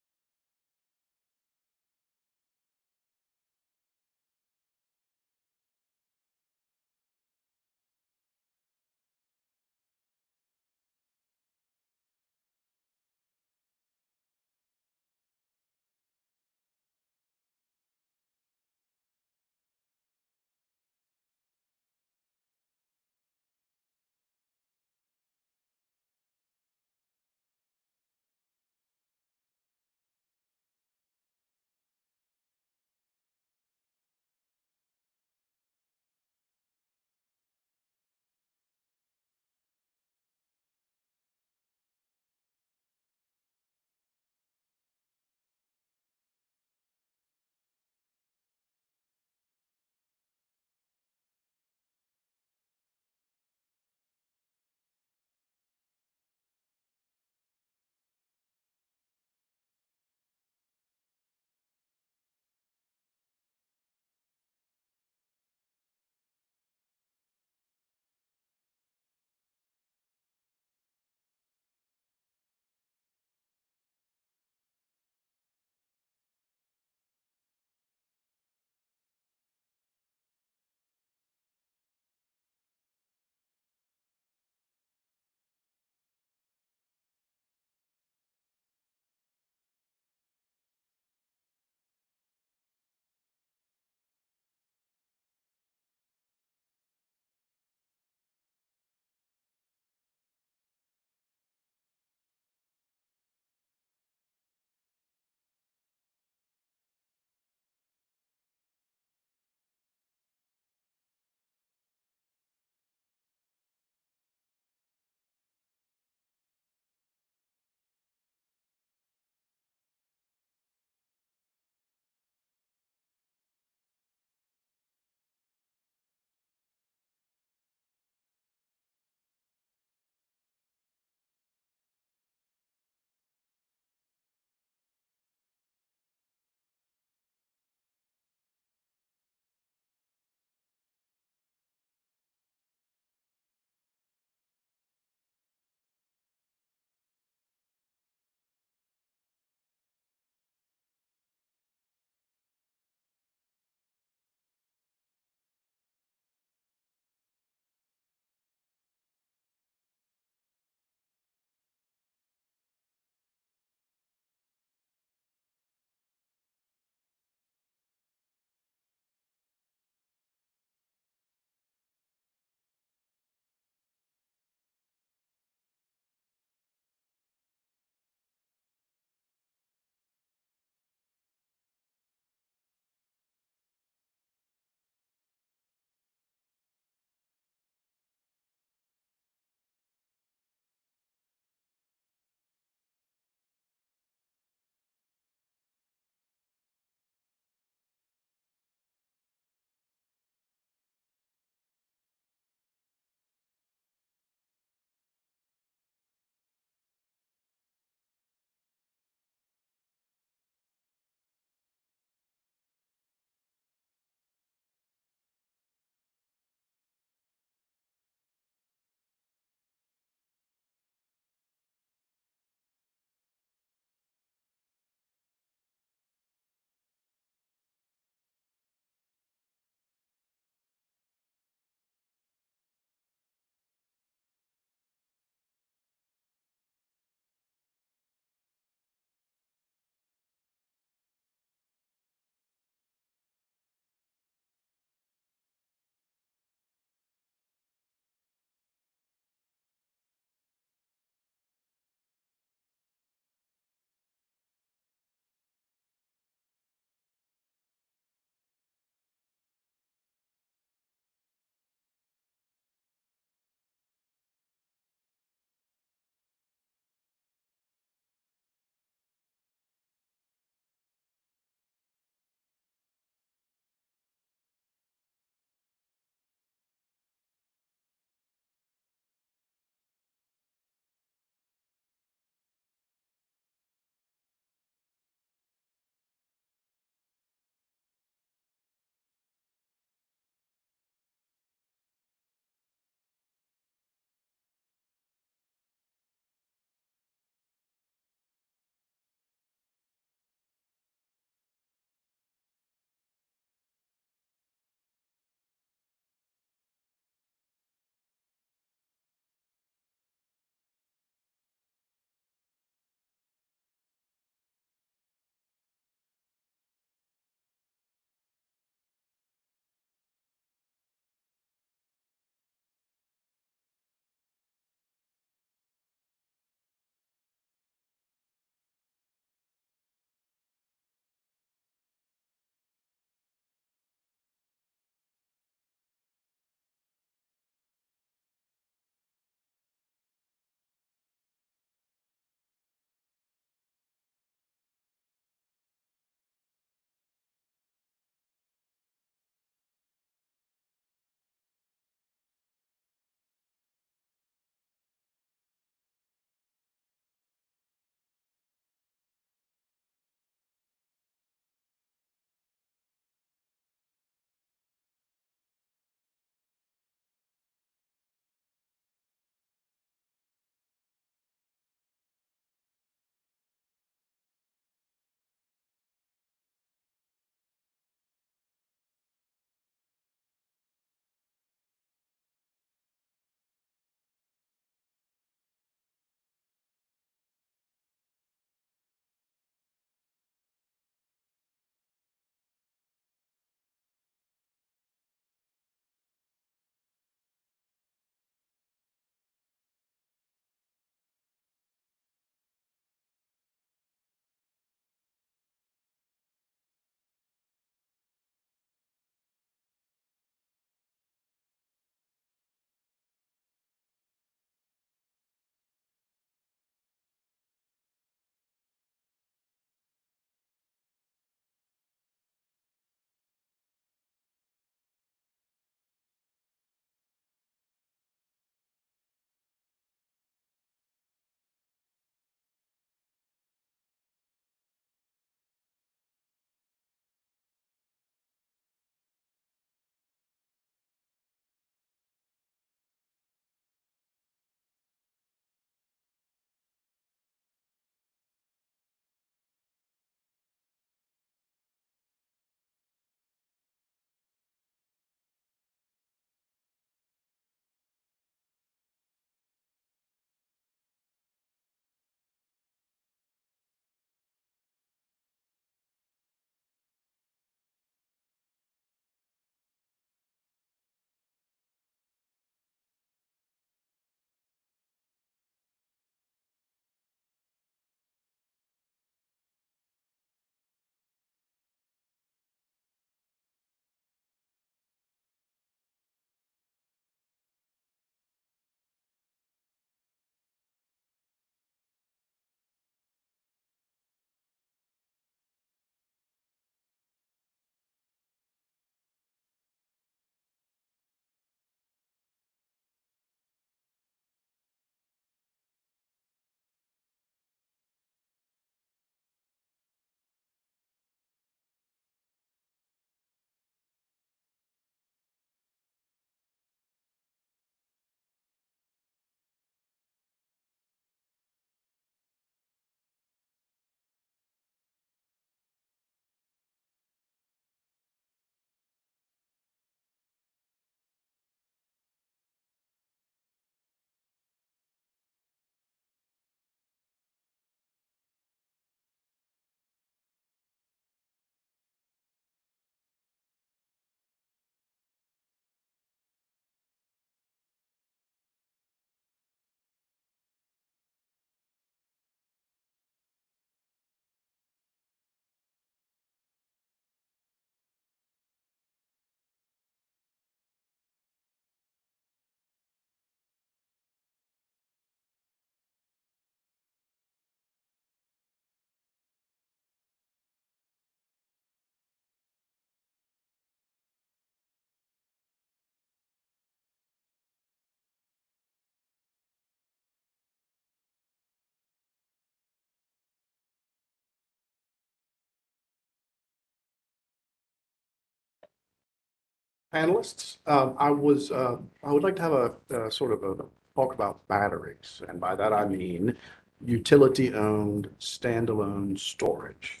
panelists. I would like to have a sort of a talk about batteries. And by that, I mean utility-owned standalone storage.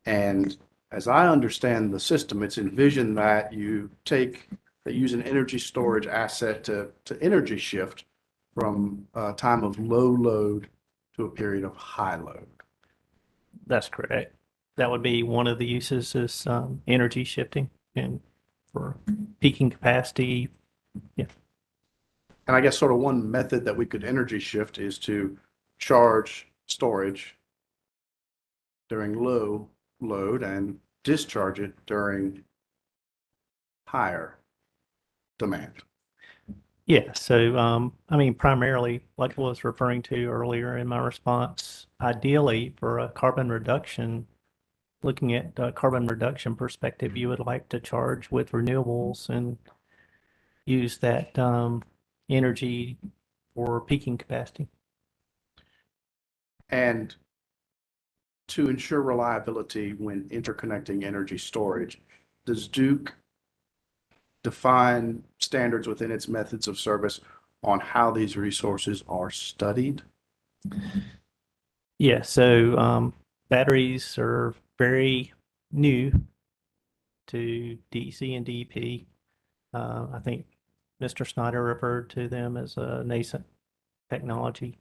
And as I understand the system, it's envisioned that you use an energy storage asset to energy shift from a time of low load to a period of high load. That's correct. That would be one of the uses is energy shifting and for peaking capacity. Yeah. And I guess sort of one method that we could energy shift is to charge storage during low load and discharge it during higher demand. Yeah, so I mean, primarily, like I was referring to earlier in my response, ideally for a carbon reduction, looking at a carbon reduction perspective, you would like to charge with renewables and use that energy for peaking capacity. And to ensure reliability when interconnecting energy storage, does Duke define standards within its methods of service on how these resources are studied? Yeah, so batteries are very new to DEC and DEP. I think Mr. Snyder referred to them as a nascent technology.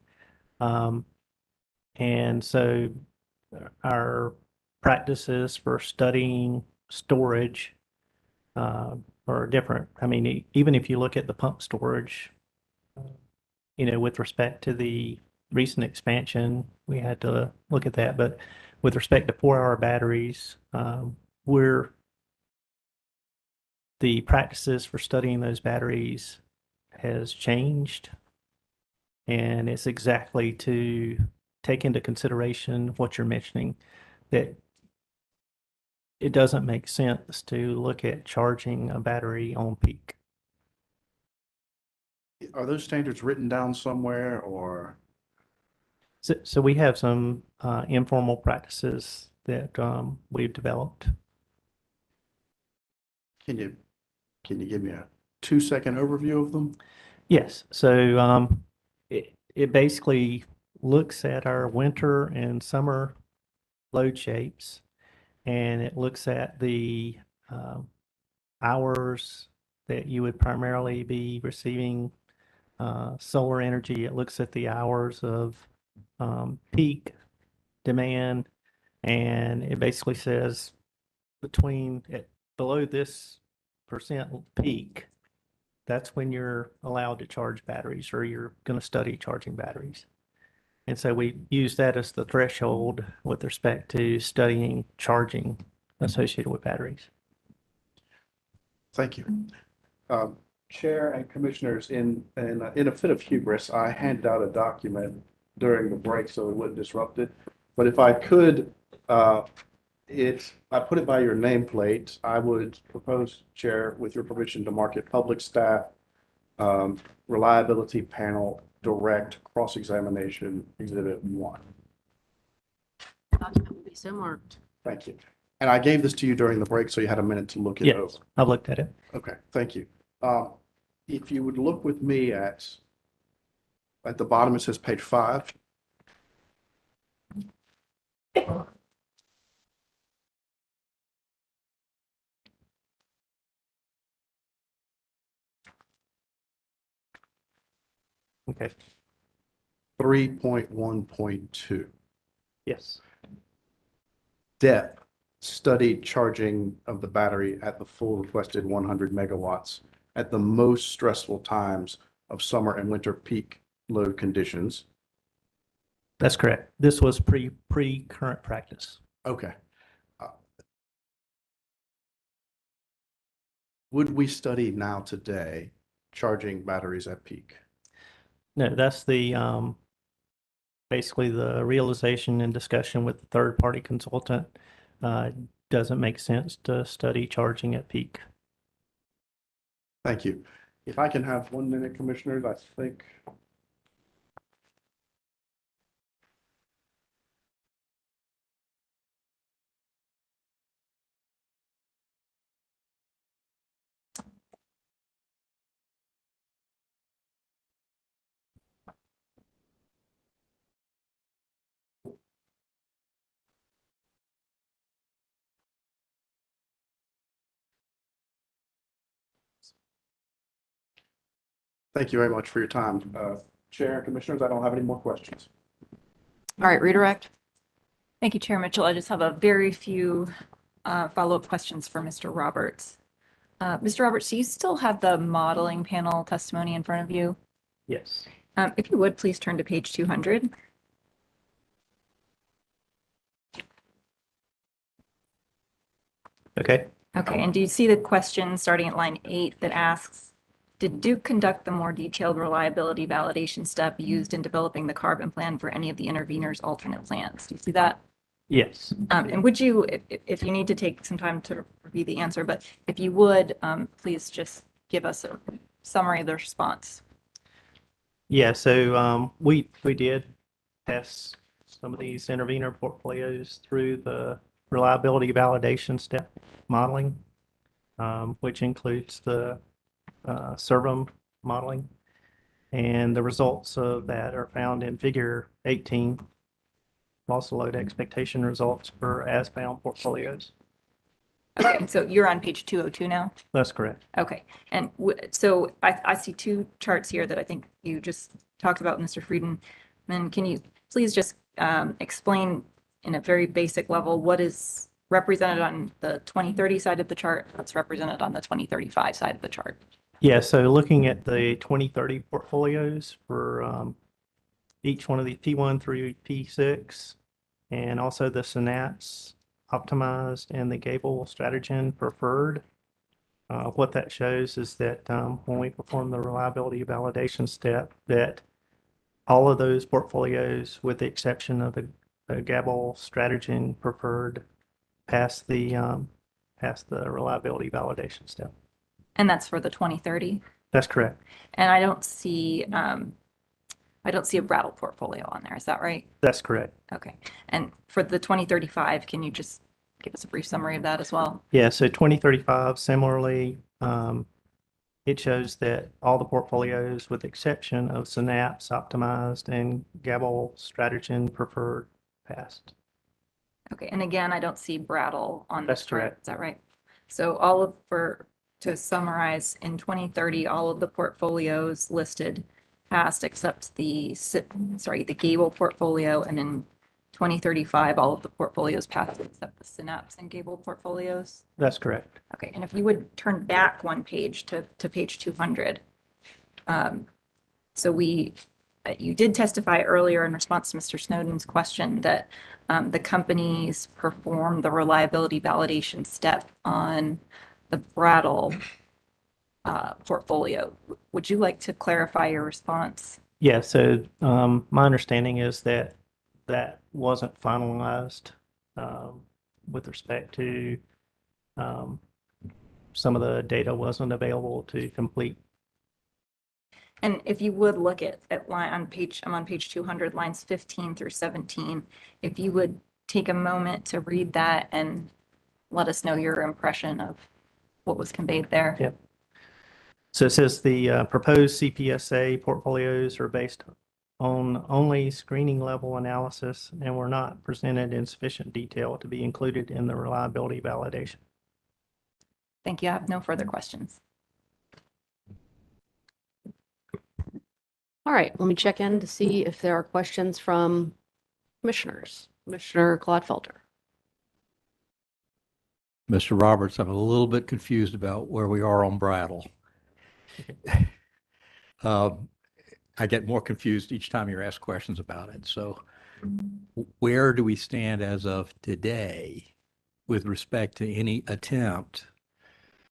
And so our practices for studying storage are different. I mean, even if you look at the pump storage, with respect to the recent expansion, we had to look at that. But with respect to 4-hour batteries, the practices for studying those batteries has changed. And it's exactly to take into consideration what you're mentioning, that it doesn't make sense to look at charging a battery on peak. Are those standards written down somewhere or? So we have some informal practices that we've developed. Can you give me a 2-second overview of them? Yes. So it basically looks at our winter and summer load shapes, and it looks at the hours that you would primarily be receiving solar energy. It looks at the hours of peak demand, and it basically says below this percent peak, that's when you're allowed to charge batteries, or you're going to study charging batteries. And so we use that as the threshold with respect to studying charging associated with batteries. Thank you. Chair and commissioners, in a fit of hubris, I handed out a document during the break so it wouldn't disrupt it. But if I could, I put it by your nameplate. I would propose, Chair, with your permission, to mark it public staff, reliability panel, direct cross-examination, exhibit 1. Document will be so marked. Thank you. And I gave this to you during the break, so you had a minute to look it over. Yes, I've looked at it. Okay, thank you. If you would look with me at the bottom, it says page 5. Okay. 3.1.2. Yes. Depth studied charging of the battery at the full requested 100 megawatts at the most stressful times of summer and winter peak load conditions. That's correct. This was pre-current practice. Okay. Would we study now today charging batteries at peak? No, that's the basically the realization and discussion with the third-party consultant. Doesn't make sense to study charging at peak. Thank you. If I can have 1 minute, commissioners, I think. Thank you very much for your time. Chair and Commissioners, I don't have any more questions. All right, redirect. Thank you, Chair Mitchell. I just have a very few follow-up questions for Mr. Roberts. Mr. Roberts, do you still have the modeling panel testimony in front of you? Yes. If you would, please turn to page 200. Okay. Okay, and do you see the question starting at line 8 that asks, did Duke conduct the more detailed reliability validation step used in developing the carbon plan for any of the interveners' alternate plans? Do you see that? Yes. And would you, if you need to take some time to review the answer, but if you would, please just give us a summary of the response. Yeah, so we did test some of these intervener portfolios through the reliability validation step modeling, which includes the servum modeling. And the results of that are found in figure 18, loss of load expectation results for as-bound portfolios. Okay, so you're on page 202 now? That's correct. Okay, and so I see two charts here that I think you just talked about, Mr. Frieden. And can you please just explain in a very basic level what is represented on the 2030 side of the chart, what's represented on the 2035 side of the chart? Yeah, so looking at the 2030 portfolios for each one of the P1 through P6, and also the Synapse optimized and the Gable Stratogen preferred. What that shows is that when we perform the reliability validation step, that all of those portfolios, with the exception of the Gable Stratogen preferred, pass the reliability validation step. And that's for the 2030? That's correct. And I don't see a Brattle portfolio on there. Is that right? That's correct. Okay. And for the 2035, can you just give us a brief summary of that as well? Yeah, so 2035, similarly, it shows that all the portfolios, with the exception of Synapse optimized and Gable Stratogen preferred, passed. Okay, and again, I don't see Brattle on That's this chart. correct. Is that right? So to summarize, in 2030, all of the portfolios listed passed except the Gable portfolio, and in 2035, all of the portfolios passed except the Synapse and Gable portfolios. That's correct. Okay, and if you would turn back one page to page 200. So you did testify earlier in response to Mr. Snowden's question that the companies performed the reliability validation step on the Brattle portfolio. Would you like to clarify your response? Yeah, so my understanding is that that wasn't finalized with respect to some of the data wasn't available to complete. And if you would look at I'm on page 200, lines 15 through 17. If you would take a moment to read that and let us know your impression of what was conveyed there. Yep. So it says the proposed CPSA portfolios are based on only screening level analysis and were not presented in sufficient detail to be included in the reliability validation. Thank you. I have no further questions. All right, let me check in to see if there are questions from commissioners. Commissioner Gladfelter. Mr. Roberts, I'm a little bit confused about where we are on Brattle. I get more confused each time you're asked questions about it. So where do we stand as of today with respect to any attempt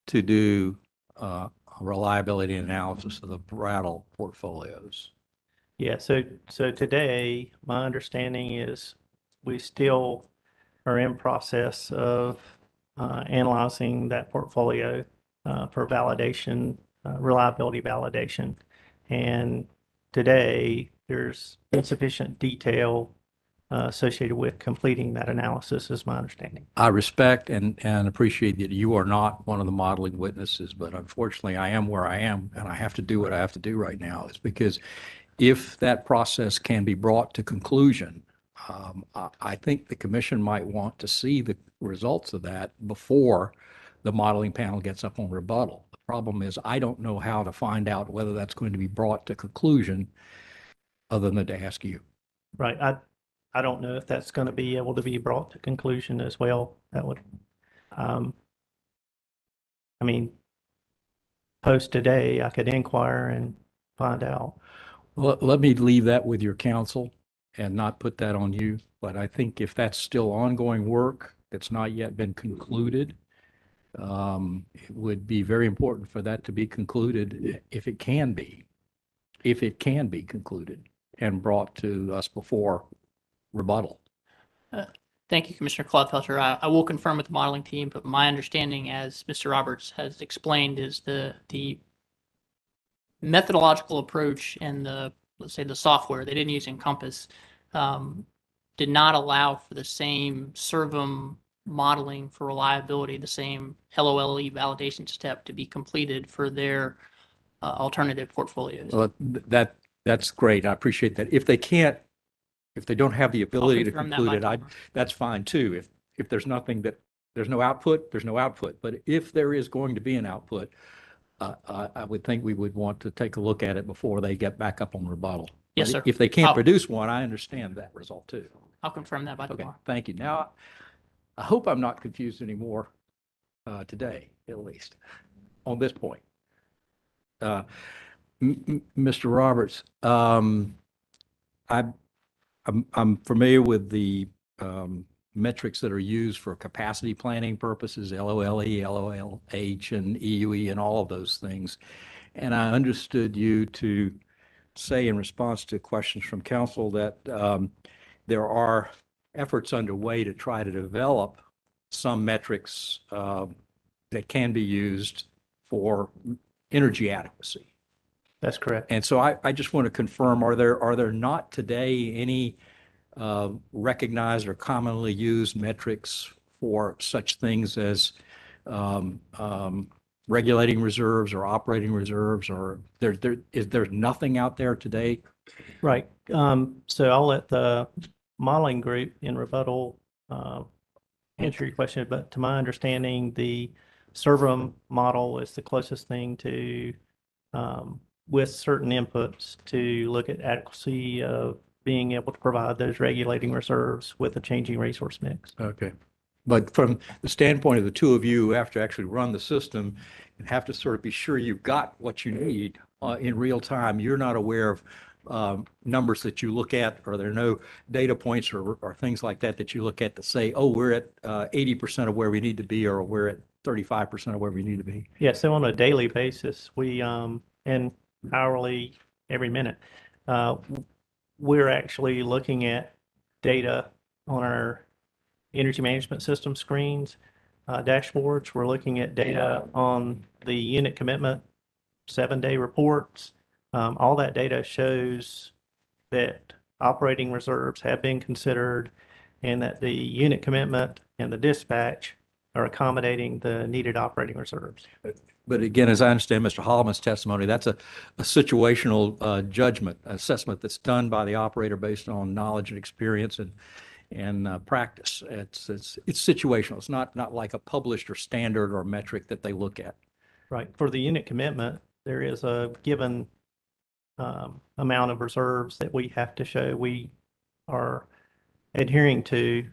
to do a reliability analysis of the Brattle portfolios? Yeah, so today, my understanding is we still are in process of analyzing that portfolio for validation, reliability validation. And today, there's insufficient detail associated with completing that analysis, is my understanding. I respect and appreciate that you are not one of the modeling witnesses, but unfortunately I am where I am, and I have to do what I have to do right now. Is because if that process can be brought to conclusion, I think the commission might want to see the results of that before the modeling panel gets up on rebuttal. The Problem is, I don't know how to find out whether that's going to be brought to conclusion other than to ask you. Right. I don't know if that's going to be able to be brought to conclusion as well. That would, I mean, post today, I could inquire and find out. Well, let me leave that with your counsel and not put that on you. But I think if that's still ongoing work that's not yet been concluded, it would be very important for that to be concluded if it can be concluded and brought to us before rebuttal. Thank you, Commissioner Claude-Felter. I will confirm with the modeling team, but my understanding, as Mr. Roberts has explained, is the methodological approach and let's say the software they didn't use Encompass did not allow for the same servum modeling for reliability, the same LOLE validation step to be completed for their alternative portfolios. Well, that's great. I appreciate that. If they don't have the ability to confirm that conclude by it, that's fine too. If there's nothing there's no output, there's no output. But if there is going to be an output, I would think we would want to take a look at it before they get back up on rebuttal. Yes, But sir. If they can't I'll- produce one, I understand that result too. I'll confirm that by Okay, tomorrow. thank you. Now, I hope I'm not confused anymore today, at least, on this point. Mr. Roberts, I'm familiar with the metrics that are used for capacity planning purposes, LOLE, LOLH, and EUE, and all of those things. And I understood you to say in response to questions from council that there are efforts underway to try to develop some metrics that can be used for energy adequacy. That's correct. And so I just want to confirm, are there not today any recognized or commonly used metrics for such things as regulating reserves or operating reserves, or is there nothing out there today? Right. So I'll let the modeling group in rebuttal answer your question, but to my understanding, the servum model is the closest thing to with certain inputs to look at adequacy of being able to provide those regulating reserves with a changing resource mix. Okay. But from the standpoint of the two of you who have to actually run the system and have to sort of be sure you've got what you need in real time, you're not aware of numbers that you look at, or there are no data points or things like that you look at to say, oh, we're at 80% of where we need to be, or we're at 35% of where we need to be. Yeah, so on a daily basis, we and hourly every minute, we're actually looking at data on our energy management system screens, dashboards. We're looking at data on the unit commitment 7-day reports. All that data shows that operating reserves have been considered and that the unit commitment and the dispatch are accommodating the needed operating reserves. But again, as I understand Mr. Holloman's testimony, that's a situational judgment assessment that's done by the operator based on knowledge and experience and practice. It's situational. It's not like a published or standard or metric that they look at. Right. For the unit commitment, there is a given amount of reserves that we have to show we are adhering to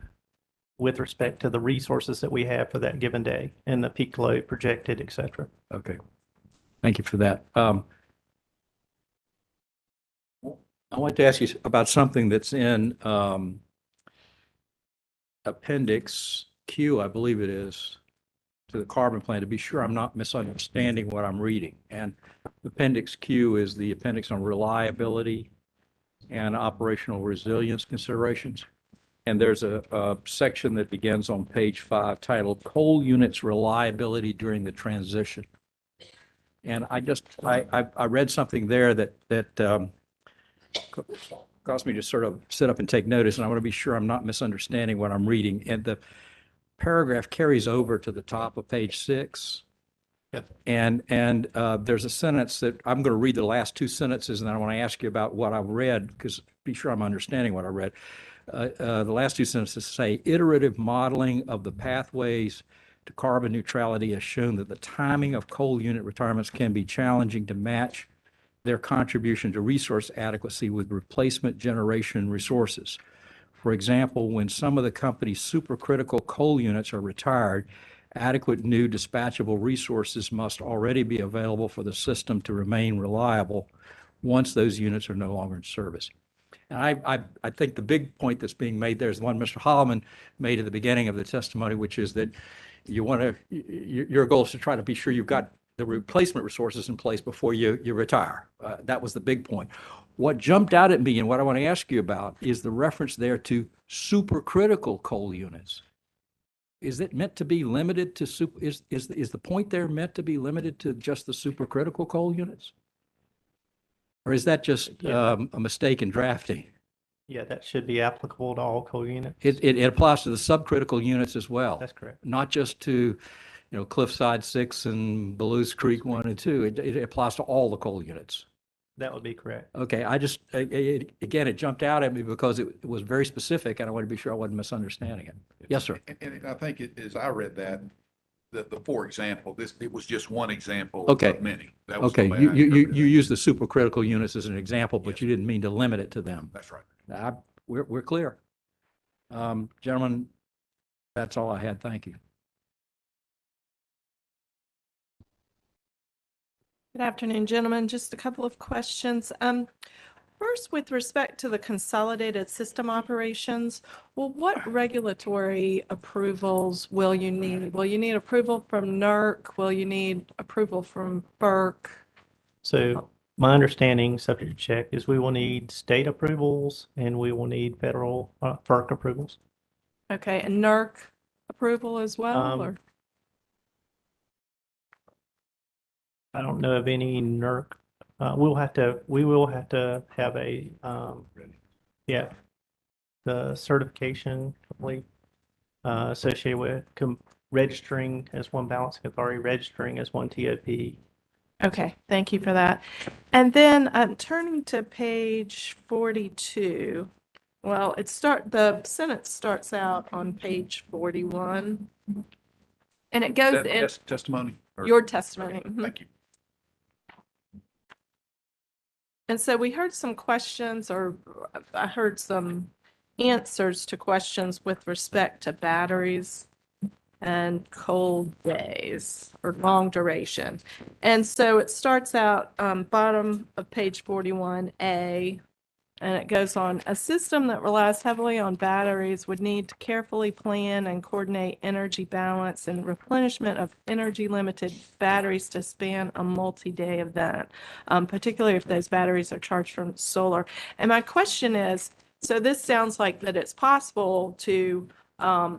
with respect to the resources that we have for that given day and the peak load projected, et cetera. Okay. Thank you for that. I want to ask you about something that's in Appendix Q, I believe it is, to the carbon plan, to be sure I'm not misunderstanding what I'm reading. And Appendix Q is the appendix on reliability and operational resilience considerations. And there's a section that begins on page 5 titled Coal Units Reliability During the Transition. And I read something there that caused me to sort of sit up and take notice, and I want to be sure I'm not misunderstanding what I'm reading. And the paragraph carries over to the top of page 6. Yep. And there's a sentence that I'm going to read the last 2 sentences, and then I want to ask you about what I've read, because be sure I'm understanding what I read. The last 2 sentences say iterative modeling of the pathways to carbon neutrality has shown that the timing of coal unit retirements can be challenging to match their contribution to resource adequacy with replacement generation resources. For example, when some of the company's supercritical coal units are retired, adequate new dispatchable resources must already be available for the system to remain reliable once those units are no longer in service. And I think the big point that's being made there is the one Mr. Holloman made at the beginning of the testimony, which is that you want to, your goal is to try to be sure you've got the replacement resources in place before you retire. That was the big point. What jumped out at me and what I want to ask you about is the reference there to supercritical coal units. Is it meant to be limited to is the point there meant to be limited to just the supercritical coal units? Or is that just a mistake in drafting? Yeah, that should be applicable to all coal units. It applies to the subcritical units as well. That's correct. Not just to, Cliffside 6 and Belews Creek 1 and 2. It applies to all the coal units. That would be correct. Okay, again, it jumped out at me because it was very specific, and I want to be sure I wasn't misunderstanding it. Yes, sir. And I think as I read that, the for example, it was just one example Okay. of many. That was Okay, the way I you interpreted it. use the supercritical units as an example, but you didn't mean to limit it to them. That's right. We're clear. Gentlemen, that's all I had. Thank you. Good afternoon, gentlemen. Just a couple of questions. First, with respect to the consolidated system operations, well, what regulatory approvals will you need? Will you need approval from NERC? Will you need approval from FERC? So my understanding, subject to check, is we will need state approvals and we will need federal FERC approvals. Okay, and NERC approval as well, or? I don't know of any NERC. We will have to have a, the certification complete, associated with registering as one balancing authority, registering as one TOP. Okay, thank you for that. And then turning to page 42. Well, the sentence starts out on page 41. And it goes in Testimony? your testimony. Thank you. And so we heard some questions, or I heard some answers to questions with respect to batteries and cold days or long duration. And so it starts out bottom of page 41A, and it goes on, a system that relies heavily on batteries would need to carefully plan and coordinate energy balance and replenishment of energy limited batteries to span a multi-day event, particularly if those batteries are charged from solar. And my question is, so this sounds like that it's possible to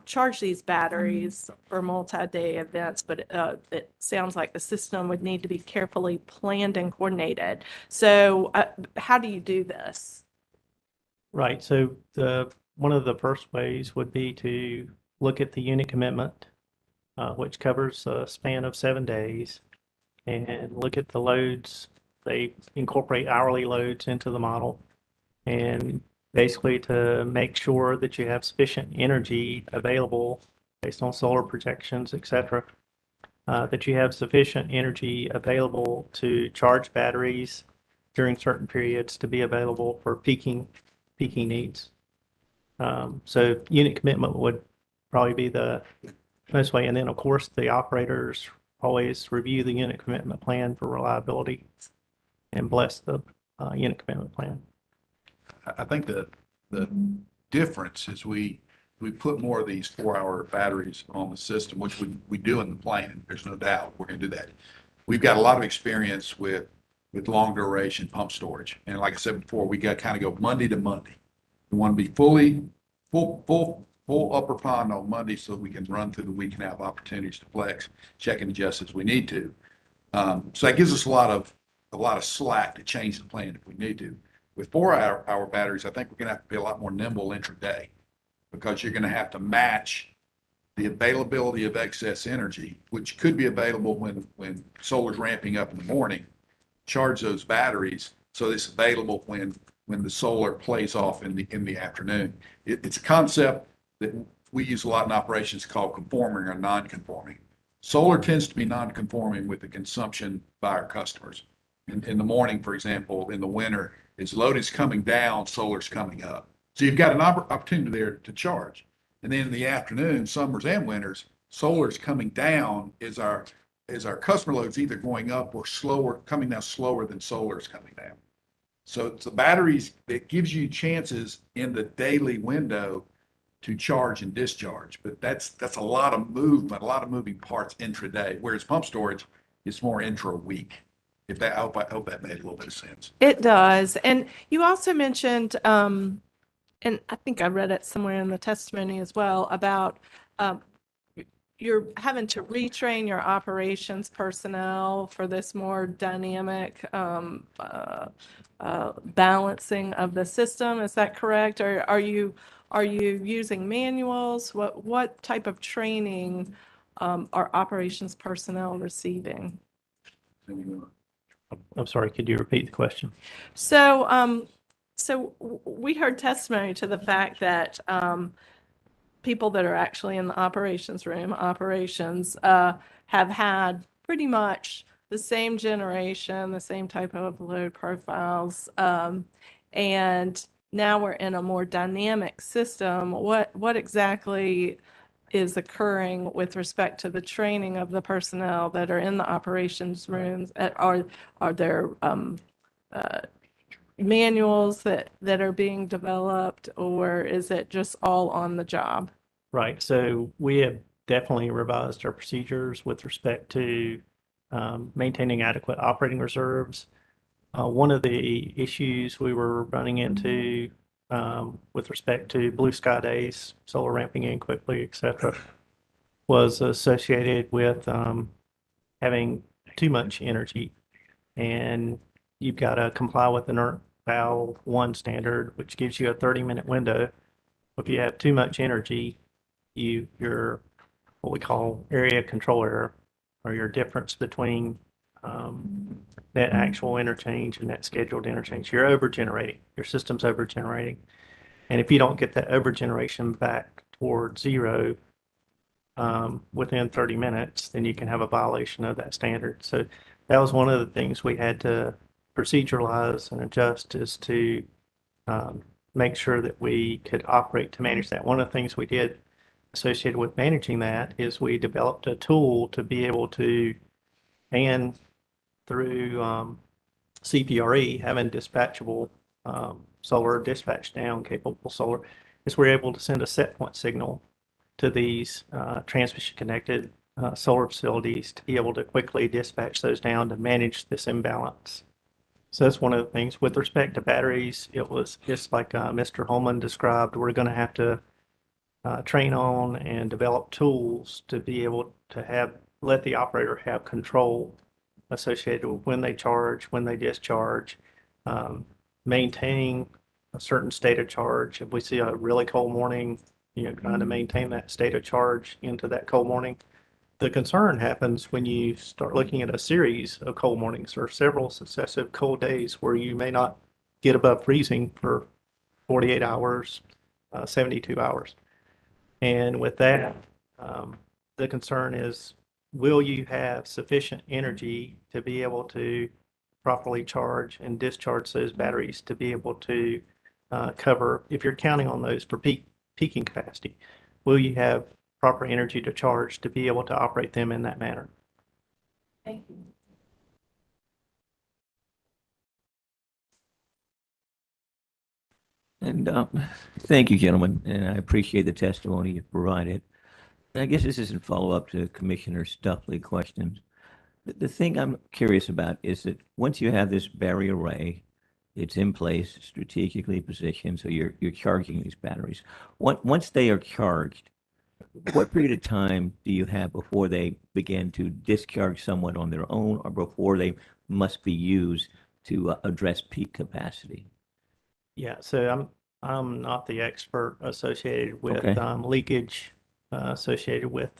charge these batteries for multi-day events, but it sounds like the system would need to be carefully planned and coordinated. So how do you do this? Right. So one of the first ways would be to look at the unit commitment, which covers a span of 7 days, and look at the loads. They incorporate hourly loads into the model, and basically to make sure that you have sufficient energy available based on solar projections, et cetera, that you have sufficient energy available to charge batteries during certain periods to be available for peaking needs. So unit commitment would probably be the most way. And then, of course, the operators always review the unit commitment plan for reliability and bless the unit commitment plan. I think the difference is we put more of these 4-hour batteries on the system, which we do in the plan. There's no doubt we're going to do that. We've got a lot of experience with long duration pump storage. And like I said before, we got to kind of go Monday to Monday. We want to be full upper pond on Monday so we can run through the week and have opportunities to flex, check and adjust as we need to. So that gives us a lot of slack to change the plan if we need to. With 4-hour batteries, I think we're going to have to be a lot more nimble intraday because you're going to have to match the availability of excess energy, which could be available when solar's ramping up in the morning. Charge those batteries so it's available when the solar plays off in the afternoon. It's a concept that we use a lot in operations called conforming or non-conforming. Solar tends to be non-conforming with the consumption by our customers. In the morning, for example, in the winter, as load is coming down, solar's coming up. So you've got an opportunity there to charge. And then in the afternoon, summers and winters, solar's coming down as our customer load's either going up or slower, coming down slower than solar's coming down. So it's the batteries that gives you chances in the daily window to charge and discharge. But that's a lot of movement, a lot of moving parts intraday, whereas pump storage is more intra-week. If that, I hope that made a little bit of sense. It does. And you also mentioned, and I think I read it somewhere in the testimony as well, about you're having to retrain your operations personnel for this more dynamic balancing of the system. Is that correct? Or are you using manuals? What type of training are operations personnel receiving? I'm sorry, could you repeat the question? So, we heard testimony to the fact that people that are actually in the operations room, have had pretty much the same generation, the same type of load profiles, and now we're in a more dynamic system. What exactly is occurring with respect to the training of the personnel that are in the operations rooms? Are there manuals that are being developed, or is it just all on the job? Right. So we have definitely revised our procedures with respect to maintaining adequate operating reserves. One of the issues we were running into with respect to blue sky days, solar ramping in quickly, et cetera, was associated with having too much energy. And you've got to comply with the NERC Val 1 standard, which gives you a 30-minute window. If you have too much energy, your what we call area control error, or your difference between that actual interchange and that scheduled interchange, you're over-generating. Your system's over-generating. And if you don't get that over-generation back toward zero within 30 minutes, then you can have a violation of that standard. So that was one of the things we had to proceduralize and adjust, is to make sure that we could operate to manage that. One of the things we did associated with managing that is we developed a tool to be able to, and through CPRE, having dispatchable solar, dispatch down capable solar, is we're able to send a set point signal to these transmission connected solar facilities to be able to quickly dispatch those down to manage this imbalance. So that's one of the things. With respect to batteries, it was just like Mr. Holman described. We're going to have to train on and develop tools to be able to let the operator have control associated with when they charge, when they discharge, maintaining a certain state of charge. If we see a really cold morning, trying to maintain that state of charge into that cold morning. The concern happens when you start looking at a series of cold mornings or several successive cold days where you may not get above freezing for 48 hours, 72 hours. And with that, the concern is, will you have sufficient energy to be able to properly charge and discharge those batteries to be able to cover, if you're counting on those for peaking capacity, will you have proper energy to charge to be able to operate them in that manner? Thank you. And thank you, gentlemen, and I appreciate the testimony you provided. I guess this is in follow-up to Commissioner Stuffley questions. The thing I'm curious about is that once you have this battery array, it's in place, strategically positioned, so you're charging these batteries. Once they are charged, what period of time do you have before they begin to discharge somewhat on their own, or before they must be used to address peak capacity? Yeah, so I'm not the expert associated with Okay. Leakage associated with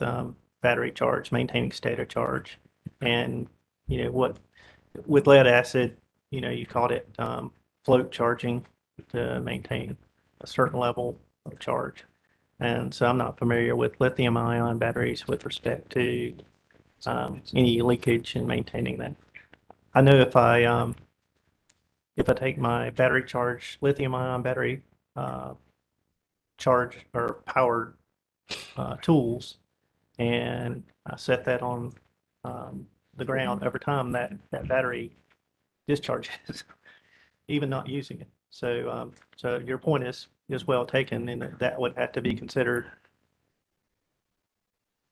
battery charge, maintaining state of charge, and what with lead acid, you called it float charging to maintain a certain level of charge. And so I'm not familiar with lithium ion batteries with respect to any leakage and maintaining that. I know if I take my battery charged lithium ion battery charged or powered tools and I set that on the ground over time, that battery discharges, even not using it. So so your point is well taken, and that would have to be considered.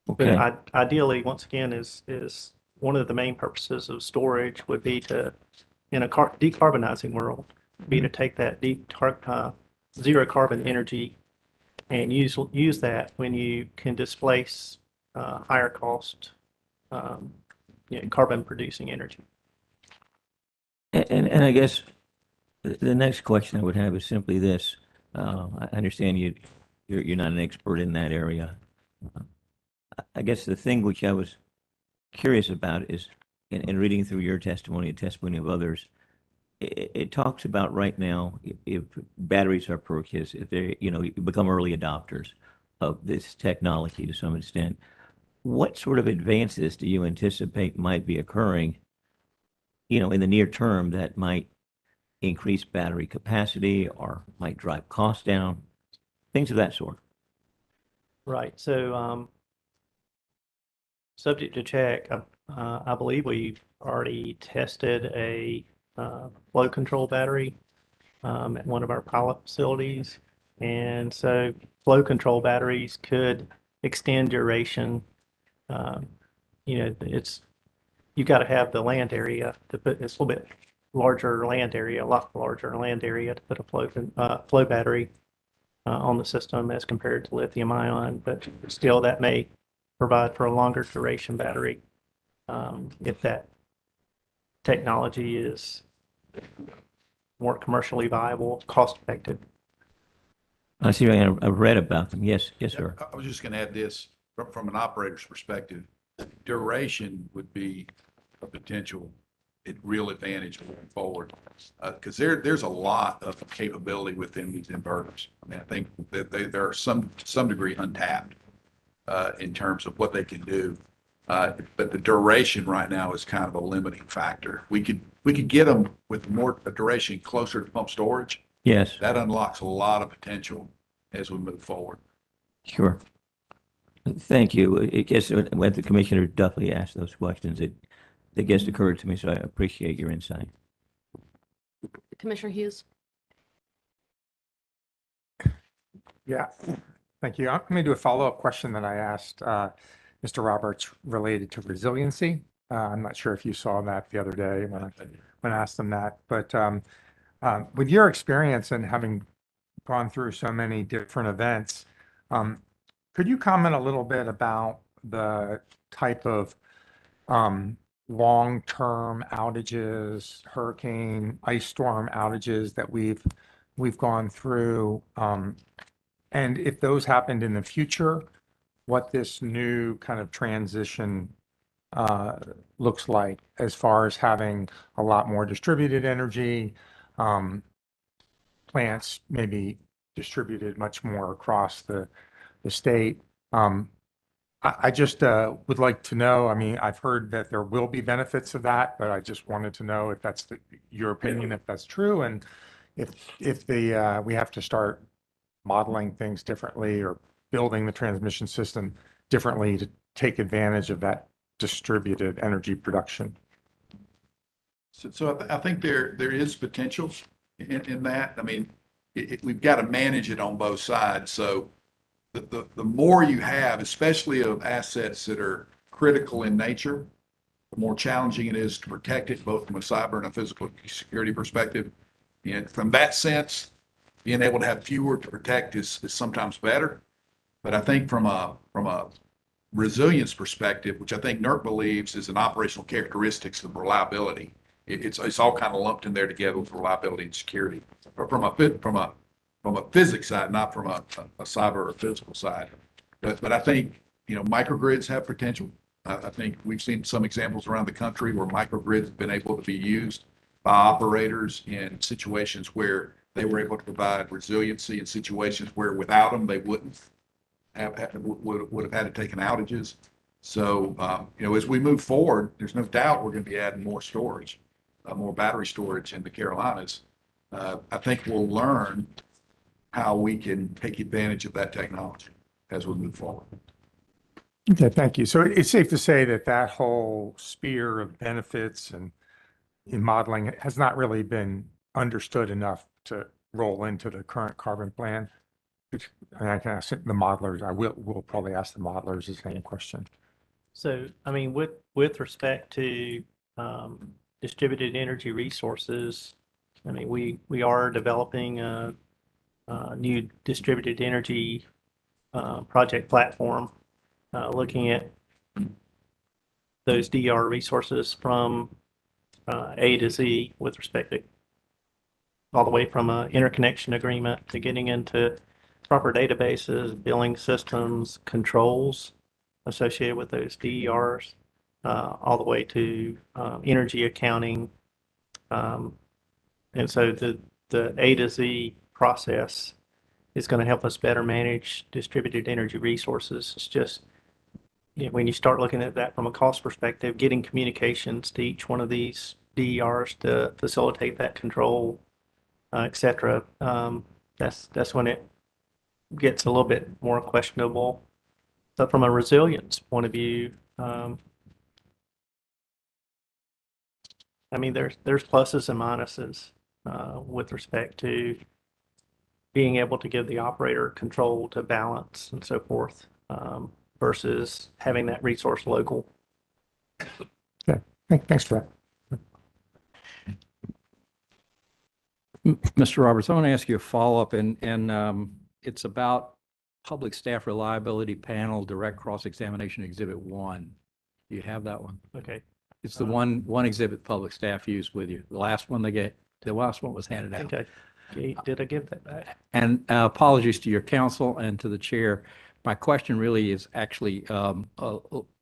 But Okay. ideally, once again, is one of the main purposes of storage would be to, in a decarbonizing world, be to take that zero carbon energy and use that when you can displace higher cost carbon producing energy. And I guess the next question I would have is simply this. I understand you're not an expert in that area. I guess the thing which I was curious about is, in reading through your testimony and testimony of others, it talks about right now, if batteries are purchased, if they, you become early adopters of this technology to some extent, what sort of advances do you anticipate might be occurring, in the near term that might increase battery capacity or might drive costs down, things of that sort? Right. So subject to check, I believe we've already tested a flow control battery at one of our pilot facilities. And so flow control batteries could extend duration. You got to have the land area to put, it's a little bit larger land area, a lot larger land area to put a flow battery on the system as compared to lithium ion, but still that may provide for a longer duration battery if that technology is more commercially viable, cost effective. I see. I've read about them. Yes, sir. I was just going to add this from an operator's perspective. Duration would be a potential real advantage moving forward because there's a lot of capability within these inverters. I mean, I think that they are some degree untapped in terms of what they can do. But the duration right now is kind of a limiting factor. We could get them with more duration closer to pump storage. Yes. That unlocks a lot of potential as we move forward. Sure. Thank you. I guess when the Commissioner Duffy asked those questions, it just occurred to me, so I appreciate your insight. Commissioner Hughes? Yeah, thank you. I'm going to do a follow-up question that I asked Mr. Roberts related to resiliency. I'm not sure if you saw that the other day when I asked them that, but with your experience and having gone through so many different events, could you comment a little bit about the type of long-term outages, hurricane, ice storm outages that we've gone through, and if those happened in the future, what this new kind of transition looks like as far as having a lot more distributed energy, plants maybe distributed much more across the state. I just would like to know, I mean, I've heard that there will be benefits of that, but I just wanted to know if that's your opinion, if that's true, and if we have to start modeling things differently or building the transmission system differently to take advantage of that distributed energy production. So I think there is potential in that. I mean, we've got to manage it on both sides. So the more you have, especially of assets that are critical in nature, the more challenging it is to protect it, both from a cyber and a physical security perspective. And from that sense, being able to have fewer to protect is sometimes better. But I think from a resilience perspective, which I think NERC believes is an operational characteristics of reliability, it's all kind of lumped in there together with reliability and security. But from a physics side, not from a cyber or physical side. But I think, microgrids have potential. I think we've seen some examples around the country where microgrids have been able to be used by operators in situations where they were able to provide resiliency in situations where without them, they wouldn't. would have had to take outages. So, as we move forward, there's no doubt we're going to be adding more storage, more battery storage in the Carolinas. I think we'll learn how we can take advantage of that technology as we move forward. Okay, thank you. So it's safe to say that that whole sphere of benefits and in modeling has not really been understood enough to roll into the current carbon plan. And I can ask the modelers, we'll probably ask the modelers the same question. So, I mean, with respect to distributed energy resources, I mean, we are developing a new distributed energy project platform, looking at those DR resources from A to Z with respect to all the way from an interconnection agreement to getting into proper databases, billing systems, controls associated with those DERs, all the way to energy accounting. And so the A to Z process is going to help us better manage distributed energy resources. It's just, when you start looking at that from a cost perspective, getting communications to each one of these DERs to facilitate that control, et cetera, that's when it gets a little bit more questionable. So from a resilience point of view, I mean, there's pluses and minuses with respect to being able to give the operator control to balance and so forth, versus having that resource local. Okay, thanks for that. Mr. Roberts, I want to ask you a follow-up, and it's about Public Staff Reliability Panel Direct Cross-Examination Exhibit 1. Do you have that one? Okay. It's the one exhibit public staff used with you. The last one was handed out. Okay. Did I give that back? And apologies to your counsel and to the chair. My question really is actually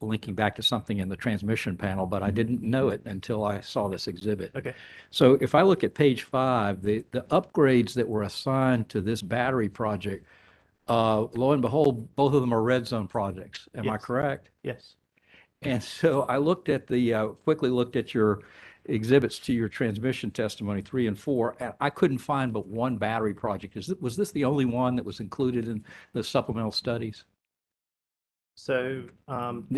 linking back to something in the transmission panel, but I didn't know it until I saw this exhibit. Okay. So if I look at page 5, the upgrades that were assigned to this battery project, lo and behold, both of them are red zone projects. Am I correct? Yes. And so I looked at quickly looked at your exhibits to your transmission testimony 3 and 4, and I couldn't find but one battery project. Was this the only one that was included in the supplemental studies? So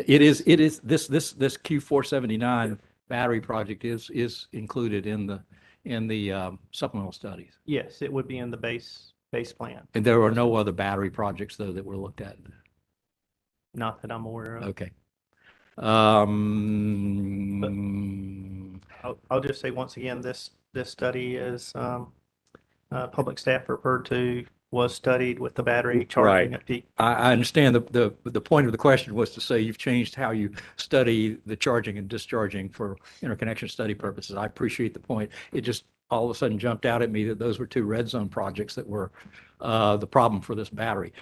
it is this Q479 battery project is included in the supplemental studies. yes, it would be in the base plan. And there are no other battery projects though that were looked at. Not that I'm aware of. Okay. I'll just say once again, this study is public staff referred to, was studied with the battery charging at peak. I understand the point of the question was to say you've changed how you study the charging and discharging for interconnection study purposes. I appreciate the point. It just all of a sudden jumped out at me that those were 2 red zone projects that were the problem for this battery.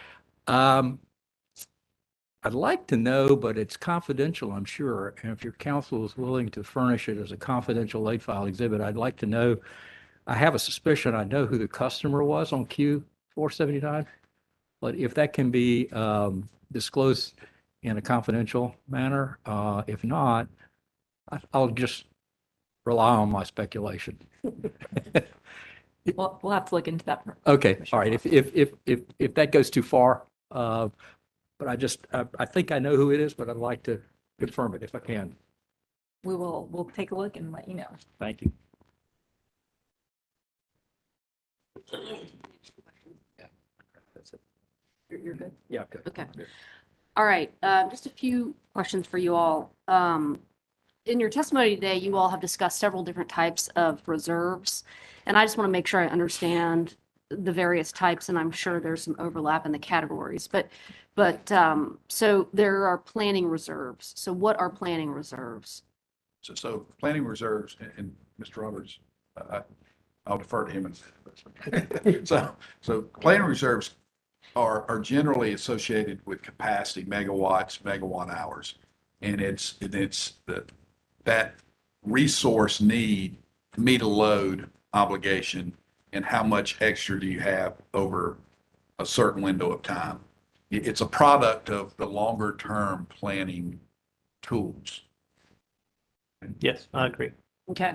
I'd like to know, but it's confidential, I'm sure. And if your counsel is willing to furnish it as a confidential late file exhibit, I'd like to know. I have a suspicion I know who the customer was on Q479, but if that can be disclosed in a confidential manner, if not, I'll just rely on my speculation. We'll have to look into that. Okay, all right. If that goes too far, but I think I know who it is, but I'd like to confirm it if I can. We'll take a look and let you know. Thank you. Yeah, that's it. You're good? Yeah, good. Okay. All right, just a few questions for you all. In your testimony today, you all have discussed several different types of reserves, and I just want to make sure I understand the various types, and I'm sure there's some overlap in the categories. So there are planning reserves. So what are planning reserves? So planning reserves, and Mr. Roberts, I'll defer to him. So planning reserves are generally associated with capacity, megawatts, megawatt hours. And it's that resource need to meet a load obligation and how much extra do you have over a certain window of time. it's a product of the longer term planning tools. Yes, I agree. Okay.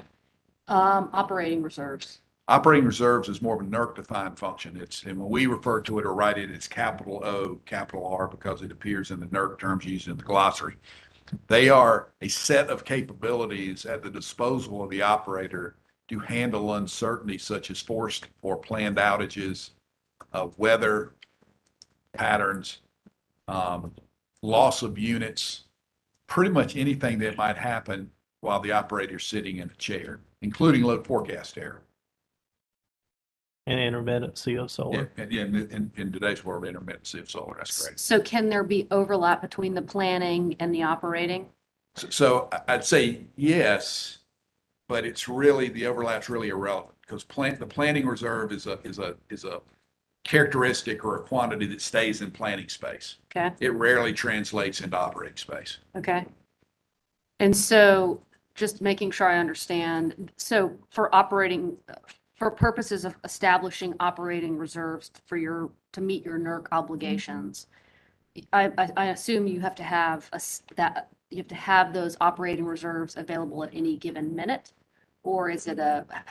Operating reserves. Operating reserves is more of a NERC defined function. And when we refer to it or write it, it's capital O, capital R, because it appears in the NERC terms used in the glossary. They are a set of capabilities at the disposal of the operator to handle uncertainty such as forced or planned outages, weather patterns, loss of units, pretty much anything that might happen while the operator's sitting in a chair, including load forecast error. And intermittency of solar. Yeah, in today's world, intermittency of solar, that's correct. So can there be overlap between the planning and the operating? So I'd say yes, but it's really, the overlap's really irrelevant because the planning reserve is a characteristic or a quantity that stays in planning space. Okay. It rarely translates into operating space. Okay. And so just making sure I understand, so for purposes of establishing operating reserves to meet your NERC obligations, I assume you have to have those operating reserves available at any given minute? Or is it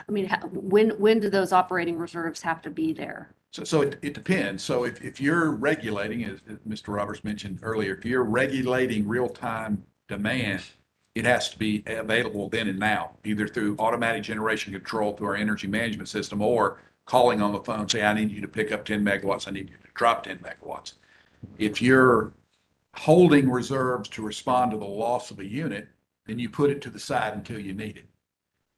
when do those operating reserves have to be there? So it depends. So if you're regulating, as Mr. Roberts mentioned earlier, if you're regulating real-time demand, it has to be available then and now, either through automatic generation control through our energy management system or calling on the phone, say, I need you to pick up 10 megawatts, I need you to drop 10 megawatts. If you're holding reserves to respond to the loss of a unit, then you put it to the side until you need it.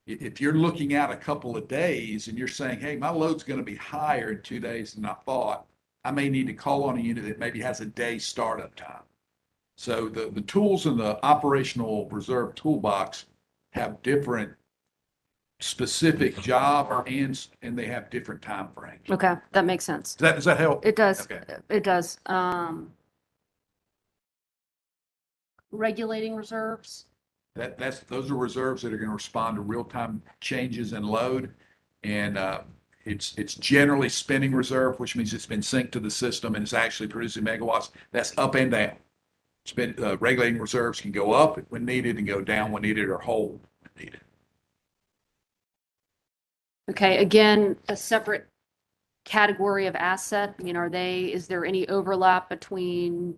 If you're looking out a couple of days and you're saying, hey, my load's going to be higher in 2 days than I thought, I may need to call on a unit that maybe has a day startup time. So the tools in the operational reserve toolbox have different specific job and they have different time frames. Okay, that makes sense. Does that help? It does. Okay. It does. Regulating reserves. Those are reserves that are going to respond to real-time changes in load. And it's generally spinning reserve, which means it's been synced to the system and it's actually producing megawatts. That's up and down. Regulating reserves can go up when needed and go down when needed or hold when needed. Okay, again, a separate category of asset. Is there any overlap between,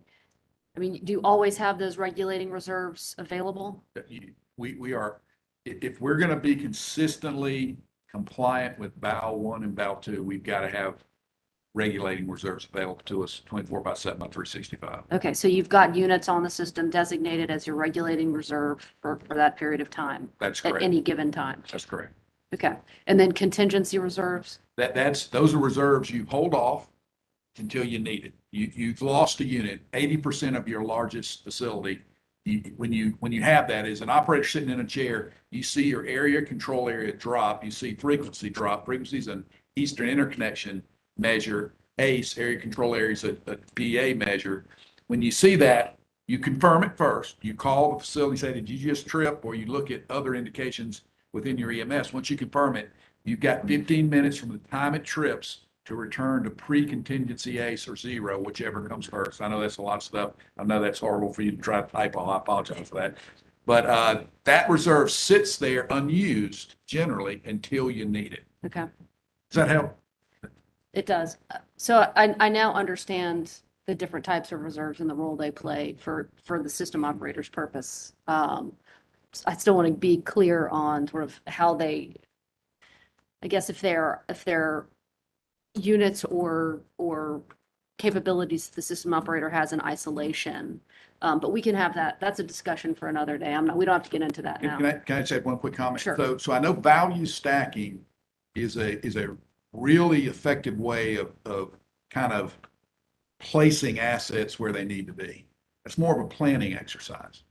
do you always have those regulating reserves available? We are, if we're going to be consistently compliant with BAL 1 and BAL 2, we've got to have regulating reserves available to us 24/7 by 365. Okay, so you've got units on the system designated as your regulating reserve for that period of time. That's correct. At any given time. That's correct. Okay, and then contingency reserves? Those are reserves you hold off until you need it. You've lost a unit, 80% of your largest facility. When you have that as an operator sitting in a chair, you see your area control area drop, you see frequency drop. Frequency is an Eastern interconnection measure, ACE, area control area, is a PA measure. When you see that, you confirm it first. You call the facility, say, did you just trip? Or you look at other indications within your EMS. Once you confirm it, you've got 15 minutes from the time it trips to return to pre-contingency ACE or zero, whichever comes first. I know that's a lot of stuff. I know that's horrible for you to try to type on. I apologize for that. But that reserve sits there unused generally until you need it. Okay. Does that help? It does. So I now understand the different types of reserves and the role they play for the system operator's purpose. I still want to be clear on sort of how they, I guess if they're units or capabilities the system operator has in isolation. But we can have that. That's a discussion for another day. We don't have to get into that now. Can I say one quick comment? Sure. So I know value stacking is a really effective way of kind of placing assets where they need to be. It's more of a planning exercise.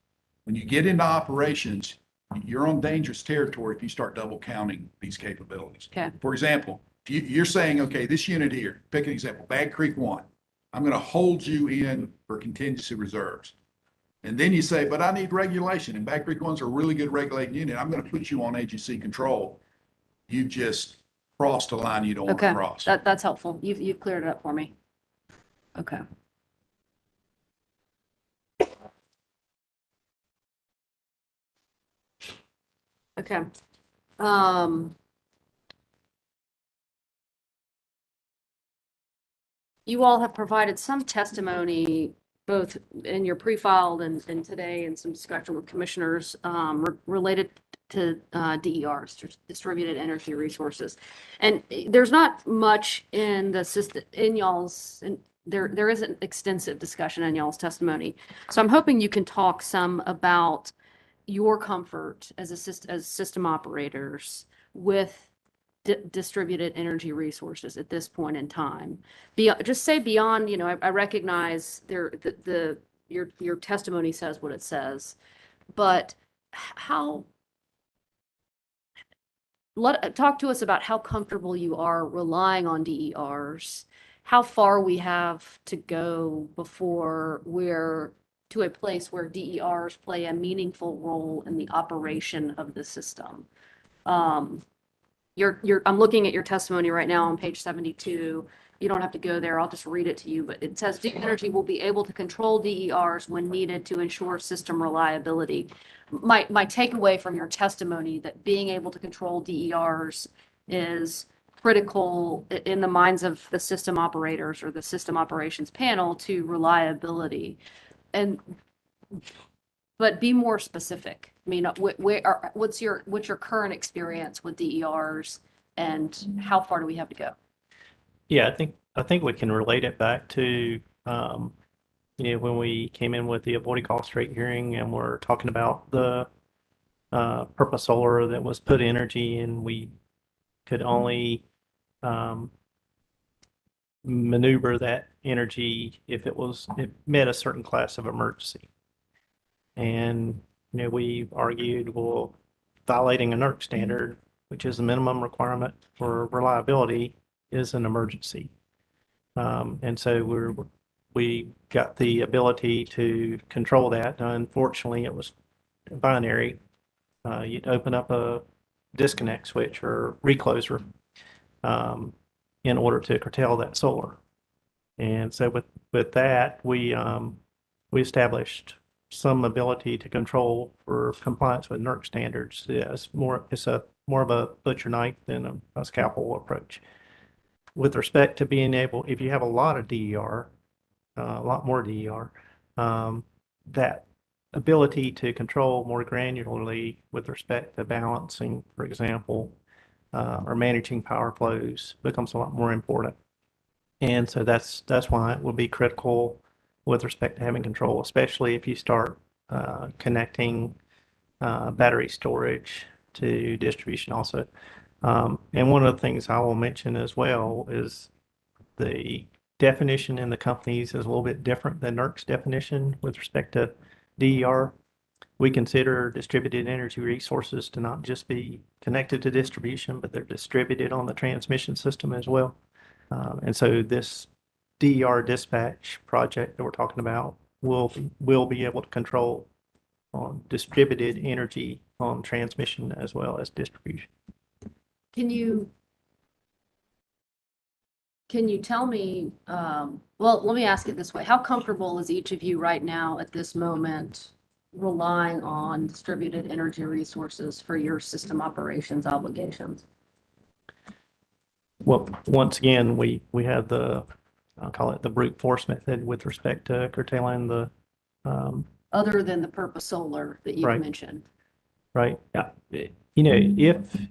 When you get into operations, you're on dangerous territory if you start double counting these capabilities. Okay. For example, if you're saying, okay, this unit here, pick an example, Bag Creek 1, I'm going to hold you in for contingency reserves. And then you say, but I need regulation, and Bag Creek 1's a really good regulating unit. I'm going to put you on agency control. You just crossed a line you don't want to cross. That's helpful. You've cleared it up for me. Okay. Okay. Um, you all have provided some testimony, both in your pre-filed and today, and some discussion with commissioners, related to, DERs, distributed energy resources. And there's not much in the system, in y'all's, and there isn't extensive discussion in y'all's testimony. So I'm hoping you can talk some about your comfort as system operators with distributed energy resources at this point in time. Just say beyond, I recognize your testimony says what it says, but how, talk to us about how comfortable you are relying on DERs, how far we have to go before we're to a place where DERs play a meaningful role in the operation of the system. I'm looking at your testimony right now on page 72. You don't have to go there. I'll just read it to you, but it says Duke Energy will be able to control DERs when needed to ensure system reliability. My takeaway from your testimony that being able to control DERs is critical in the minds of the system operators or the system operations panel to reliability. But be more specific. I mean, what's your current experience with DERs, and how far do we have to go? Yeah, I think we can relate it back to, when we came in with the avoided cost rate hearing and we're talking about the purpose solar that was put energy, and we could only maneuver that energy if it met a certain class of emergency. And, we argued, well, violating a NERC standard, which is the minimum requirement for reliability, is an emergency. And so we got the ability to control that. Unfortunately, it was binary. You'd open up a disconnect switch or recloser in order to curtail that solar. And so with that, we established some ability to control for compliance with NERC standards. It's more of a butcher knife than a scalpel approach. With respect to being able, if you have a lot of DER, a lot more DER, that ability to control more granularly with respect to balancing, for example, or managing power flows becomes a lot more important. And so that's why it will be critical with respect to having control, especially if you start connecting battery storage to distribution also. And one of the things I will mention as well is the definition in the companies is a little bit different than NERC's definition with respect to DER. We consider distributed energy resources to not just be connected to distribution, but they're distributed on the transmission system as well. And so this DER dispatch project that we're talking about will be able to control on distributed energy on transmission as well as distribution. Can you tell me, well, let me ask it this way. How comfortable is each of you right now at this moment relying on distributed energy resources for your system operations obligations? Well, once again, we have I'll call it the brute force method with respect to curtailing the Other than the purpose solar that you Right. mentioned. right. Yeah.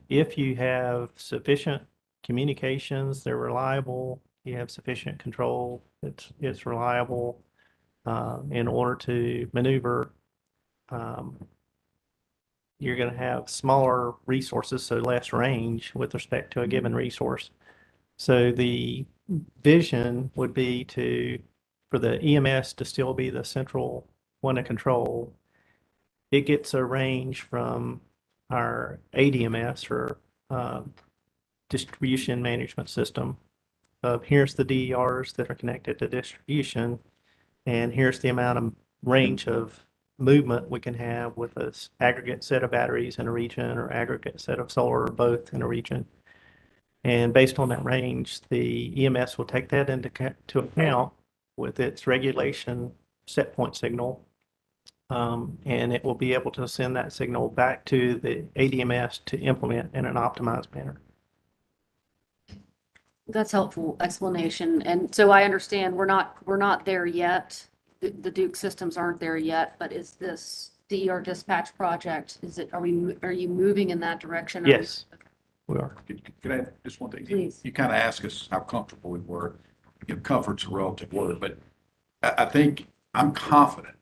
If you have sufficient communications, they're reliable, you have sufficient control, it's reliable, in order to maneuver, you're going to have smaller resources, so less range with respect to a given resource. So the vision would be for the EMS to still be the central point of control. It gets a range from our ADMS or distribution management system of here's the DERs that are connected to distribution, and here's the amount of range of movement we can have with this aggregate set of batteries in a region or aggregate set of solar or both in a region. And based on that range, the EMS will take that into account with its regulation set point signal and it will be able to send that signal back to the ADMS to implement in an optimized manner. That's helpful explanation. And so I understand we're not there yet. The Duke systems aren't there yet, but is this DER dispatch project, are you moving in that direction? Yes, we are. Could I, just one thing? Please. You kind of asked us how comfortable we were. You know, comfort's a relative word, but I think I'm confident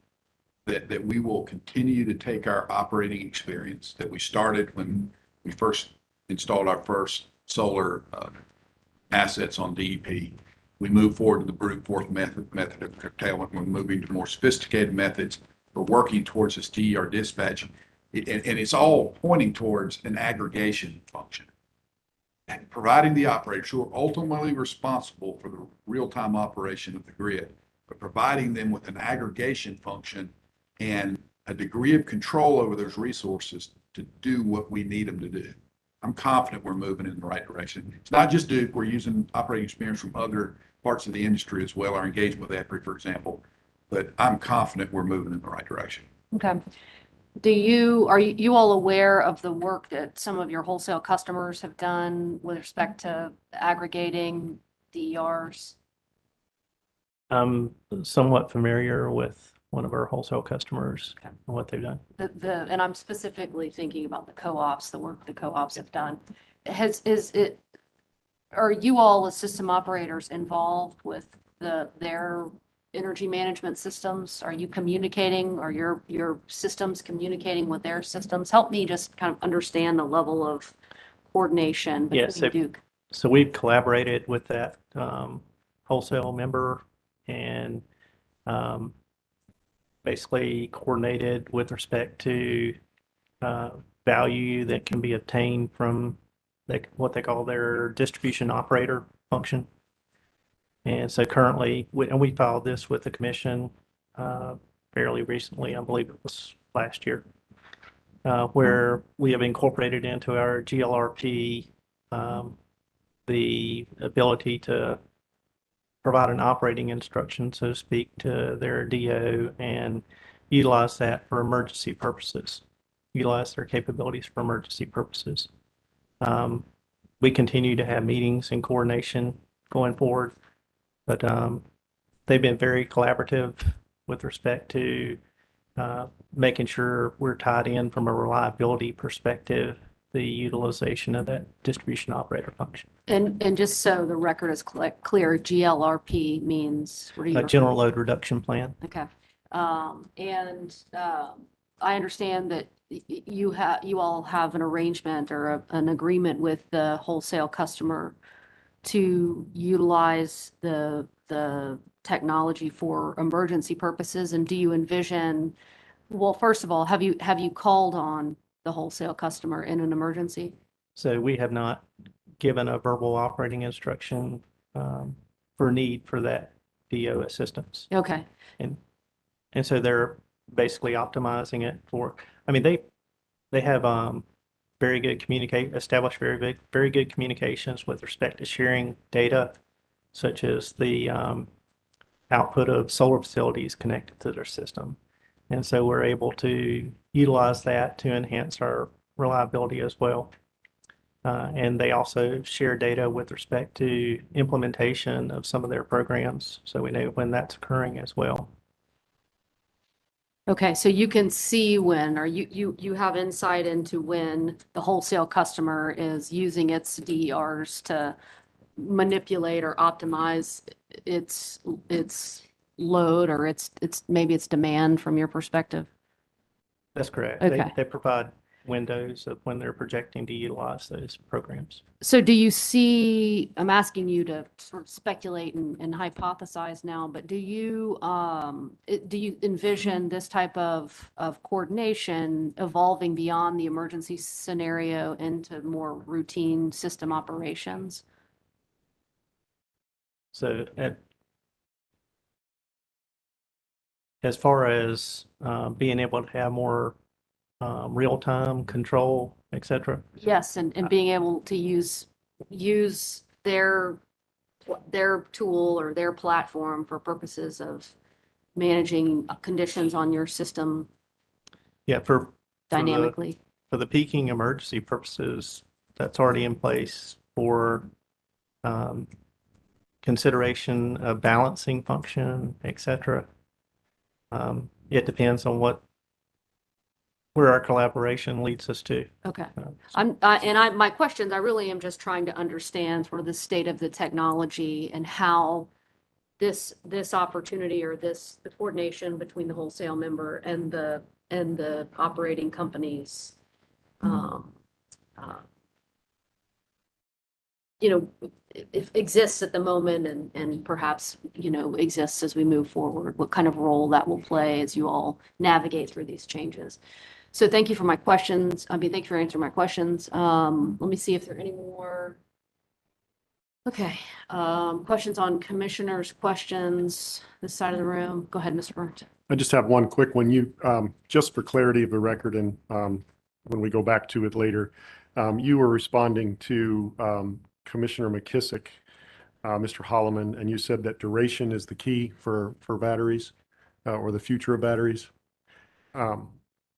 that we will continue to take our operating experience that we started when we first installed our first solar assets on DEP. We move forward to the brute force method of curtailment. We're moving to more sophisticated methods. We're working towards this DER dispatch. And it's all pointing towards an aggregation function. And providing the operators who are ultimately responsible for the real-time operation of the grid, but providing them with an aggregation function and a degree of control over those resources to do what we need them to do. I'm confident we're moving in the right direction. It's not just Duke. We're using operating experience from other parts of the industry as well, our engagement with EPRI, for example. But I'm confident we're moving in the right direction. Okay. Are you all aware of the work that some of your wholesale customers have done with respect to aggregating DERs? I'm somewhat familiar with one of our wholesale customers and what they've done. And I'm specifically thinking about the co-ops, the work the co-ops have done. Are you all as system operators involved with their energy management systems? Are you communicating, or your systems communicating with their systems? Help me just kind of understand the level of coordination Yes, between Duke. so we've collaborated with that wholesale member and basically coordinated with respect to value that can be obtained from what they call their distribution operator function. And so currently, we filed this with the commission fairly recently, I believe it was last year, where we have incorporated into our GLRP the ability to provide an operating instruction, so to speak, to their DO and utilize that for emergency purposes, utilize their capabilities for emergency purposes. We continue to have meetings and coordination going forward, but they've been very collaborative with respect to making sure we're tied in from a reliability perspective, the utilization of that distribution operator function. And just so the record is clear, GLRP means, what are you? General load reduction plan. Okay. I understand that you all have an arrangement or an agreement with the wholesale customer to utilize the technology for emergency purposes. And do you envision, well, first of all, have you called on the wholesale customer in an emergency? So we have not given a verbal operating instruction for need for that DO assistance. Okay. And so they're basically optimizing it for, I mean, they have established very good communications with respect to sharing data, such as the output of solar facilities connected to their system. And so we're able to utilize that to enhance our reliability as well. And they also share data with respect to implementation of some of their programs, so we know when that's occurring as well. Okay, so you can see when, or you have insight into when the wholesale customer is using its DERs to manipulate or optimize its load, or maybe its demand from your perspective? That's correct. Okay. They provide windows of when they're projecting to utilize those programs. So do you see, I'm asking you to sort of speculate and hypothesize now, but do you envision this type of coordination evolving beyond the emergency scenario into more routine system operations? So as far as being able to have more real-time control, et cetera. Yes, and being able to use their tool or their platform for purposes of managing conditions on your system Yeah, for the- dynamically? For the peaking emergency purposes, that's already in place for consideration of balancing function, et cetera. It depends on where our collaboration leads us to. Okay. So- My questions, I really am just trying to understand sort of the state of the technology and how this opportunity or the coordination between the wholesale member and the operating companies, if exists at the moment and perhaps, exists as we move forward, what kind of role that will play as you all navigate through these changes. So thank you for my questions. Thank you for answering my questions. Let me see if there are any more. Okay, questions on commissioners' questions, this side of the room. Go ahead, Mr. Burns. I just have one quick one. Just for clarity of the record and when we go back to it later, you were responding to Commissioner McKissick, Mr. Holloman, and you said that duration is the key for batteries or the future of batteries.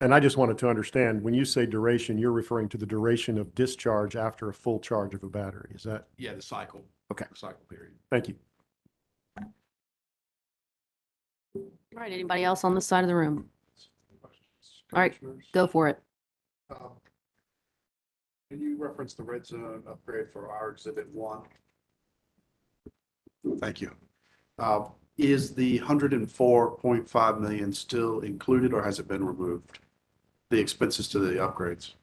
And I just wanted to understand, when you say duration, you're referring to the duration of discharge after a full charge of a battery. Is that? Yeah, the cycle. Okay. Cycle period. Thank you. All right, anybody else on this side of the room? All right, go for it. Can you reference the red zone upgrade for our Exhibit 1? Thank you. Is the 104.5 million still included or has it been removed? The expenses to the upgrades?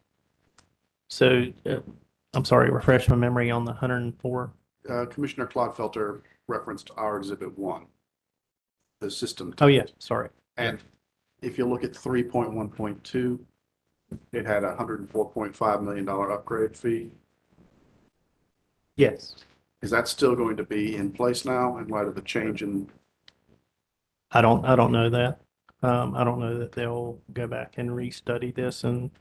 So, I'm sorry, refresh my memory on the 104. Commissioner Clodfelter referenced our Exhibit 1, the system. Oh, yeah, sorry. And if you look at 3.1.2, it had a $104.5 million upgrade fee. Yes. Is that still going to be in place now in light of the change in? I don't know that. I don't know that they'll go back and restudy this and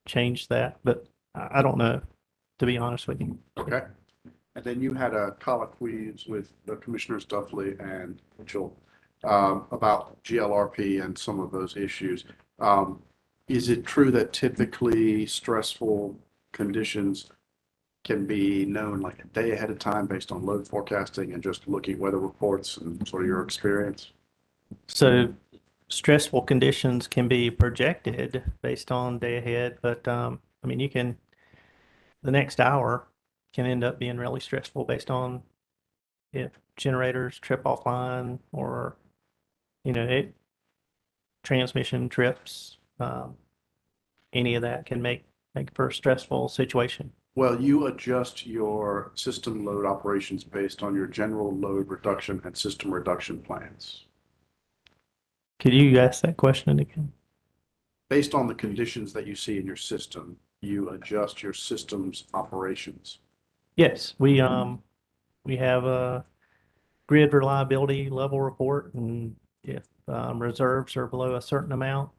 change that, but I don't know, to be honest with you. Okay. And then you had a colloquy with the Commissioners Duffley and Mitchell about GLRP and some of those issues. Is it true that typically stressful conditions can be known like a day ahead of time based on load forecasting and just looking at weather reports and sort of your experience? So stressful conditions can be projected based on day ahead, but the next hour can end up being really stressful based on if generators trip offline or, transmission trips. Any of that can make for a stressful situation. Well, you adjust your system load operations based on your general load reduction and system reduction plans. Could you ask that question again? Based on the conditions that you see in your system, you adjust your system's operations. Yes, we have a grid reliability level report, and if reserves are below a certain amount,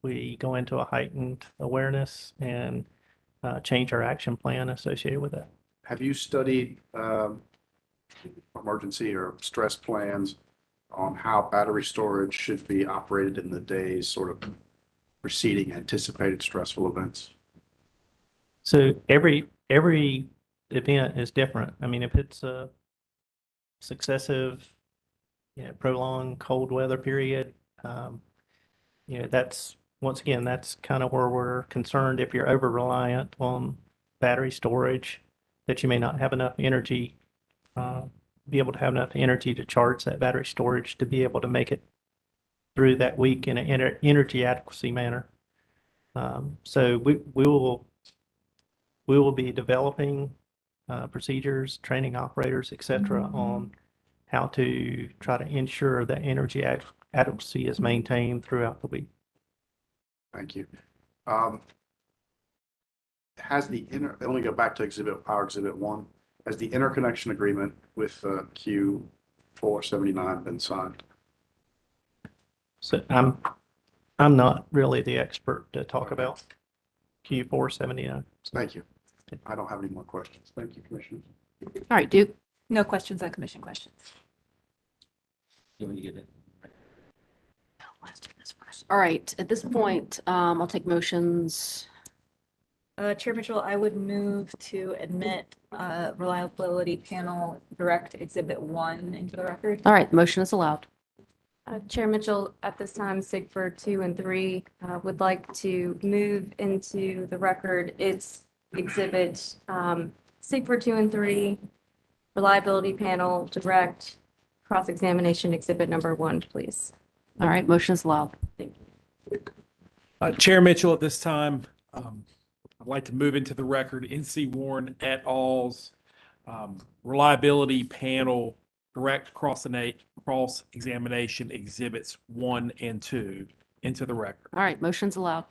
we go into a heightened awareness and change our action plan associated with that. Have you studied emergency or stress plans on how battery storage should be operated in the days sort of preceding anticipated stressful events? So every event is different. I mean, if it's a successive, prolonged cold weather period, that's once again, that's kind of where we're concerned. If you're over reliant on battery storage, that you may not have enough energy, be able to have enough energy to charge that battery storage to be able to make it through that week in an energy adequacy manner. So we will be developing procedures, training operators, et cetera, on how to try to ensure that energy adequacy is maintained throughout the week. Thank you. Let me go back to our Exhibit 1. Has the interconnection agreement with Q479 been signed? So I'm not really the expert to talk about Q479. Thank you. I don't have any more questions. Thank you, Commissioner. All right, Duke. No questions on commission questions. Let's do this first. All right, at this point, I'll take motions. Chair Mitchell, I would move to admit reliability panel direct exhibit 1 into the record. All right, motion is allowed. Chair Mitchell, at this time, SIGFR 2 and 3 would like to move into the record its exhibit, SIGFR 2 and 3, reliability panel, direct, cross-examination exhibit number 1, please. All right, motion is allowed. Thank you. Chair Mitchell, at this time, I'd like to move into the record NC Warren et al.'s reliability panel direct cross-examination exhibits 1 and 2 into the record. All right, motion's allowed.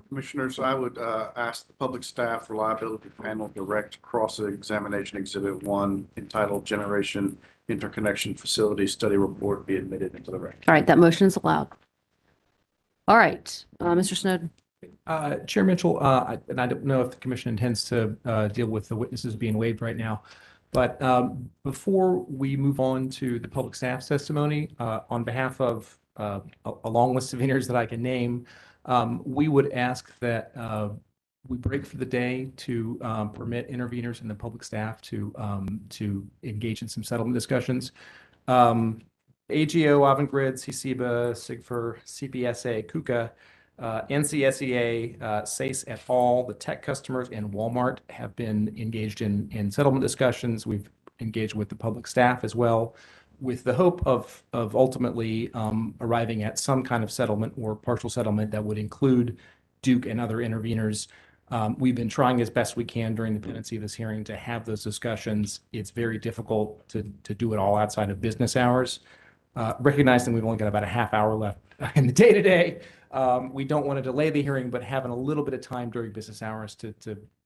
Commissioners, I would ask the public staff reliability panel direct cross-examination exhibit 1 entitled Generation Interconnection Facility Study Report be admitted into the record. All right, that motion is allowed. All right, Mr. Snowden. Chair Mitchell, and I don't know if the commission intends to deal with the witnesses being waived right now, but before we move on to the public staff's testimony, on behalf of a long list of interveners that I can name, we would ask that we break for the day to permit interveners and the public staff to engage in some settlement discussions. AGO, Avangrid, CCBA, SIGFR, CPSA, KUKA, NCSEA, SACE et al., the tech customers, and Walmart have been engaged in settlement discussions. We've engaged with the public staff as well, with the hope of ultimately arriving at some kind of settlement or partial settlement that would include Duke and other interveners. We've been trying as best we can during the pendency of this hearing to have those discussions. It's very difficult to do it all outside of business hours. Recognizing we've only got about a half hour left in the day today, we don't want to delay the hearing, but having a little bit of time during business hours to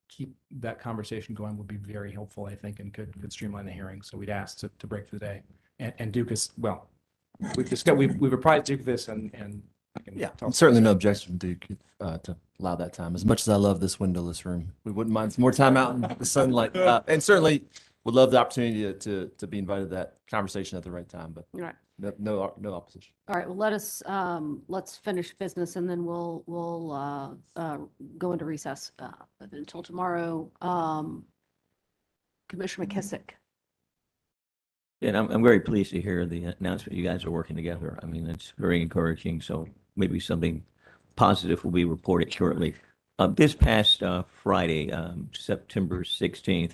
keep that conversation going would be very helpful, I think, and could streamline the hearing. So we'd ask to break for the day. And Duke is, well, we've apprised Duke of this and I can yeah, talk. certainly no objection, Duke, to allow that time. As much as I love this windowless room, we wouldn't mind some more time out in the sunlight, and certainly would love the opportunity to be invited to that conversation at the right time. But All right. no opposition. All right, well, let's finish business and then we'll go into recess until tomorrow. Commissioner McKissick. And I'm very pleased to hear the announcement you guys are working together. I mean, it's very encouraging. So maybe something positive will be reported shortly. This past Friday, September 16th,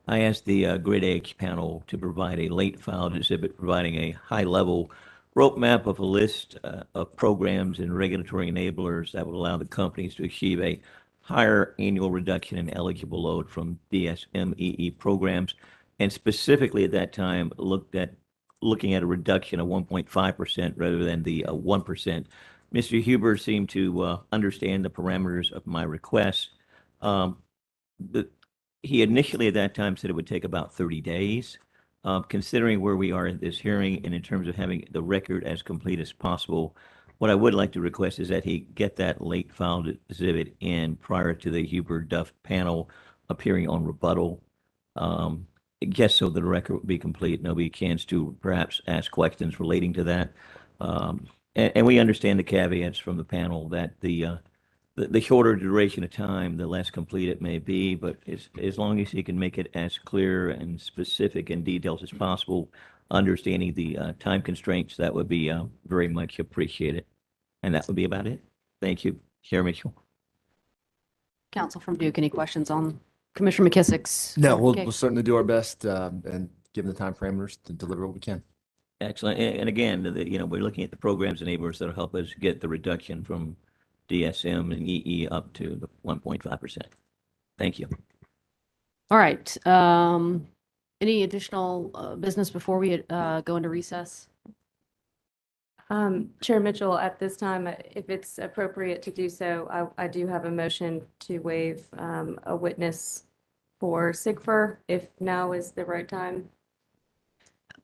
I asked the Grid Edge panel to provide a late filed exhibit providing a high-level roadmap of a list of programs and regulatory enablers that would allow the companies to achieve a higher annual reduction in eligible load from DSMEE programs. And specifically at that time, looking at a reduction of 1.5% rather than the 1%. Mr. Huber seemed to understand the parameters of my request. He initially at that time said it would take about 30 days. Considering where we are in this hearing and in terms of having the record as complete as possible, what I would like to request is that he get that late filed exhibit in prior to the Huber-Duff panel appearing on rebuttal. Just so the record will be complete and there'll be a chance to perhaps ask questions relating to that. And we understand the caveats from the panel that the shorter duration of time, the less complete it may be, but as long as you can make it as clear and specific and detailed as possible, understanding the time constraints, that would be very much appreciated. And that would be about it. Thank you, Chair Mitchell. Council from Duke, any questions on Commissioner McKissick's? No, we'll certainly do our best and given the time parameters to deliver what we can. Excellent. And again, we're looking at the programs enablers that'll help us get the reduction from DSM and EE up to the 1.5%. Thank you. All right. Any additional business before we go into recess? Chair Mitchell, at this time, if it's appropriate to do so, I do have a motion to waive a witness for SIGFR, if now is the right time.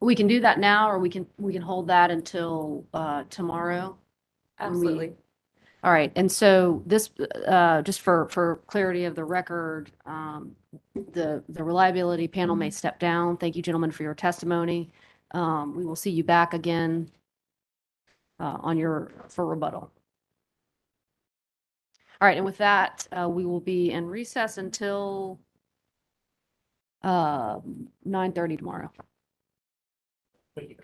We can do that now, or we can hold that until tomorrow. Absolutely. All right, and so this, just for clarity of the record, the reliability panel may step down. Thank you, gentlemen, for your testimony. We will see you back again for rebuttal. All right, and with that, we will be in recess until 9:30 tomorrow. Thank you.